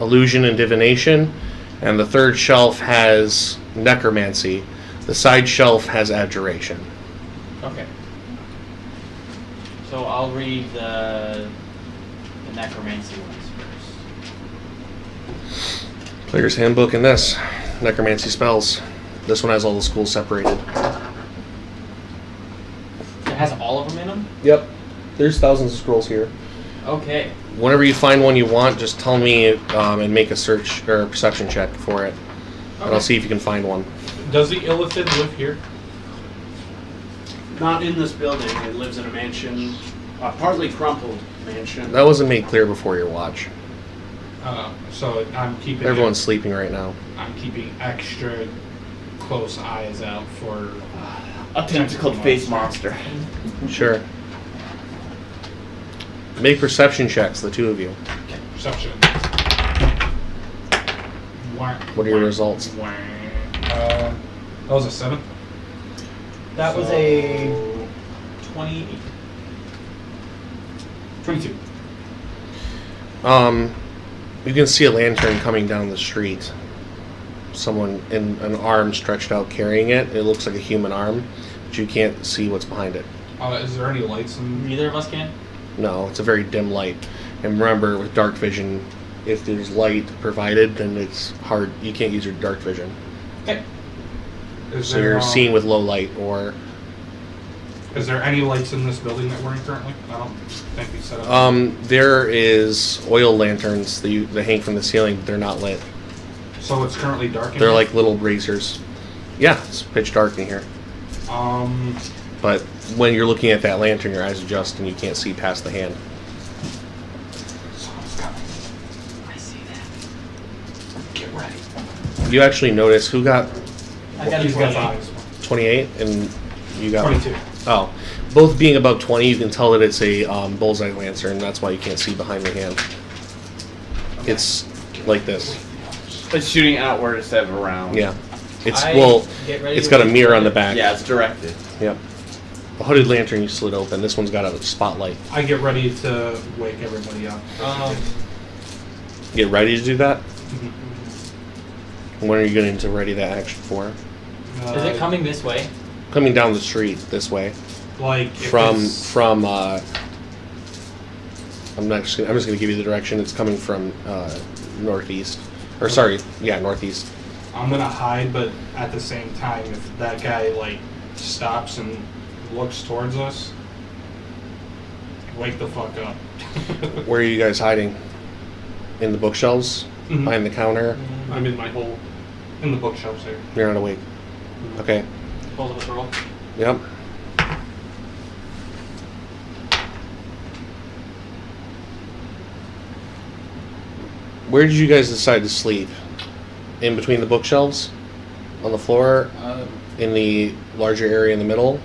[SPEAKER 4] illusion and divination, and the third shelf has necromancy. The side shelf has abjuration.
[SPEAKER 11] Okay. So I'll read the necromancy ones first.
[SPEAKER 4] Player's handbook and this necromancy spells. This one has all the schools separated.
[SPEAKER 11] It has all of them in them?
[SPEAKER 4] Yep. There's thousands of scrolls here.
[SPEAKER 11] Okay.
[SPEAKER 4] Whenever you find one you want, just tell me and make a search or a perception check for it. And I'll see if you can find one.
[SPEAKER 5] Does the Illithid live here?
[SPEAKER 8] Not in this building. It lives in a mansion, a partly crumpled mansion.
[SPEAKER 4] That wasn't made clear before your watch.
[SPEAKER 5] So I'm keeping.
[SPEAKER 4] Everyone's sleeping right now.
[SPEAKER 5] I'm keeping extra close eyes out for
[SPEAKER 7] A tentacled face monster.
[SPEAKER 4] Sure. Make perception checks, the two of you.
[SPEAKER 5] Perception.
[SPEAKER 4] What are your results?
[SPEAKER 5] That was a 7.
[SPEAKER 11] That was a 28.
[SPEAKER 5] 22.
[SPEAKER 4] You can see a lantern coming down the street. Someone in an arm stretched out carrying it. It looks like a human arm, but you can't see what's behind it.
[SPEAKER 5] Is there any lights in?
[SPEAKER 11] Neither of us can?
[SPEAKER 4] No, it's a very dim light. And remember, with dark vision, if there's light provided, then it's hard. You can't use your dark vision.
[SPEAKER 11] Okay.
[SPEAKER 4] So you're seeing with low light, or
[SPEAKER 5] Is there any lights in this building that we're in currently? I don't think we set up.
[SPEAKER 4] there is oil lanterns that hang from the ceiling, but they're not lit.
[SPEAKER 5] So it's currently dark in
[SPEAKER 4] They're
[SPEAKER 5] here?
[SPEAKER 4] like little braziers. Yeah, it's pitch dark in here. But when you're looking at that lantern, your eyes adjust and you can't see past the hand.
[SPEAKER 5] Someone's coming.
[SPEAKER 11] I see that.
[SPEAKER 5] Get ready.
[SPEAKER 4] You actually notice who got
[SPEAKER 11] I got a
[SPEAKER 5] He's got
[SPEAKER 11] 28.
[SPEAKER 5] eyes.
[SPEAKER 4] 28 and you got
[SPEAKER 5] 22.
[SPEAKER 4] Oh, both being about 20, you can tell that it's a bullseye lantern. That's why you can't see behind the hand. It's like this.
[SPEAKER 7] It's shooting outward instead of around.
[SPEAKER 4] Yeah. It's
[SPEAKER 11] I get ready
[SPEAKER 4] it's
[SPEAKER 11] to
[SPEAKER 4] got a
[SPEAKER 11] read
[SPEAKER 4] mirror on
[SPEAKER 11] it.
[SPEAKER 4] the back.
[SPEAKER 7] Yeah, it's directed.
[SPEAKER 4] Yep. The hooded lantern you slid open. This one's got a spotlight.
[SPEAKER 5] I get ready to wake everybody up.
[SPEAKER 4] Get ready to do that? When are you going to ready that action for?
[SPEAKER 11] Is it coming this way?
[SPEAKER 4] Coming down the street this way.
[SPEAKER 5] Like if
[SPEAKER 4] From
[SPEAKER 5] it's-
[SPEAKER 4] I'm just going to give you the direction. It's coming from northeast. Or sorry, yeah, northeast.
[SPEAKER 5] I'm gonna hide, but at the same time, if that guy like stops and looks towards us, wake the fuck up.
[SPEAKER 4] Where are you guys hiding? In the bookshelves?
[SPEAKER 5] Mhm.
[SPEAKER 4] Behind the counter?
[SPEAKER 5] I'm in my hole, in the bookshelves here.
[SPEAKER 4] You're not awake. Okay.
[SPEAKER 11] Both of us roll.
[SPEAKER 4] Yep. Where did you guys decide to sleep? In between the bookshelves? On the floor? In the larger area in the middle?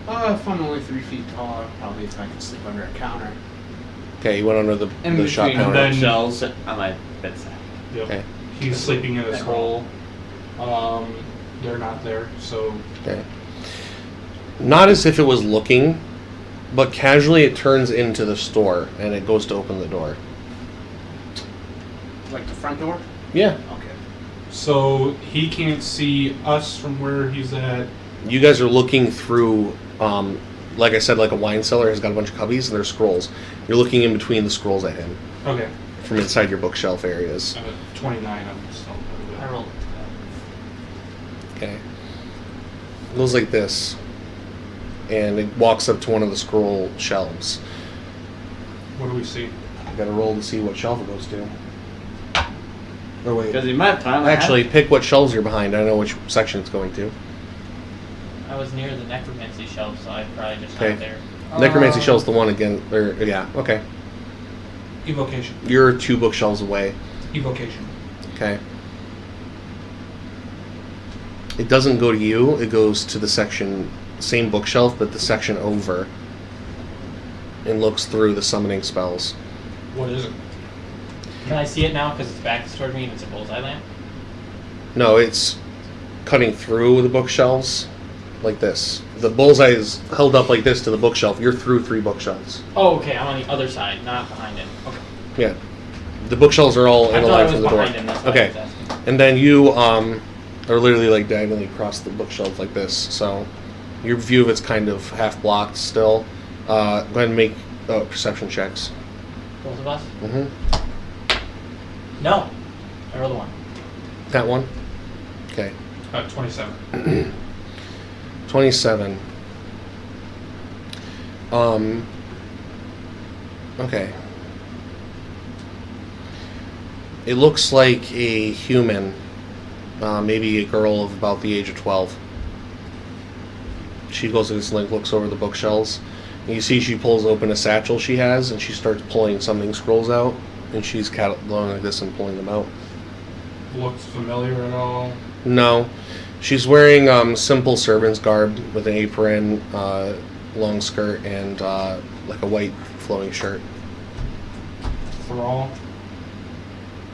[SPEAKER 8] If I'm only 3 feet tall, probably if I could sleep under a counter.
[SPEAKER 4] Okay, you went under the
[SPEAKER 7] In
[SPEAKER 4] shop
[SPEAKER 7] between
[SPEAKER 4] counter.
[SPEAKER 7] the shells on my bedside.
[SPEAKER 5] Yep.
[SPEAKER 4] Okay.
[SPEAKER 5] He's sleeping in his hole. They're not there, so
[SPEAKER 4] Okay. Not as if it was looking, but casually it turns into the store and it goes to open the door.
[SPEAKER 8] Like the front door?
[SPEAKER 4] Yeah.
[SPEAKER 8] Okay.
[SPEAKER 5] so he can't see us from where he's at.
[SPEAKER 4] You guys are looking through, like I said, like a wine cellar has got a bunch of cubbies and there's scrolls. You're looking in between the scrolls at him
[SPEAKER 5] Okay.
[SPEAKER 4] from inside your bookshelf areas.
[SPEAKER 5] I'm at 29. I'm still.
[SPEAKER 11] I rolled.
[SPEAKER 4] Okay. It goes like this, and it walks up to one of the scroll shelves.
[SPEAKER 5] What do we see?
[SPEAKER 4] You got to roll to see what shelf it goes to. Or wait.
[SPEAKER 7] Because he might have time.
[SPEAKER 4] Actually, pick what shelves you're behind. I know which section it's going to.
[SPEAKER 11] I was near the necromancy shelf, so I probably just
[SPEAKER 4] Okay.
[SPEAKER 11] got there.
[SPEAKER 4] Necromancy shelf's the one again. Or yeah, okay.
[SPEAKER 5] Evocation.
[SPEAKER 4] You're 2 bookshelves away.
[SPEAKER 5] Evocation.
[SPEAKER 4] Okay. It doesn't go to you. It goes to the section, same bookshelf, but the section over, and looks through the summoning spells.
[SPEAKER 5] What is it?
[SPEAKER 11] Can I see it now because it's back toward me and it's a bullseye lamp?
[SPEAKER 4] No, it's cutting through the bookshelves like this. The bullseye is held up like this to the bookshelf. You're through 3 bookshelves.
[SPEAKER 11] Oh, okay. I'm on the other side, not behind it. Okay.
[SPEAKER 4] Yeah. The bookshelves are all
[SPEAKER 11] I
[SPEAKER 4] in a
[SPEAKER 11] thought I
[SPEAKER 4] line
[SPEAKER 11] was
[SPEAKER 4] from the door.
[SPEAKER 11] behind him, that's why I
[SPEAKER 4] Okay.
[SPEAKER 11] was asking.
[SPEAKER 4] And then you are literally like diagonally across the bookshelves like this. So your view of it's kind of half blocked still. Go ahead and make perception checks.
[SPEAKER 11] Both of us?
[SPEAKER 4] Mm-hmm.
[SPEAKER 11] No. I rolled a 1.
[SPEAKER 4] That one? Okay.
[SPEAKER 5] 27.
[SPEAKER 4] 27. Okay. It looks like a human, maybe a girl of about the age of 12. She goes to this link, looks over the bookshelves, and you see she pulls open a satchel she has, and she starts pulling summoning scrolls out, and she's going like this and pulling them out.
[SPEAKER 5] Looks familiar at all?
[SPEAKER 4] No. She's wearing simple servant's garb with an apron, long skirt, and like a white flowing shirt.
[SPEAKER 5] Thrall?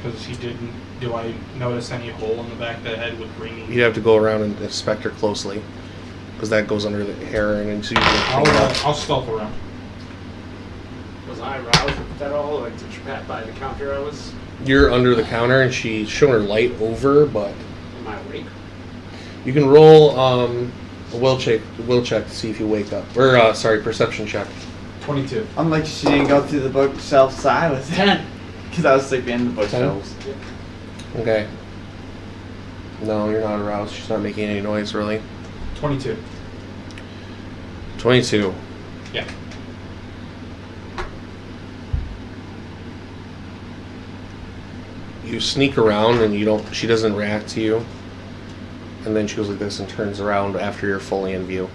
[SPEAKER 5] Because he didn't. Do I notice any hole in the back of the head with green?
[SPEAKER 4] You'd have to go around and inspect her closely, because that goes under the hair, and it's usually.
[SPEAKER 5] I'll stealth around.
[SPEAKER 8] Was I aroused at all? Like, did you pat by the counter I was?
[SPEAKER 4] You're under the counter, and she's showing her light over, but
[SPEAKER 8] Am I awake?
[SPEAKER 4] you can roll a will check to see if you wake up. Or sorry, perception check.
[SPEAKER 5] 22.
[SPEAKER 7] I'm like, she didn't go through the bookshelf side with
[SPEAKER 11] 10.
[SPEAKER 7] Because I was sleeping in the bookshelves.
[SPEAKER 4] Okay. No, you're not aroused. She's not making any noise, really.
[SPEAKER 5] 22.
[SPEAKER 4] 22.
[SPEAKER 5] Yeah.
[SPEAKER 4] You sneak around and you don't. She doesn't react to you, and then she goes like this and turns around after you're fully in view.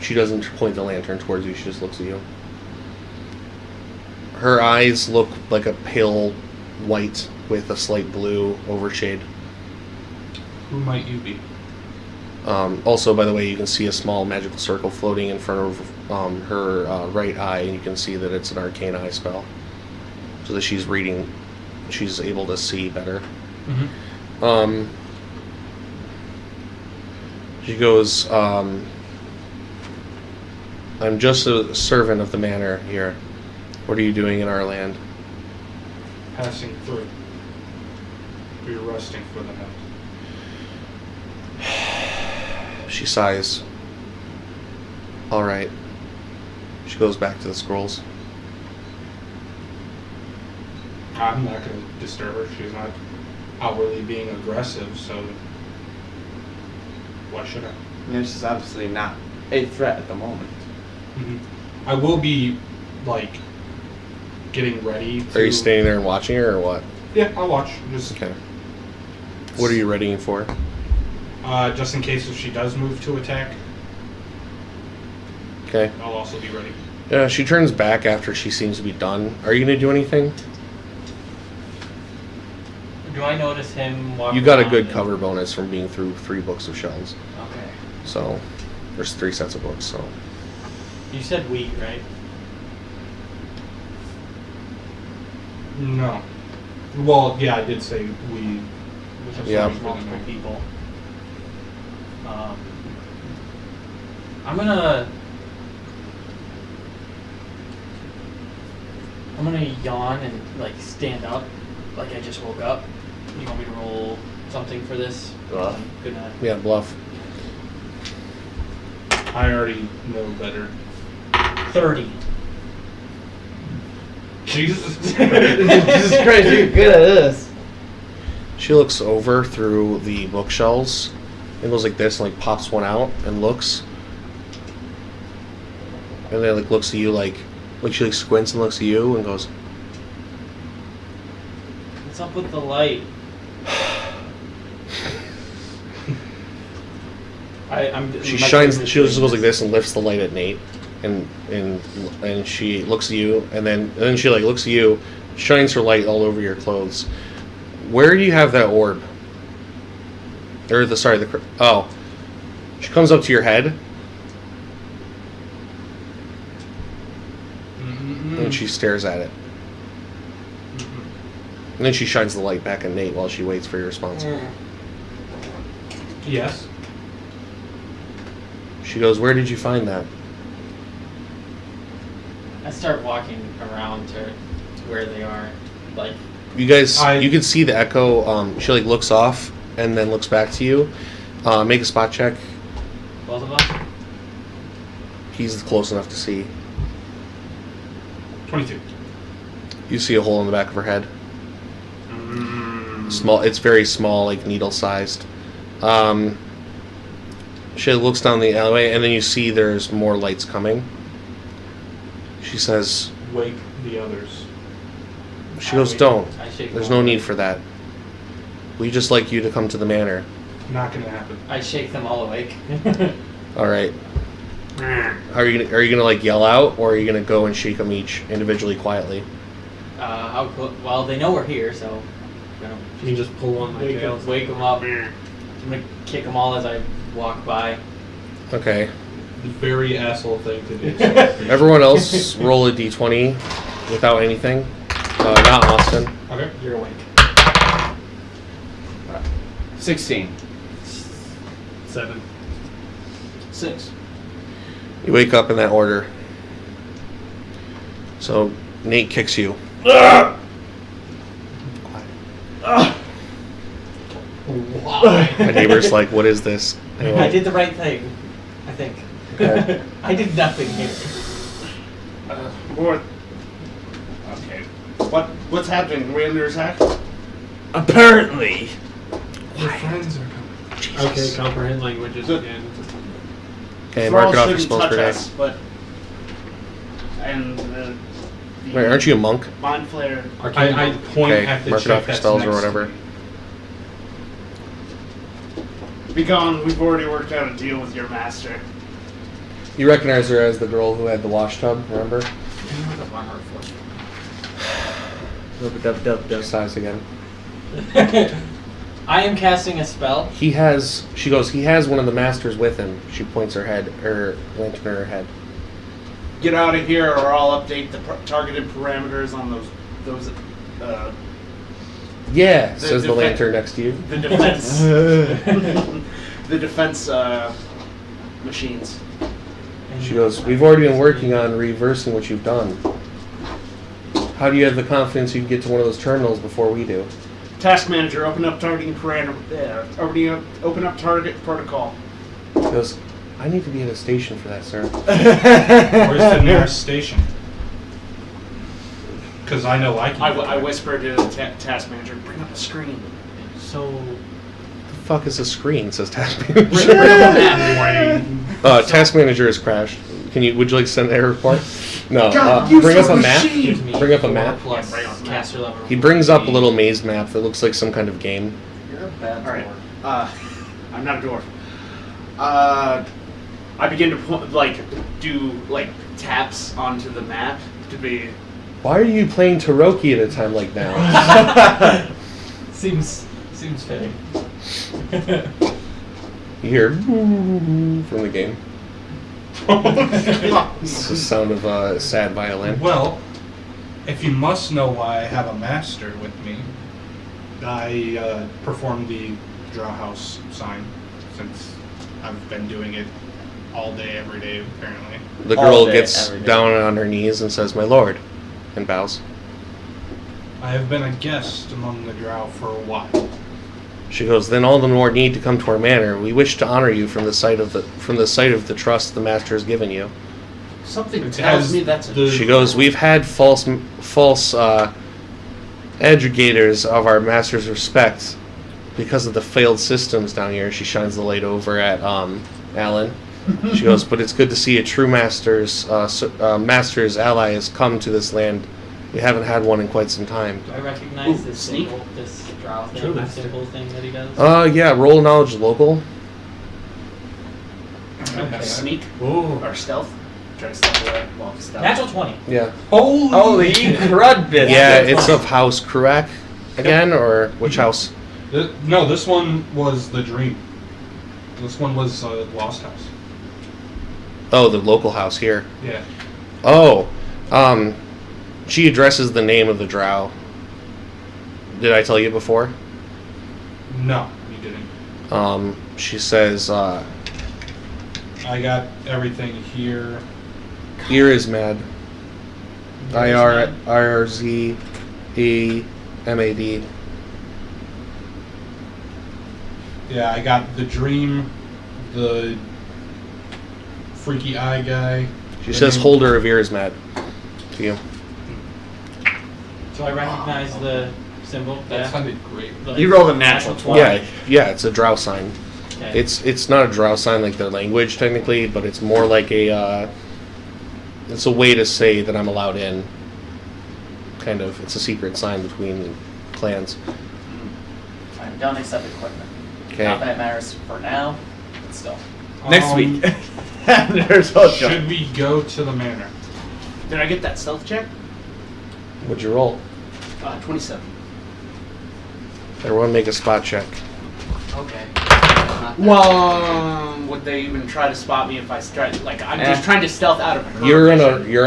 [SPEAKER 4] She doesn't point the lantern towards you. She just looks at you. Her eyes look like a pale white with a slight blue overshade.
[SPEAKER 5] Who might you be?
[SPEAKER 4] Also, by the way, you can see a small magical circle floating in front of her right eye, and you can see that it's an arcane eye spell, so that she's reading. She's able to see better.
[SPEAKER 5] Mm-hmm.
[SPEAKER 4] She goes, I'm just a servant of the manor here. What are you doing in our land?
[SPEAKER 5] Passing through. We're resting for the night.
[SPEAKER 4] She sighs. Alright. She goes back to the scrolls.
[SPEAKER 5] I'm not going to disturb her. She's not outwardly being aggressive, so why should I?
[SPEAKER 7] Yeah, she's obviously not a threat at the moment.
[SPEAKER 5] Mm-hmm. I will be, like, getting ready to...
[SPEAKER 4] Are you standing there and watching her, or what?
[SPEAKER 5] Yeah, I'll watch. Just,
[SPEAKER 4] okay. What are you readying for?
[SPEAKER 5] Just in case if she does move to attack.
[SPEAKER 4] Okay.
[SPEAKER 5] I'll also be ready.
[SPEAKER 4] Yeah, she turns back after she seems to be done. Are you going to do anything?
[SPEAKER 11] Do I notice him walking
[SPEAKER 4] You got a
[SPEAKER 11] around
[SPEAKER 4] good
[SPEAKER 11] and-
[SPEAKER 4] cover bonus from being through 3 books of shells.
[SPEAKER 11] Okay.
[SPEAKER 4] So, there's 3 sets of books, so.
[SPEAKER 11] You said we, right?
[SPEAKER 5] No. Well, yeah, I did say we.
[SPEAKER 11] Yeah. Multiple people. I'm gonna yawn and like stand up, like I just woke up. You want me to roll something for this?
[SPEAKER 4] Bluff.
[SPEAKER 11] Good night.
[SPEAKER 4] Yeah, bluff.
[SPEAKER 5] I already know better.
[SPEAKER 11] 30.
[SPEAKER 5] Jesus.
[SPEAKER 7] Jesus Christ, you're good at this.
[SPEAKER 4] She looks over through the bookshelves and goes like this and like pops one out and looks. And then like looks at you like she like squints and looks at you and goes,
[SPEAKER 11] What's up with the light?
[SPEAKER 4] She shines. She just goes like this and lifts the light at Nate, and she looks at you, and then she like looks at you, shines her light all over your clothes. Where do you have that orb? Or oh, she comes up to your head, and she stares at it, and then she shines the light back at Nate while she waits for your response.
[SPEAKER 5] Yes.
[SPEAKER 4] She goes, "Where did you find that?"
[SPEAKER 11] I start walking around to where they are, like.
[SPEAKER 4] You guys, you can see the echo. She like looks off and then looks back to you. Make a spot check.
[SPEAKER 11] Both of us.
[SPEAKER 4] He's close enough to see.
[SPEAKER 5] 22.
[SPEAKER 4] You see a hole in the back of her head. Small. It's very small, like needle sized. She looks down the alleyway, and then you see there's more lights coming. She says,
[SPEAKER 5] "Wake the others."
[SPEAKER 4] She goes, "Don't. There's no need for that. We just like you to come to the manor."
[SPEAKER 5] Not gonna happen.
[SPEAKER 11] I shake them all awake.
[SPEAKER 4] All right. Are you gonna like yell out, or are you gonna go and shake them each individually, quietly?
[SPEAKER 11] Well, they know we're here, so.
[SPEAKER 10] You can just pull on my tail.
[SPEAKER 11] Wake them up. I'm gonna kick them all as I walk by.
[SPEAKER 4] Okay.
[SPEAKER 5] Very asshole thing to do.
[SPEAKER 4] Everyone else, roll a d20 without anything. Not Austin.
[SPEAKER 5] Okay.
[SPEAKER 11] You're awake.
[SPEAKER 8] 16.
[SPEAKER 10] 7.
[SPEAKER 8] 6.
[SPEAKER 4] You wake up in that order. So Nate kicks you. My neighbor's like, "What is this?" Anyway.
[SPEAKER 11] I did the right thing, I think.
[SPEAKER 4] Okay.
[SPEAKER 11] I did nothing here.
[SPEAKER 8] Okay. What's happening? Are we under attack?
[SPEAKER 7] Apparently.
[SPEAKER 5] Your friends are coming.
[SPEAKER 10] Okay, comprehend languages again.
[SPEAKER 4] Okay, mark it off your
[SPEAKER 8] shouldn't
[SPEAKER 4] spells
[SPEAKER 8] touch
[SPEAKER 4] per day.
[SPEAKER 8] us, but and the
[SPEAKER 4] Wait, aren't you a monk?
[SPEAKER 8] Mind flare.
[SPEAKER 5] I point
[SPEAKER 4] Okay,
[SPEAKER 5] at the
[SPEAKER 4] mark it
[SPEAKER 5] check
[SPEAKER 4] off your
[SPEAKER 5] that's
[SPEAKER 4] spells or
[SPEAKER 5] next
[SPEAKER 4] whatever.
[SPEAKER 5] to me.
[SPEAKER 8] Be gone. We've already worked out a deal with your master.
[SPEAKER 4] You recognize her as the girl who had the wash tub, remember? Size again.
[SPEAKER 11] I am casting a spell.
[SPEAKER 4] He has one of the masters with him. She points her lantern at her head.
[SPEAKER 8] Get out of here, or I'll update the targeted parameters on those.
[SPEAKER 4] Yeah, says the lantern next to you.
[SPEAKER 8] The defense. The defense machines.
[SPEAKER 4] She goes, "We've already been working on reversing what you've done. How do you have the confidence you can get to one of those terminals before we do?"
[SPEAKER 8] Task manager, open up targeting parameter. Open up target protocol.
[SPEAKER 4] She goes, "I need to be at a station for that, sir."
[SPEAKER 5] Where's the nearest station? Because I know I can.
[SPEAKER 8] I whispered to the task manager, bring up a screen.
[SPEAKER 11] So.
[SPEAKER 4] The fuck is a screen? Says task manager. Task manager has crashed. Would you like to send a report? No. Bring up a map. Bring up a map.
[SPEAKER 11] Plus caster level.
[SPEAKER 4] He brings up a little maze map that looks like some kind of game.
[SPEAKER 8] You're a bad dwarf. I'm not a dwarf. I begin to do taps onto the map to be.
[SPEAKER 4] Why are you playing Taroki at a time like now?
[SPEAKER 11] Seems fitting.
[SPEAKER 4] You hear from the game. It's the sound of a sad violin.
[SPEAKER 5] Well, If you must know why I have a master with me, I performed the Drow House sign since I've been doing it all day, every day, apparently.
[SPEAKER 4] The girl gets down on her knees and says, "My lord," and bows.
[SPEAKER 5] I have been a guest among the Drow for a while.
[SPEAKER 4] She goes, "Then all the more need to come to our manor. We wish to honor you from the sight of the trust the master has given you."
[SPEAKER 8] Something tells me that's a...
[SPEAKER 4] She goes, "We've had false educators of our master's respect because of the failed systems down here." She shines the light over at Alan. She goes, "But it's good to see a true master's ally has come to this land. We haven't had one in quite some time."
[SPEAKER 11] Do I recognize this symbol, this drow thing, this symbol thing that he does?
[SPEAKER 4] Yeah, roll knowledge local.
[SPEAKER 8] Okay. Sneak or stealth? Try to stealth away. Well, stealth.
[SPEAKER 11] Natural 20.
[SPEAKER 4] Yeah.
[SPEAKER 7] Holy crud biscuit.
[SPEAKER 4] Yeah, it's of House Kruak again, or which house?
[SPEAKER 5] No, this one was the Dream. This one was Lost House.
[SPEAKER 4] Oh, the local house here.
[SPEAKER 5] Yeah.
[SPEAKER 4] Oh, she addresses the name of the drow. Did I tell you before?
[SPEAKER 5] No, you didn't.
[SPEAKER 4] She says,
[SPEAKER 5] I got everything here.
[SPEAKER 4] "Ear is mad. IRZEMAD."
[SPEAKER 5] Yeah, I got the Dream, the freaky eye guy.
[SPEAKER 4] She says, "Holder of Ear is mad." To you.
[SPEAKER 11] So I recognize the symbol.
[SPEAKER 9] That sounded great.
[SPEAKER 7] You rolled a natural 20.
[SPEAKER 4] Yeah, it's a drow sign.
[SPEAKER 11] Okay.
[SPEAKER 4] It's not a drow sign like their language technically, but it's more like it's a way to say that I'm allowed in. Kind of, it's a secret sign between clans.
[SPEAKER 6] I don't accept equipment.
[SPEAKER 4] Okay.
[SPEAKER 6] Not that it matters for now, but still.
[SPEAKER 7] Next week. There's hope.
[SPEAKER 5] Should we go to the manor?
[SPEAKER 8] Did I get that stealth check?
[SPEAKER 4] What'd you roll?
[SPEAKER 8] 27.
[SPEAKER 4] Everyone make a spot check.
[SPEAKER 8] Okay. Well, would they even try to spot me if I try? Like, I'm just trying to stealth out of her.
[SPEAKER 4] You're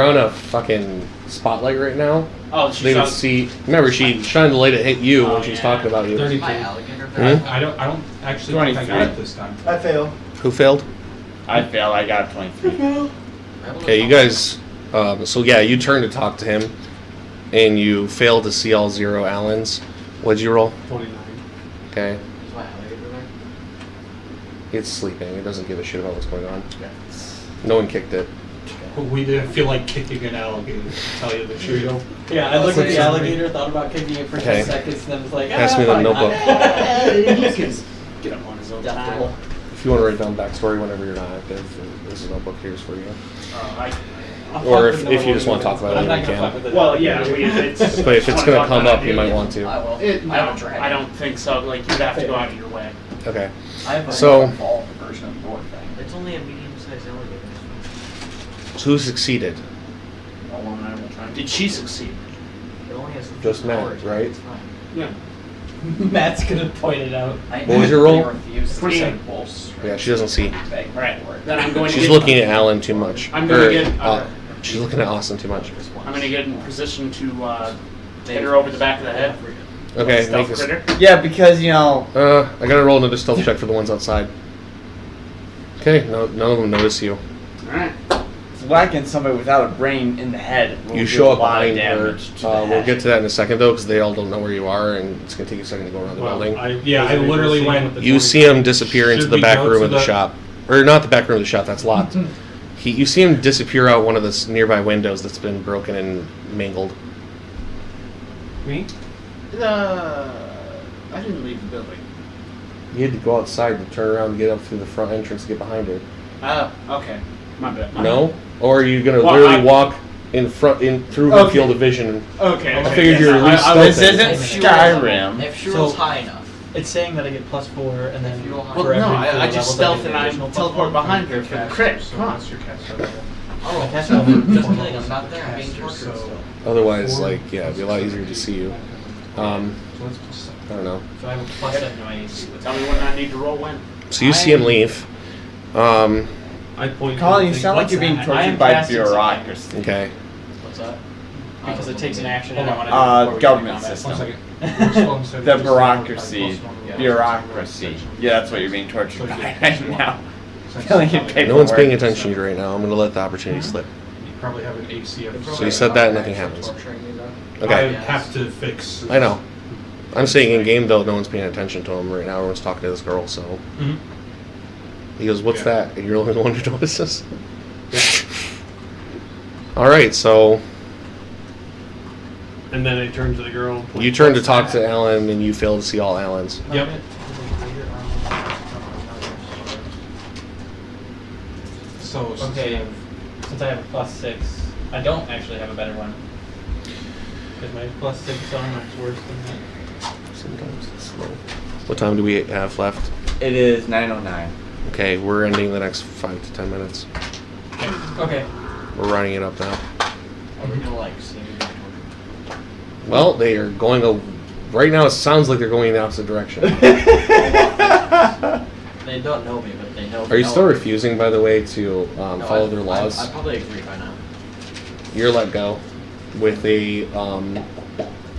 [SPEAKER 4] on a fucking spotlight right now.
[SPEAKER 8] Oh,
[SPEAKER 4] they would see. Remember, she shined the light to hit you when she's talking about you.
[SPEAKER 5] 32. I don't actually think I got it this time.
[SPEAKER 6] I fail.
[SPEAKER 4] Who failed?
[SPEAKER 13] I failed. I got 23.
[SPEAKER 4] Okay, you guys. So yeah, you turn to talk to him, and you fail to see all 0 Allens. What'd you roll?
[SPEAKER 10] 29.
[SPEAKER 4] Okay.
[SPEAKER 8] Is my alligator there?
[SPEAKER 4] It's sleeping. It doesn't give a shit about what's going on. No one kicked it.
[SPEAKER 5] We didn't feel like kicking an alligator, to tell you the truth.
[SPEAKER 11] Yeah, I looked at the alligator, thought about kicking it for 10 seconds, and then was like,
[SPEAKER 4] Pass me the
[SPEAKER 11] fine.
[SPEAKER 4] notebook.
[SPEAKER 8] He can get up on his own time.
[SPEAKER 4] If you want to write down backstory whenever you're not active, this is a notebook here's for you. Or if you just want to talk about it, you can.
[SPEAKER 8] Well, yeah, it's...
[SPEAKER 4] But if it's going to come up, you might want to.
[SPEAKER 6] I will.
[SPEAKER 8] I don't think so. Like, you'd have to go out of your way.
[SPEAKER 4] Okay.
[SPEAKER 6] I have a
[SPEAKER 4] So,
[SPEAKER 6] evolved version of your thing.
[SPEAKER 11] It's only a medium-sized alligator.
[SPEAKER 4] so who succeeded?
[SPEAKER 6] A woman I will try.
[SPEAKER 8] Did she succeed?
[SPEAKER 11] It only has
[SPEAKER 4] Just Matt,
[SPEAKER 11] powers,
[SPEAKER 4] right?
[SPEAKER 11] It's fine.
[SPEAKER 8] Yeah.
[SPEAKER 11] Matt's gonna point it out.
[SPEAKER 4] What was your roll?
[SPEAKER 6] Yeah,
[SPEAKER 4] she doesn't see.
[SPEAKER 8] Right. Then I'm going to
[SPEAKER 4] She's
[SPEAKER 8] get...
[SPEAKER 4] looking at Alan too much.
[SPEAKER 8] I'm going to get...
[SPEAKER 4] She's looking at Austin too much.
[SPEAKER 8] I'm going to get in position to hit her over the back of the head.
[SPEAKER 4] Okay,
[SPEAKER 8] Stealth
[SPEAKER 4] make
[SPEAKER 8] critter.
[SPEAKER 7] Yeah, because, you know...
[SPEAKER 4] I gotta roll another stealth check for the ones outside. Okay, no, none of them notice you.
[SPEAKER 8] Alright.
[SPEAKER 7] Whacking somebody without a brain in the head.
[SPEAKER 4] You show up behind her. We'll get to that in a second, though, because they all don't know where you are, and it's going to take you a second to go around the building.
[SPEAKER 5] I literally went...
[SPEAKER 4] You see him disappear into
[SPEAKER 5] Should
[SPEAKER 4] the
[SPEAKER 5] we
[SPEAKER 4] back
[SPEAKER 5] go
[SPEAKER 4] room
[SPEAKER 5] to
[SPEAKER 4] of the
[SPEAKER 5] the-
[SPEAKER 4] shop. Or not the back room of the shop, that's locked. You see him disappear out one of the nearby windows that's been broken and mangled.
[SPEAKER 10] Me?
[SPEAKER 8] I didn't leave the building.
[SPEAKER 4] You had to go outside and turn around and get up through the front entrance to get behind her.
[SPEAKER 8] Oh, okay. My bad.
[SPEAKER 4] No? Or are you going to
[SPEAKER 8] Well,
[SPEAKER 4] literally walk through her field of vision?
[SPEAKER 8] Okay.
[SPEAKER 4] I figured you were at least
[SPEAKER 7] This
[SPEAKER 4] stealthing.
[SPEAKER 7] isn't Skyrim.
[SPEAKER 6] If she rolls high enough.
[SPEAKER 11] It's saying that I get +4, and then
[SPEAKER 6] Well,
[SPEAKER 11] for
[SPEAKER 8] Well,
[SPEAKER 11] every
[SPEAKER 8] no,
[SPEAKER 11] four
[SPEAKER 8] I just
[SPEAKER 11] levels,
[SPEAKER 8] stealth
[SPEAKER 11] get
[SPEAKER 8] and
[SPEAKER 11] an
[SPEAKER 8] I
[SPEAKER 11] additional
[SPEAKER 8] teleport
[SPEAKER 11] +1.
[SPEAKER 8] behind her for the crit. Come on.
[SPEAKER 5] Unless your cat's out there.
[SPEAKER 11] My cast level is
[SPEAKER 6] Just
[SPEAKER 11] 4
[SPEAKER 6] kidding,
[SPEAKER 11] levels.
[SPEAKER 6] I'm not there. I'm being tortured
[SPEAKER 5] So-
[SPEAKER 6] still.
[SPEAKER 4] Otherwise, it'd be a lot easier to see you. I don't know.
[SPEAKER 11] So I have a +7 to my AC.
[SPEAKER 8] Tell me when I need to roll when.
[SPEAKER 4] So you see him leave.
[SPEAKER 10] I point.
[SPEAKER 7] Colin, you
[SPEAKER 10] to the
[SPEAKER 7] sound like you're being
[SPEAKER 11] I am
[SPEAKER 7] tortured by
[SPEAKER 11] casting
[SPEAKER 7] bureaucracy.
[SPEAKER 4] Okay.
[SPEAKER 11] What's that? because it takes an action and I want to do it before we
[SPEAKER 7] Government
[SPEAKER 11] get to
[SPEAKER 7] system.
[SPEAKER 11] combat.
[SPEAKER 7] The bureaucracy. Bureaucracy. Yeah, that's what you're being tortured by right now. Filling in paperwork.
[SPEAKER 4] No one's paying attention to you right now. I'm going to let the opportunity slip.
[SPEAKER 5] You probably have an AC of.
[SPEAKER 4] So you said that and nothing happens.
[SPEAKER 5] I
[SPEAKER 4] Okay.
[SPEAKER 5] have to fix.
[SPEAKER 4] I know. I'm saying in game though, no one's paying attention to him right now. Everyone's talking to this girl. So he goes, "What's that?" And you're the only one who notices. All right. So
[SPEAKER 10] And then I turn to the girl.
[SPEAKER 4] you turn to talk to Alan, and you fail to see all Alans.
[SPEAKER 5] Yep. So
[SPEAKER 11] Okay, since I have a +6, I don't actually have a better one. Because my +6 armor is worse than that.
[SPEAKER 4] Sometimes it's slow. What time do we have left?
[SPEAKER 7] It is 9:09.
[SPEAKER 4] Okay, we're ending the next 5 to 10 minutes.
[SPEAKER 11] Okay.
[SPEAKER 4] We're running it up now.
[SPEAKER 3] Are we gonna like see?
[SPEAKER 4] Well, they are going right now. It sounds like they're going in the opposite direction.
[SPEAKER 3] They don't know me, but they know.
[SPEAKER 4] Are you still refusing, by the way, to follow their laws?
[SPEAKER 3] I probably agree by now.
[SPEAKER 4] You're let go with a.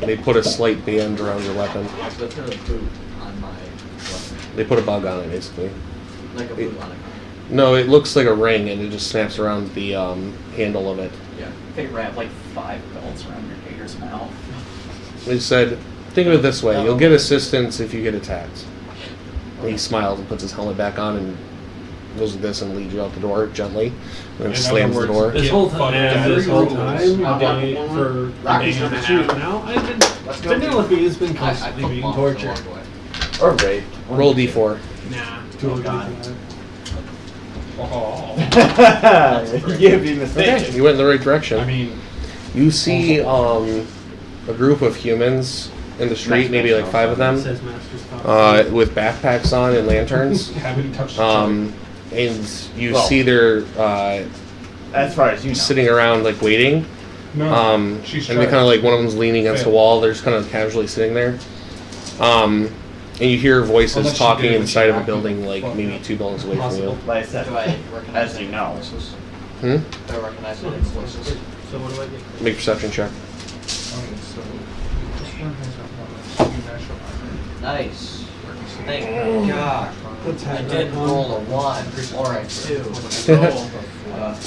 [SPEAKER 4] They put a slight band around your weapon.
[SPEAKER 3] So they put a boot on my weapon.
[SPEAKER 4] They put a bug on it, basically.
[SPEAKER 3] Like a boot on it.
[SPEAKER 4] No, it looks like a ring, and it just snaps around the handle of it.
[SPEAKER 3] Yeah. Figure I have like 5 belts around your fingers now.
[SPEAKER 4] They said, think of it this way: you'll get assistance if you get attacked. And he smiles and puts his helmet back on and goes like this and leads you out the door gently, and then slams the door.
[SPEAKER 10] This whole time, for a day and a half now, I've been Penelope has been constantly being tortured.
[SPEAKER 7] Or raped.
[SPEAKER 4] Roll d4.
[SPEAKER 10] Nah, too God.
[SPEAKER 7] You'd be mistaken.
[SPEAKER 4] Okay, you went in the right direction.
[SPEAKER 5] I mean,
[SPEAKER 4] you see a group of humans in the street, maybe like 5 of them, with backpacks on and lanterns.
[SPEAKER 5] haven't touched.
[SPEAKER 4] And you see they're
[SPEAKER 7] As far as you know.
[SPEAKER 4] sitting around like waiting.
[SPEAKER 5] No,
[SPEAKER 4] And they kind of like one of them's leaning against the wall. They're just kind of casually sitting there. And you hear voices
[SPEAKER 5] Unless she
[SPEAKER 4] talking
[SPEAKER 5] did it when
[SPEAKER 4] inside
[SPEAKER 5] she
[SPEAKER 4] of a
[SPEAKER 5] acted.
[SPEAKER 4] building, like maybe 2 buildings away from you.
[SPEAKER 7] Like I said,
[SPEAKER 3] Do I recognize
[SPEAKER 7] as you know.
[SPEAKER 3] voices?
[SPEAKER 4] Hmm?
[SPEAKER 3] Do I recognize the voices?
[SPEAKER 11] So what do I get?
[SPEAKER 4] Make a perception check.
[SPEAKER 3] Nice. Thank God. I did roll a 1 or a 2. Uh,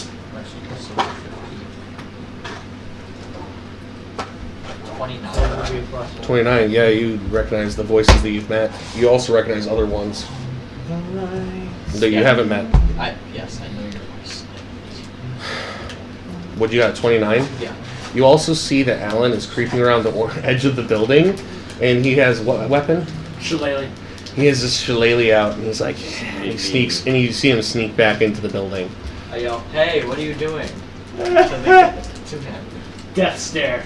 [SPEAKER 3] 29.
[SPEAKER 4] 29, yeah, you recognize the voices that you've met. You also recognize other ones that you haven't met.
[SPEAKER 3] Yes, I know your voice.
[SPEAKER 4] What you got, 29?
[SPEAKER 3] Yeah.
[SPEAKER 4] You also see that Alan is creeping around the edge of the building, and he has what weapon?
[SPEAKER 11] Shillelagh.
[SPEAKER 4] He has this shillelagh out, and he's like, he sneaks, and you see him sneak back into the building.
[SPEAKER 3] I yell, hey, what are you doing? To him.
[SPEAKER 11] Death stare.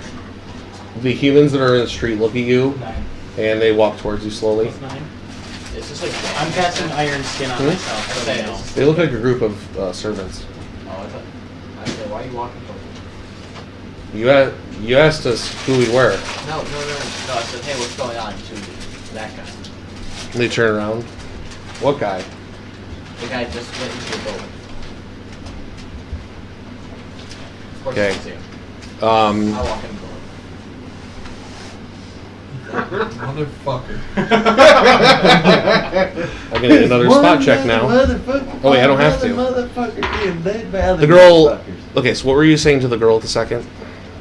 [SPEAKER 4] The humans that are in the street look at you,
[SPEAKER 11] 9.
[SPEAKER 4] and they walk towards you slowly.
[SPEAKER 11] Plus 9.
[SPEAKER 3] It's just like
[SPEAKER 11] I'm casting iron skin on myself. So
[SPEAKER 3] Okay.
[SPEAKER 11] you know.
[SPEAKER 4] They look like a group of servants.
[SPEAKER 3] Oh, I said, why are you walking over?
[SPEAKER 4] You asked us who we were.
[SPEAKER 3] No. I said, hey, what's going on to that guy?
[SPEAKER 4] They turn around. What guy?
[SPEAKER 3] The guy just went into the building. Of course,
[SPEAKER 4] Okay.
[SPEAKER 3] I see him. I walk in the building.
[SPEAKER 5] Motherfucker.
[SPEAKER 4] I'm gonna get another spot check now. Oh wait, I don't have to. The girl. Okay, so what were you saying to the girl at the second?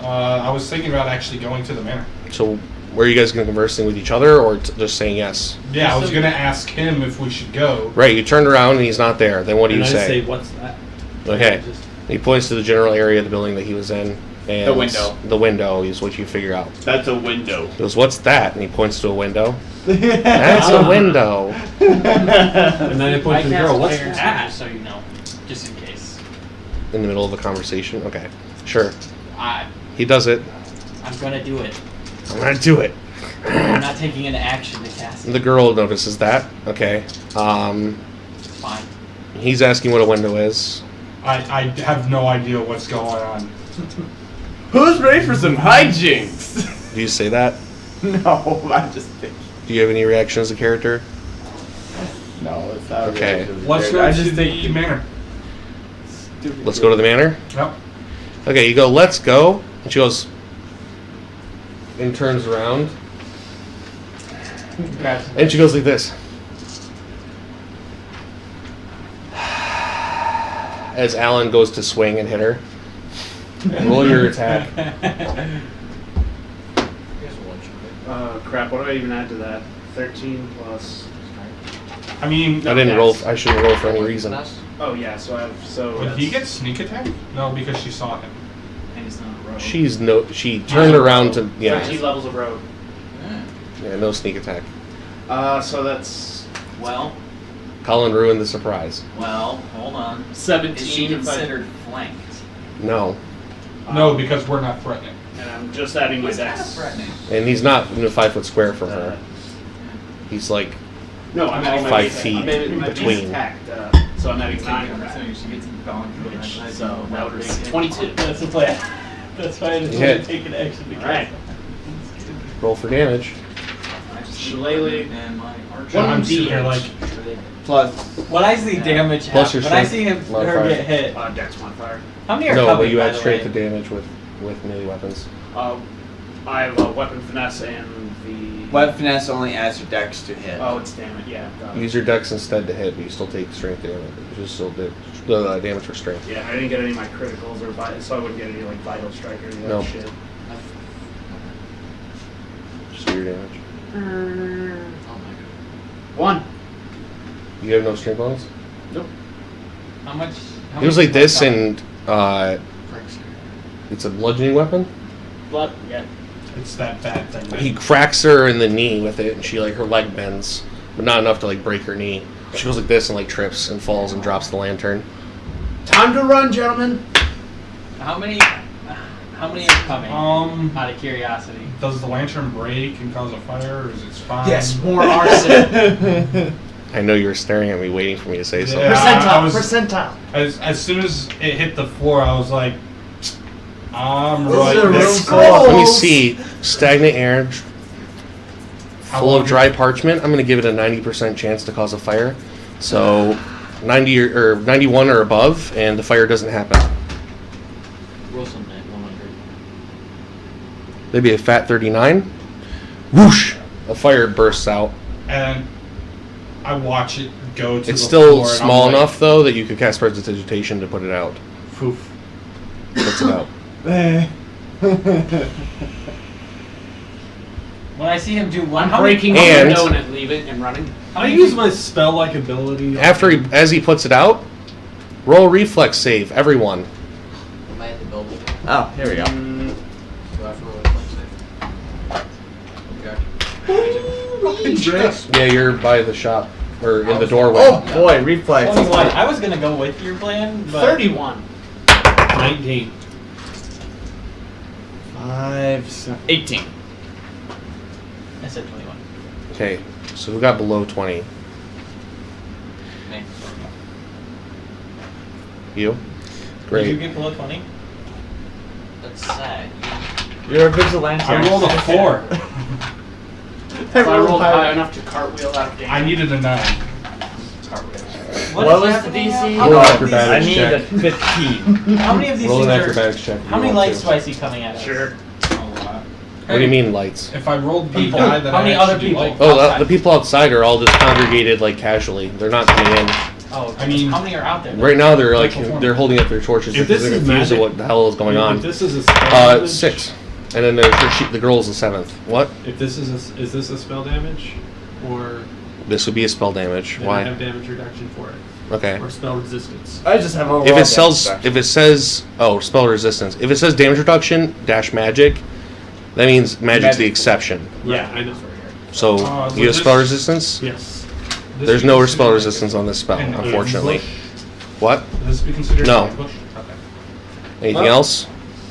[SPEAKER 5] I was thinking about actually going to the manor.
[SPEAKER 4] So were you guys gonna conversing with each other, or just saying yes?
[SPEAKER 5] Yeah, I was gonna ask him if we should go.
[SPEAKER 4] Right. You turned around and he's not there. Then what do you
[SPEAKER 10] And I
[SPEAKER 4] say?
[SPEAKER 10] say, what's that?
[SPEAKER 4] Okay. He points to the general area of the building that he was in. And
[SPEAKER 13] The window.
[SPEAKER 4] The window is what you figure out.
[SPEAKER 13] That's a window.
[SPEAKER 4] He goes, what's that? And he points to a window. That's a window.
[SPEAKER 10] And then I point to the girl, what's
[SPEAKER 11] iron skin,
[SPEAKER 10] that?
[SPEAKER 11] just so you know, just in case.
[SPEAKER 4] In the middle of a conversation. Okay. Sure.
[SPEAKER 11] I'm
[SPEAKER 4] He does it.
[SPEAKER 11] gonna do it.
[SPEAKER 4] I'm gonna do it.
[SPEAKER 11] I'm not taking an action to cast it.
[SPEAKER 4] The girl notices that. Okay.
[SPEAKER 11] Fine.
[SPEAKER 4] He's asking what a window is.
[SPEAKER 5] I have no idea what's going on.
[SPEAKER 7] Who's ready for some hijinks?
[SPEAKER 4] Do you say that?
[SPEAKER 7] No, I'm just thinking.
[SPEAKER 4] Do you have any reaction as a character?
[SPEAKER 7] No, it's not.
[SPEAKER 4] Okay.
[SPEAKER 5] Let's go to the manor.
[SPEAKER 4] Let's go to the manor?
[SPEAKER 5] Yep.
[SPEAKER 4] Okay, you go, let's go. And she goes, and turns around. And she goes like this. As Alan goes to swing and hit her. Roll your attack.
[SPEAKER 8] Crap, what do I even add to that? 13 plus...
[SPEAKER 5] I mean...
[SPEAKER 4] I didn't roll. I shouldn't roll for any reason.
[SPEAKER 8] Oh yeah, so I have... So
[SPEAKER 5] Would he get sneak attack? No, because she saw him.
[SPEAKER 6] And he's not a rogue.
[SPEAKER 4] She turned around to... Yeah.
[SPEAKER 8] 13 levels of rogue.
[SPEAKER 4] Yeah, no sneak attack.
[SPEAKER 8] So that's...
[SPEAKER 6] Well,
[SPEAKER 4] Colin ruined the surprise.
[SPEAKER 6] hold on.
[SPEAKER 8] 17
[SPEAKER 6] Is she
[SPEAKER 8] if I-
[SPEAKER 6] considered flanked?
[SPEAKER 4] No.
[SPEAKER 5] No, because we're not threatening.
[SPEAKER 8] And I'm just adding my
[SPEAKER 6] He's kind of
[SPEAKER 8] dex.
[SPEAKER 6] threatening.
[SPEAKER 4] And he's not in a 5 foot square from her. He's like
[SPEAKER 8] No, I'm adding my
[SPEAKER 4] 5
[SPEAKER 8] base-
[SPEAKER 4] feet
[SPEAKER 8] I'm adding my base
[SPEAKER 4] between.
[SPEAKER 8] attack, so I'm adding 9 of that.
[SPEAKER 6] She gets gone.
[SPEAKER 8] So that would be 22.
[SPEAKER 11] That's the plan. That's why I didn't
[SPEAKER 4] Yeah.
[SPEAKER 11] want to take an action because
[SPEAKER 8] Alright.
[SPEAKER 4] Roll for damage.
[SPEAKER 8] Shillelagh.
[SPEAKER 6] And my archer.
[SPEAKER 5] I'm sitting here like...
[SPEAKER 7] Plus.
[SPEAKER 11] when I see damage
[SPEAKER 4] Plus
[SPEAKER 11] happen,
[SPEAKER 4] your
[SPEAKER 11] when I
[SPEAKER 4] strength
[SPEAKER 11] see her
[SPEAKER 4] modifier.
[SPEAKER 11] get hit,
[SPEAKER 8] Dex modifier.
[SPEAKER 11] how many are
[SPEAKER 4] No,
[SPEAKER 11] coming,
[SPEAKER 4] but you
[SPEAKER 11] by
[SPEAKER 4] add
[SPEAKER 11] the
[SPEAKER 4] straight
[SPEAKER 11] way?
[SPEAKER 4] to damage with melee weapons.
[SPEAKER 8] I have a weapon finesse and the...
[SPEAKER 7] Weapon finesse only adds your dex to hit.
[SPEAKER 8] Oh, it's damage, yeah. got it.
[SPEAKER 4] Use your dex instead to hit, but you still take strength damage. You just still did damage for strength.
[SPEAKER 8] Yeah, I didn't get any of my criticals or so I wouldn't get any like vital strike or any of that
[SPEAKER 4] No.
[SPEAKER 8] shit.
[SPEAKER 4] Just do your damage.
[SPEAKER 6] Oh my god.
[SPEAKER 8] 1.
[SPEAKER 4] You have no strength bonus?
[SPEAKER 8] Nope.
[SPEAKER 11] How much?
[SPEAKER 4] It was like this,
[SPEAKER 11] and
[SPEAKER 4] and it's a bludgeoning weapon.
[SPEAKER 8] Blood, yeah.
[SPEAKER 5] It's that bad thing.
[SPEAKER 4] He cracks her in the knee with it, and she like her leg bends, but not enough to like break her knee. She goes like this and like trips and falls and drops the lantern.
[SPEAKER 8] Time to run, gentlemen.
[SPEAKER 11] how many are coming? Out of curiosity.
[SPEAKER 5] Does the lantern break and cause a fire, or is it fine?
[SPEAKER 6] Yes, more arson.
[SPEAKER 4] I know you were staring at me, waiting for me to say
[SPEAKER 5] Yeah.
[SPEAKER 4] something.
[SPEAKER 5] I was-
[SPEAKER 8] Percentile.
[SPEAKER 5] As soon as it hit the floor, I was like, I'm
[SPEAKER 7] This
[SPEAKER 5] right
[SPEAKER 7] is a
[SPEAKER 5] there.
[SPEAKER 7] room full
[SPEAKER 4] Let me
[SPEAKER 7] of-
[SPEAKER 4] see. Stagnant air, full of dry parchment. I'm going to give it a 90% chance to cause a fire. So 90 or 91 or above, and the fire doesn't happen.
[SPEAKER 11] Roll some at 100.
[SPEAKER 4] Maybe a fat 39. Whoosh! A fire bursts out.
[SPEAKER 5] And I watch it go to
[SPEAKER 4] It's
[SPEAKER 5] the
[SPEAKER 4] still
[SPEAKER 5] floor, and
[SPEAKER 4] small
[SPEAKER 5] I'm like,
[SPEAKER 4] enough, though, that you could cast Prestidigitation to put it out.
[SPEAKER 5] Poof.
[SPEAKER 4] Puts it out.
[SPEAKER 11] When I see him do one,
[SPEAKER 8] I'm
[SPEAKER 11] how many-
[SPEAKER 8] breaking
[SPEAKER 4] And-
[SPEAKER 8] the window and leaving and running.
[SPEAKER 10] I use my spell-like ability.
[SPEAKER 4] As he puts it out, roll reflex save, everyone.
[SPEAKER 6] Am I at the building?
[SPEAKER 7] Oh, here we go.
[SPEAKER 6] Do I have to roll a reflex save? Okay.
[SPEAKER 4] Yeah, you're by the shop, or in the doorway.
[SPEAKER 7] Oh boy, reflex.
[SPEAKER 11] 21. I was gonna go with your plan, but
[SPEAKER 8] 31.
[SPEAKER 10] 19.
[SPEAKER 7] 18.
[SPEAKER 11] I said 21.
[SPEAKER 4] Okay, so who got below 20?
[SPEAKER 6] Me.
[SPEAKER 4] You?
[SPEAKER 11] Did you
[SPEAKER 4] Great.
[SPEAKER 11] get below 20?
[SPEAKER 6] That's sad.
[SPEAKER 7] You're a vigilante.
[SPEAKER 5] I rolled a 4.
[SPEAKER 8] If I rolled high enough to cartwheel out of danger.
[SPEAKER 5] I needed a 9.
[SPEAKER 7] What was the
[SPEAKER 11] happening
[SPEAKER 7] DC?
[SPEAKER 11] now?
[SPEAKER 4] Roll
[SPEAKER 7] I
[SPEAKER 4] acrobatics
[SPEAKER 7] need
[SPEAKER 4] check.
[SPEAKER 7] a 15.
[SPEAKER 11] How many of these
[SPEAKER 4] Roll an
[SPEAKER 11] things are...
[SPEAKER 4] acrobatics check. if
[SPEAKER 11] How
[SPEAKER 4] you
[SPEAKER 11] many
[SPEAKER 4] want
[SPEAKER 11] lights
[SPEAKER 4] to.
[SPEAKER 11] do I see coming at us?
[SPEAKER 8] Sure.
[SPEAKER 4] What do you mean lights?
[SPEAKER 5] If I rolled the
[SPEAKER 11] People.
[SPEAKER 5] die that
[SPEAKER 11] How
[SPEAKER 5] I
[SPEAKER 11] many other
[SPEAKER 5] actually
[SPEAKER 11] people?
[SPEAKER 5] like-
[SPEAKER 4] Oh,
[SPEAKER 11] Outside.
[SPEAKER 4] the people outside are all just congregated like casually. They're not coming in.
[SPEAKER 11] Oh,
[SPEAKER 5] I mean-
[SPEAKER 11] how many are out there?
[SPEAKER 4] Right now they're like
[SPEAKER 5] performing.
[SPEAKER 4] they're holding up their torches
[SPEAKER 10] If
[SPEAKER 4] because
[SPEAKER 10] this
[SPEAKER 4] they're
[SPEAKER 10] is
[SPEAKER 4] confused at
[SPEAKER 10] magic-
[SPEAKER 4] what the hell is going on.
[SPEAKER 10] If this is a spell damage,
[SPEAKER 4] 6, and then the girl's the 7th. What?
[SPEAKER 10] If this is this a spell damage, or
[SPEAKER 4] This would be a spell damage.
[SPEAKER 10] then I
[SPEAKER 4] Why?
[SPEAKER 10] have damage reduction for it,
[SPEAKER 4] Okay.
[SPEAKER 10] or spell resistance.
[SPEAKER 7] I just have overall
[SPEAKER 4] If it
[SPEAKER 7] damage
[SPEAKER 4] says spell resistance. If it says damage reduction dash magic, that means magic's the
[SPEAKER 7] Magic.
[SPEAKER 4] exception.
[SPEAKER 10] Yeah, I know.
[SPEAKER 4] So
[SPEAKER 5] would
[SPEAKER 4] you have
[SPEAKER 5] this-
[SPEAKER 4] spell resistance.
[SPEAKER 10] Yes.
[SPEAKER 5] This
[SPEAKER 4] There's
[SPEAKER 5] be
[SPEAKER 4] no
[SPEAKER 5] considered
[SPEAKER 4] spell
[SPEAKER 5] like
[SPEAKER 4] resistance on this spell,
[SPEAKER 5] an
[SPEAKER 4] unfortunately.
[SPEAKER 5] ambush?
[SPEAKER 4] What?
[SPEAKER 5] Would this be considered
[SPEAKER 4] No.
[SPEAKER 5] an ambush? Okay.
[SPEAKER 4] Anything else?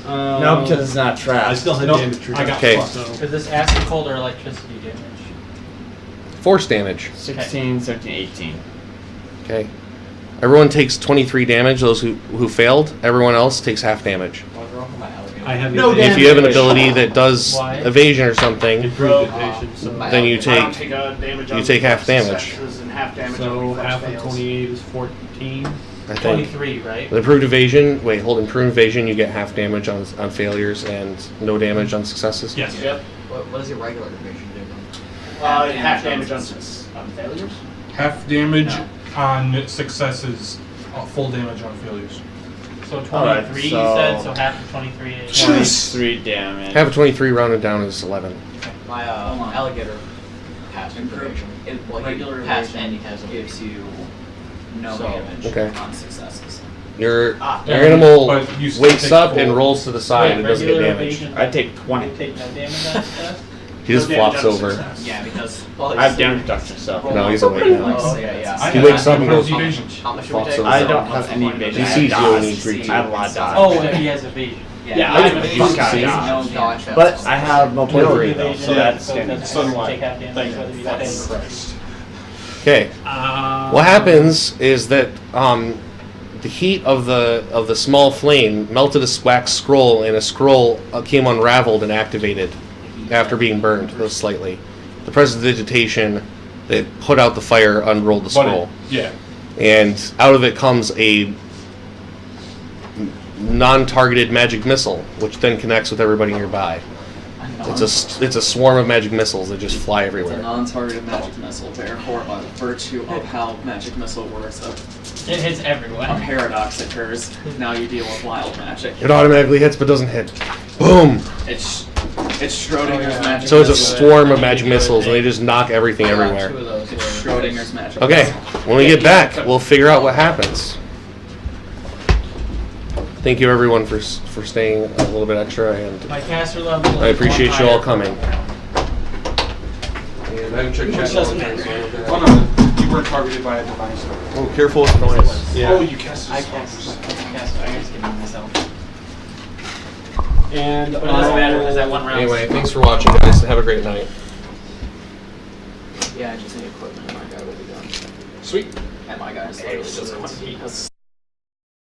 [SPEAKER 7] No, because it's not trapped.
[SPEAKER 10] I still had
[SPEAKER 5] Nope,
[SPEAKER 10] damage
[SPEAKER 5] I
[SPEAKER 10] reduction.
[SPEAKER 5] got
[SPEAKER 4] Okay.
[SPEAKER 5] plus.
[SPEAKER 10] So
[SPEAKER 11] Is this acid, cold, or electricity damage?
[SPEAKER 4] Force damage.
[SPEAKER 7] 16, 17, 18.
[SPEAKER 4] Okay. Everyone takes 23 damage. Those who failed. Everyone else takes half damage.
[SPEAKER 10] I have
[SPEAKER 8] No
[SPEAKER 10] evasion.
[SPEAKER 4] If you have an ability that does
[SPEAKER 11] Why?
[SPEAKER 4] evasion or something,
[SPEAKER 10] Improved evasion, so
[SPEAKER 4] then you
[SPEAKER 8] I don't take damage
[SPEAKER 4] you
[SPEAKER 8] on
[SPEAKER 4] take half damage.
[SPEAKER 8] successes and half damage on
[SPEAKER 10] so
[SPEAKER 8] reflex
[SPEAKER 10] half of
[SPEAKER 8] fails.
[SPEAKER 10] 28 is 14.
[SPEAKER 4] I think.
[SPEAKER 11] 23, right?
[SPEAKER 4] With improved evasion, hold improved evasion, you get half damage on failures and no damage on successes.
[SPEAKER 5] Yes.
[SPEAKER 11] Yep.
[SPEAKER 3] What does your regular evasion do then?
[SPEAKER 11] Half damage on failures?
[SPEAKER 5] Half damage
[SPEAKER 3] No.
[SPEAKER 5] on successes, full damage on failures.
[SPEAKER 11] So 23
[SPEAKER 13] Alright,
[SPEAKER 11] you
[SPEAKER 13] so-
[SPEAKER 11] said, so half of 23 is...
[SPEAKER 13] 23 damage.
[SPEAKER 4] Half of 23 rounded down is 11.
[SPEAKER 3] My
[SPEAKER 6] Hold on.
[SPEAKER 3] alligator passed
[SPEAKER 6] Improved
[SPEAKER 3] evasion. Well, he
[SPEAKER 6] regular
[SPEAKER 3] passed and he
[SPEAKER 6] evasion
[SPEAKER 3] has
[SPEAKER 6] gives you no
[SPEAKER 3] So,
[SPEAKER 6] damage
[SPEAKER 4] okay.
[SPEAKER 6] on successes.
[SPEAKER 4] Your
[SPEAKER 11] Ah,
[SPEAKER 4] animal
[SPEAKER 5] But you still
[SPEAKER 4] wakes
[SPEAKER 5] take
[SPEAKER 4] up
[SPEAKER 5] full-
[SPEAKER 4] and rolls to the side and doesn't get
[SPEAKER 11] regular
[SPEAKER 4] damage.
[SPEAKER 11] evasion,
[SPEAKER 13] I take 20.
[SPEAKER 11] you take no damage on success?
[SPEAKER 4] He just
[SPEAKER 11] No damage
[SPEAKER 4] flops
[SPEAKER 11] on
[SPEAKER 4] over.
[SPEAKER 11] success.
[SPEAKER 6] Yeah, because
[SPEAKER 3] Well,
[SPEAKER 13] I have damage reduction, so.
[SPEAKER 4] No, he's awake now.
[SPEAKER 3] Oh, yeah.
[SPEAKER 4] He wakes up and goes,
[SPEAKER 5] evasion.
[SPEAKER 3] How much should we
[SPEAKER 4] Flops
[SPEAKER 3] take?
[SPEAKER 4] over.
[SPEAKER 13] I don't have any evasion.
[SPEAKER 4] He
[SPEAKER 13] I have
[SPEAKER 4] sees you and
[SPEAKER 13] dodge.
[SPEAKER 4] he treats you.
[SPEAKER 13] I have a lot of dodge.
[SPEAKER 11] Oh, if he has evasion.
[SPEAKER 13] Yeah,
[SPEAKER 11] I
[SPEAKER 13] I
[SPEAKER 11] have
[SPEAKER 13] have
[SPEAKER 11] evasion.
[SPEAKER 13] kind
[SPEAKER 4] See?
[SPEAKER 13] of dodge.
[SPEAKER 3] No dodge.
[SPEAKER 7] But I have no point
[SPEAKER 11] No
[SPEAKER 7] three.
[SPEAKER 11] evasion,
[SPEAKER 13] so that's
[SPEAKER 11] so
[SPEAKER 13] standard.
[SPEAKER 11] that's
[SPEAKER 5] So do I.
[SPEAKER 11] take half damage whether you
[SPEAKER 5] That's
[SPEAKER 11] fail.
[SPEAKER 5] Christ.
[SPEAKER 4] Okay. What happens is that the heat of the small flame melted a wax scroll, and a scroll came unraveled and activated after being burned slightly. The prestidigitation that put out the fire unrolled the scroll,
[SPEAKER 5] Yeah.
[SPEAKER 4] and out of it comes a non-targeted magic missile, which then connects with everybody nearby. It's a swarm of magic missiles that just fly
[SPEAKER 6] It's a
[SPEAKER 4] everywhere.
[SPEAKER 6] non-targeted magic missile, therefore, by virtue of how magic missile works,
[SPEAKER 11] It hits
[SPEAKER 6] a
[SPEAKER 11] everyone.
[SPEAKER 6] paradox occurs. Now you deal with wild magic.
[SPEAKER 4] It automatically hits but doesn't hit. Boom!
[SPEAKER 6] It's Schrodinger's magic
[SPEAKER 4] So it's a
[SPEAKER 6] missile.
[SPEAKER 4] swarm of magic missiles, and they just knock everything everywhere.
[SPEAKER 11] Two of those.
[SPEAKER 6] It's Schrodinger's magic
[SPEAKER 4] Okay,
[SPEAKER 6] missile.
[SPEAKER 4] when we get back, we'll figure out what happens. Thank you everyone for staying a little bit extra, and
[SPEAKER 11] My caster level
[SPEAKER 4] I
[SPEAKER 11] is
[SPEAKER 4] appreciate
[SPEAKER 11] one
[SPEAKER 4] you all
[SPEAKER 11] higher.
[SPEAKER 4] coming.
[SPEAKER 10] And I haven't checked chat all the time, so I don't know.
[SPEAKER 5] Oh no, you weren't targeted by a divine stone.
[SPEAKER 4] Oh, careful with the noise.
[SPEAKER 10] Yeah.
[SPEAKER 5] Oh, you cast
[SPEAKER 11] I
[SPEAKER 5] it.
[SPEAKER 11] cast. I just give it myself.
[SPEAKER 10] And
[SPEAKER 11] But it doesn't matter because that one round.
[SPEAKER 4] Anyway, thanks for watching, guys. Have a great night.
[SPEAKER 6] Yeah, I just need equipment and my guy will be done.
[SPEAKER 5] Sweet.
[SPEAKER 6] And my guy is literally just going to beat us.